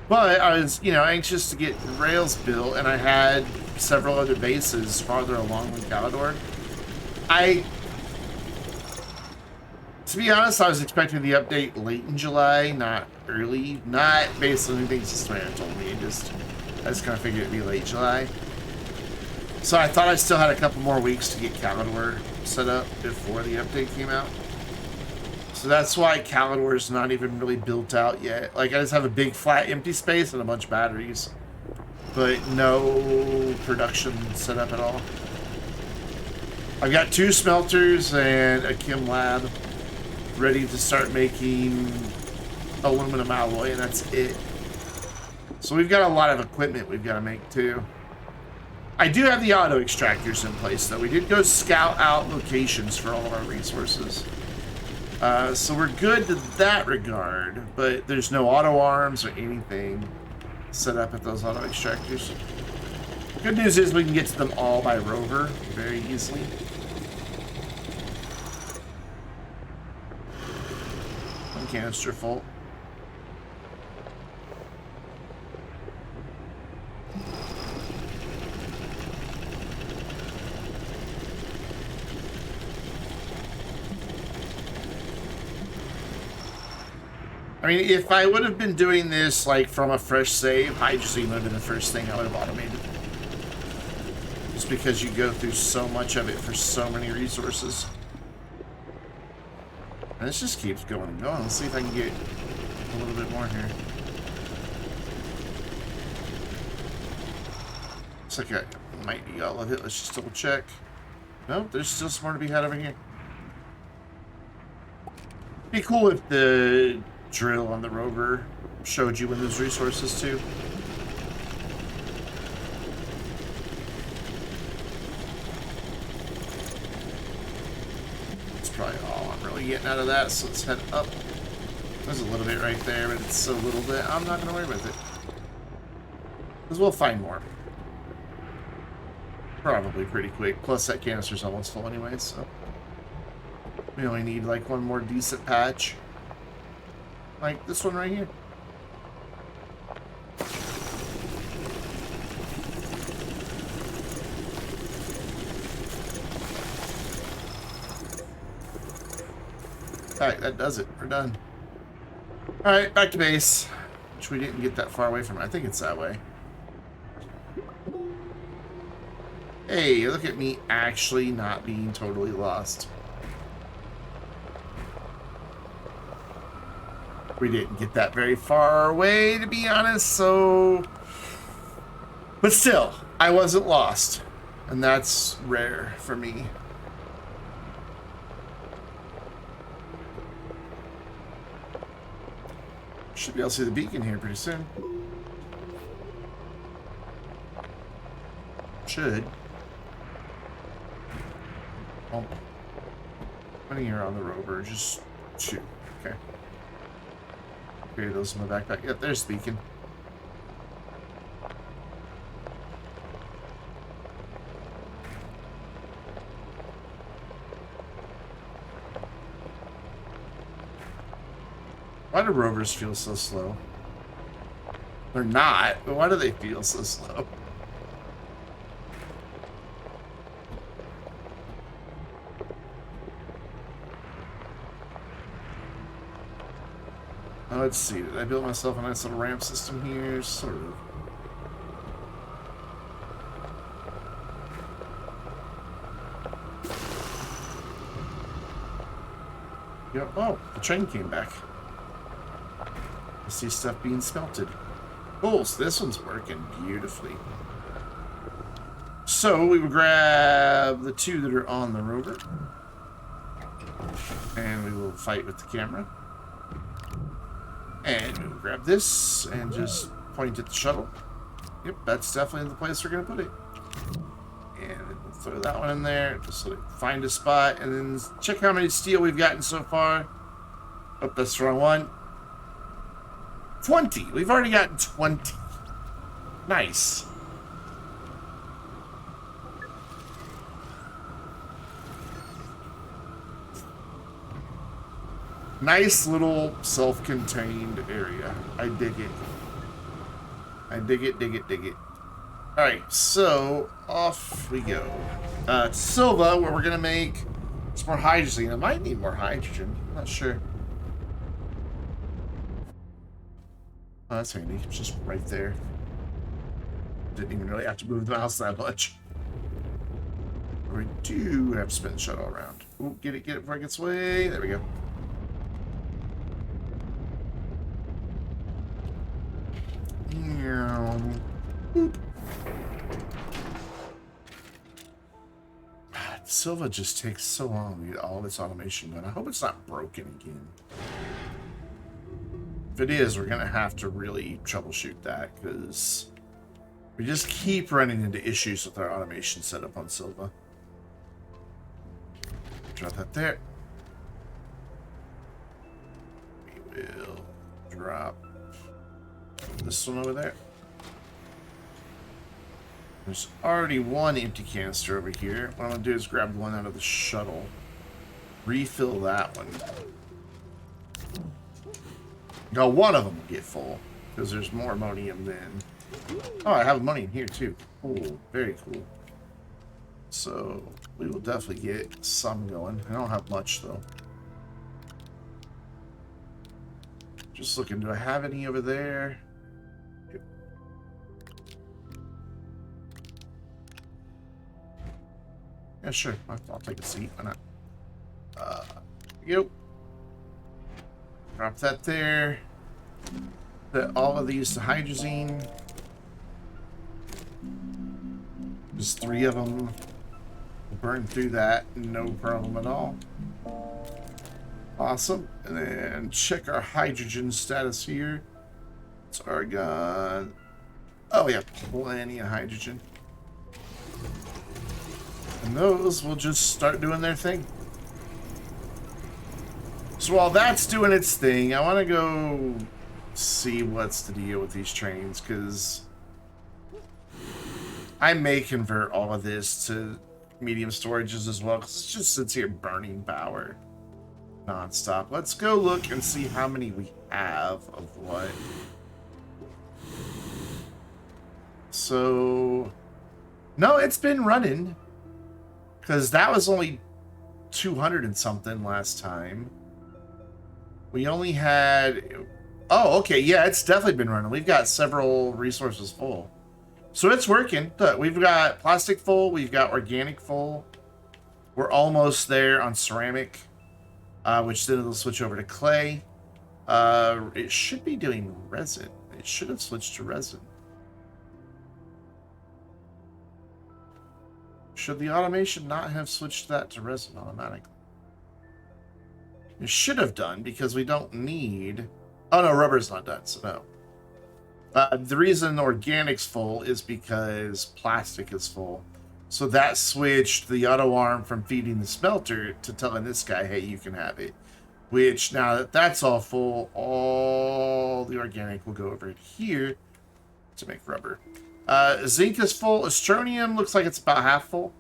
But I was, you know, anxious to get rails built, and I had several other bases farther along than Calidor. To be honest, I was expecting the update late in July, not early. Not based on anything Astroneer told me. I just kind of figured it'd be late July. So I thought I still had a couple more weeks to get Calidor set up before the update came out. So that's why Calidor is not even really built out yet. Like, I just have a big flat empty space and a bunch of batteries. But no production set up at all. I've got 2 smelters and a chem lab ready to start making aluminum alloy, and that's it. So we've got a lot of equipment we've got to make too. I do have the auto extractors in place though. We did go scout out locations for all of our resources. So we're good to that regard, but there's no auto arms or anything set up at those auto extractors. Good news is we can get to them all by rover very easily. One canister full. I mean, if I would have been doing this like from a fresh save, hydrazine would have been the first thing I would have automated. Just because you go through so much of it for so many resources. And this just keeps going and going. Let's see if I can get a little bit more here. Looks like I might be all of it. Let's just double check. Nope, there's still some more to be had over here. Be cool if the drill on the rover showed you when there's resources too. That's probably all I'm really getting out of that, so let's head up. There's a little bit right there, but it's so little that I'm not going to worry with it. Because we'll find more. Probably pretty quick. Plus that canister's almost full anyway, so we only need like one more decent patch. Like this one right here. Alright, that does it. We're done. Alright, back to base. Which we didn't get that far away from. I think it's that way. Hey, look at me actually not being totally lost. We didn't get that very far away, to be honest, so... But still, I wasn't lost. And that's rare for me. Should be able to see the beacon here pretty soon. Should. Oh. How many are on the rover? Just 2. Okay. Okay, those in the backpack. Yep, there's the beacon. Why do rovers feel so slow? They're not, but why do they feel so slow? Let's see, did I build myself a nice little ramp system here? Sort of. Yep. Oh, the train came back. I see stuff being smelted. Cool, so this one's working beautifully. So we will grab the 2 that are on the rover. And we will fight with the camera. And we'll grab this and just point at the shuttle. Yep, that's definitely the place we're going to put it. And we'll throw that one in there. Just so find a spot. And then check how many steel we've gotten so far. Oh, that's the wrong one. 20. We've already gotten 20. Nice. Nice little self-contained area. I dig it. I dig it, dig it, dig it. Alright, so off we go. Silva, where we're going to make some more hydrogen. I might need more hydrogen. I'm not sure. Oh, that's handy. It's just right there. Didn't even really have to move the mouse that much. We do have to spin the shuttle around. Ooh, get it before it gets away. There we go. Boop. Silva just takes so long to get all of its automation done. I hope it's not broken again. If it is, we're going to have to really troubleshoot that because we just keep running into issues with our automation setup on Silva. Drop that there. We will drop this one over there. There's already one empty canister over here. What I'm going to do is grab one out of the shuttle. Refill that one. Now one of them will get full. Because there's more ammonium than... Oh, I have ammonium here too. Cool. Very cool. So, we will definitely get some going. I don't have much though. Just looking. Do I have any over there? Yeah, sure. I'll take a seat. Why not? Yep. Drop that there. Put all of these to hydrazine. Just 3 of them. We'll burn through that. No problem at all. Awesome. And then check our hydrogen status here. It's argon. Oh, we have plenty of hydrogen. And those will just start doing their thing. So while that's doing its thing, I want to go see what's the deal with these trains, because I may convert all of this to medium storages as well, because it just sits here burning power non-stop. Let's go look and see how many we have of what. So, no, it's been running. Because that was only 200 and something last time. We only had... Oh, okay. Yeah, it's definitely been running. We've got several resources full. So it's working. Look, we've got plastic full. We've got organic full. We're almost there on ceramic. Which then it'll switch over to clay. It should be doing resin. It should have switched to resin. Should the automation not have switched that to resin automatically? It should have done, because we don't need... Oh, no, rubber's not done, so no. The reason organic's full is because plastic is full. So that switched the auto arm from feeding the smelter to telling this guy, hey, you can have it. Which, now that that's all full, all the organic will go over here to make rubber. Zinc is full. Astronium looks like it's about half full.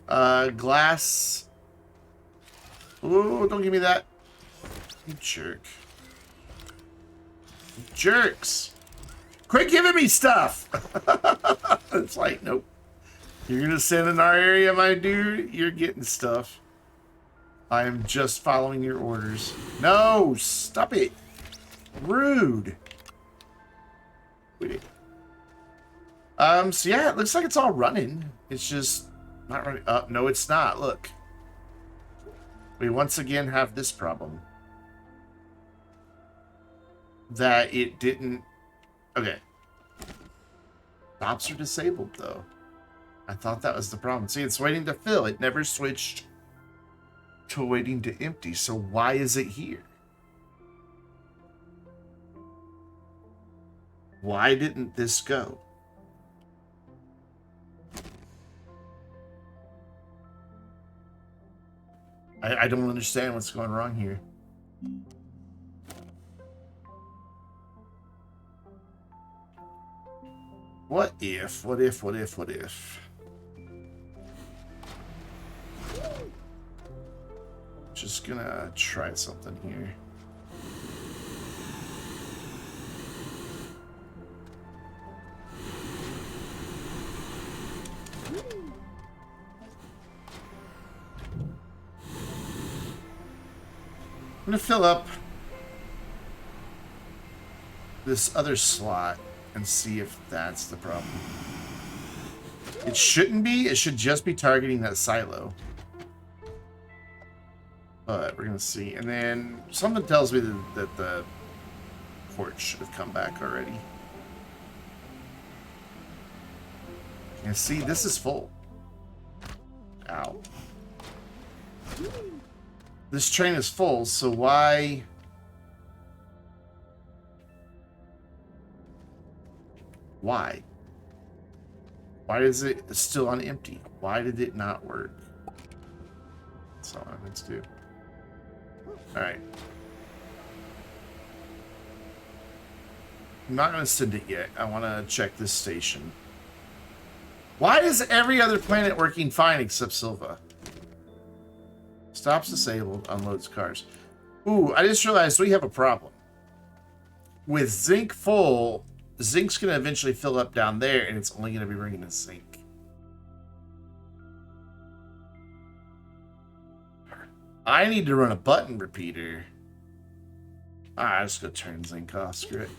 Glass. Ooh, don't give me that. You jerk. You jerks. Quit giving me stuff. It's like, nope. You're going to send in our area, my dude. You're getting stuff. I am just following your orders. No, stop it. Rude. Wait. So yeah, it looks like it's all running. It's just not running. No, it's not. Look. We once again have this problem. That it didn't... Okay. Stops are disabled, though. I thought that was the problem. See, it's waiting to fill. It never switched to waiting to empty. So why is it here? Why didn't this go? I don't understand what's going wrong here. What if? Just gonna try something here. I'm gonna fill up this other slot and see if that's the problem. It shouldn't be. It should just be targeting that silo. But we're gonna see. And then something tells me that the quartz should have come back already. And see, this is full. Ow. This train is full, so why... Why? Why is it still on empty? Why did it not work? That's all I meant to do. Alright. I'm not going to send it yet. I want to check this station. Why is every other planet working fine except Silva? Stops disabled, unloads cars. Ooh, I just realized we have a problem. With zinc full, zinc's going to eventually fill up down there, and it's only going to be bringing us zinc. I need to run a button repeater. I'm just going to turn zinc off. Screw it.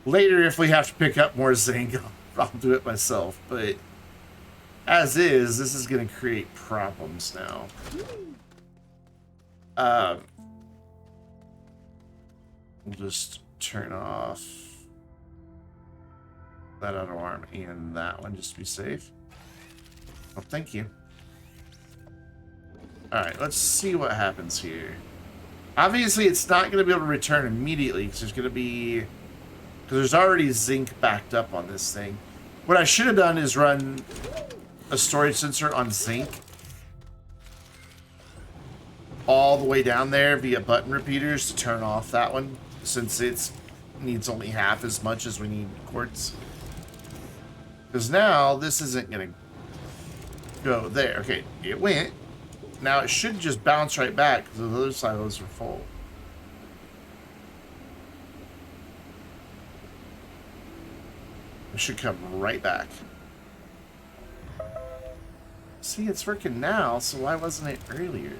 Later, if we have to pick up more zinc, I'll do it myself. But as is, this is going to create problems now. We'll just turn off that other arm and that one just to be safe. Oh, thank you. Alright, let's see what happens here. Obviously, it's not going to be able to return immediately because there's going to be... Because there's already zinc backed up on this thing. What I should have done is run a storage sensor on zinc all the way down there via button repeaters to turn off that one, since it needs only half as much as we need quartz. Because now this isn't going to go there. Okay, it went. Now it should just bounce right back because the other silos are full. It should come right back. See, it's working now, so why wasn't it earlier?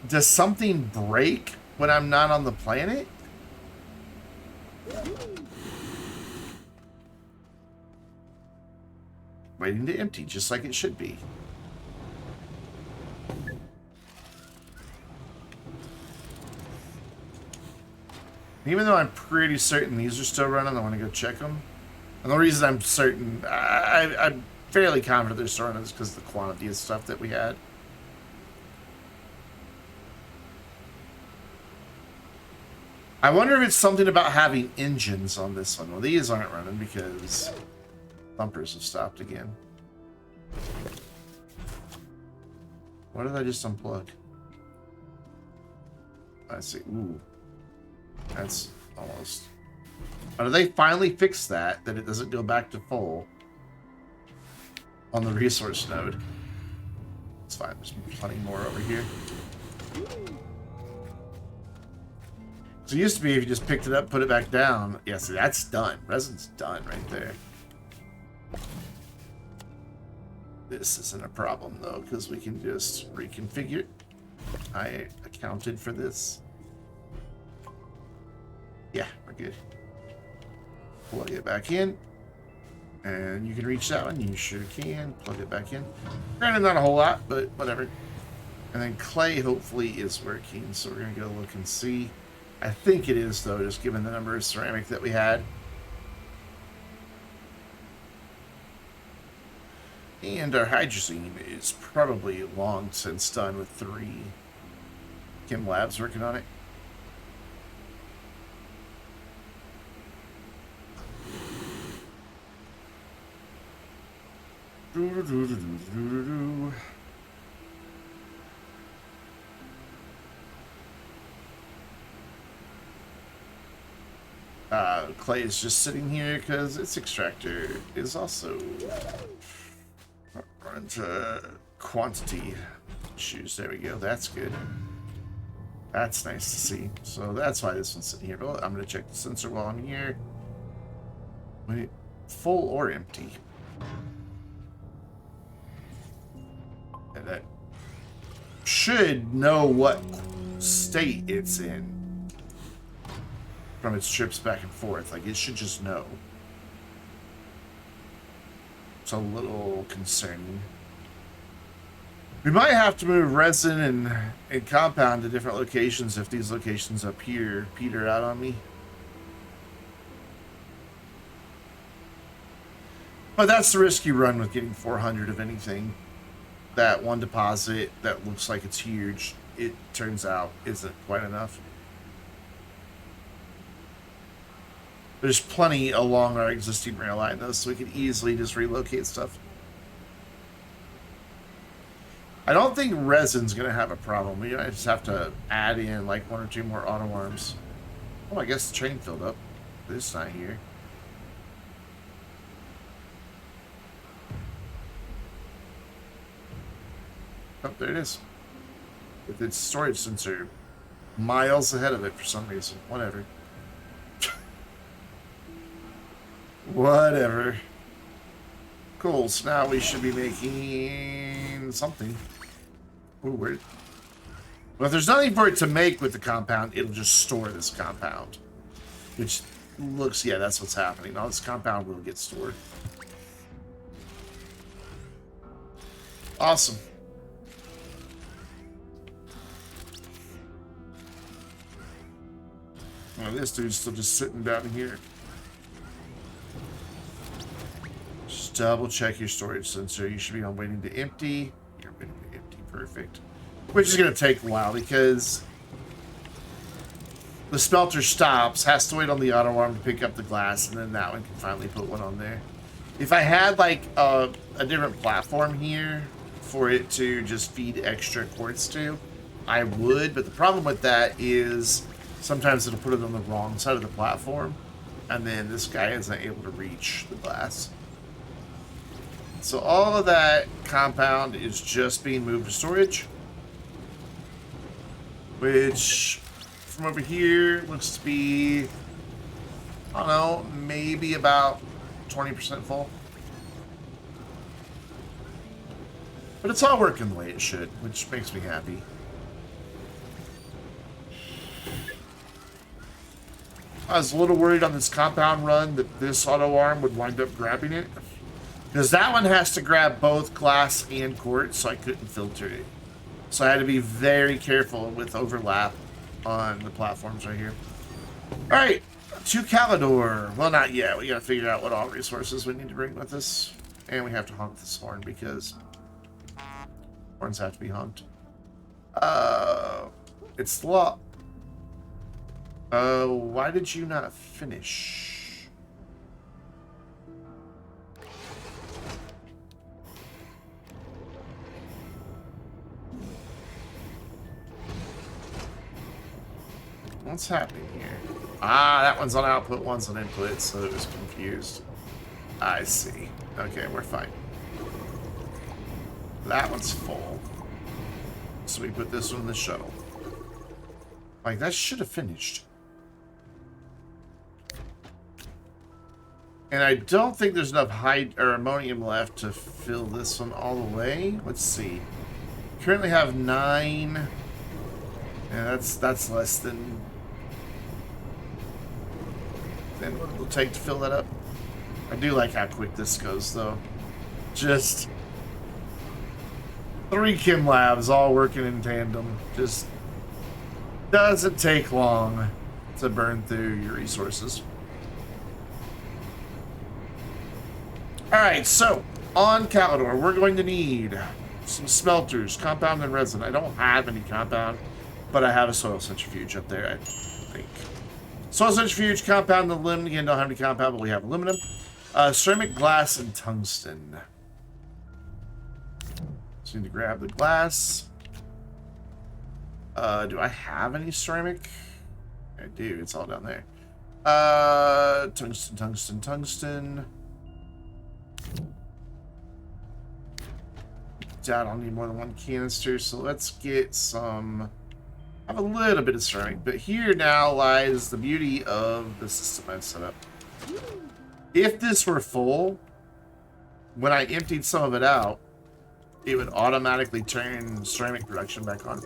Does something break when I'm not on the planet? Waiting to empty, just like it should be. Even though I'm pretty certain these are still running, I want to go check them. And the reason I'm certain, I'm fairly confident they're still running is because of the quantity of stuff that we had. I wonder if it's something about having engines on this one. Well, these aren't running because bumpers have stopped again. What did I just unplug? I see. Ooh. That's almost... Oh, did they finally fix that it doesn't go back to full on the resource node? It's fine. There's plenty more over here. So it used to be if you just picked it up, put it back down. Yeah, see, that's done. Resin's done right there. This isn't a problem, though, because we can just reconfigure it. I accounted for this. Yeah, we're good. Plug it back in. And you can reach that one. You sure can. Plug it back in. Granted, not a whole lot, but whatever. And then clay, hopefully, is working. So we're going to go look and see. I think it is, though, just given the number of ceramic that we had. And our hydrazine is probably long since done with 3 chem labs working on it. Clay is just sitting here because its extractor is also run to quantity issues. There we go. That's good. That's nice to see. So that's why this one's sitting here. But I'm going to check the sensor while I'm here. Wait, full or empty? And that should know what state it's in from its trips back and forth. Like, it should just know. It's a little concerning. We might have to move resin and compound to different locations if these locations up here peter out on me. But that's the risk you run with getting 400 of anything. That one deposit that looks like it's huge, it turns out isn't quite enough. There's plenty along our existing rail line, though, so we could easily just relocate stuff. I don't think resin's going to have a problem. We might just have to add in like 1 or 2 more auto arms. Oh, I guess the train filled up. But it's not here. Oh, there it is. With its storage sensor miles ahead of it for some reason. Whatever. Whatever. Cool, so now we should be making something. Ooh, weird. Well, if there's nothing for it to make with the compound, it'll just store this compound. Which looks, yeah, that's what's happening. All this compound will get stored. Awesome. Well, this dude's still just sitting down here. Just double check your storage sensor. You should be on waiting to empty. You're waiting to empty. Perfect. Which is going to take a while because the smelter stops, has to wait on the auto arm to pick up the glass, and then that one can finally put one on there. If I had like a different platform here for it to just feed extra quartz to, I would, but the problem with that is sometimes it'll put it on the wrong side of the platform, and then this guy isn't able to reach the glass. So all of that compound is just being moved to storage, which from over here looks to be, I don't know, maybe about 20% full. But it's all working the way it should, which makes me happy. I was a little worried on this compound run that this auto arm would wind up grabbing it, because that one has to grab both glass and quartz, so I couldn't filter it. So I had to be very careful with overlap on the platforms right here. Alright, to Calidor. Well, not yet. We gotta figure out what all resources we need to bring with us. And we have to honk this horn because horns have to be honked. It's law. Why did you not finish? What's happening here? Ah, that one's on output, one's on input, so it was confused. I see. Okay, we're fine. That one's full. So we put this one in the shuttle. Like, that should have finished. And I don't think there's enough ammonium left to fill this one all the way. Let's see. Currently have 9. Yeah, that's less than what it'll take to fill that up. I do like how quick this goes, though. Just 3 chem labs all working in tandem. Just doesn't take long to burn through your resources. Alright, so on Calidor, we're going to need some smelters, compound and resin. I don't have any compound, but I have a soil centrifuge up there, I think. Soil centrifuge, compound, and aluminum. Again, don't have any compound, but we have aluminum. Ceramic, glass, and tungsten. So need to grab the glass. Do I have any ceramic? I do. It's all down there. Tungsten, tungsten, tungsten. Doubt I'll need more than 1 canister, so let's get some. I have a little bit of ceramic, but here now lies the beauty of the system I've set up. If this were full, when I emptied some of it out, it would automatically turn ceramic production back on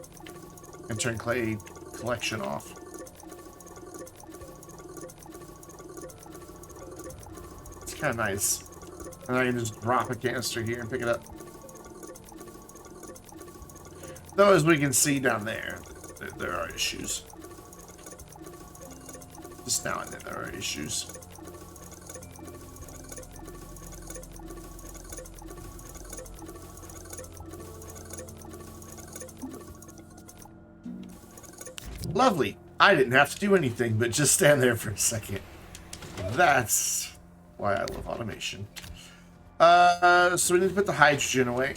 and turn clay collection off. It's kind of nice. And I can just drop a canister here and pick it up. Though, as we can see down there, there are issues. Just now and then there are issues. Lovely. I didn't have to do anything but just stand there for a second. That's why I love automation. So we need to put the hydrogen away.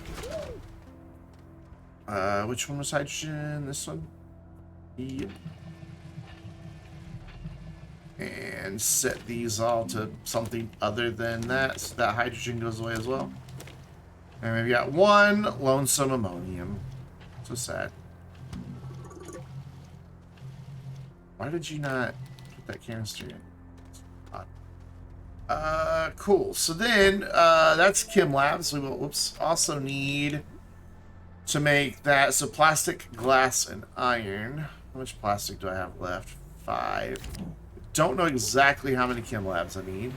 Which one was hydrogen? This one? Yep. And set these all to something other than that, so that hydrogen goes away as well. And we've got 1 lonesome ammonium. So sad. Why did you not put that canister in? Cool. So then, that's Chem Labs. We will, whoops, also need to make that. So plastic, glass, and iron. How much plastic do I have left? 5. Don't know exactly how many Chem Labs I need.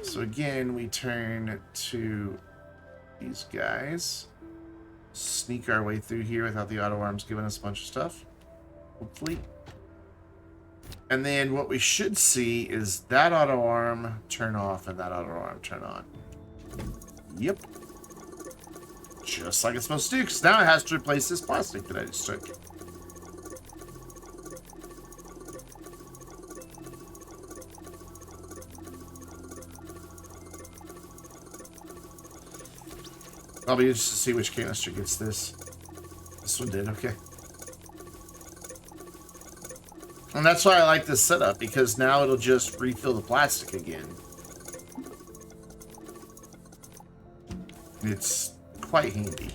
So again, we turn to these guys. Sneak our way through here without the auto arms giving us a bunch of stuff. Hopefully. And then what we should see is that auto arm turn off and that auto arm turn on. Yep. Just like it's supposed to do, because now it has to replace this plastic that I just took. I'll be interested to see which canister gets this. This one did, okay. And that's why I like this setup, because now it'll just refill the plastic again. It's quite handy.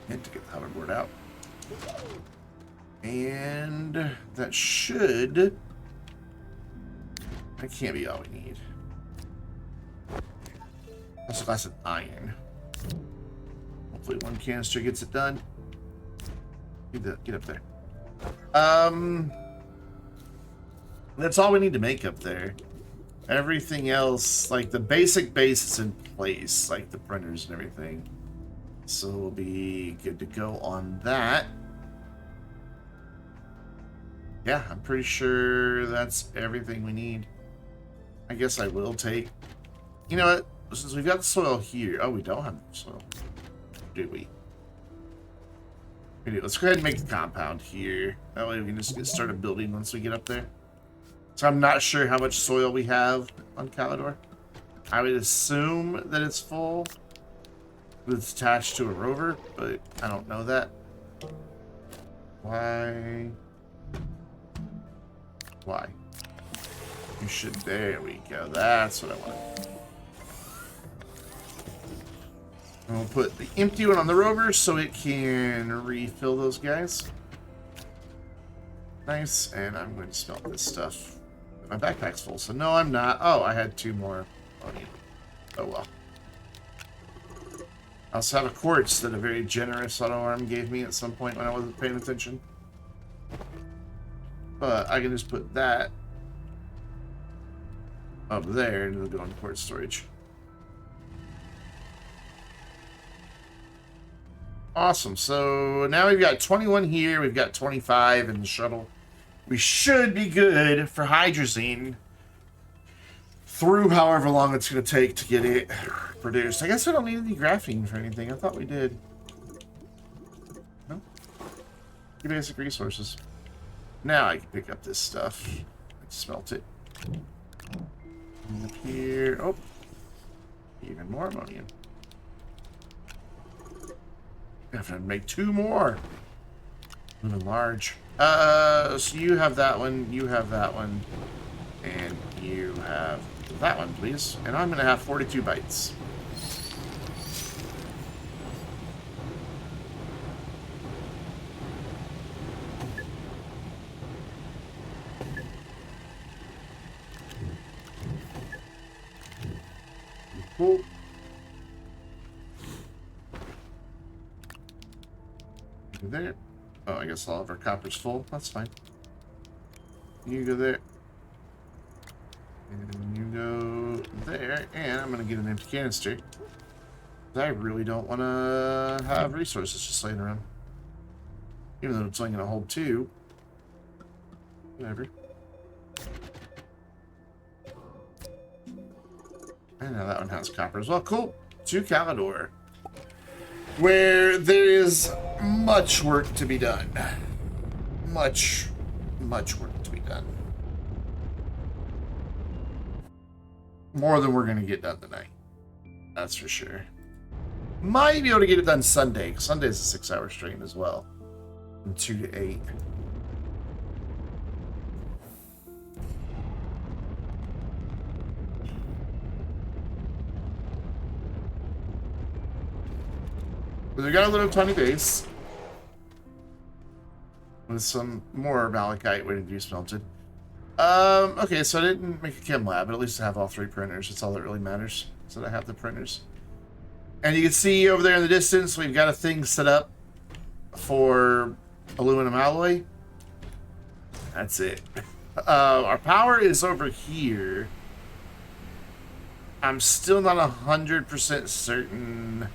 And to get the hoverboard out. And that should... That can't be all we need. Also glass and iron. Hopefully 1 canister gets it done. Get up there. That's all we need to make up there. Everything else, like the basic base is in place, like the printers and everything. So we'll be good to go on that. Yeah, I'm pretty sure that's everything we need. I guess I will take... You know what? Since we've got the soil here... Oh, we don't have soil. Do we? We do. Let's go ahead and make the compound here. That way we can just get started building once we get up there. So I'm not sure how much soil we have on Calidor. I would assume that it's full. It's attached to a rover, but I don't know that. Why? Why? You should. There we go. That's what I want. And we'll put the empty one on the rover so it can refill those guys. Nice. And I'm going to smelt this stuff. My backpack's full, so no, I'm not. Oh, I had 2 more. Oh well. I also have a quartz that a very generous auto arm gave me at some point when I wasn't paying attention. But I can just put that up there and it'll go in quartz storage. Awesome. So now we've got 21 here. We've got 25 in the shuttle. We should be good for hydrazine through however long it's going to take to get it produced. I guess we don't need any graphene for anything. I thought we did. No? Basic resources. Now I can pick up this stuff and smelt it. And up here. Oh. Even more ammonium. I have to make 2 more. Moving large. So you have that one, you have that one, and you have that one, please. And I'm going to have 42 bytes. Cool. There. Oh, I guess all of our copper's full. That's fine. You go there. And you go there. And I'm going to get an empty canister. I really don't want to have resources just laying around. Even though it's only going to hold 2. Whatever. And now that one has copper as well. Cool. To Calidor. Where there is much work to be done. Much work to be done. More than we're going to get done tonight. That's for sure. Might be able to get it done Sunday, because Sunday's a 6-hour stream as well. From 2 to 8. But we got a little tiny base. With some more malachite waiting to be smelted. Okay, so I didn't make a chem lab, but at least I have all 3 printers. That's all that really matters, is that I have the printers. And you can see over there in the distance, we've got a thing set up for aluminum alloy. That's it. Our power is over here. I'm still not 100% certain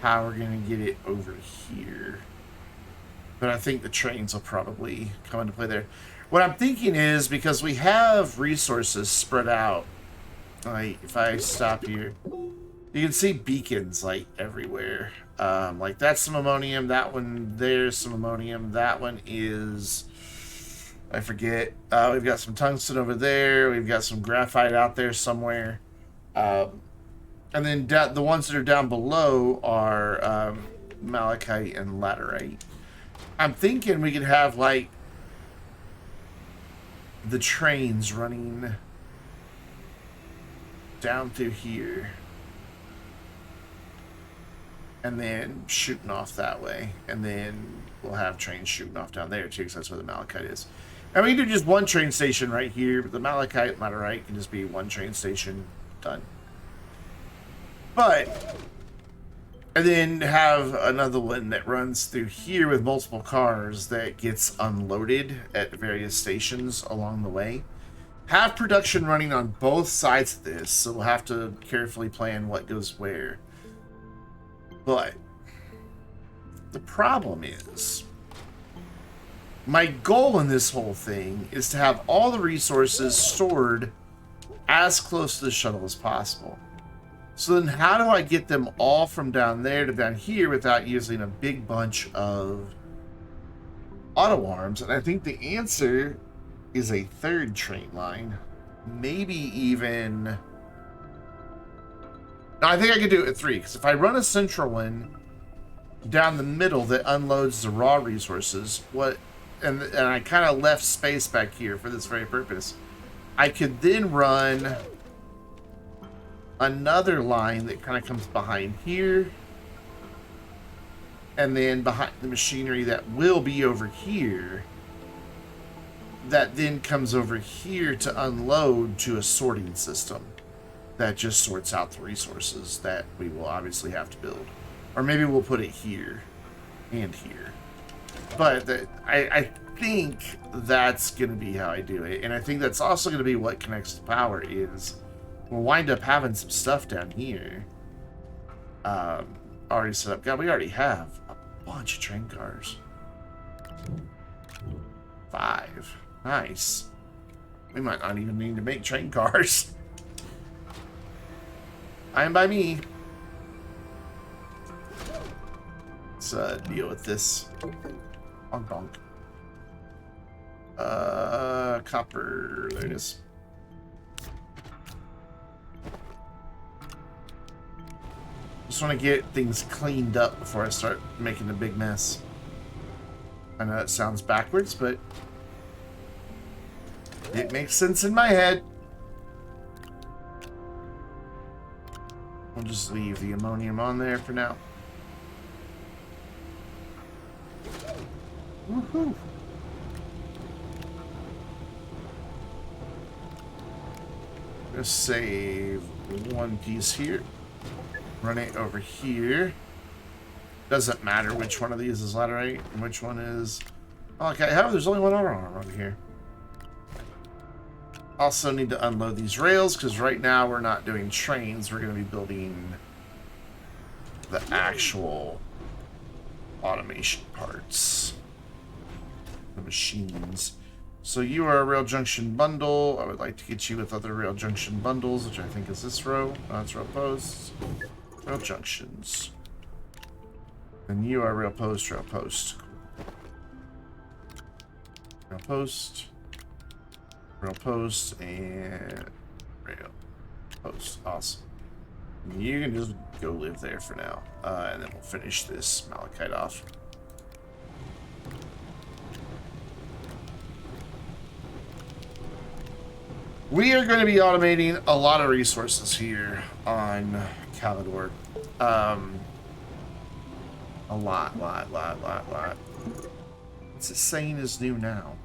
how we're going to get it over here. But I think the trains will probably come into play there. What I'm thinking is, because we have resources spread out, like if I stop here, you can see beacons like everywhere. Like that's some ammonium, that one there's some ammonium, that one is, I forget. We've got some tungsten over there, we've got some graphite out there somewhere. And then the ones that are down below are malachite and laterite. I'm thinking we could have like the trains running down through here and then shooting off that way, and then we'll have trains shooting off down there too, because that's where the malachite is. And we can do just one train station right here, but the malachite and laterite can just be one train station done. But and then have another one that runs through here with multiple cars that gets unloaded at various stations along the way. Have production running on both sides of this, so we'll have to carefully plan what goes where. But the problem is, my goal in this whole thing is to have all the resources stored as close to the shuttle as possible. So then how do I get them all from down there to down here without using a big bunch of auto arms? And I think the answer is a third train line. Maybe even... No, I think I could do it at 3, because if I run a central one down the middle that unloads the raw resources, and I kind of left space back here for this very purpose, I could then run another line that kind of comes behind here, and then behind the machinery that will be over here, that then comes over here to unload to a sorting system that just sorts out the resources that we will obviously have to build. Or maybe we'll put it here and here. But I think that's going to be how I do it. And I think that's also going to be what connects to power is we'll wind up having some stuff down here. Already set up. God, we already have a bunch of train cars. 5. Nice. We might not even need to make train cars. Fine by me. Let's deal with this. Bonk bonk. Copper. There it is. Just want to get things cleaned up before I start making a big mess. I know that sounds backwards, but it makes sense in my head. We'll just leave the ammonium on there for now. Woohoo! Just save one piece here. Run it over here. Doesn't matter which one of these is laterite and which one is... Okay, how? There's only one auto arm over here. Also need to unload these rails, because right now we're not doing trains. We're going to be building the actual automation parts. The machines. So you are a rail junction bundle. I would like to get you with other rail junction bundles, which I think is this row. That's rail posts. Rail junctions. And you are rail post, rail post. Rail post. Rail post and rail post. Awesome. You can just go live there for now. And then we'll finish this malachite off. We are going to be automating a lot of resources here on Calidor. A lot. What's it saying is new now?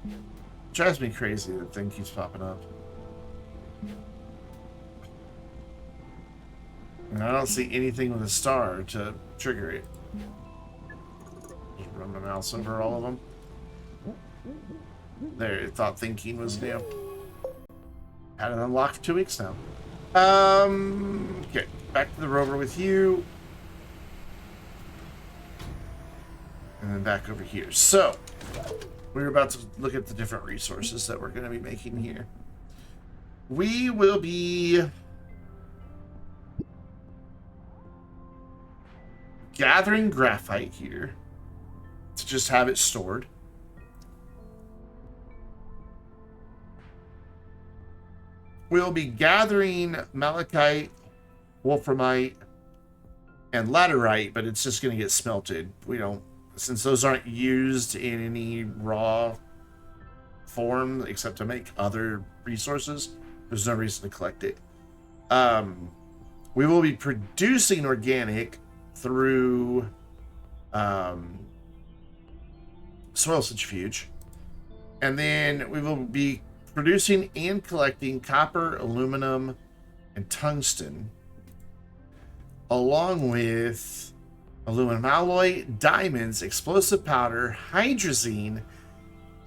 It drives me crazy that thing keeps popping up. And I don't see anything with a star to trigger it. Just run my mouse over all of them. There, it thought thinking was new. Had it unlocked for 2 weeks now. Okay, back to the rover with you. And then back over here. So, we're about to look at the different resources that we're going to be making here. We will be gathering graphite here to just have it stored. We'll be gathering malachite, wolframite, and laterite, but it's just going to get smelted. We don't, since those aren't used in any raw form except to make other resources, there's no reason to collect it. We will be producing organic through soil centrifuge, and then we will be producing and collecting copper, aluminum, and tungsten, along with aluminum alloy, diamonds, explosive powder, hydrazine,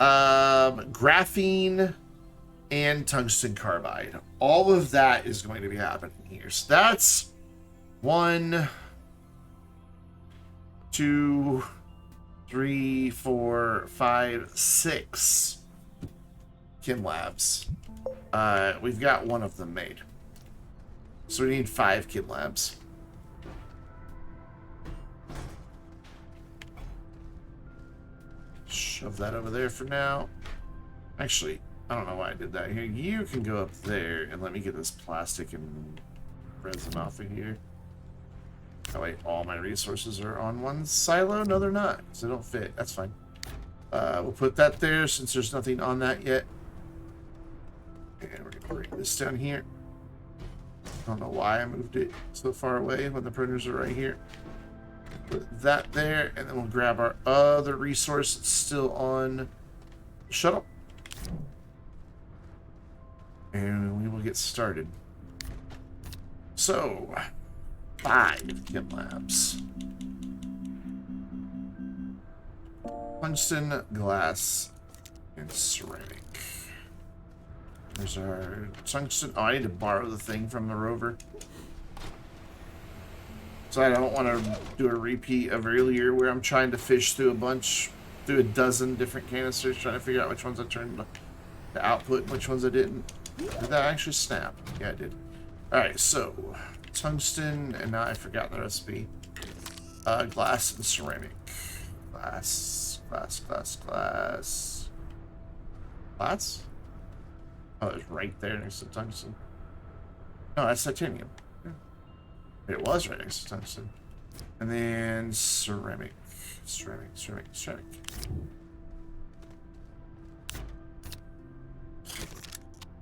graphene, and tungsten carbide. All of that is going to be happening here. So that's 1, 2, 3, 4, 5, 6 chem labs. We've got one of them made. So we need 5 chem labs. Shove that over there for now. Actually, I don't know why I did that here. You can go up there and let me get this plastic and resin off of here. That way all my resources are on one silo. No, they're not, because they don't fit. That's fine. We'll put that there since there's nothing on that yet. And we're going to bring this down here. I don't know why I moved it so far away when the printers are right here. Put that there, and then we'll grab our other resource that's still on the shuttle. And we will get started. So, 5 chem labs. Tungsten, glass, and ceramic. There's our tungsten. Oh, I need to borrow the thing from the rover. So I don't want to do a repeat of earlier where I'm trying to fish through a dozen different canisters, trying to figure out which ones I turned to output and which ones I didn't. Did that actually snap? Yeah, I did. Alright, so tungsten, and now I've forgotten the recipe. Glass and ceramic. Glass. Glass? Oh, it's right there next to tungsten. No, that's titanium. Yeah. It was right next to tungsten. And then ceramic. Ceramic.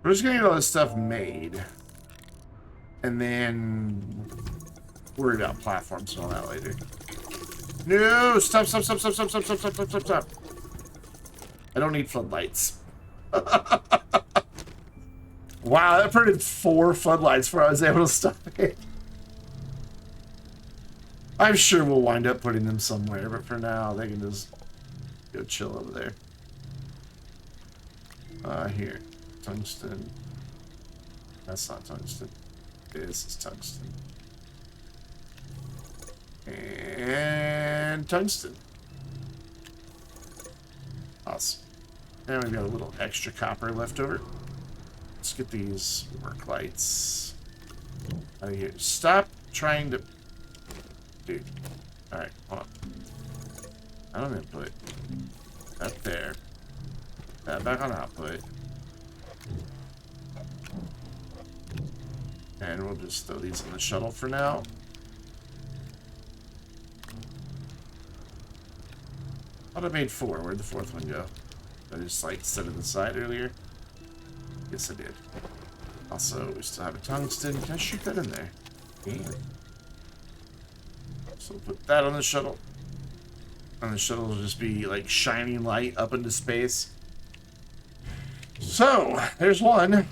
We're just gonna get all this stuff made. And then worry about platforms and all that later. No! Stop. I don't need floodlights. Wow, that printed 4 floodlights before I was able to stop it. I'm sure we'll wind up putting them somewhere, but for now, they can just go chill over there. Here. Tungsten. That's not tungsten. This is tungsten. And tungsten. Awesome. And we've got a little extra copper left over. Let's get these work lights out of here. Stop trying to... Dude. Alright, hold on. I don't input. That there. That back on output. And we'll just throw these in the shuttle for now. Thought I made 4. Where'd the 4th one go? I just like set it aside earlier. Yes, I did. Also, we still have a tungsten. Can I shoot that in there? Yeah. So we'll put that on the shuttle. And the shuttle will just be like shining light up into space. So, there's one.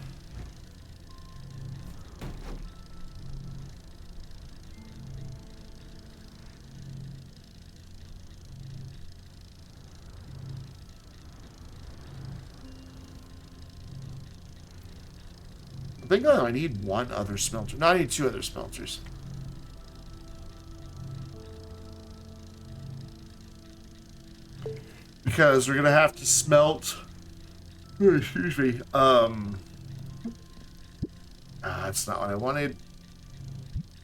I think I need 1 other smelter. No, I need 2 other smelters. Because we're gonna have to smelt. Excuse me. That's not what I wanted.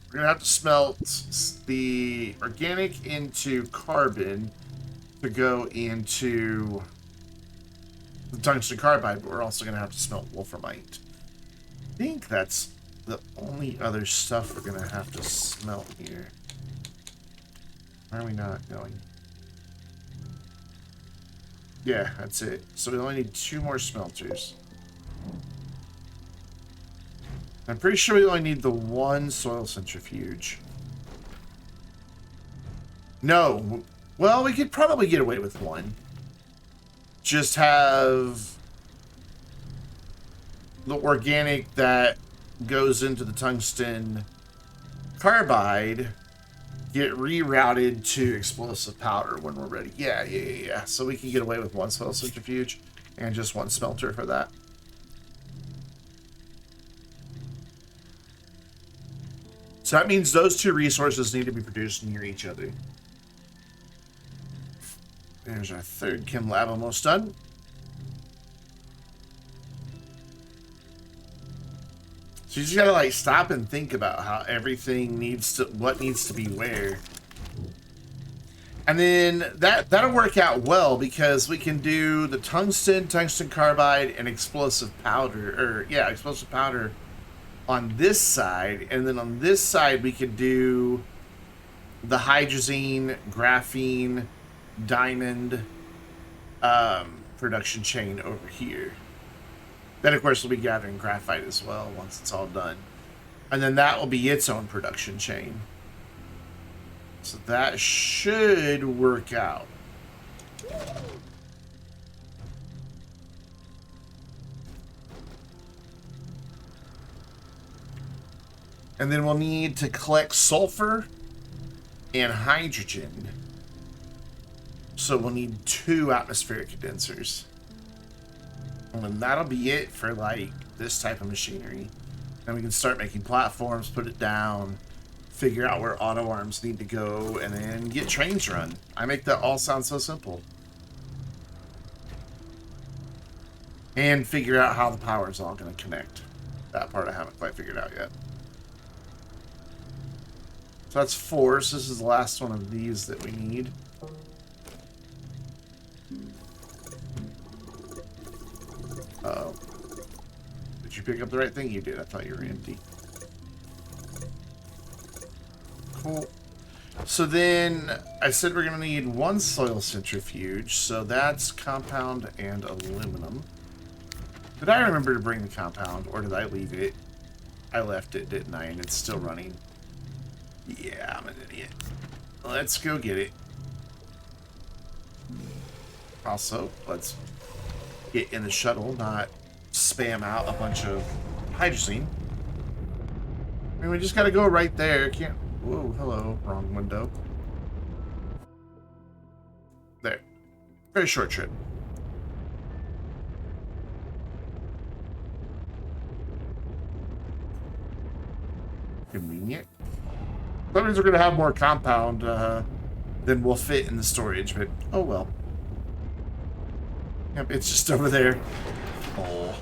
We're gonna have to smelt the organic into carbon to go into the tungsten carbide, but we're also gonna have to smelt wolframite. I think that's the only other stuff we're gonna have to smelt here. Why are we not going? Yeah, that's it. So we only need 2 more smelters. I'm pretty sure we only need the 1 soil centrifuge. No. Well, we could probably get away with 1. Just have the organic that goes into the tungsten carbide get rerouted to explosive powder when we're ready. Yeah. So we can get away with 1 soil centrifuge and just 1 smelter for that. So that means those two resources need to be produced near each other. There's our third chem lab almost done. So you just gotta like stop and think about how everything needs to, what needs to be where. And then that'll work out well because we can do the tungsten carbide, and explosive powder, explosive powder on this side. And then on this side, we could do the hydrazine, graphene, diamond production chain over here. Then, of course, we'll be gathering graphite as well once it's all done. And then that will be its own production chain. So that should work out. And then we'll need to collect sulfur and hydrogen. So we'll need 2 atmospheric condensers. And that'll be it for like this type of machinery. And we can start making platforms, put it down, figure out where auto arms need to go, and then get trains run. I make that all sound so simple. And figure out how the power is all going to connect. That part I haven't quite figured out yet. So that's 4. So this is the last one of these that we need. Uh-oh. Did you pick up the right thing? You did. I thought you were empty. Cool. So then I said we're going to need 1 soil centrifuge. So that's compound and aluminum. Did I remember to bring the compound, or did I leave it? I left it, didn't I? And it's still running. Yeah, I'm an idiot. Let's go get it. Also, let's get in the shuttle, not spam out a bunch of hydrazine. I mean, we just gotta go right there. Can't... Whoa, hello. Wrong window. There. Very short trip. Convenient. That means we're gonna have more compound than will fit in the storage, but oh well. Yep, it's just over there. Oh.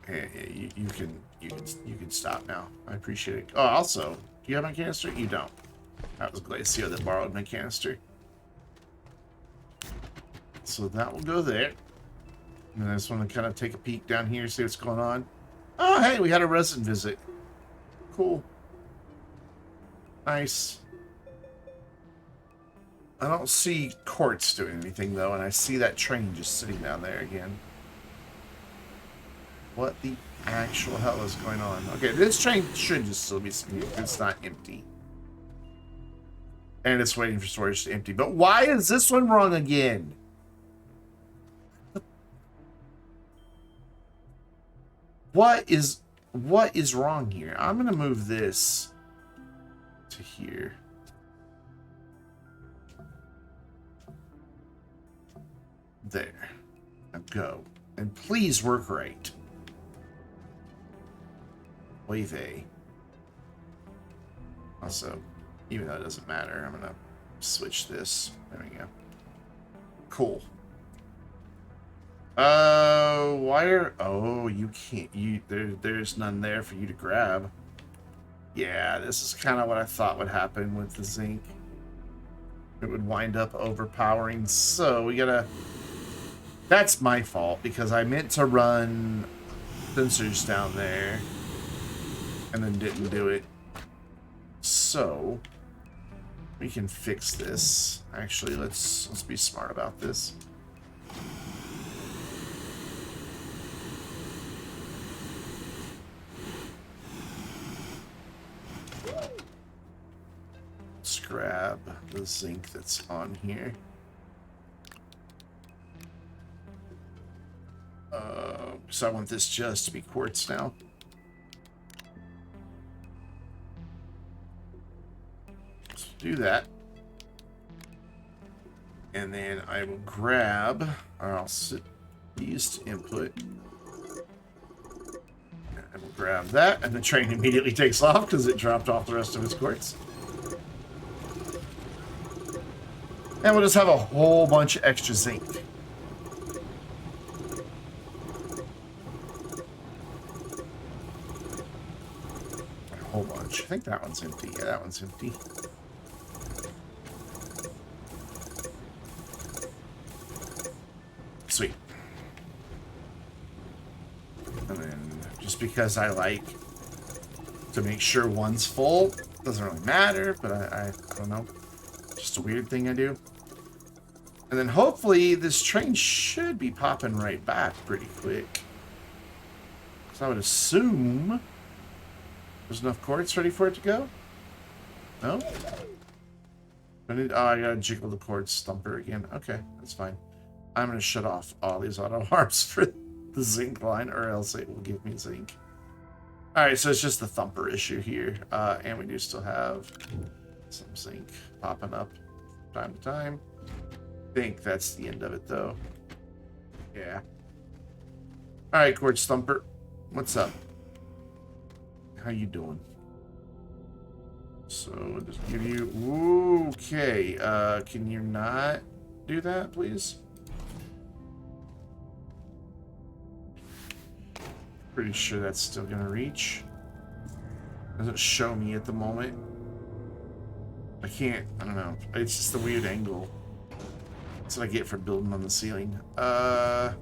Hey, you can stop now. I appreciate it. Oh, also, do you have my canister? You don't. That was Glacio that borrowed my canister. So that will go there. And I just want to kind of take a peek down here, see what's going on. Oh, hey, we had a resident visit. Cool. Nice. I don't see Quartz doing anything, though, and I see that train just sitting down there again. What the actual hell is going on? Okay, this train should just still be sitting. It's not empty. And it's waiting for storage to empty. But why is this one wrong again? What is wrong here? I'm going to move this to here. There. Now go. And please work right. Wave A. Also, even though it doesn't matter, I'm going to switch this. There we go. Cool. Wire. Oh, you can't. There's none there for you to grab. Yeah, this is kind of what I thought would happen with the zinc. It would wind up overpowering. So we gotta. That's my fault because I meant to run sensors down there and then didn't do it. So we can fix this. Actually, let's be smart about this. Let's grab the zinc that's on here. So I want this just to be quartz now. Let's do that. And then I will grab, or I'll set these to input. And we'll grab that, and the train immediately takes off because it dropped off the rest of its quartz. And we'll just have a whole bunch of extra zinc. A whole bunch. I think that one's empty. Yeah, that one's empty. Sweet. And then, just because I like to make sure one's full, doesn't really matter, but I don't know. Just a weird thing I do. And then hopefully this train should be popping right back pretty quick. So I would assume there's enough quartz ready for it to go. No? I gotta jiggle the quartz stumper again. Okay, that's fine. I'm going to shut off all these auto harps for the zinc line, or else it will give me zinc. Alright, so it's just the thumper issue here. And we do still have some zinc popping up from time to time. I think that's the end of it, though. Yeah. Alright, quartz thumper. What's up? How you doing? So, we'll just give you... Okay. Can you not do that, please? Pretty sure that's still gonna reach. Doesn't show me at the moment. I can't, I don't know. It's just a weird angle. That's what I get for building on the ceiling. I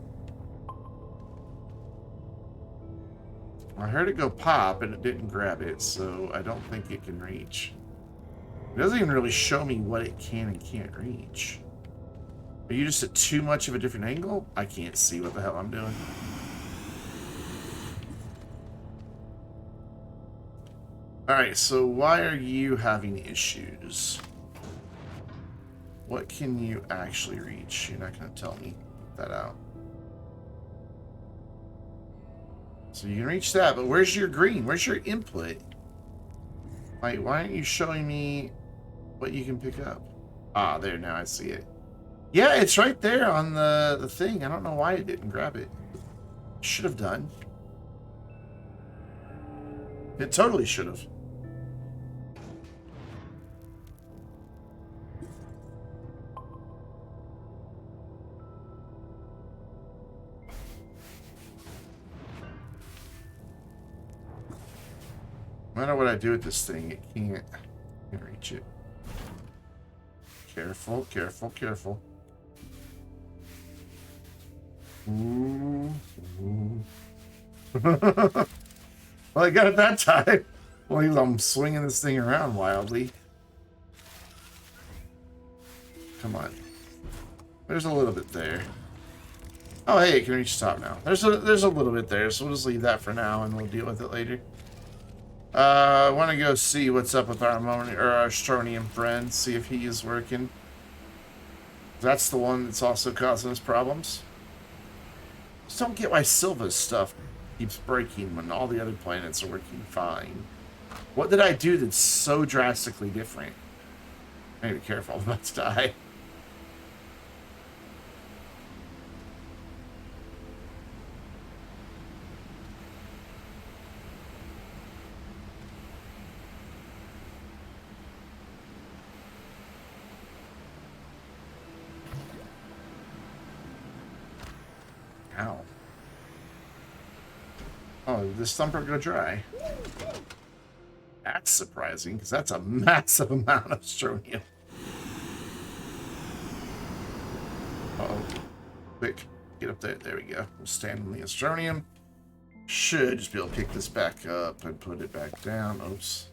heard it go pop and it didn't grab it, so I don't think it can reach. It doesn't even really show me what it can and can't reach. Are you just at too much of a different angle? I can't see what the hell I'm doing. Alright, so why are you having issues? What can you actually reach? You're not going to tell me that out. So you can reach that, but where's your green? Where's your input? Like, why aren't you showing me what you can pick up? Ah, there, now I see it. Yeah, it's right there on the thing. I don't know why it didn't grab it. Should have done. It totally should have. No matter what I do with this thing, it can't reach it. Careful, careful, careful. Ooh, ooh. Well, I got it that time. Well, I'm swinging this thing around wildly. Come on. There's a little bit there. Oh, hey, it can reach the top now. There's a little bit there, so we'll just leave that for now, and we'll deal with it later. I want to go see what's up with our Astronium friend, see if he is working. That's the one that's also causing us problems. Just don't get why Silva's stuff keeps breaking when all the other planets are working fine. What did I do that's so drastically different? I need to be careful, I'm about to die. Ow. Oh, did this thumper go dry? That's surprising, because that's a massive amount of strontium. Uh-oh. Quick, get up there. There we go. We'll stand on the Astronium. Should just be able to pick this back up and put it back down. Oops.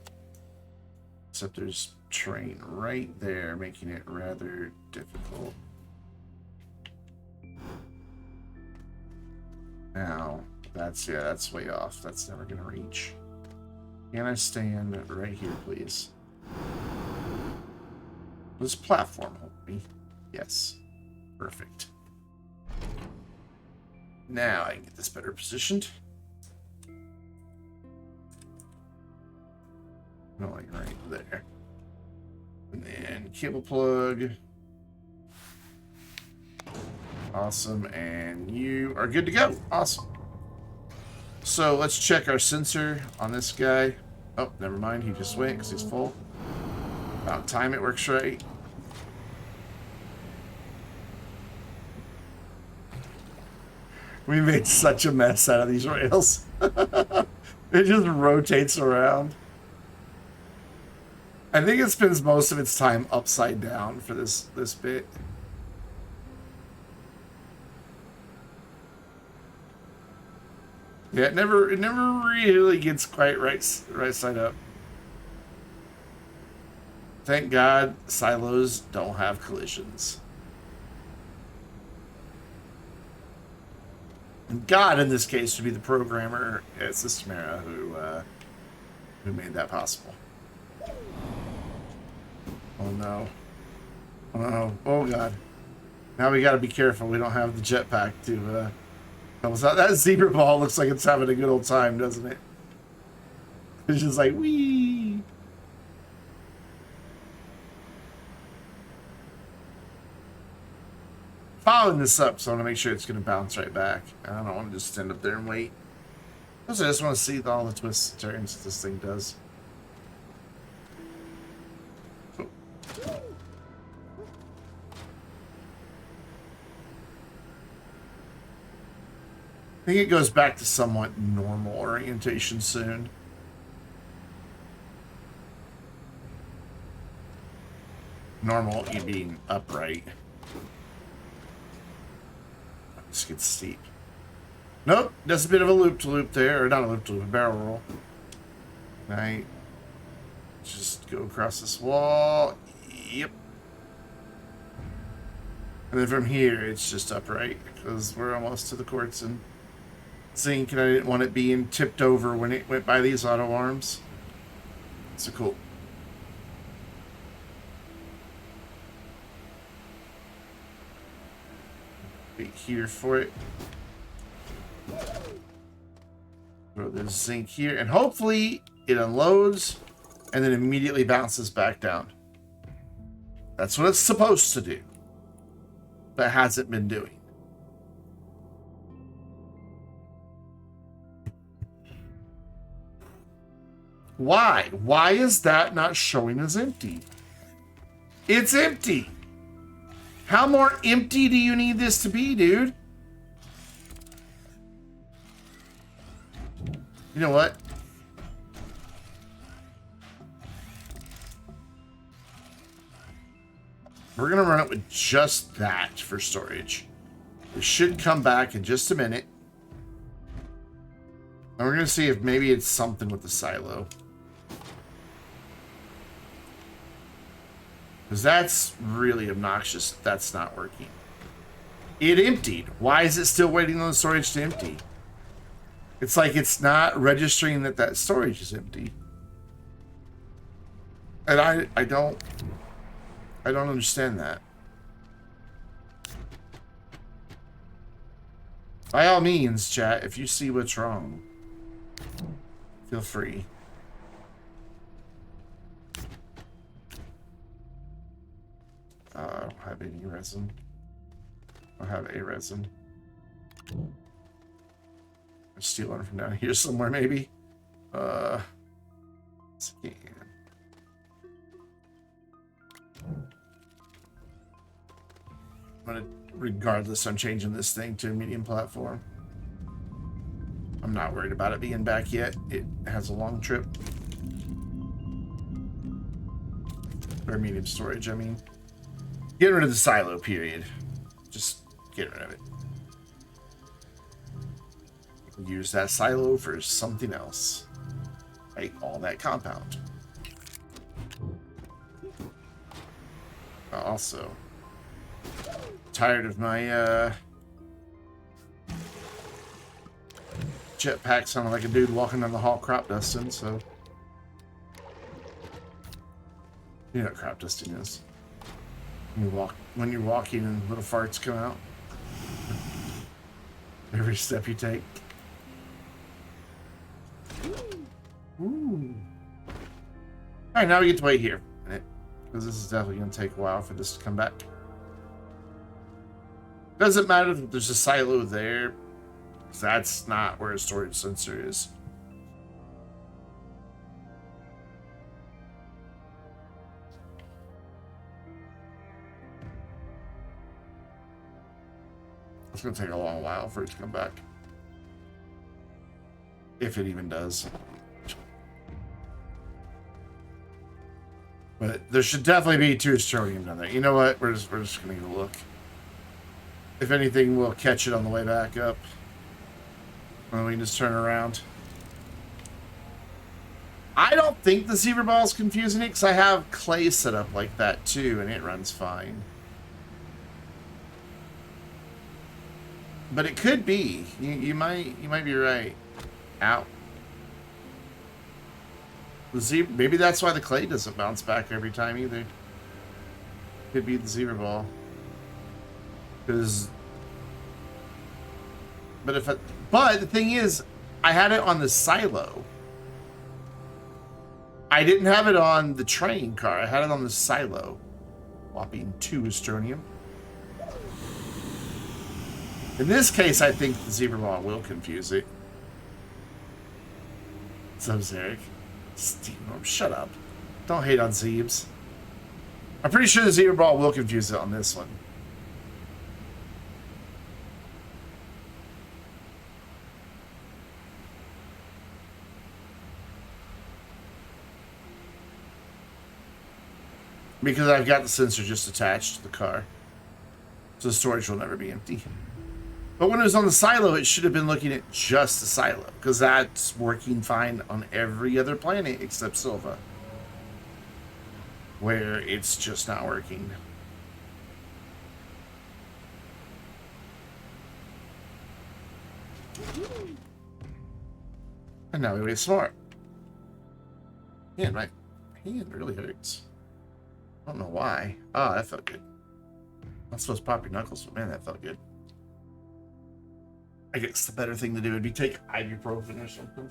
Except there's train right there, making it rather difficult. Now, that's way off. That's never gonna reach. Can I stand right here, please? This platform hold me. Yes. Perfect. Now I can get this better positioned. No, like right there. And then cable plug. Awesome, and you are good to go. Awesome. So let's check our sensor on this guy. Oh, never mind. He just went because he's full. About time it works right. We made such a mess out of these rails. It just rotates around. I think it spends most of its time upside down for this bit. Yeah, it never really gets quite right side up. Thank God silos don't have collisions. And God, in this case, would be the programmer at Systemera who made that possible. Oh no. Oh no. Oh God. Now we gotta be careful. We don't have the jetpack to help us out. That zebra ball looks like it's having a good old time, doesn't it? It's just like, wee. Following this up, so I want to make sure it's going to bounce right back. I don't want to just stand up there and wait. Also, I just want to see all the twists and turns this thing does. Oh. I think it goes back to somewhat normal orientation soon. Normal, you being upright. This gets steep. Nope, that's a bit of a loop-to-loop there, or not a loop-to-loop, a barrel roll. Right. Just go across this wall. Yep. And then from here, it's just upright, because we're almost to the quartz and zinc, and I didn't want it being tipped over when it went by these auto arms. So cool. Wait here for it. Throw the zinc here, and hopefully it unloads and then immediately bounces back down. That's what it's supposed to do. But hasn't been doing. Why? Why is that not showing as empty? It's empty. How more empty do you need this to be, dude? You know what? We're going to run it with just that for storage. It should come back in just a minute. And we're going to see if maybe it's something with the silo. Because that's really obnoxious. That's not working. It emptied. Why is it still waiting on the storage to empty? It's like it's not registering that that storage is empty. And I don't understand that. By all means, chat, if you see what's wrong, feel free. I don't have any resin. I have a resin. I'll steal one from down here somewhere, maybe. Scan. Regardless, I'm changing this thing to a medium platform. I'm not worried about it being back yet. It has a long trip. Or medium storage, I mean. Get rid of the silo, period. Just get rid of it. Use that silo for something else. Like all that compound. Also, tired of my jetpack sounding like a dude walking down the hall crop dusting, so you know what crop dusting is. When you're walking and little farts come out. Every step you take. Ooh. Alright, now we get to wait here. Because this is definitely going to take a while for this to come back. Doesn't matter if there's a silo there. 'Cause that's not where a storage sensor is. It's going to take a long while for it to come back. If it even does. But there should definitely be 2 Astroneer down there. You know what? We're just going to give a look. If anything, we'll catch it on the way back up. And we can just turn around. I don't think the zebra ball is confusing it, because I have clay set up like that too, and it runs fine. But it could be. You might be right. Ow. The zebra, maybe that's why the clay doesn't bounce back every time either. Could be the zebra ball. Because, but the thing is, I had it on the silo. I didn't have it on the train car. I had it on the silo. Whopping 2 Astronium. In this case, I think the zebra ball will confuse it. What's up, Zarek? Steamworm, shut up. Don't hate on Zebes. I'm pretty sure the zebra ball will confuse it on this one. Because I've got the sensor just attached to the car. So the storage will never be empty. But when it was on the silo, it should have been looking at just the silo. Because that's working fine on every other planet except Silva. Where it's just not working. And now we wait some more. Man, my hand really hurts. I don't know why. Oh, that felt good. Not supposed to pop your knuckles, but man, that felt good. I guess the better thing to do would be take ibuprofen or something.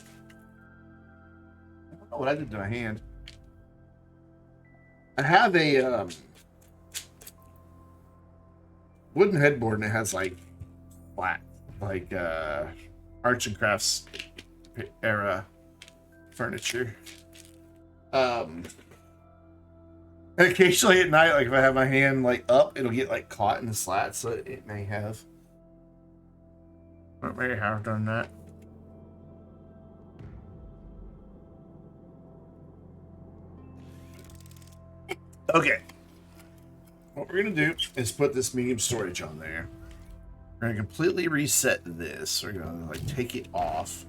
I don't know what I did to my hand. I have a wooden headboard, and it has like flat, like arts and crafts era furniture. And occasionally at night, like if I have my hand like up, it'll get like caught in the slat, so it may have. It may have done that. Okay. What we're gonna do is put this medium storage on there. We're gonna completely reset this. We're gonna like take it off.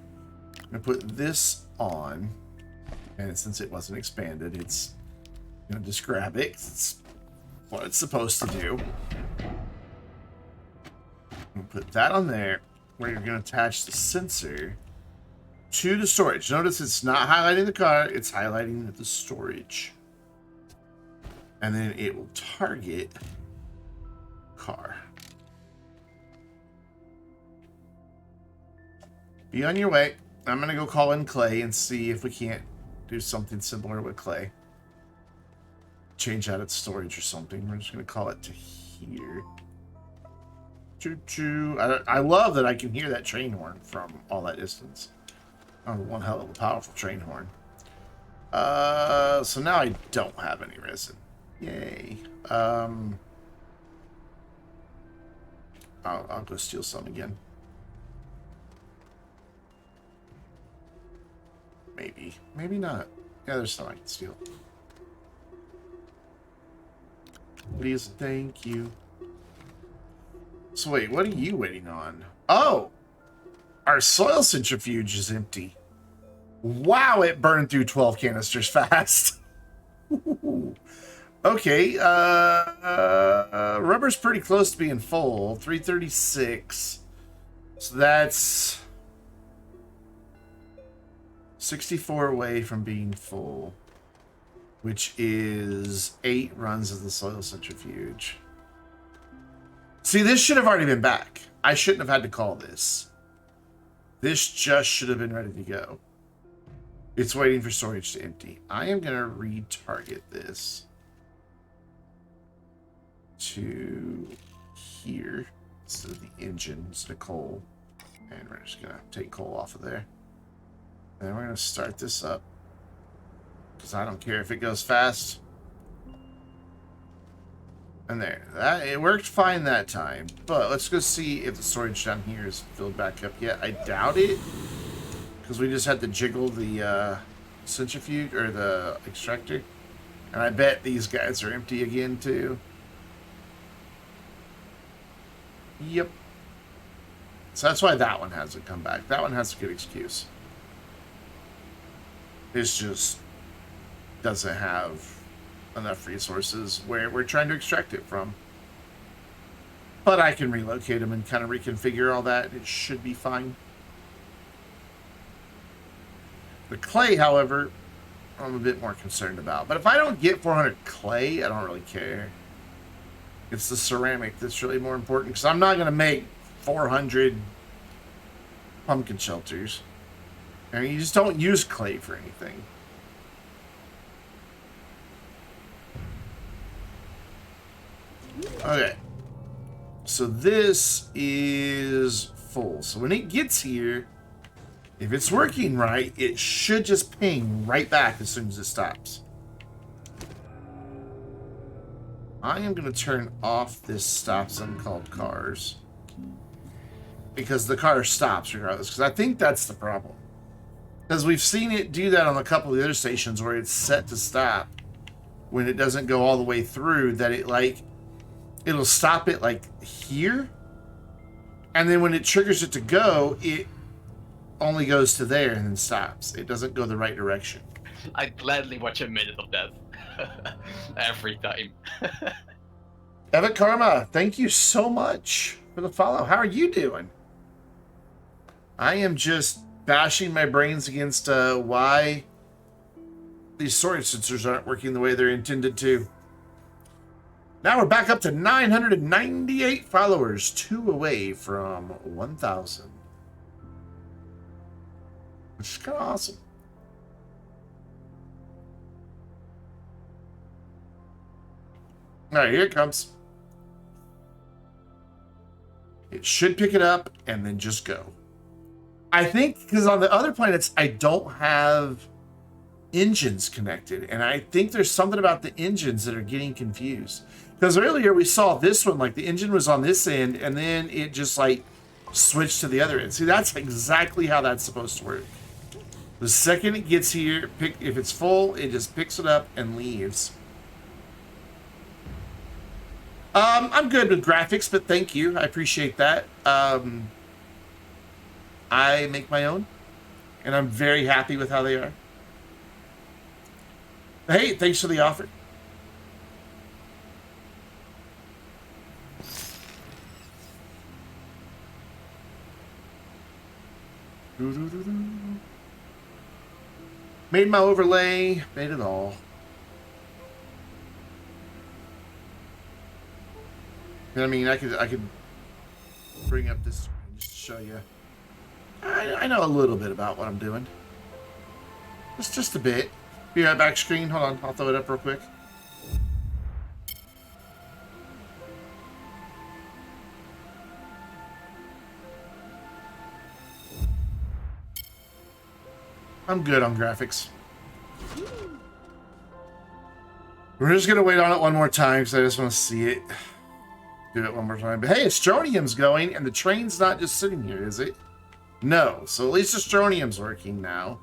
I'm gonna put this on, and since it wasn't expanded, it's gonna just grab it. It's what it's supposed to do. I'm gonna put that on there. Where you're gonna attach the sensor to the storage. Notice it's not highlighting the car; it's highlighting the storage. And then it will target car. Be on your way. I'm going to go call in Clay and see if we can't do something similar with Clay. Change out its storage or something. We're just going to call it to here. Choo-choo. I love that I can hear that train horn from all that distance. Oh, one hell of a powerful train horn. So now I don't have any resin. Yay. I'll go steal some again. Maybe. Maybe not. Yeah, there's some I can steal. Please, thank you. So wait, what are you waiting on? Oh! Our soil centrifuge is empty. Wow, it burned through 12 canisters fast. Okay, rubber's pretty close to being full. 336. So that's 64 away from being full, which is 8 runs of the soil centrifuge. See, this should have already been back. I shouldn't have had to call this. This just should have been ready to go. It's waiting for storage to empty. I am going to retarget this to here instead of the engine, instead of coal. And we're just gonna take coal off of there. And then we're gonna start this up. Because I don't care if it goes fast. And there. It worked fine that time. But let's go see if the storage down here is filled back up yet. I doubt it. Because we just had to jiggle the centrifuge or the extractor. And I bet these guys are empty again too. Yep. So that's why that one hasn't come back. That one has a good excuse. It's just doesn't have enough resources where we're trying to extract it from. But I can relocate them and kind of reconfigure all that. It should be fine. The clay, however, I'm a bit more concerned about. But if I don't get 400 clay, I don't really care. It's the ceramic that's really more important, because I'm not going to make 400 pumpkin shelters. I mean, you just don't use clay for anything. Okay. So this is full. So when it gets here, if it's working right, it should just ping right back as soon as it stops. I am going to turn off this stop sign called cars. Because the car stops regardless. Because I think that's the problem. Because we've seen it do that on a couple of the other stations where it's set to stop. When it doesn't go all the way through, that it'll stop it like here. And then when it triggers it to go, it only goes to there and then stops. It doesn't go the right direction. I'd gladly watch a minute of that. Every time. Evan Karma, thank you so much for the follow. How are you doing? I am just bashing my brains against why these storage sensors aren't working the way they're intended to. Now we're back up to 998 followers, 2 away from 1,000. Which is kind of awesome. All right, here it comes. It should pick it up and then just go. I think because on the other planets, I don't have engines connected. And I think there's something about the engines that are getting confused. Because earlier we saw this one, like the engine was on this end and then it just like switched to the other end. See, that's exactly how that's supposed to work. The second it gets here, if it's full, it just picks it up and leaves. I'm good with graphics, but thank you. I appreciate that. I make my own, and I'm very happy with how they are. Hey, thanks for the offer. Made my overlay, made it all. I mean, I could bring up this just to show you. I know a little bit about what I'm doing. Just a bit. Be right back, screen. Hold on, I'll throw it up real quick. I'm good on graphics. We're just gonna wait on it one more time because I just want to see it. Do it one more time. But hey, Astroneer's going, and the train's not just sitting here, is it? No. So at least Astroneer's working now.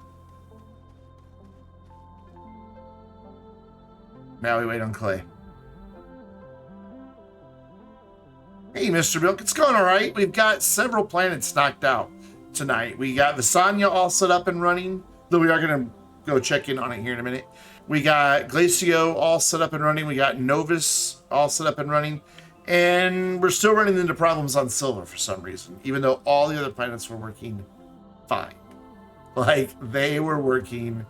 Now we wait on Clay. Hey, Mr. Milk, it's going all right. We've got several planets knocked out tonight. We got Visanya all set up and running, though we are going to go check in on it here in a minute. We got Glacio all set up and running. We got Novus all set up and running. And we're still running into problems on Silva for some reason, even though all the other planets were working fine. Like, they were working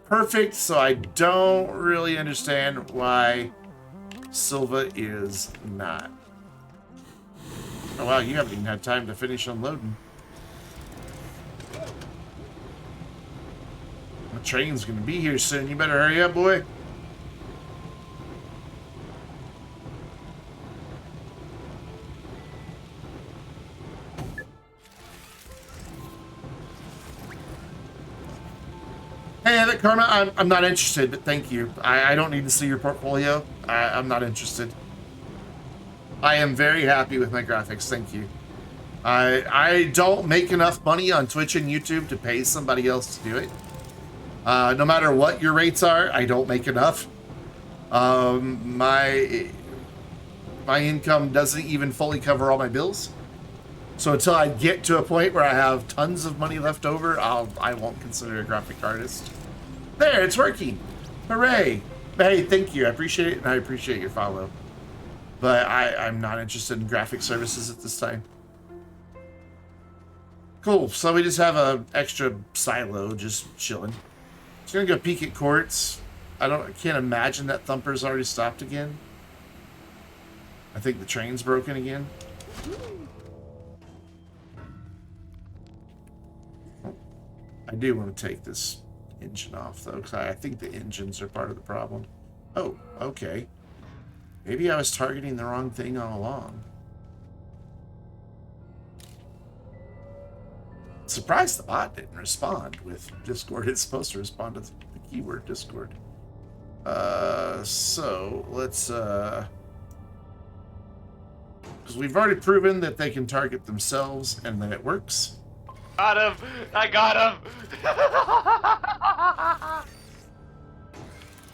perfect, so I don't really understand why Silva is not. Oh, wow, you haven't even had time to finish unloading. The train's going to be here soon. You better hurry up, boy. Hey, Karma, I'm not interested, but thank you. I don't need to see your portfolio. I'm not interested. I am very happy with my graphics, thank you. I don't make enough money on Twitch and YouTube to pay somebody else to do it. No matter what your rates are, I don't make enough. My income doesn't even fully cover all my bills. So until I get to a point where I have tons of money left over, I won't consider a graphic artist. There, it's working. Hooray. Hey, thank you. I appreciate it, and I appreciate your follow. But I'm not interested in graphic services at this time. Cool, so we just have an extra silo just chilling. Just gonna go peek at quartz. I can't imagine that Thumper's already stopped again. I think the train's broken again. I do want to take this engine off though, because I think the engines are part of the problem. Oh, okay. Maybe I was targeting the wrong thing all along. Surprised the bot didn't respond with Discord. It's supposed to respond to the keyword Discord. So let's because we've already proven that they can target themselves and that it works. Got him! I got him!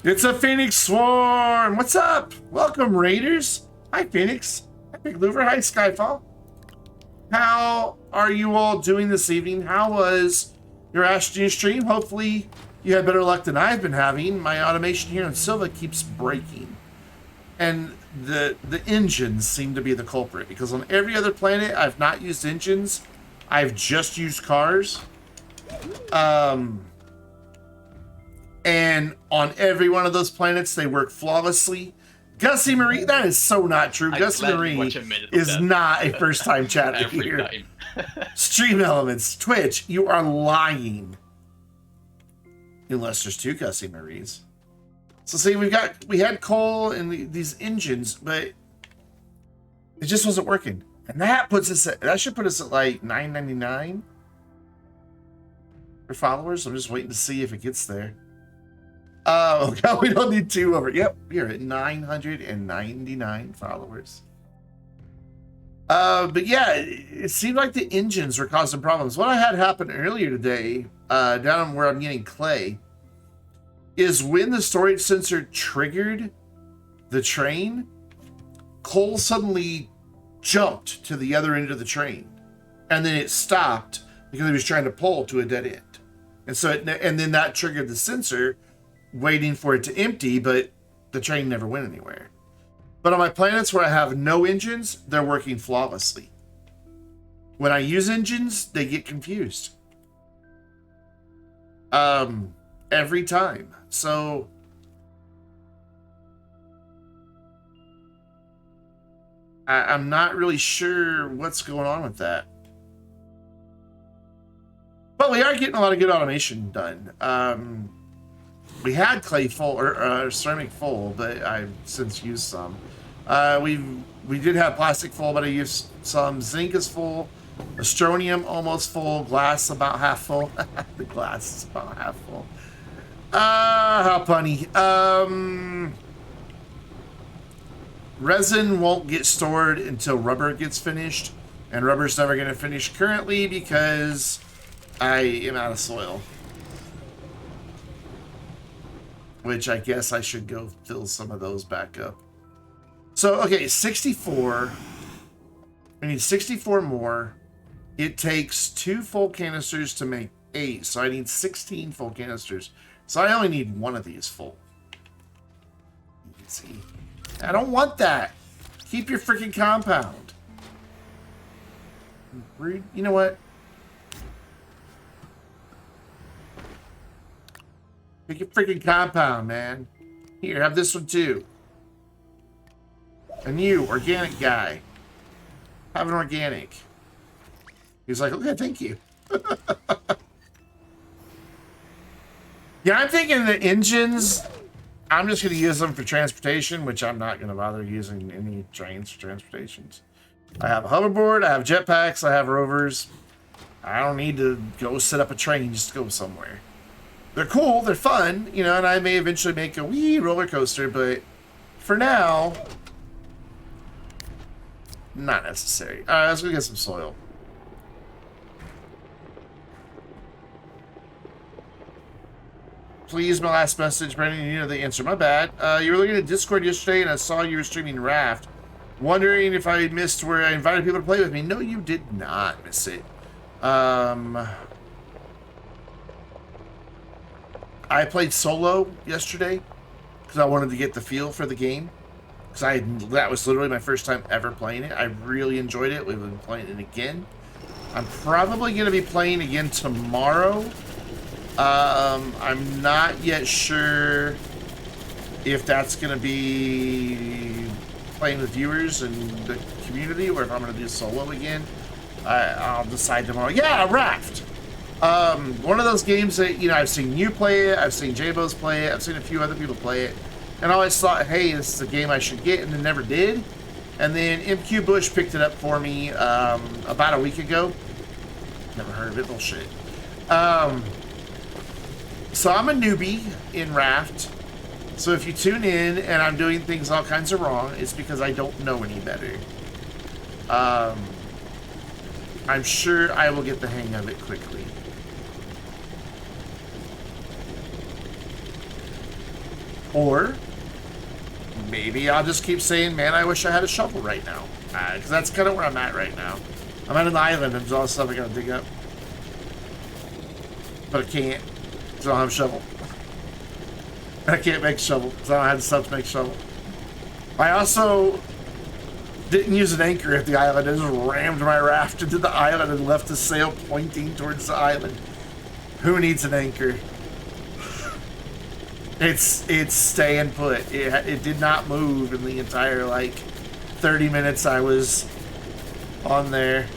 It's a Phoenix Swarm! What's up? Welcome, Raiders! Hi, Phoenix. Hi, Big Louver. Hi, Skyfall. How are you all doing this evening? How was your Astroneer stream? Hopefully you had better luck than I've been having. My automation here in Silva keeps breaking. And the engines seem to be the culprit, because on every other planet I've not used engines. I've just used cars. And on every one of those planets, they work flawlessly. Gussie Marie, that is so not true. Gussie Marie is not a first-time chatter here. Stream Elements, Twitch, you are lying. Unless there's two Gussie Maries. So see, we had coal and these engines, but it just wasn't working. And that puts us at, that should put us at like $9.99 for followers. I'm just waiting to see if it gets there. Oh, God, we don't need two over. Yep, we're at 999 followers. But yeah, it seemed like the engines were causing problems. What I had happen earlier today, down where I'm getting clay, is when the storage sensor triggered the train, coal suddenly jumped to the other end of the train, and then it stopped because it was trying to pull to a dead end, and so and then that triggered the sensor, waiting for it to empty, but the train never went anywhere. But on my planets where I have no engines, they're working flawlessly. When I use engines, they get confused. Every time. So I'm not really sure what's going on with that. But we are getting a lot of good automation done. We had clay full, or ceramic full, but I've since used some. We did have plastic full, but I used some. Zinc is full. Astroneer almost full. Glass about half full. The glass is about half full. How funny. Resin won't get stored until rubber gets finished, and rubber's never going to finish currently because I am out of soil. Which I guess I should go fill some of those back up. So, okay, 64. We need 64 more. It takes 2 full canisters to make 8, so I need 16 full canisters. So I only need 1 of these full. Easy. I don't want that. Keep your freaking compound. You know what? Pick your freaking compound, man. Here, have this one too. And you, organic guy. Have an organic. He's like, okay, thank you. Yeah, I'm thinking the engines, I'm just going to use them for transportation, which I'm not going to bother using any trains for transportations. I have a hoverboard, I have jetpacks, I have rovers. I don't need to go set up a train just to go somewhere. They're cool, they're fun, you know, and I may eventually make a wee roller coaster, but for now, not necessary. Alright, let's go get some soil. Please, my last message, Brandon, you know the answer. My bad. You were looking at Discord yesterday, and I saw you were streaming Raft. Wondering if I missed where I invited people to play with me. No, you did not miss it. I played solo yesterday because I wanted to get the feel for the game. Because that was literally my first time ever playing it. I really enjoyed it. We've been playing it again. I'm probably going to be playing again tomorrow. I'm not yet sure if that's going to be playing with viewers and the community or if I'm going to do solo again. I'll decide tomorrow. Yeah, Raft. One of those games that, you know, I've seen you play it, I've seen J-Bos play it, I've seen a few other people play it, and I always thought, hey, this is a game I should get, and then never did. And then MQ Bush picked it up for me about a week ago. Never heard of it, bullshit. So I'm a newbie in Raft. So if you tune in and I'm doing things all kinds of wrong, it's because I don't know any better. I'm sure I will get the hang of it quickly. Or maybe I'll just keep saying, man, I wish I had a shovel right now. Because that's kind of where I'm at right now. I'm at an island and there's all this stuff I gotta dig up. But I can't, because I don't have a shovel. I can't make a shovel, because I don't have the stuff to make a shovel. I also didn't use an anchor at the island. I just rammed my raft into the island and left the sail pointing towards the island. Who needs an anchor? It's staying put. It did not move in the entire, like, 30 minutes I was on there.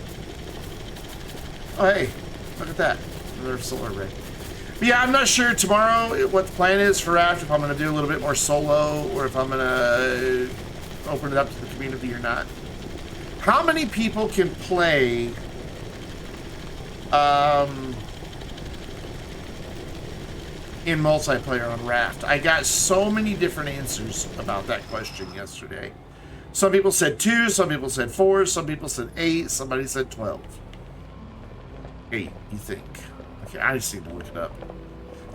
Oh, hey, look at that. Another solar array. But yeah, I'm not sure tomorrow what the plan is for Raft, if I'm going to do a little bit more solo, or if I'm going to open it up to the community or not. How many people can play in multiplayer on Raft? I got so many different answers about that question yesterday. Some people said 2, some people said 4, some people said 8, somebody said 12. 8, you think? Okay, I just need to look it up.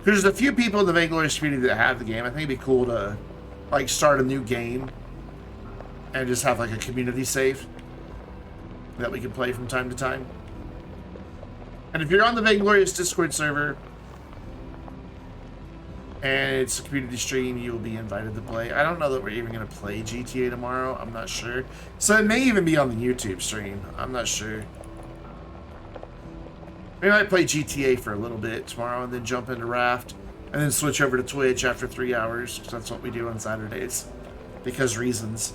There's a few people in the Vainglorious community that have the game. I think it'd be cool to, like, start a new game and just have, like, a community save that we can play from time to time. And if you're on the Vainglorious Discord server and it's a community stream, you will be invited to play. I don't know that we're even going to play GTA tomorrow. I'm not sure. So it may even be on the YouTube stream. I'm not sure. We might play GTA for a little bit tomorrow and then jump into Raft and then switch over to Twitch after 3 hours, because that's what we do on Saturdays. Because reasons.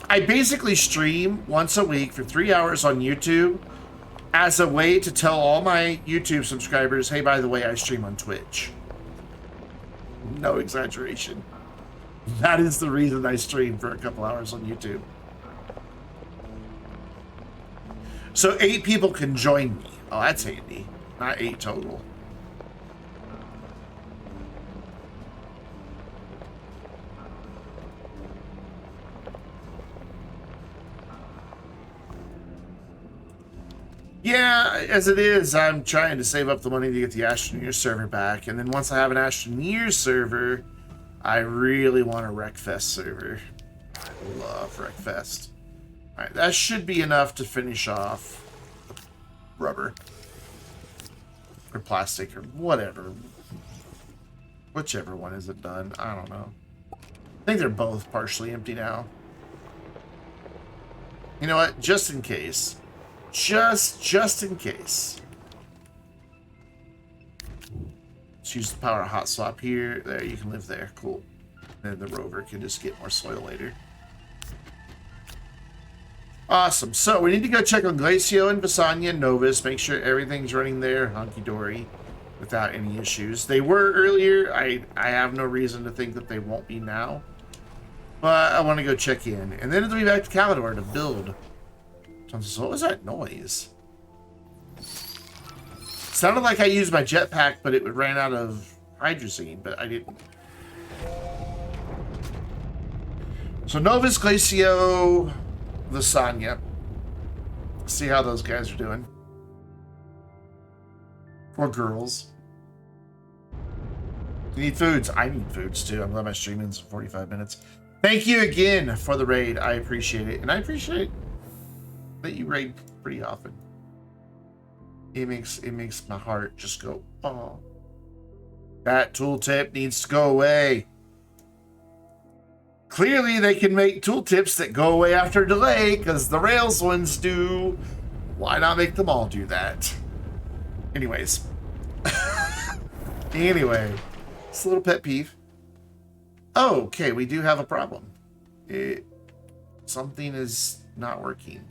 I basically stream once a week for 3 hours on YouTube as a way to tell all my YouTube subscribers, hey, by the way, I stream on Twitch. No exaggeration. That is the reason I stream for a couple hours on YouTube. So 8 people can join me. Oh, that's handy. Not 8 total. Yeah, as it is, I'm trying to save up the money to get the Astroneer server back. And then once I have an Astroneer server, I really want a Wreckfest server. I love Wreckfest. Alright, that should be enough to finish off rubber. Or plastic, or whatever. Whichever one isn't done, I don't know. I think they're both partially empty now. You know what? Just in case. Just in case. Let's use the power hot swap here. There, you can live there. Cool. And the rover can just get more soil later. Awesome. So we need to go check on Glacio and Visanya and Novus. Make sure everything's running there hunky-dory without any issues. They were earlier. I have no reason to think that they won't be now. But I want to go check in. And then it'll be back to Calidor to build. So what was that noise? sounded like I used my jetpack, but it ran out of hydrazine, but I didn't. So Novus, Glacio, Lasagna. See how those guys are doing. Or girls. You need foods. I need foods too. I'm glad my stream ends in 45 minutes. Thank you again for the raid. I appreciate it. And I appreciate that you raid pretty often. It makes my heart just go, oh. That tooltip needs to go away. Clearly they can make tooltips that go away after delay because the Rails ones do. Why not make them all do that? Anyways. Anyway. It's a little pet peeve. Oh, okay, we do have a problem. Something is not working.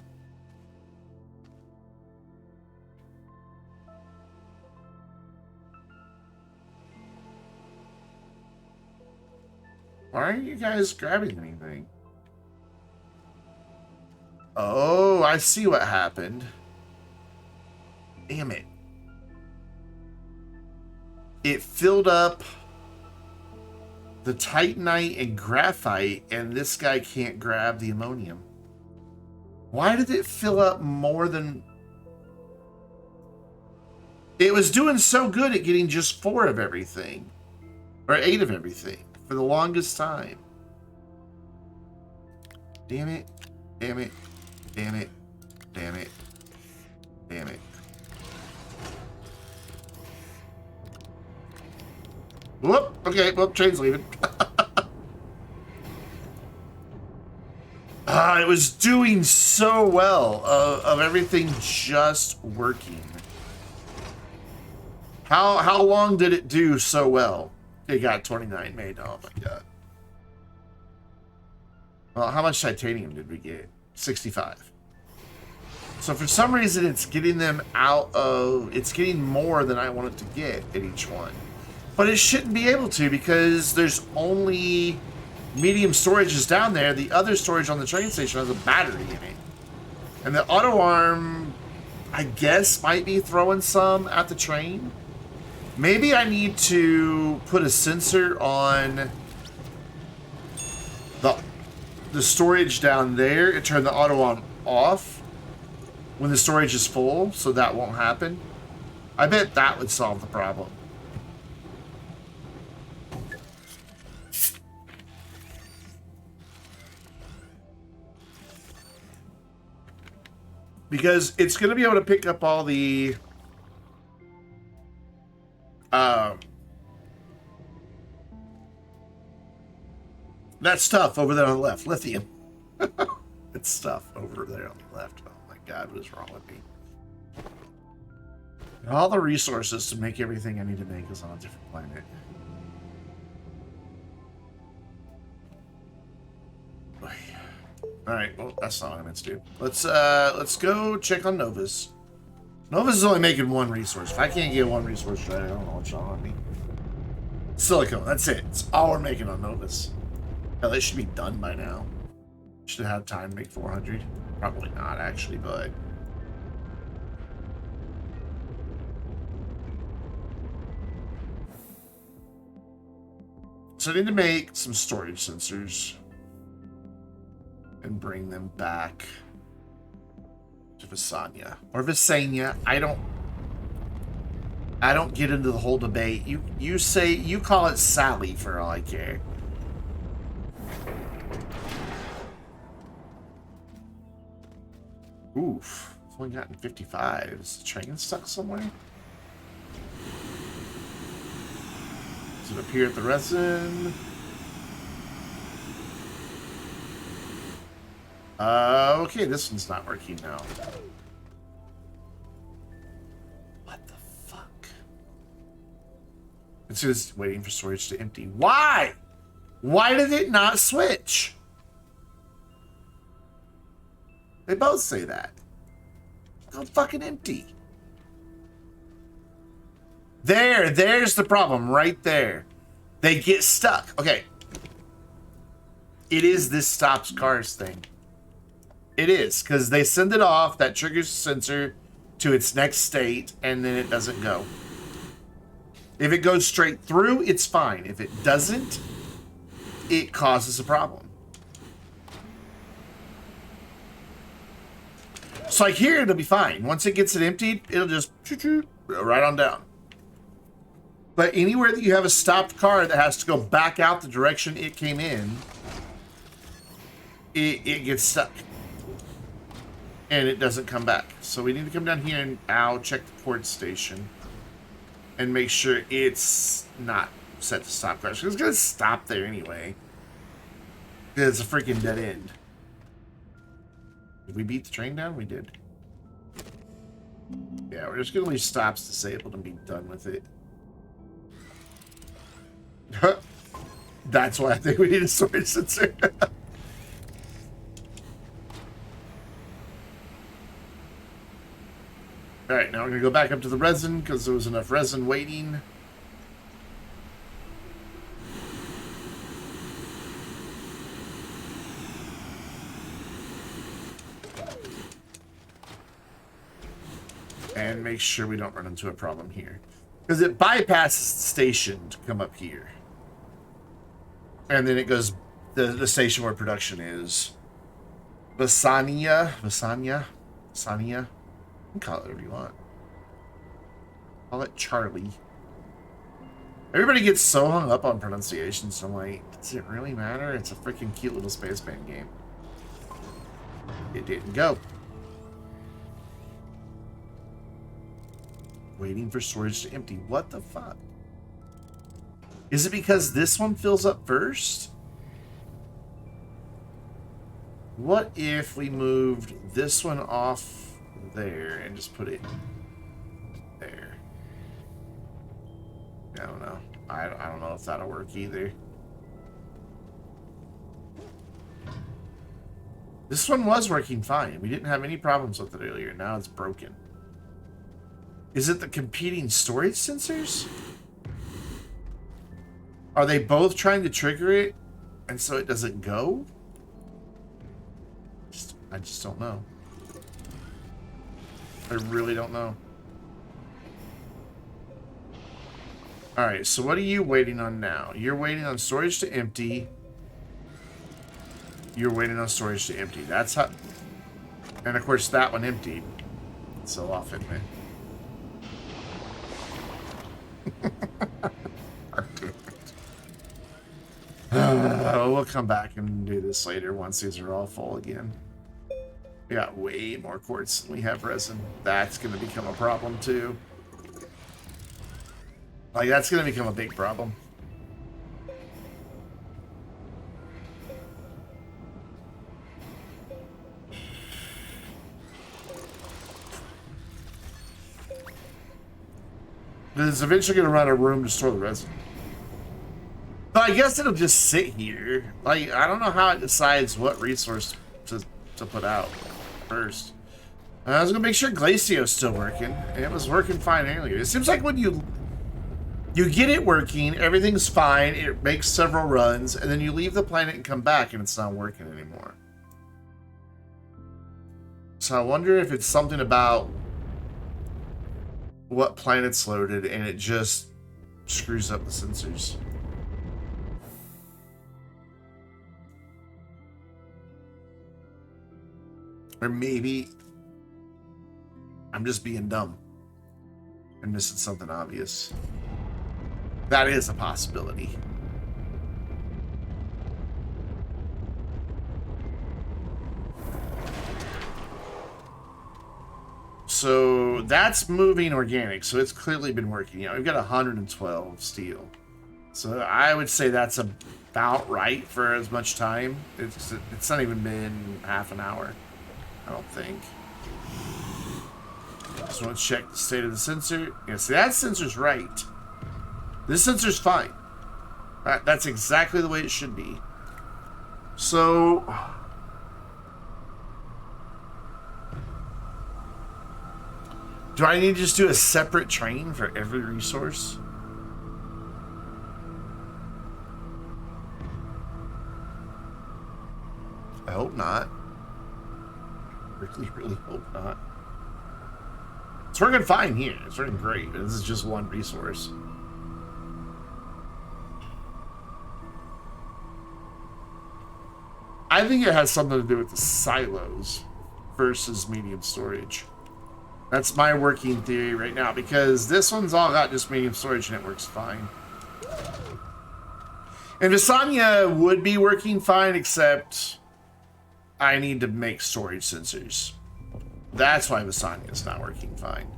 Why aren't you guys grabbing anything? Oh, I see what happened. Damn it. It filled up the titanite and graphite, and this guy can't grab the ammonium. Why did it fill up more than... It was doing so good at getting just 4 of everything. Or 8 of everything. For the longest time. Damn it. Damn it. Damn it. Damn it. Damn it. Whoop. Okay, well, train's leaving. It was doing so well of everything just working. How long did it do so well? It got 29 made. Oh my god. Well, how much titanium did we get? 65. So for some reason, it's getting them out of... It's getting more than I want it to get at each one. But it shouldn't be able to because there's only medium storages down there. The other storage on the train station has a battery in it. And the auto arm, I guess, might be throwing some at the train. Maybe I need to put a sensor on the storage down there and turn the auto on off when the storage is full, so that won't happen. I bet that would solve the problem. Because it's going to be able to pick up all the that stuff over there on the left, lithium. It's stuff over there on the left. Oh my god, what is wrong with me? And all the resources to make everything I need to make is on a different planet. Alright, well, that's not what I meant to do. Let's go check on Novus. Novus is only making 1 resource. If I can't get 1 resource today, I don't know what's wrong with me. Silicone, that's it. It's all we're making on Novus. Hell, they should be done by now. Should have had time to make 400. Probably not, actually, but... So I need to make some storage sensors. And bring them back to Visanya. Or Visanya. I don't get into the whole debate. You say, you call it Sally for all I care. Oof. It's only gotten 55. Is the train stuck somewhere? Does it appear at the resin? Okay, this one's not working now. What the fuck? It's just waiting for storage to empty. Why? Why did it not switch? They both say that. Go fucking empty. There's the problem right there. They get stuck. Okay. It is this stops cars thing. It is, because they send it off, that triggers the sensor, to its next state, and then it doesn't go. If it goes straight through, it's fine. If it doesn't, it causes a problem. So like here, it'll be fine. Once it gets it emptied, it'll just right on down. But anywhere that you have a stopped car that has to go back out the direction it came in, it gets stuck. And it doesn't come back. So we need to come down here and check the port station. And make sure it's not set to stop crash. It's going to stop there anyway. It's a freaking dead end. Did we beat the train down? We did. Yeah, we're just going to leave stops disabled and be done with it. That's why I think we need a storage sensor. Alright, now we're going to go back up to the resin because there was enough resin waiting. And make sure we don't run into a problem here. Because it bypasses the station to come up here. And then it goes the station where production is. Vasania. You can call it whatever you want. Call it Charlie. Everybody gets so hung up on pronunciations. I'm like, does it really matter? It's a freaking cute little spaceman game. It didn't go. Waiting for storage to empty. What the fuck? Is it because this one fills up first? What if we moved this one off there and just put it there? I don't know. I don't know if that'll work either. This one was working fine. We didn't have any problems with it earlier. Now it's broken. Is it the competing storage sensors? Are they both trying to trigger it and so it doesn't go? I just don't know. I really don't know. Alright, so what are you waiting on now? You're waiting on storage to empty. You're waiting on storage to empty. That's how... And of course that one emptied. So off it, man. We'll come back and do this later once these are all full again. We got way more quartz than we have resin. That's going to become a problem too. Like, that's going to become a big problem. It's eventually going to run out of room to store the resin. But I guess it'll just sit here. Like, I don't know how it decides what resource to put out first. I was going to make sure Glacio's still working. And it was working fine earlier. It seems like when you get it working, everything's fine, it makes several runs, and then you leave the planet and come back and it's not working anymore. So I wonder if it's something about what planet's loaded and it just screws up the sensors. Or maybe I'm just being dumb and missing something obvious. That is a possibility. So that's moving organic. So it's clearly been working. You know, we've got 112 steel. So I would say that's about right for as much time. It's not even been half an hour, I don't think. Just want to check the state of the sensor. Yeah, see, that sensor's right. This sensor's fine. That's exactly the way it should be. So... do I need to just do a separate train for every resource? I hope not. Really, really hope not. It's working fine here. It's working great. This is just one resource. I think it has something to do with the silos versus medium storage. That's my working theory right now, because this one's all got just medium storage and it works fine. And Visanya would be working fine, except I need to make storage sensors. That's why Visanya is not working fine.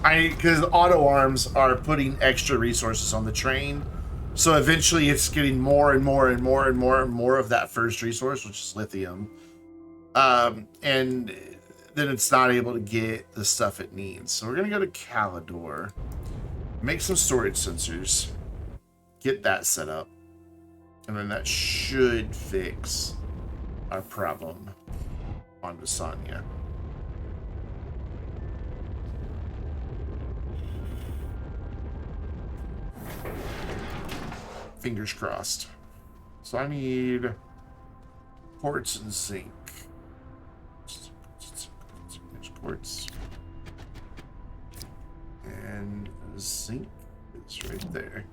Because auto arms are putting extra resources on the train. So eventually it's getting more and more and more and more and more of that first resource, which is lithium. And then it's not able to get the stuff it needs. So we're going to go to Calidor, make some storage sensors, get that set up, and then that should fix our problem on Visanya. Fingers crossed. So I need quartz and zinc. There's quartz. And zinc is right there.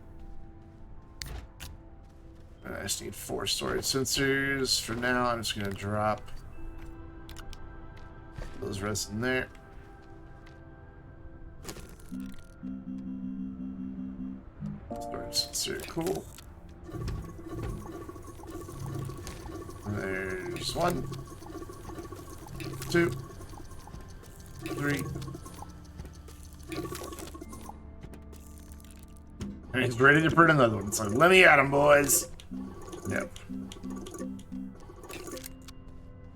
And I just need 4 storage sensors. For now, I'm just going to drop those resin there. Storage sensor, cool. There's 1, 2, 3, 4. And he's ready to print another one. So let me at him, boys. Yep.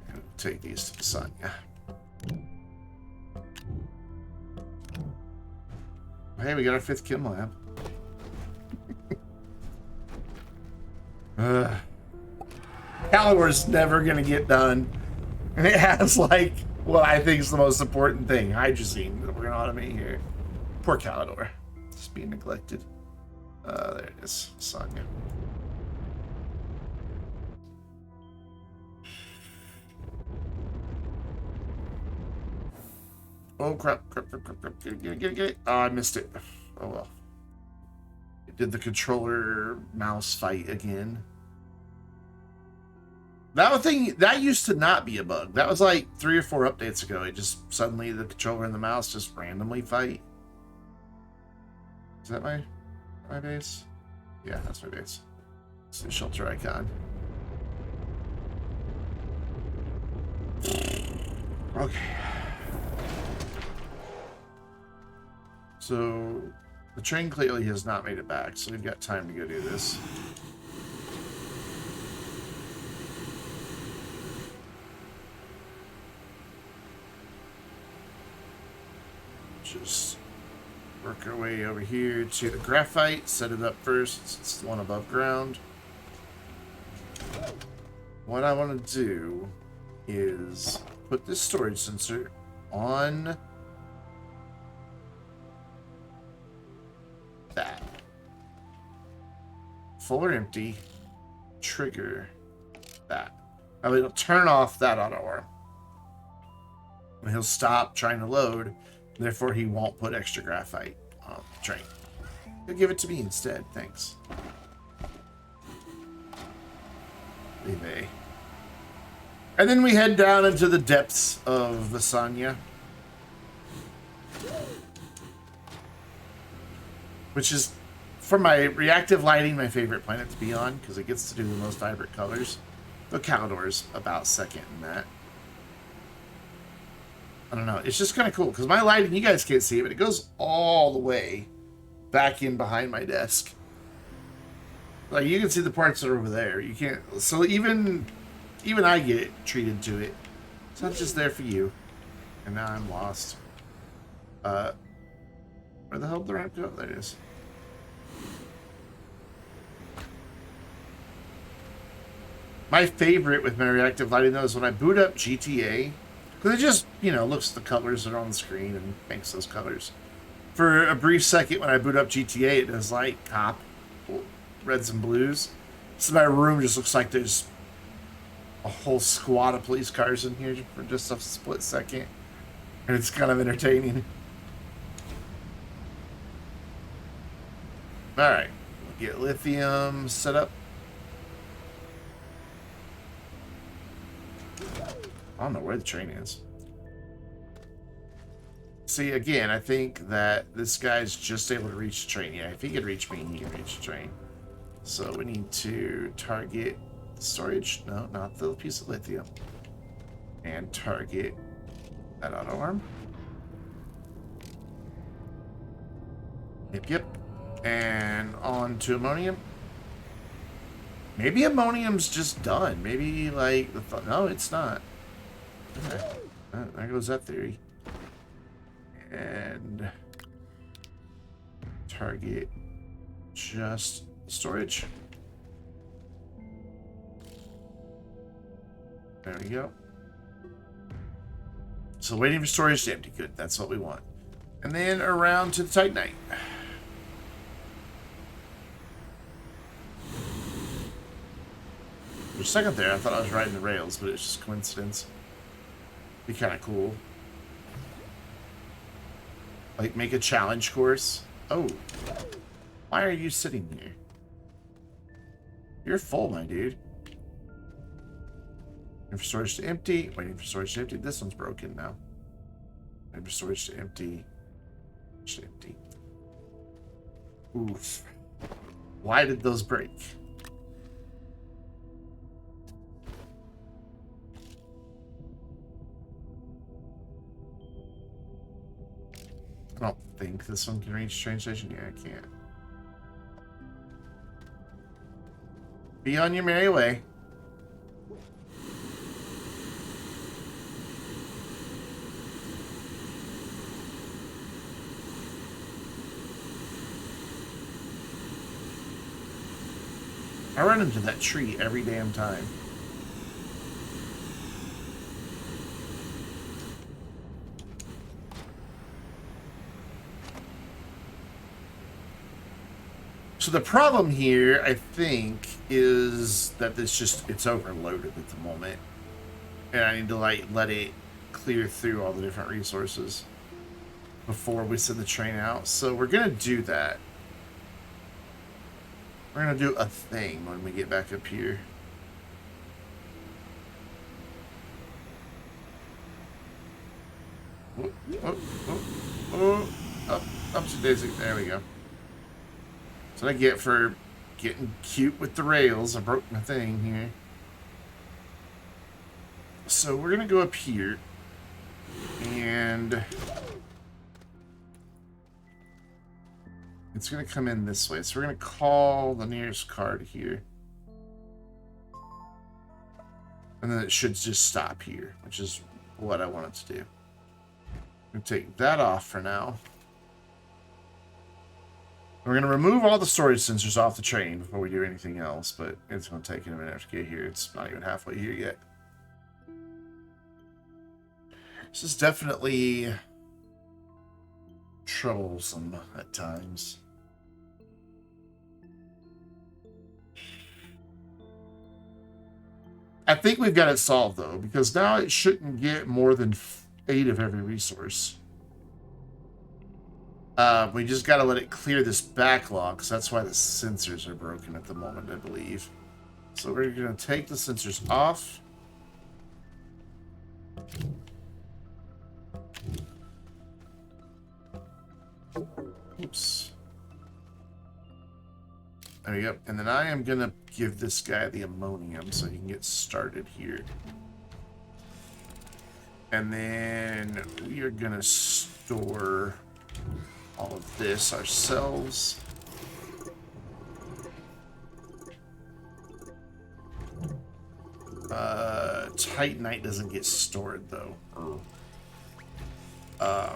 And take these to the sun, yeah. Hey, we got our 5th chem lab. Calidor's never gonna get done. And it has, like, what I think is the most important thing, hydrazine, that we're gonna automate here. Poor Calidor. Just being neglected. There it is. Sonya. Oh, crap. Get it. Oh, I missed it. Oh, well. It did the controller mouse fight again. That thing, that used to not be a bug. That was like 3 or 4 updates ago. It just suddenly the controller and the mouse just randomly fight. Is that my base? Yeah, that's my base. It's the shelter icon. Okay. So the train clearly has not made it back, so we've got time to go do this. Just work our way over here to the graphite, set it up first. It's the one above ground. What I want to do is put this storage sensor on that. Full or empty, trigger that. Now it'll turn off that auto arm. And he'll stop trying to load. Therefore, he won't put extra graphite on the train. He'll give it to me instead. Thanks. Leave A. And then we head down into the depths of Visanya. Which is, for my reactive lighting, my favorite planet to be on, because it gets to do the most vibrant colors. Though Calidor's about second in that. I don't know. It's just kind of cool because my lighting, you guys can't see it, but it goes all the way back in behind my desk. Like, you can see the parts that are over there. You can't. So even I get treated to it. It's not just there for you. And now I'm lost. Where the hell did the ramp go? There it is. My favorite with my reactive lighting, though, is when I boot up GTA. Because it just, you know, looks at the colors that are on the screen and makes those colors. For a brief second, when I boot up GTA, it does like cop, reds and blues. So my room just looks like there's a whole squad of police cars in here for just a split second. And it's kind of entertaining. Alright. We'll get lithium set up. I don't know where the train is. See, again, I think that this guy's just able to reach the train. Yeah, if he could reach me, he can reach the train. So we need to target storage. No, not the piece of lithium. And target that auto arm. Yep, yep. And on to ammonium. Maybe ammonium's just done. Maybe, like, no, it's not. Okay. There goes that theory. And target just storage. There we go. So waiting for storage to empty. Good. That's what we want. And then around to the Titanite. For a second there, I thought I was riding the rails, but it's just coincidence. Be kind of cool. Like, make a challenge course. Oh. Why are you sitting here? You're full, my dude. Waiting for storage to empty. Waiting for storage to empty. This one's broken now. Waiting for storage to empty. Empty. Oof. Why did those break? I don't think this one can reach train station. Yeah, I can't. Be on your merry way. I run into that tree every damn time. So the problem here, I think, is that it's overloaded at the moment. And I need to, like, let it clear through all the different resources before we send the train out. So we're going to do that. We're going to do a thing when we get back up here. Oh, oh, oh, oh. Up to Daisy. There we go. That's what I get for getting cute with the rails. I broke my thing here. So we're going to go up here. And it's going to come in this way. So we're going to call the nearest card here. And then it should just stop here, which is what I want it to do. I'm going to take that off for now. We're going to remove all the storage sensors off the train before we do anything else, but it's going to take a minute to get here. It's not even halfway here yet. This is definitely troublesome at times. I think we've got it solved, though, because now it shouldn't get more than 8 of every resource. We just got to let it clear this backlog, because that's why the sensors are broken at the moment, I believe. So we're going to take the sensors off. Oops. There we go. And then I am going to give this guy the ammonium so he can get started here. And then we are going to store all of this ourselves. Titanite doesn't get stored though.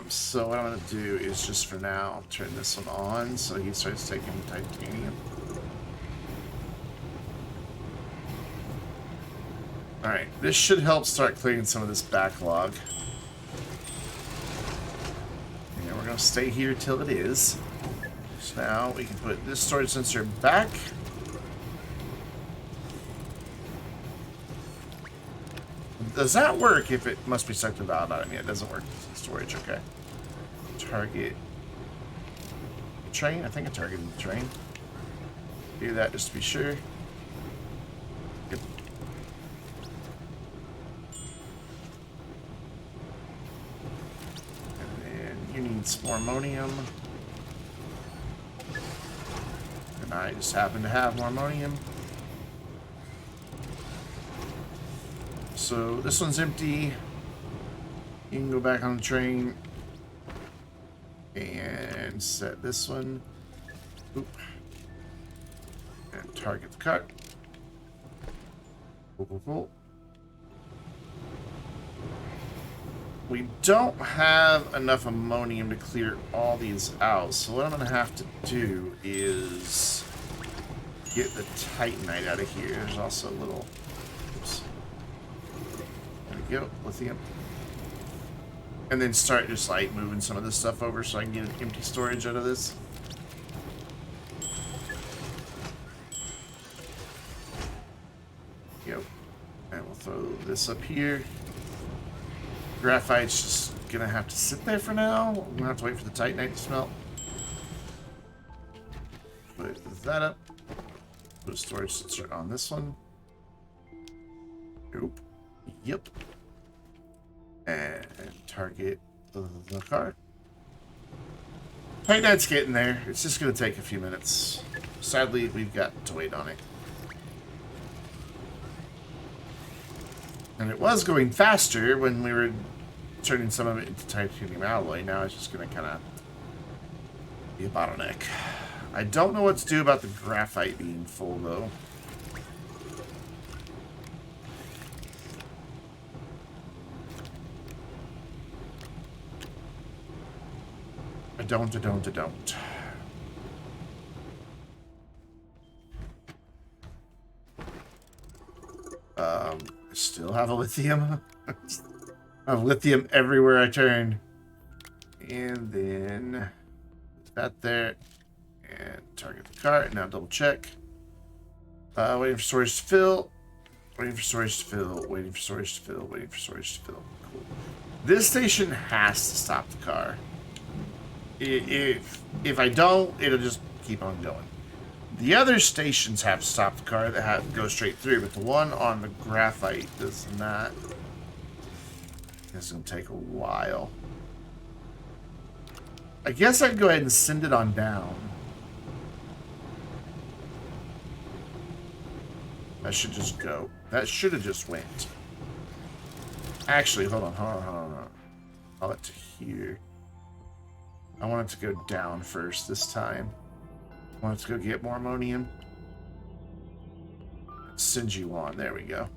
So what I'm going to do is just for now turn this one on so he starts taking titanium. Alright, this should help start clearing some of this backlog. And we're going to stay here till it is. So now we can put this storage sensor back. Does that work if it must be sucked to the valve out? Yeah, it doesn't work. storage, okay. Target the train. I think I targeted the train. Do that just to be sure. Yep. And then you need some more ammonium. And I just happen to have more ammonium. So this one's empty. You can go back on the train and set this one. Oop. And target the cart. Cool, cool, cool. We don't have enough ammonium to clear all these out, so what I'm going to have to do is get the titanite out of here. There's also a little... Oops. There we go. Lithium. And then start just like moving some of this stuff over so I can get an empty storage out of this. Yep. And we'll throw this up here. Graphite's just gonna have to sit there for now. We're gonna have to wait for the titanite to smelt. Put that up. Put a storage sensor on this one. Nope. Yep. And target the cart. Titanite's getting there. It's just gonna take a few minutes. Sadly, we've got to wait on it. And it was going faster when we were turning some of it into titanium alloy. Now it's just going to kind of be a bottleneck. I don't know what to do about the graphite being full, though. I don't. I still have a lithium. I have lithium everywhere I turn. And then that there. And target the cart. Now double check. Waiting for storage to fill. Waiting for storage to fill. Waiting for storage to fill. Waiting for storage to fill. Cool. This station has to stop the car. If I don't, it'll just keep on going. The other stations have stopped the car that have to go straight through, but the one on the graphite does not. It's going to take a while. I guess I can go ahead and send it on down. That should just go. That should have just went. Actually, hold on. I'll let to here. I want it to go down first this time. I want it to go get more ammonium. Send you on. There we go.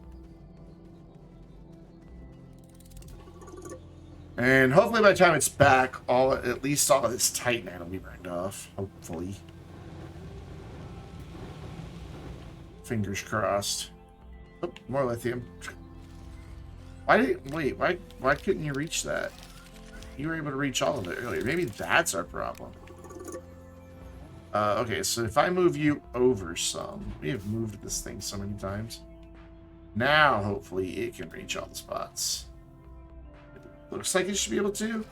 And hopefully by the time it's back, at least all of this titanite will be burned off. Hopefully. Fingers crossed. Oh, more lithium. Why couldn't you reach that? You were able to reach all of it earlier. Maybe that's our problem. Okay, so if I move you over some, we have moved this thing so many times. Now, hopefully, it can reach all the spots. It looks like it should be able to.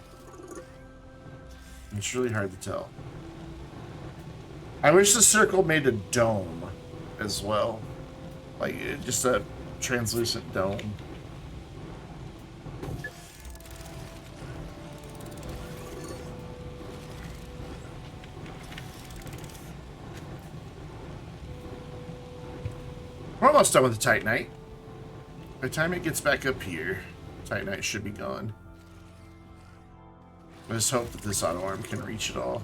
It's really hard to tell. I wish the circle made a dome as well. Like, just a translucent dome. We're almost done with the titanite. By the time it gets back up here, titanite should be gone. I just hope that this auto arm can reach it all.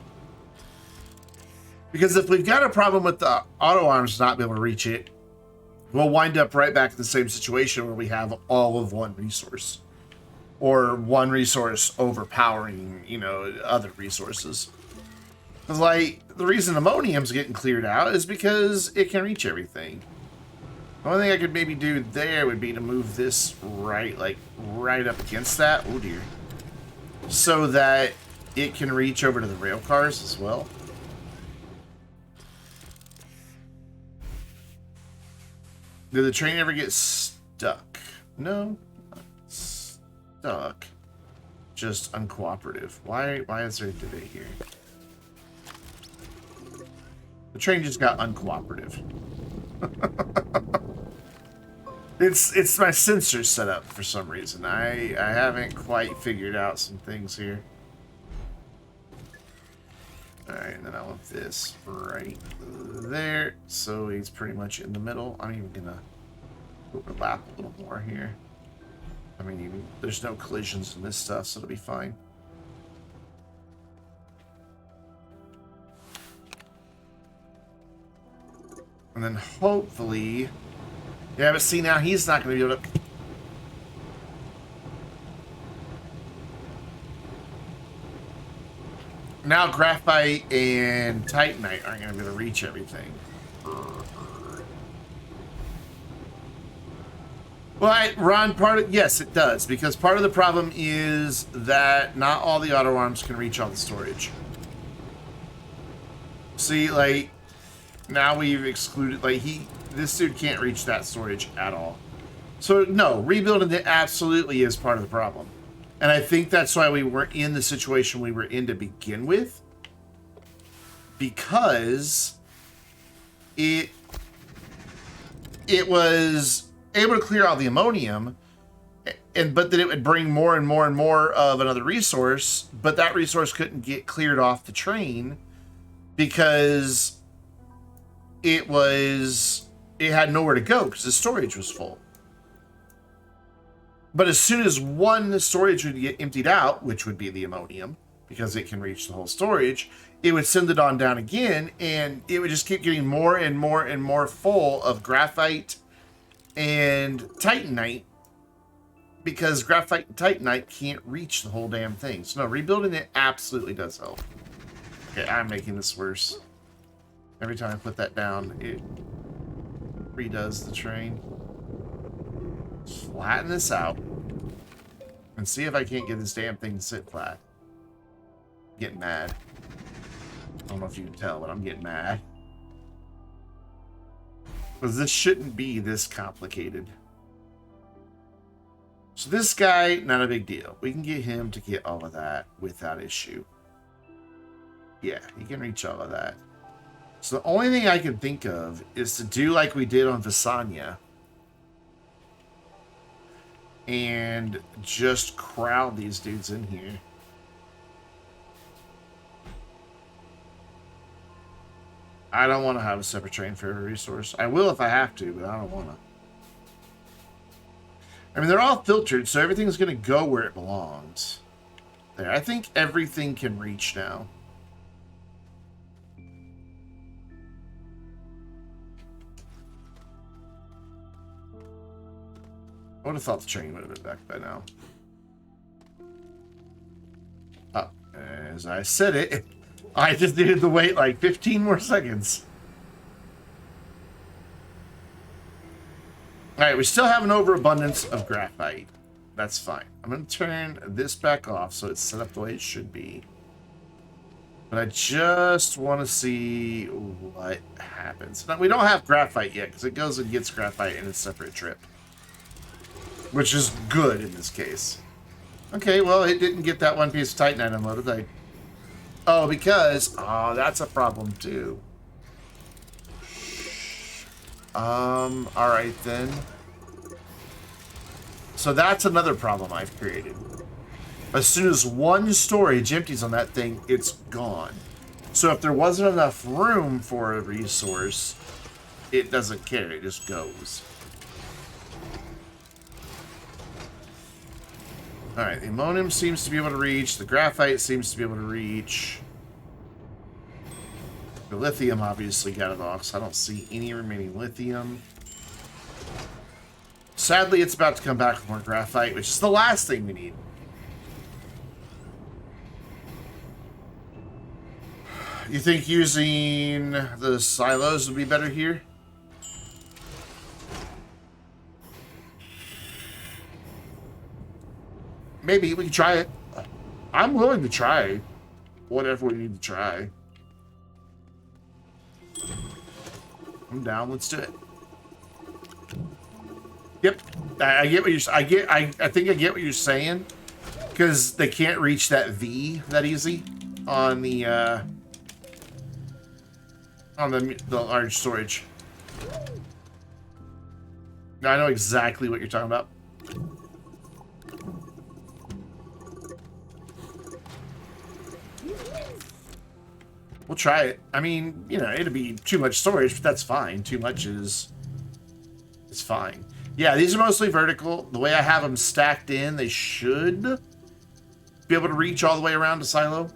Because if we've got a problem with the auto arms not being able to reach it, we'll wind up right back in the same situation where we have all of one resource. Or one resource overpowering, other resources. Because, like, the reason ammonium's getting cleared out is because it can reach everything. The only thing I could maybe do there would be to move this right up against that. Oh dear. So that it can reach over to the rail cars as well. Did the train ever get stuck? No. Not stuck. just uncooperative. Why is there a delay here? The train just got uncooperative. It's my sensors set up for some reason. I haven't quite figured out some things here. Alright, and then I want this right there. So he's pretty much in the middle. I'm even gonna overlap a little more here. I mean, there's no collisions in this stuff, so it'll be fine. And then hopefully... Yeah, but see, now he's not going to be able to... Now Graphite and Titanite aren't going to be able to reach everything. Well, Ron, yes, it does, because part of the problem is that not all the auto arms can reach all the storage. See, like, now we've excluded, like, this dude can't reach that storage at all. So, no, rebuilding it absolutely is part of the problem. And I think that's why we were in the situation we were in to begin with. Because it was able to clear all the ammonium, but then it would bring more and more and more of another resource, but that resource couldn't get cleared off the train because it had nowhere to go because the storage was full. But as soon as one storage would get emptied out, which would be the ammonium, because it can reach the whole storage, it would send it on down again, and it would just keep getting more and more and more full of graphite and titanite, because graphite and titanite can't reach the whole damn thing. So no, rebuilding it absolutely does help. Okay, I'm making this worse. Every time I put that down, it redoes the train. Flatten this out and see if I can't get this damn thing to sit flat. I'm getting mad. I don't know if you can tell, but I'm getting mad. Because this shouldn't be this complicated. So this guy, not a big deal. We can get him to get all of that without issue. Yeah, he can reach all of that. So the only thing I can think of is to do like we did on Visanya. And just crowd these dudes in here. I don't want to have a separate train for every resource. I will if I have to, but I don't want to. I mean, they're all filtered, so everything's going to go where it belongs. There, I think everything can reach now. I would have thought the train would have been back by now. Oh, as I said it, I just needed to wait like 15 more seconds. Alright, we still have an overabundance of graphite. That's fine. I'm going to turn this back off so it's set up the way it should be. But I just want to see what happens. Now, we don't have graphite yet because it goes and gets graphite in a separate trip. Which is good in this case. Okay, well, it didn't get that one piece of Titanite unloaded. Oh, because... Oh, that's a problem, too. Alright, then. So that's another problem I've created. As soon as one storage empties on that thing, it's gone. So if there wasn't enough room for a resource, it doesn't care. It just goes. Alright, the ammonium seems to be able to reach. The graphite seems to be able to reach. The lithium obviously got it off, so I don't see any remaining lithium. Sadly, it's about to come back with more graphite, which is the last thing we need. You think using the silos would be better here? Maybe we can try it. I'm willing to try whatever we need to try. I'm down. Let's do it. Yep, I get what you're. I think I get what you're saying. Because they can't reach that V that easy on the large storage. Now I know exactly what you're talking about. We'll try it. I mean, you know, it'd be too much storage, but that's fine. Too much is fine. Yeah, these are mostly vertical. The way I have them stacked in, they should be able to reach all the way around to silo.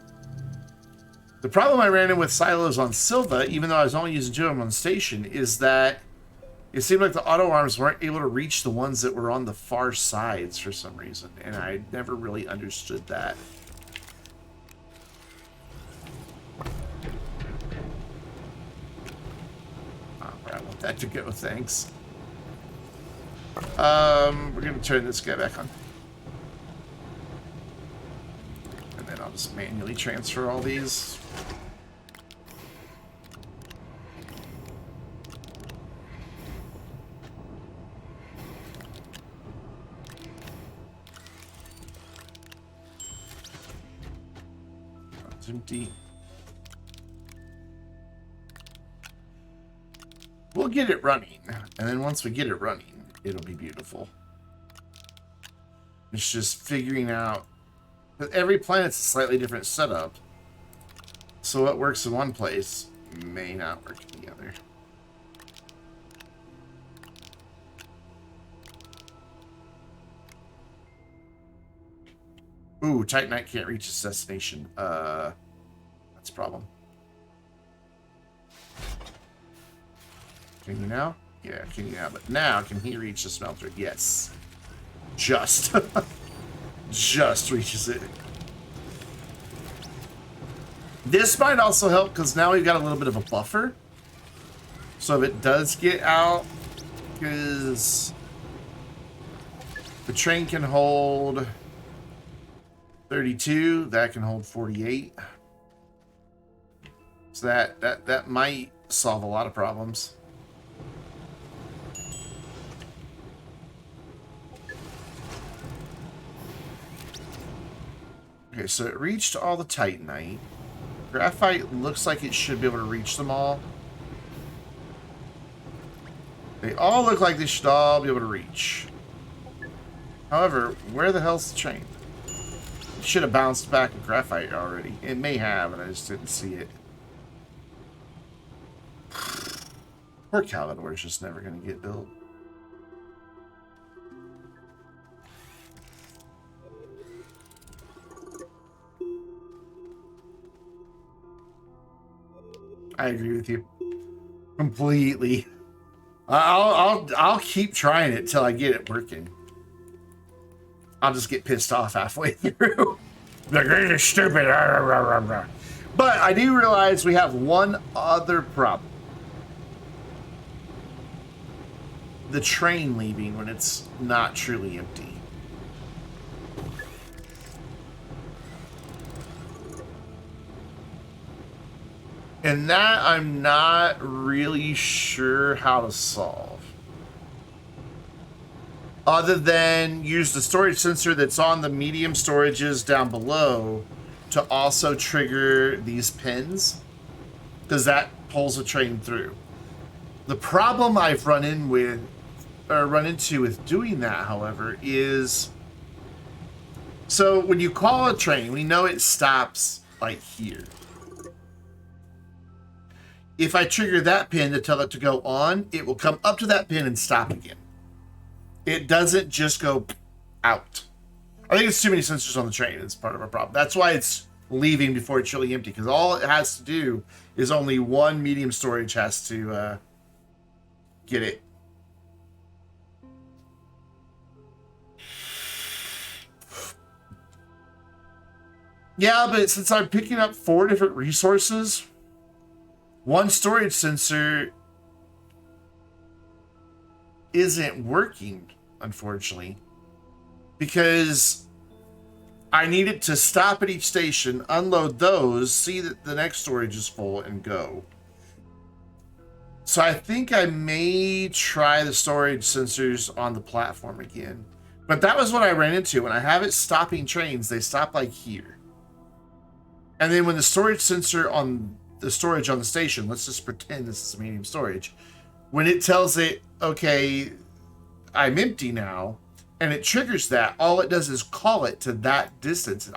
The problem I ran in with silos on Silva, even though I was only using 2 of them on station, is that it seemed like the auto arms weren't able to reach the ones that were on the far sides for some reason, and I never really understood that. I want that to go, thanks. We're gonna turn this guy back on. And then I'll just manually transfer all these. It's empty. We'll get it running, and then once we get it running, it'll be beautiful. It's just figuring out that every planet's a slightly different setup, so what works in one place may not work in the other. Ooh, Titanite can't reach its destination. That's a problem. Can you now? Yeah, can you now? But now, can he reach the smelter? Yes. Just. Just reaches it. This might also help, because now we've got a little bit of a buffer. So if it does get out, because the train can hold 32, that can hold 48. So that might solve a lot of problems. Okay, so it reached all the Titanite. Graphite looks like it should be able to reach them all. They all look like they should all be able to reach. However, where the hell's the train? It should have bounced back with graphite already. It may have, and I just didn't see it. Poor Calidor's just never going to get built. I agree with you completely. I'll keep trying it till I get it working. I'll just get pissed off halfway through. Like, this is stupid. But I do realize we have one other problem. The train leaving when it's not truly empty. And that I'm not really sure how to solve. Other than use the storage sensor that's on the medium storages down below to also trigger these pins, because that pulls a train through. The problem I've run into with doing that, however, is so when you call a train, we know it stops like here. If I trigger that pin to tell it to go on, it will come up to that pin and stop again. It doesn't just go out. I think it's too many sensors on the train. It's part of our problem. That's why it's leaving before it's really empty, because all it has to do is only one medium storage has to get it. Yeah, but since I'm picking up 4 different resources, one storage sensor isn't working, unfortunately, because I need it to stop at each station, unload those, see that the next storage is full, and go. So I think I may try the storage sensors on the platform again. But that was what I ran into. When I have it stopping trains, they stop like here. And then when the storage sensor on the storage on the station, let's just pretend this is medium storage, when it tells it, okay, I'm empty now, and it triggers that, all it does is call it to that distance.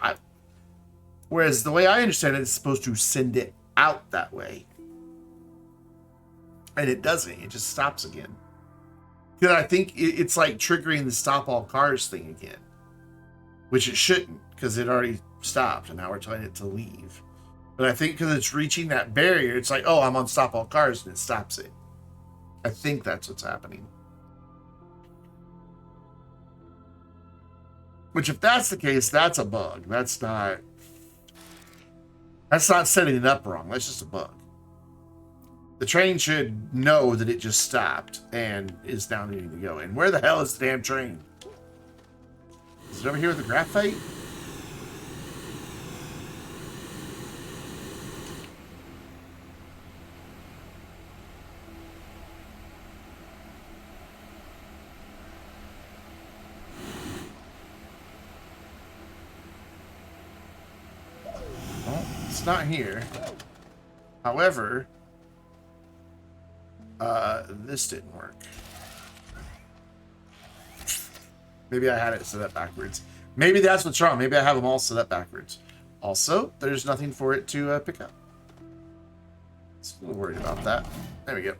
Whereas the way I understand it, it's supposed to send it out that way. And it doesn't. It just stops again. Because I think it's like triggering the stop all cars thing again. Which it shouldn't, because it already stopped, and now we're telling it to leave. But I think because it's reaching that barrier, it's like, oh, I'm on stop all cars, and it stops it. I think that's what's happening. Which, if that's the case, that's a bug. That's not setting it up wrong. That's just a bug. The train should know that it just stopped and is now needing to go in. Where the hell is the damn train? Is it over here with the graphite? Well, it's not here. However, this didn't work. Maybe I had it set up backwards. Maybe that's what's wrong. Maybe I have them all set up backwards. Also, there's nothing for it to pick up. Just a little worried about that. There we go.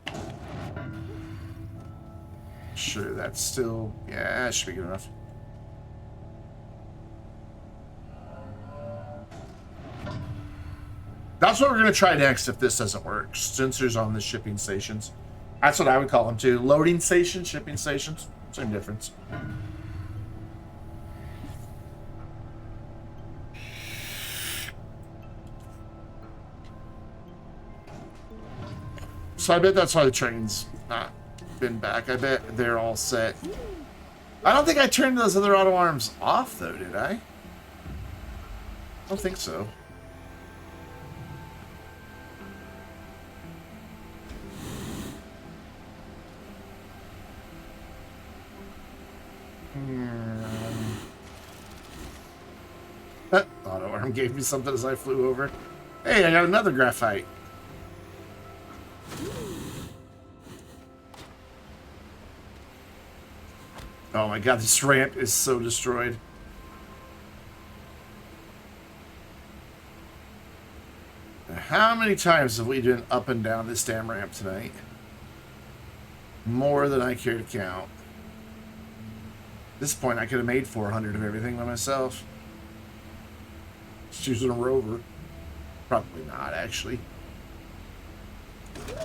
Sure, that's still... Yeah, that should be good enough. That's what we're going to try next if this doesn't work. Sensors on the shipping stations. That's what I would call them too. Loading stations, shipping stations. Same difference. So I bet that's why the train's not been back. I bet they're all set. I don't think I turned those other auto arms off though, did I? I don't think so. Auto arm gave me something as I flew over. Hey, I got another graphite. Oh my god, this ramp is so destroyed. How many times have we been up and down this damn ramp tonight? More than I care to count. At this point, I could have made 400 of everything by myself. Just using a rover. Probably not, actually.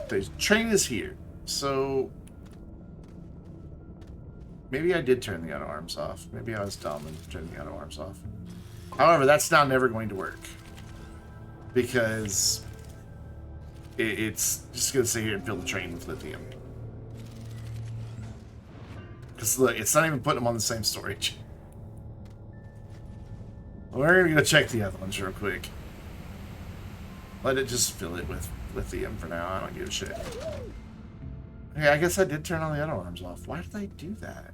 The train is here, so... Maybe I did turn the auto arms off. Maybe I was dumb and turned the auto arms off. However, that's now never going to work. Because... it's just going to sit here and fill the train with lithium. Because look, it's not even putting them on the same storage. We're going to go check the other ones real quick. Let it just fill it with lithium for now. I don't give a shit. Okay, I guess I did turn all the auto arms off. Why did I do that?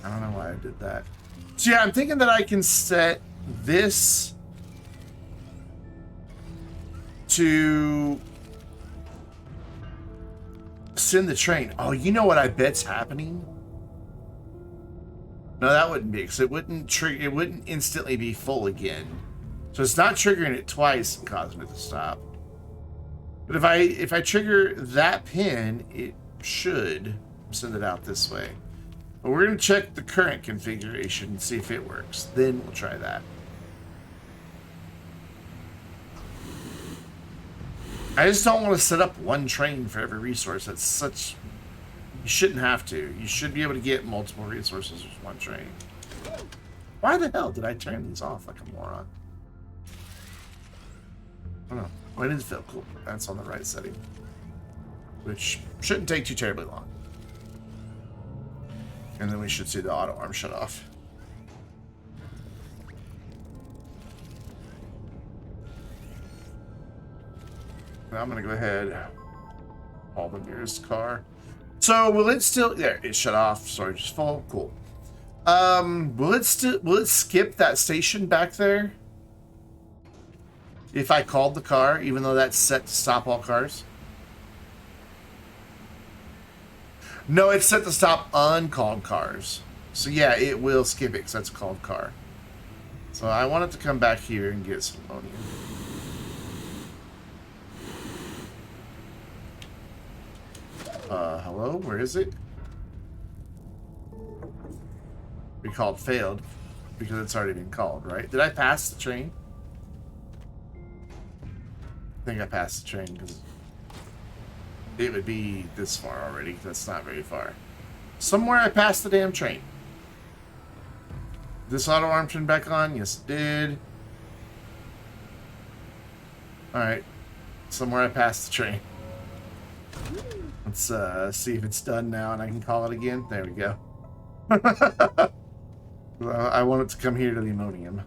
I don't know why I did that. So yeah, I'm thinking that I can set this to send the train. Oh, you know what I bet's happening? No, that wouldn't be, because it wouldn't trigger. It wouldn't instantly be full again. So it's not triggering it twice and causing it to stop. But if I trigger that pin, it should send it out this way. But we're going to check the current configuration and see if it works. Then we'll try that. I just don't want to set up one train for every resource. That's such... You shouldn't have to. You should be able to get multiple resources with one train. Why the hell did I turn these off like a moron? I don't know. When is fill? Cool. That's on the right setting. Which shouldn't take too terribly long. And then we should see the auto arm shut off. Now I'm going to go ahead. Haul the nearest car. So will it still? There, it shut off. Sorry, just full. Cool. Will it skip that station back there? If I called the car, even though that's set to stop all cars? No, it's set to stop uncalled cars. So yeah, it will skip it because that's a called car. So I want it to come back here and get some ammonia. Hello? Where is it? Recalled failed because it's already been called, right? Did I pass the train? I think I passed the train because it would be this far already. That's not very far. Somewhere I passed the damn train. This auto alarm turned back on? Yes, it did. Alright. Somewhere I passed the train. Let's see if it's done now and I can call it again. There we go. I want it to come here to the ammonium.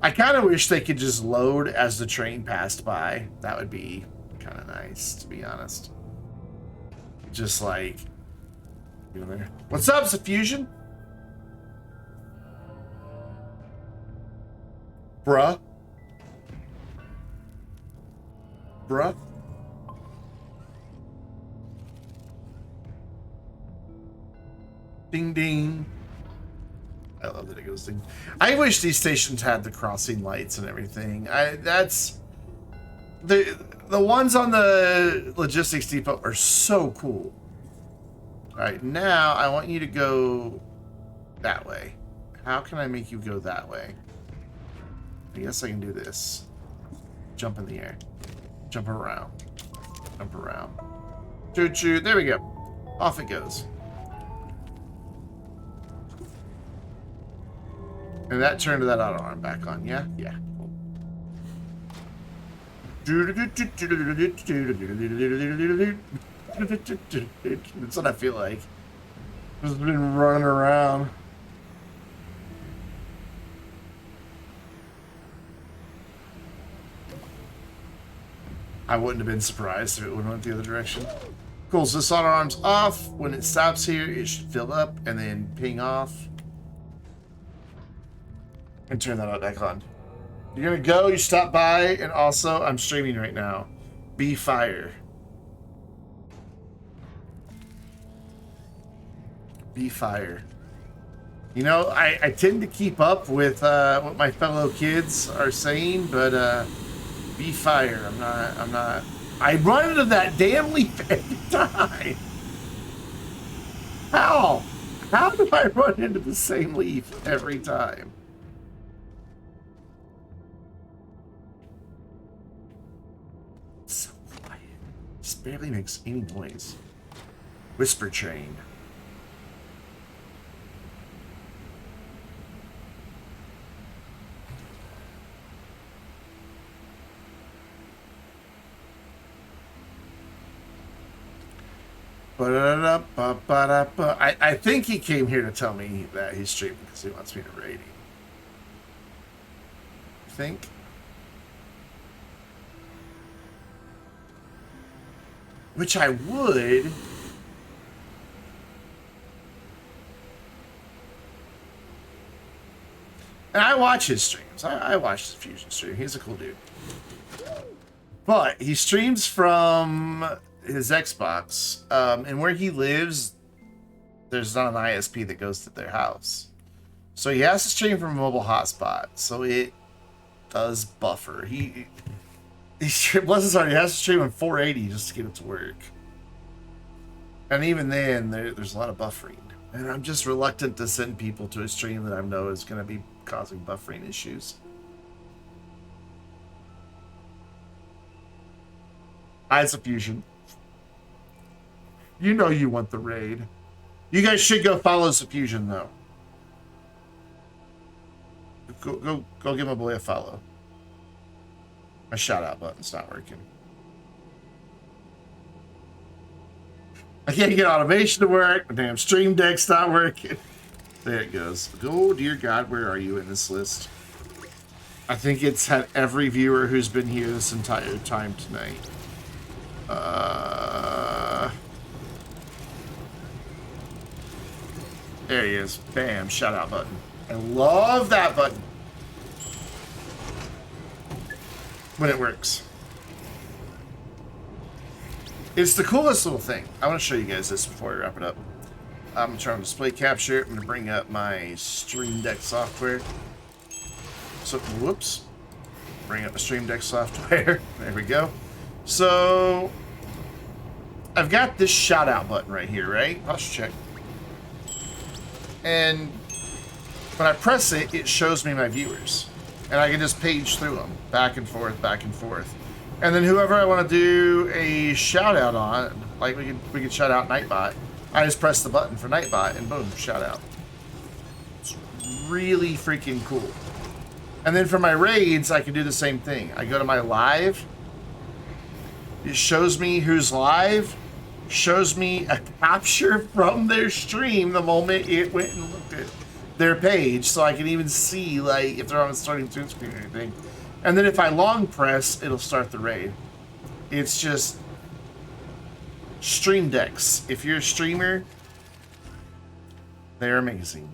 I kind of wish they could just load as the train passed by. That would be kind of nice, to be honest. Just like... You know there. What's up, Suffusion? Bruh? Bruh? Ding ding. I love that it goes ding. I wish these stations had the crossing lights and everything. That's the ones on the logistics depot are so cool. All right, now I want you to go that way. How can I make you go that way? I guess I can do this. Jump in the air. Jump around. Jump around. Choo choo. There we go. Off it goes. And that turned that auto alarm back on, yeah? Yeah. That's what I feel like. Just been running around. I wouldn't have been surprised if it would have went the other direction. Cool, so this auto alarm's off. When it stops here, it should fill up and then ping off. And turn that back on. You're gonna go, you stop by, and also I'm streaming right now. Be fire. Be fire. You know, I tend to keep up with what my fellow kids are saying, but be fire. I'm not. I run into that damn leaf every time. How? How do I run into the same leaf every time? So quiet. Just barely makes any noise. Whisper train. I think he came here to tell me that he's streaming because he wants me to raid him. I think. Which I would. And I watch his streams. I watch the Fusion stream. He's a cool dude. But he streams from his Xbox, and where he lives, there's not an ISP that goes to their house. So he has to stream from a mobile hotspot, so it does buffer. He bless his heart, he has to stream on 480 just to get it to work. And even then, there's a lot of buffering. And I'm just reluctant to send people to a stream that I know is going to be causing buffering issues. Eyes of Fusion. You know you want the raid. You guys should go follow Suffusion, though. Go give my boy a follow. My shout-out button's not working. I can't get automation to work. My damn stream deck's not working. There it goes. Oh, dear God, where are you in this list? I think it's had every viewer who's been here this entire time tonight. There he is. Bam, shout out button. I love that button when it works. It's the coolest little thing. I want to show you guys this before we wrap it up. I'm going to turn on display capture. I'm going to bring up my Stream Deck software. So, whoops. Bring up the Stream Deck software. There we go. So, I've got this shout out button right here, right? Posture check. And when I press it, it shows me my viewers. And I can just page through them, back and forth, back and forth. And then whoever I want to do a shout out on, like we could shout out Nightbot, I just press the button for Nightbot and boom, shout out. It's really freaking cool. And then for my raids, I can do the same thing. I go to my live. It shows me who's live. Shows me a capture from their stream the moment it went and looked at their page, so I can even see like if they're on a starting screen or anything. And then if I long press, it'll start the raid. It's just stream decks. If you're a streamer, they're amazing.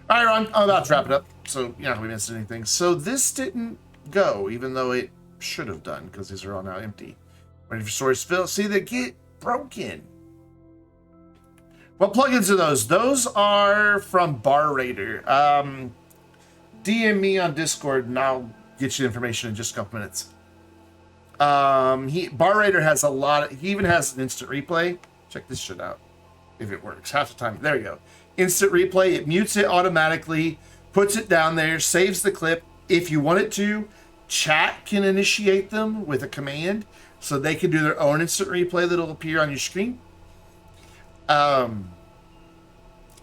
All right, Ron, I'm about to wrap it up, so you're not gonna miss anything. So this didn't go, even though it should have done, because these are all now empty. Ready for storage fill. See, they get broken. What plugins are those? Those are from Bar Raider. DM me on Discord and I'll get you information in just a couple minutes. Bar Raider has a lot of, he even has an instant replay. Check this shit out. If it works. Half the time. There you go. Instant replay. It mutes it automatically, puts it down there, saves the clip. If you want it to, chat can initiate them with a command so they can do their own instant replay that'll appear on your screen.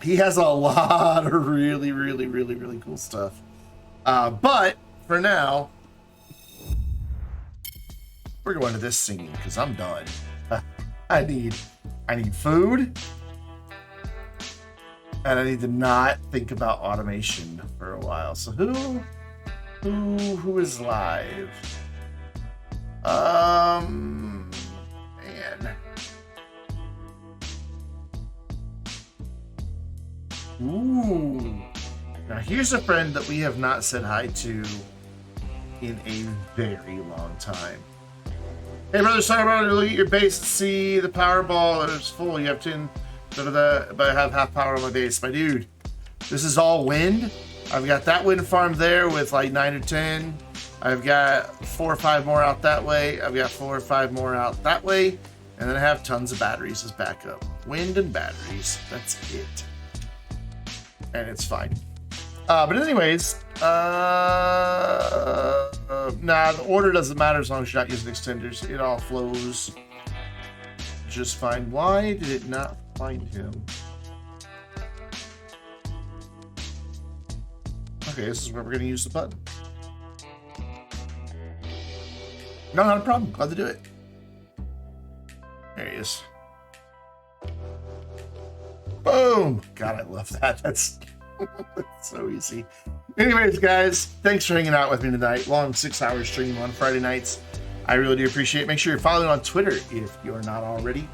He has a lot of really, really, really, really cool stuff. But for now, we're going to this singing because I'm done. I need food, and I need to not think about automation for a while. So who is live? Man. Ooh. Now here's a friend that we have not said hi to in a very long time. Hey brother, sorry about it. Look at your base and see the Powerball is full. You have 10, but I have half power on my base. My dude, this is all wind. I've got that wind farm there with like 9 or 10. I've got 4 or 5 more out that way. I've got 4 or 5 more out that way. And then I have tons of batteries as backup. Wind and batteries. That's it. And it's fine. But anyways, nah, the order doesn't matter as long as you're not using extenders. It all flows just fine. Why did it not find him? Okay, this is where we're going to use the button. No, not a problem. Glad to do it. There he is. Boom! God, I love that. That's so easy. Anyways, guys, thanks for hanging out with me tonight. Long 6-hour stream on Friday nights. I really do appreciate it. Make sure you're following on Twitter if you're not already.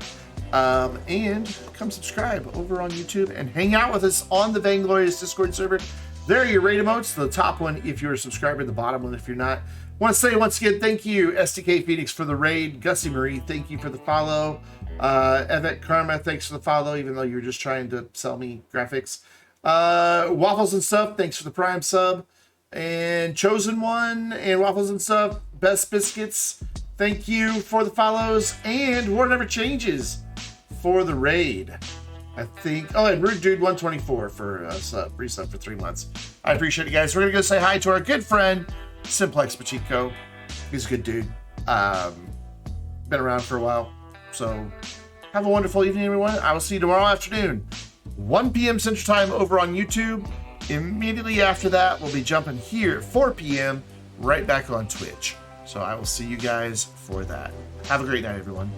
And come subscribe over on YouTube and hang out with us on the Vainglorious Discord server. There are your raid emotes. The top one if you're a subscriber, the bottom one if you're not. Want to say once again, thank you, SDK Phoenix, for the raid. Gussie Marie, thank you for the follow. Evet Karma, thanks for the follow, even though you were just trying to sell me graphics. Waffles and Stuff, thanks for the Prime sub. And Chosen One and Waffles and Stuff, Best Biscuits, thank you for the follows. And War Never Changes for the raid. I think, oh, and Rude Dude 124 for a sub, resub for 3 months. I appreciate it, guys. We're going to go say hi to our good friend, Simplex Pachico. He's a good dude. Been around for a while. So have a wonderful evening, everyone. I will see you tomorrow afternoon, 1 p.m. Central Time over on YouTube. Immediately after that, we'll be jumping here at 4 p.m. right back on Twitch. So I will see you guys for that. Have a great night, everyone.